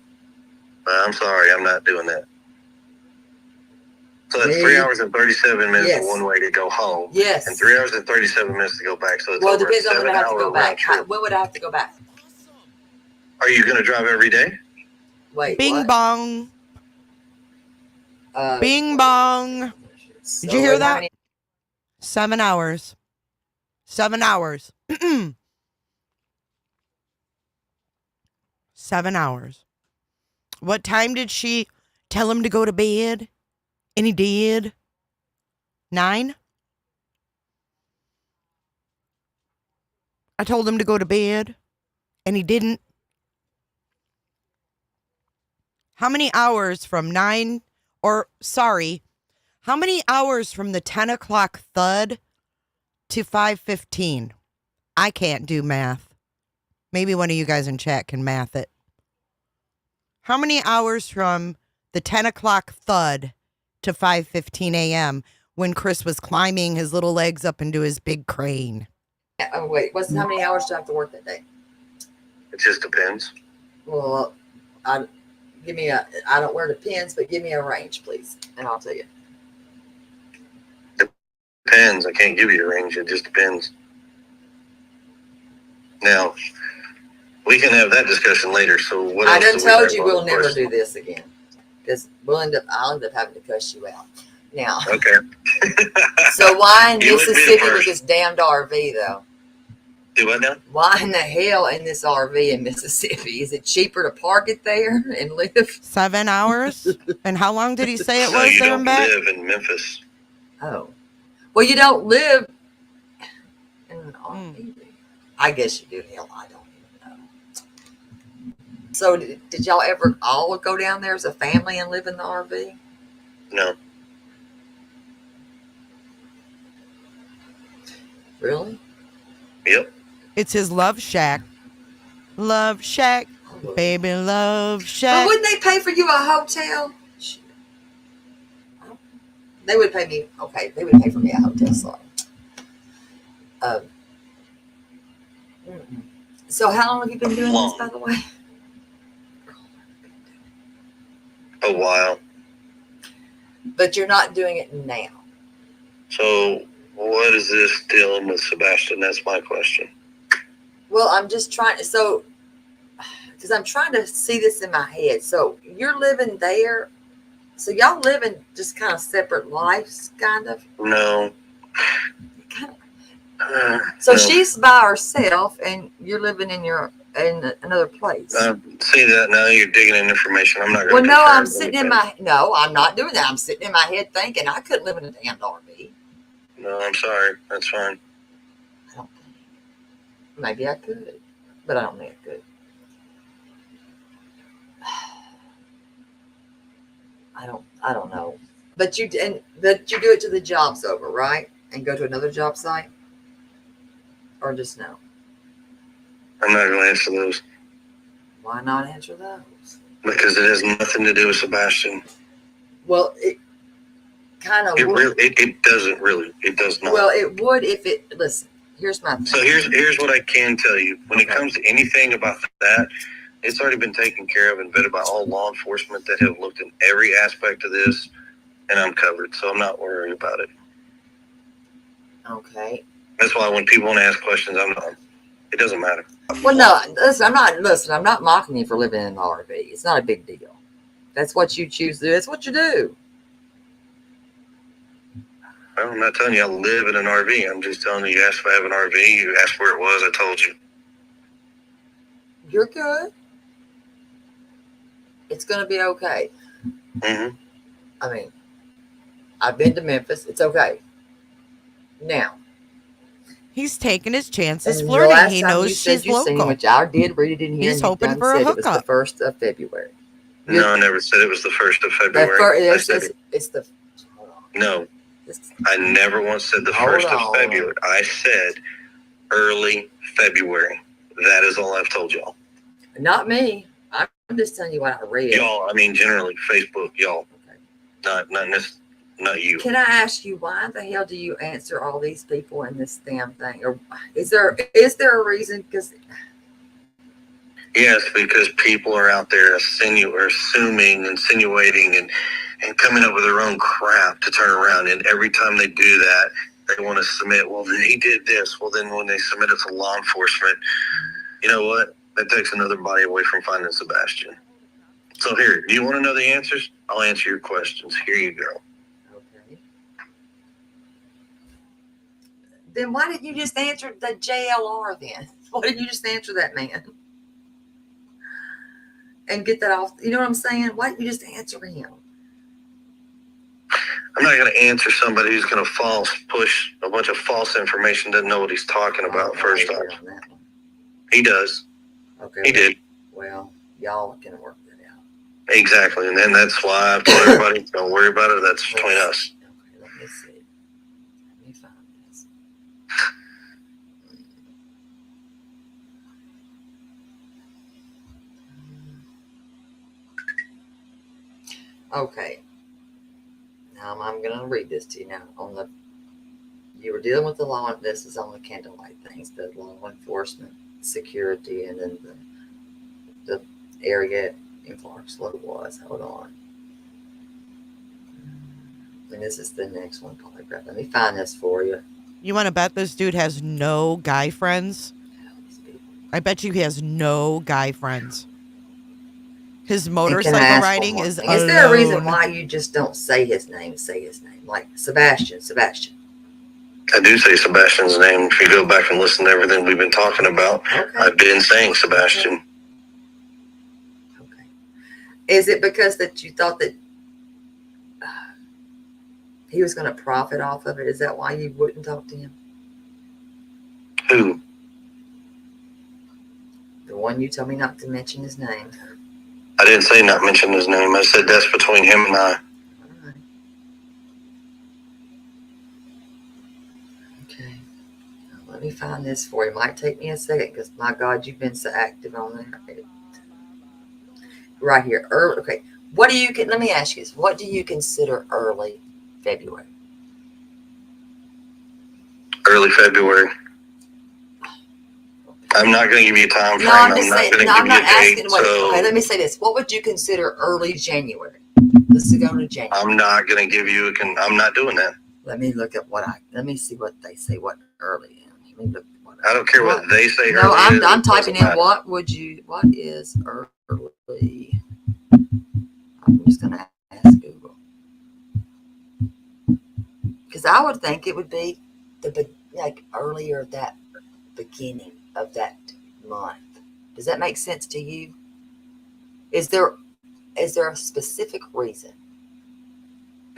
I'm sorry, I'm not doing that. So that's 3 hours and 37 minutes Yes. one way to go home. Yes. And 3 hours and 37 minutes to go back. So it's Well, it over depends a on when I have to 7 go hour back. round trip. When would I have to go back? Are you going to drive every day? Wait, Bing what? bong. Bing bong. Did you hear that? 7 hours. 7 hours. 7 hours. What time did she tell him to go to bed? And he did. 9? I told him to go to bed. And he didn't. How many hours from 9? Or, sorry, how many hours from the 10 o'clock thud to 5:15? I can't do math. Maybe one of you guys in chat can math it. How many hours from the 10 o'clock thud to 5:15 a.m. when Chris was climbing his little legs up into his big crane? Oh, wait. How many hours do I have to work that day? It just depends. Well, I don't wear the pins, but give me a range, please. And I'll tell you. Depends. I can't give you a range. It just depends. Now, we can have that discussion later. So what I else done do we told have you on we'll the never question? do this again. Because I'll end up having to cuss you out. Now. Okay. So why in You would be the Mississippi with first. this damned RV, though? Do what now? Why in the hell in this RV in Mississippi? Is it cheaper to park it there and live? 7 hours? And how long did he say it So was you there don't and back? live in Memphis. Oh. Well, you don't live in an RV. I guess you do. Hell, I don't even know. So did y'all ever all go down there as a family and live in the RV? No. Really? Yep. It's his love shack. Love shack. Baby love But shack. wouldn't they pay for you a hotel? They would pay me. Okay, they would pay for me a hotel. Sorry. So how long have you been doing this, by the way? A while. But you're not doing it now. So what is this dealing with Sebastian? That's my question. Well, I'm just trying. So, because I'm trying to see this in my head. So you're living there. So y'all live in just kind of separate lives, kind of. No. So no. she's by herself, and you're living in another place. See that now you're digging in information. I'm not going Well, to. no, I'm sitting in my. No, I'm not doing that. I'm sitting in my head thinking I couldn't live in a damn RV. No, I'm sorry. That's fine. I don't think. Maybe I could, but I don't think I could. I don't know. But you do it till the job's over, right? And go to another job site, or just no? I'm not going to answer those. Why not answer those? Because it has nothing to do with Sebastian. Well, it kind of. It doesn't really. It does not. Well, it would if it. Listen, here's my thing. So here's what I can tell you. When it comes to anything about that, it's already been taken care of and vetted by all law enforcement that have looked at every aspect of this, and I'm covered. So I'm not worried about it. Okay. That's why when people want to ask questions, I'm not. It doesn't matter. Well, no, listen, I'm not mocking you for living in an RV. It's not a big deal. That's what you choose to do. That's what you do. Well, I'm not telling you I live in an RV. I'm just telling you asked if I have an RV. You asked where it was. I told you. You're good. It's going to be okay. Mm-hmm. I mean, I've been to Memphis. It's okay. Now. He's taking his chances And flirting. He knows she's you local. Seen, which I did read it in here. He's hoping for a It was the hookup. 1st of February. No, I never said it was the 1st of February. It's the. No, I never once said the 1st of February. I said early February. That is all I've told y'all. Not me. I'm just telling you what I read. Y'all, I mean generally Facebook, y'all. Okay. Not you. Can I ask you why the hell do you answer all these people in this damn thing? Or is there a reason? Because yes, because people are out there assuming, insinuating, and and coming up with their own crap to turn around. And every time they do that, they want to submit, well, then he did this. Well, then when they submit it to law enforcement, you know what? That takes another body away from finding Sebastian. So here, do you want to know the answers? I'll answer your questions. Here you go. Okay. Then why didn't you just answer the JLR then? Why didn't you just answer that man? And get that off? You know what I'm saying? Why didn't you just answer him? I'm not going to answer somebody who's going to push a bunch of false information, doesn't know what he's talking about, first off. He does. Okay. He did. Well, y'all can work that out. Exactly. And then that's why I've told everybody, don't worry about it. That's between us. Okay, let me see. Let me find this. Okay. Now I'm going to read this to you now. You were dealing with the law. This is on the candlelight things, the law enforcement, security, and then the area in Clarksville was. Hold on. And this is the next one, polygraph. Let me find this for you. You want to bet this dude has no guy friends? I bet you he has no guy friends. His motorcycle riding is alone. Is there a reason why you just don't say his name? Say his name. Like Sebastian. I do say Sebastian's name. If you go back and listen to everything we've been talking about, okay. I've been saying Sebastian. Okay. Is it because that you thought that he was going to profit off of it? Is that why you wouldn't talk to him? Who? The one you told me not to mention his name. I didn't say not mention his name. I said that's between him and I. All right. Okay. Now, let me find this for you. It might take me a second because, my God, you've been so active on there. Right here. Early. Okay. What do you get? Let me ask you this. What do you consider early February? Early February. I'm not going to give you a time frame. I'm just saying. No, I'm not asking. So okay, let me say this. What would you consider early January? Let's go to January. I'm not going to give you I'm not doing that. Let me look at let me see what they say. What early is. Let me look at I don't care what they say. No, I'm typing in what is early. I'm just going to ask Google because I would think it would be earlier that beginning of that month. Does that make sense to you? Is there a specific reason?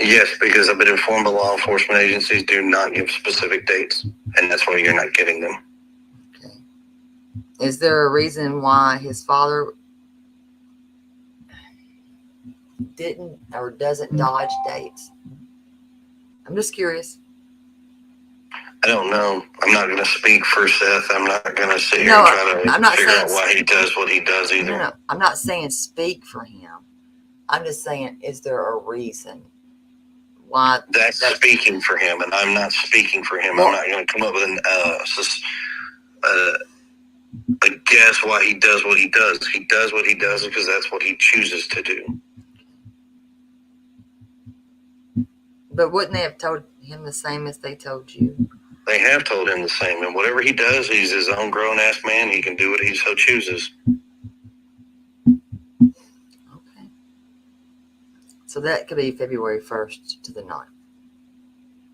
Yes, because I've been informed by law enforcement agencies do not give specific dates, and that's why you're not getting them. Okay. Is there a reason why his father didn't or doesn't dodge dates? I'm just curious. I don't know. I'm not going to speak for Seth. I'm not going to sit here and try to figure out why he does what he does either. No, I'm not saying speak for him. I'm just saying, is there a reason why? That's speaking for him, and I'm not speaking for him. Well, I'm not going to come up with a guess why he does what he does. He does what he does because that's what he chooses to do. But wouldn't they have told him the same as they told you? They have told him the same, and whatever he does, he's his own grown-ass man. He can do what he so chooses. Okay. So that could be February 1st to the 9th.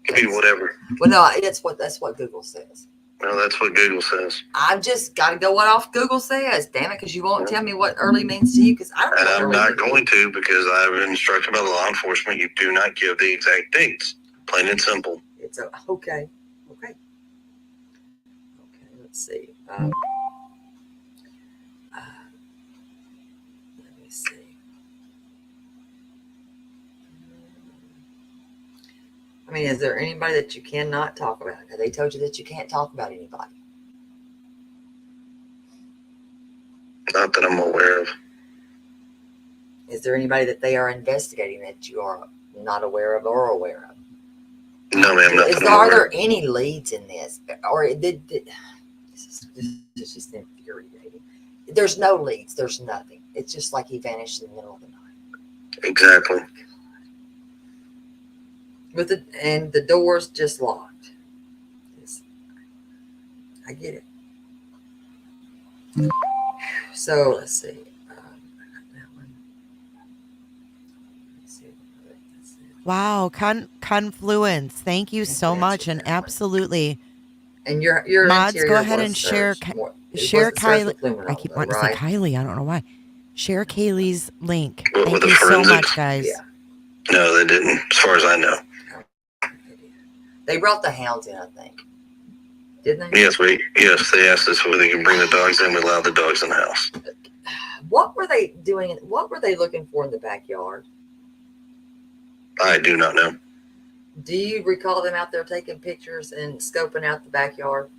Could be whatever. Well, no, that's what Google says. Well, that's what Google says. I've just got to go off Google says, damn it, because you won't tell me what early means to you, because I don't know. And I'm not going to, because I've been instructed by law enforcement, you do not give the exact dates. Plain and simple. It's okay. Okay, let's see. Let me see. I mean, is there anybody that you cannot talk about? Have they told you that you can't talk about anybody? Not that I'm aware of. Is there anybody that they are investigating that you are not aware of or aware of? No, ma'am. Are there any leads in this? Or this is just infuriating. There's no leads. There's nothing. It's just like he vanished in the middle of the night. Exactly. and the door's just locked. I get it. So let's see. Wow, Confluence. Thank you so much, and absolutely. And your mods, interior go ahead was and share searched more- it share wasn't searched Kylie. with Lumino, I keep though, wanting right? to say Kylie. I don't know why. Share Kaylee's link. With Thank the you so forensics? much, guys. Yeah. No, they didn't, as far as I know. They brought the hounds in, I think. Didn't they? Yes, they asked us whether they can bring the dogs in. We allowed the dogs in the house. What were they doing? What were they looking for in the backyard? I do not know. Do you recall them out there taking pictures and scoping out the backyard?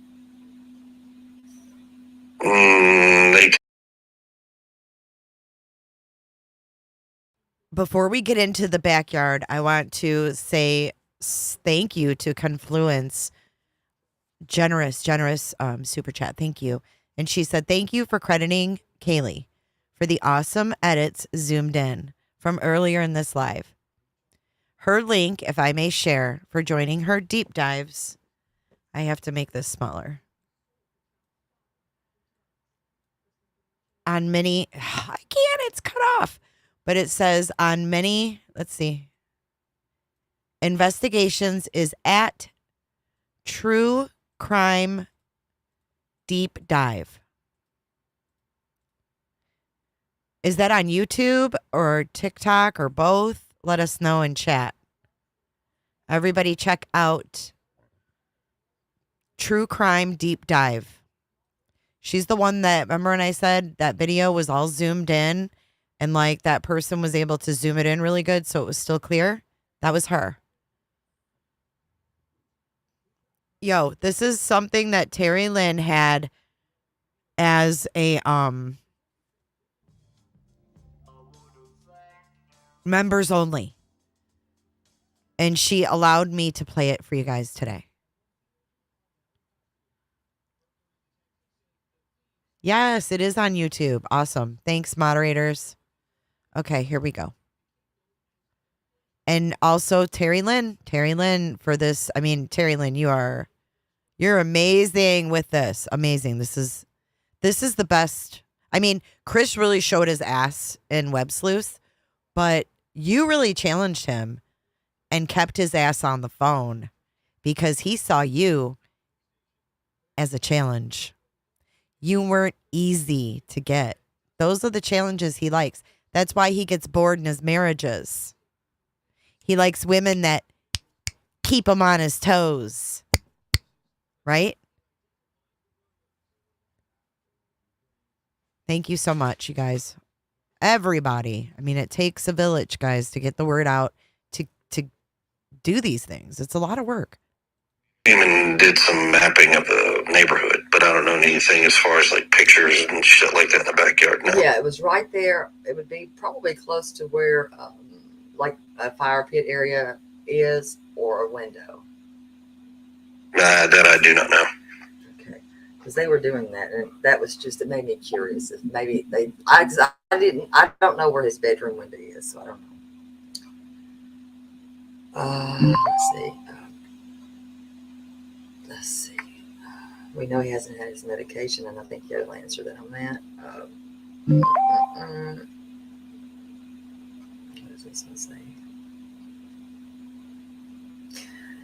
Before we get into the backyard, I want to say thank you to Confluence. Generous super chat. Thank you. And she said, thank you for crediting Kaylee for the awesome edits zoomed in from earlier in this live. Her link, if I may share, for joining her deep dives. I have to make this smaller. On many, I can't, it's cut off. But it says on many, let's see. Investigations is at True Crime Deep Dive. Is that on YouTube or TikTok or both? Let us know in chat. Everybody check out True Crime Deep Dive. She's the one that, remember when I said that video was all zoomed in and like that person was able to zoom it in really good so it was still clear? That was her. Yo, this is something that Terri Lynn had as a members only. And she allowed me to play it for you guys today. Yes, it is on YouTube. Awesome. Thanks, moderators. Okay, here we go. And also Terri Lynn for this. I mean, Terri Lynn, you're amazing with this. Amazing. This is the best. I mean, Chris really showed his ass in Web Sleuth, but you really challenged him and kept his ass on the phone because he saw you as a challenge. You weren't easy to get. Those are the challenges he likes. That's why he gets bored in his marriages. He likes women that keep him on his toes. Right? Thank you so much, you guys. Everybody. I mean, it takes a village, guys, to get the word out to do these things. It's a lot of work. Came and did some mapping of the neighborhood, but I don't know anything as far as like pictures and shit like that in the backyard now. Yeah, it was right there. It would be probably close to where like a fire pit area is or a window. That I do not know. Okay, because they were doing that, and that was just, it made me curious. If maybe I don't know where his bedroom window is, so I don't know. Let's see. We know he hasn't had his medication, and I think you'll answer that on that. What is this one say?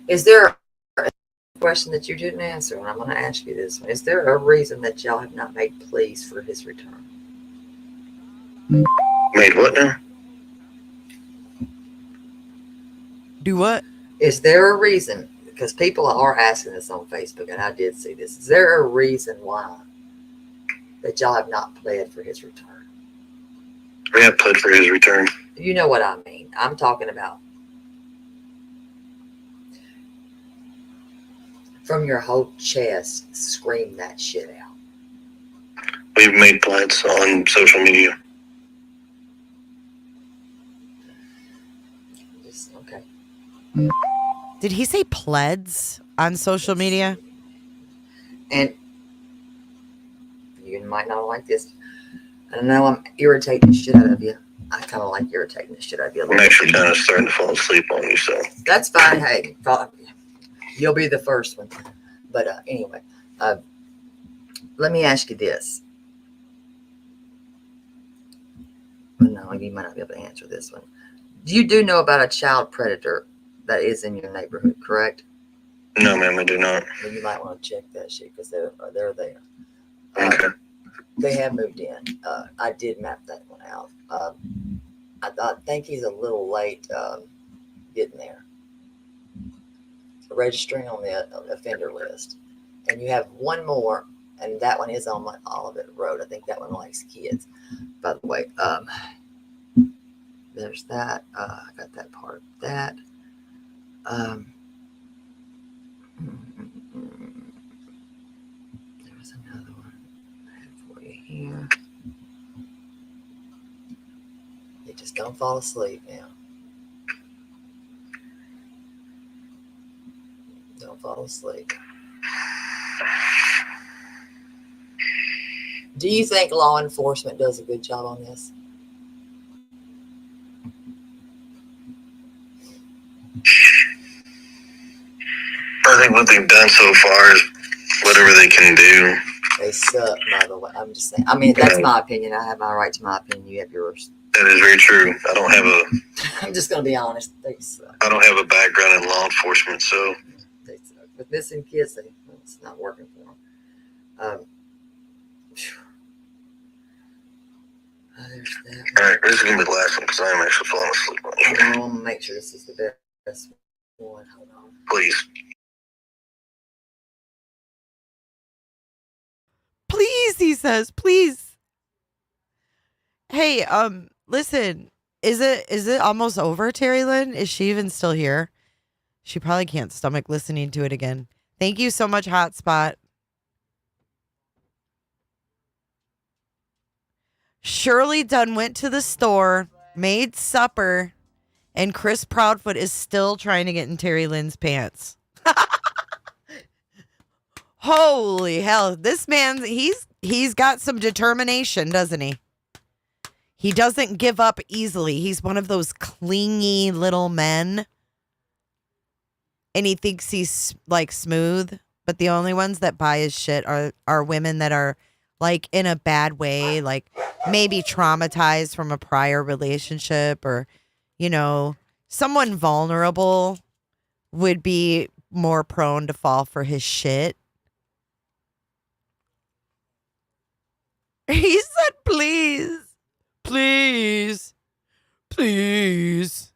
Is there a question that you didn't answer? And I'm going to ask you this one. Is there a reason that y'all have not made pleas for his return? Made what now? Do what? Is there a reason? Because people are asking this on Facebook, and I did see this. Is there a reason why that y'all have not pled for his return? We have pled for his return. You know what I mean. I'm talking about from your whole chest, scream that shit out. We've made plans on social media. Okay. Did he say pleds on social media? And you might not like this. I know I'm irritating the shit out of you. I kind of like irritating the shit out of you. I'm actually kind of starting to fall asleep on you, so. That's fine. Hey, you'll be the first one. But anyway, let me ask you this. No, you might not be able to answer this one. You do know about a child predator that is in your neighborhood, correct? No, ma'am, I do not. Well, you might want to check that shit because they're there. Okay. They have moved in. I did map that one out. I think he's a little late getting there, registering on the offender list. And you have one more, and that one is on Olivet Road. I think that one likes kids, by the way. There's that. I got that part of that. There was another one I had for you here. You just don't fall asleep now. Don't fall asleep. Do you think law enforcement does a good job on this? I think what they've done so far is whatever they can do. They suck, by the way. I'm just saying. I mean, that's my opinion. I have my right to my opinion. You have yours. That is very true. I don't have a. I'm just going to be honest. They suck. I don't have a background in law enforcement, so. They suck. With missing kids, it's not working for them. There's that. All right, this is gonna be the last one because I am actually falling asleep on you. I'm gonna make sure this is the best one. Hold on. Please. Please, he says, please. Hey, listen, is it almost over, Terri Lynn? Is she even still here? She probably can't stomach listening to it again. Thank you so much, Hotspot. Shirley Dunn went to the store, made supper, and Chris Proudfoot is still trying to get in Terri Lynn's pants. Holy hell. This man, he's got some determination, doesn't he? He doesn't give up easily. He's one of those clingy little men. And he thinks he's like smooth, but the only ones that buy his shit are women that are like in a bad way, like maybe traumatized from a prior relationship, or, you know, someone vulnerable would be more prone to fall for his shit. He said, please, please, please.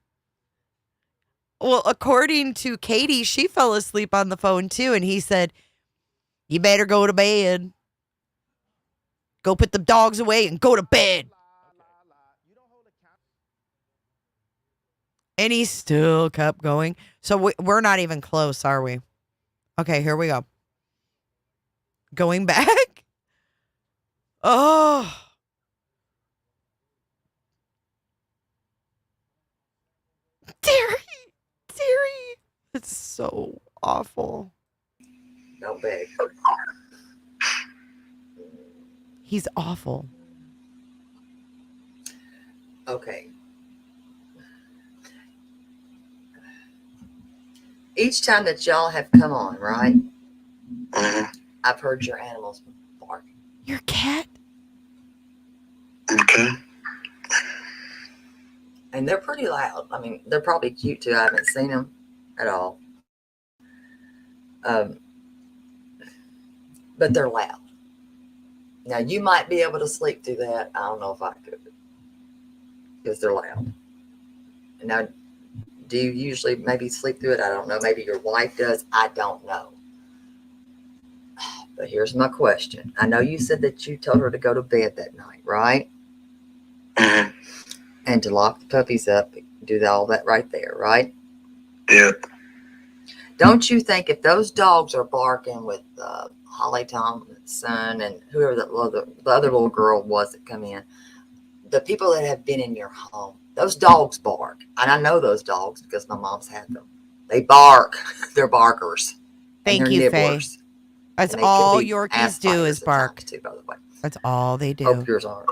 Well, according to Katie, she fell asleep on the phone too, and he said, you better go to bed. Go put the dogs away and go to bed. And he still kept going. So we're not even close, are we? Okay, here we go. Going back. Oh. Terri. It's so awful. No big. He's awful. Okay. Each time that y'all have come on, right? Mm-hmm. I've heard your animals bark. Your cat? Okay. And they're pretty loud. I mean, they're probably cute too. I haven't seen them at all. But they're loud. Now, you might be able to sleep through that. I don't know if I could. Because they're loud. Now, do you usually maybe sleep through it? I don't know. Maybe your wife does. I don't know. But here's my question. I know you said that you told her to go to bed that night, right? Mm-hmm. And to lock the puppies up, do all that right there, right? Yeah. Don't you think if those dogs are barking with Holly Thompson and whoever the other little girl was that come in, the people that have been in your home, those dogs bark. And I know those dogs because my mom's had them. They bark. They're barkers. Thank you, Faye. That's all Yorkies do is bark. Too, by the way. That's all they do. Hope yours aren't.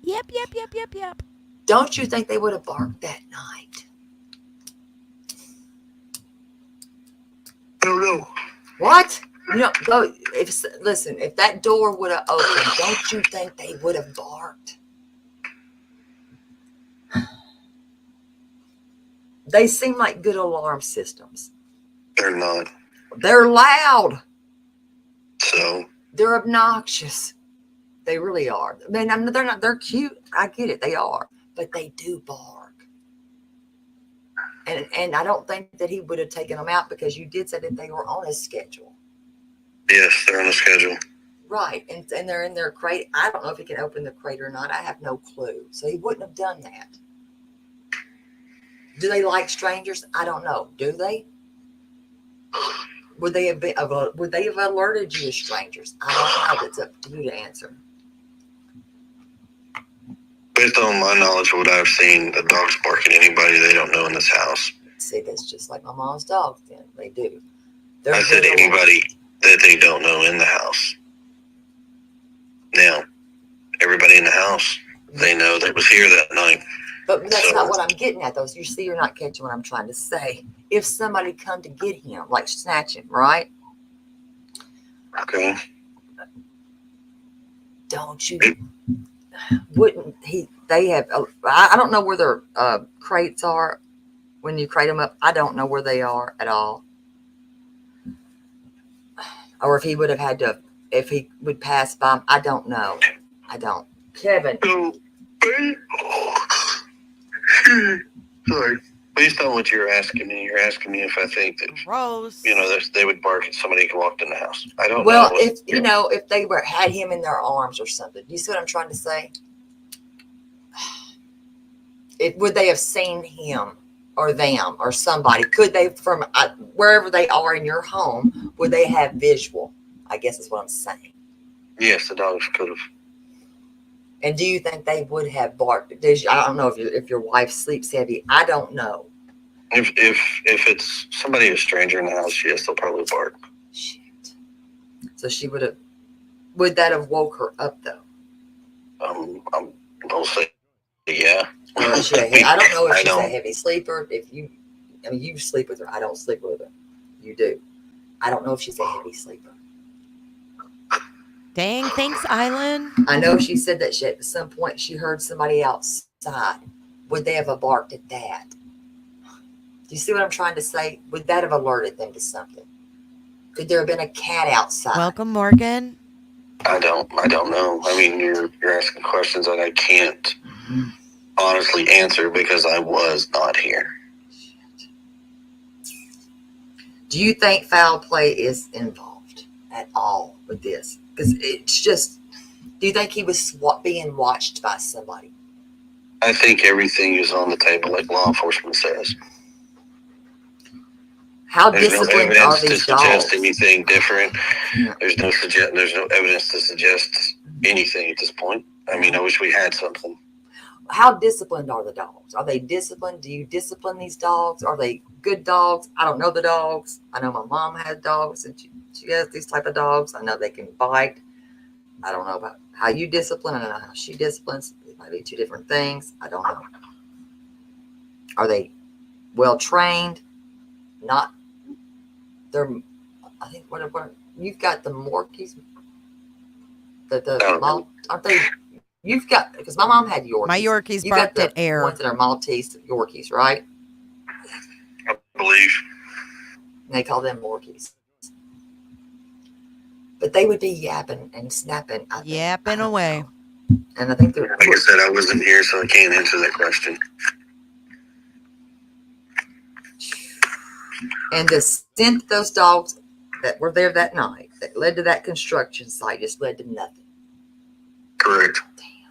Yep. Don't you think they would have barked that night? I don't know. What? You know, go. Listen, if that door would have opened, don't you think they would have barked? They seem like good alarm systems. They're not. They're loud. So? They're obnoxious. They really are. I mean, they're not. They're cute. I get it. They are, but they do bark. And I don't think that he would have taken them out because you did say that they were on his schedule. Yes, they're on the schedule. Right, and they're in their crate. I don't know if he can open the crate or not. I have no clue. So he wouldn't have done that. Do they like strangers? I don't know. Do they? Would they have alerted you as strangers? I don't know. It's up to you to answer. Based on my knowledge of what I've seen, the dogs bark at anybody they don't know in this house. See, that's just like my mom's dogs. Then they do. I said anybody that they don't know in the house. Now, everybody in the house, they know that was here that night. But that's not what I'm getting at, though. You see, you're not catching what I'm trying to say. If somebody come to get him, like snatch him, right? Okay. Don't you? Wouldn't he? They have. I don't know where their crates are when you crate them up. I don't know where they are at all. Or if he would have had to, if he would pass by them. I don't know. I don't. Kevin. Sorry. Based on what you're asking me if I think that, Gross. you know, they would bark at somebody who walked in the house. I don't know. Well, if you know, if they had him in their arms or something, you see what I'm trying to say? Would they have seen him or them or somebody? Could they, from wherever they are in your home, would they have visual? I guess is what I'm saying. Yes, the dogs could have. And do you think they would have barked? I don't know if your wife sleeps heavy. I don't know. If it's somebody a stranger in the house, yes, they'll probably bark. Shit. So she would have. Would that have woke her up though? I'll say yeah. I don't know if she's a heavy sleeper. You sleep with her. I don't sleep with her. You do. I don't know if she's a heavy sleeper. Dang, thanks, Island. I know she said that at some point she heard somebody outside. Would they have barked at that? Do you see what I'm trying to say? Would that have alerted them to something? Could there have been a cat outside? Welcome, Morgan. I don't know. I mean, you're asking questions that I can't honestly answer because I was not here. Do you think foul play is involved at all with this? Because it's just, do you think he was being watched by somebody? I think everything is on the table, like law enforcement says. How There's disciplined no are evidence to these suggest dogs? anything different. There's no evidence to suggest anything at this point. I mean, I wish we had something. How disciplined are the dogs? Are they disciplined? Do you discipline these dogs? Are they good dogs? I don't know the dogs. I know my mom has dogs and she has these type of dogs. I know they can bite. I don't know about how you discipline. I don't know how she disciplines. It might be two different things. I don't know. Are they well trained? Not. They're. I think what you've got the Morkies. Aren't they? You've got, because my mom had Yorkies. My Yorkies you barked got at air. Ones that are Maltese Yorkies, right? I believe. And they call them Morkies. But they would be yapping and snapping. Yapping away. And I think they're. Like I said, I wasn't here, so I can't answer that question. And the scent of those dogs that were there that night, that led to that construction site, just led to nothing. Correct. Damn.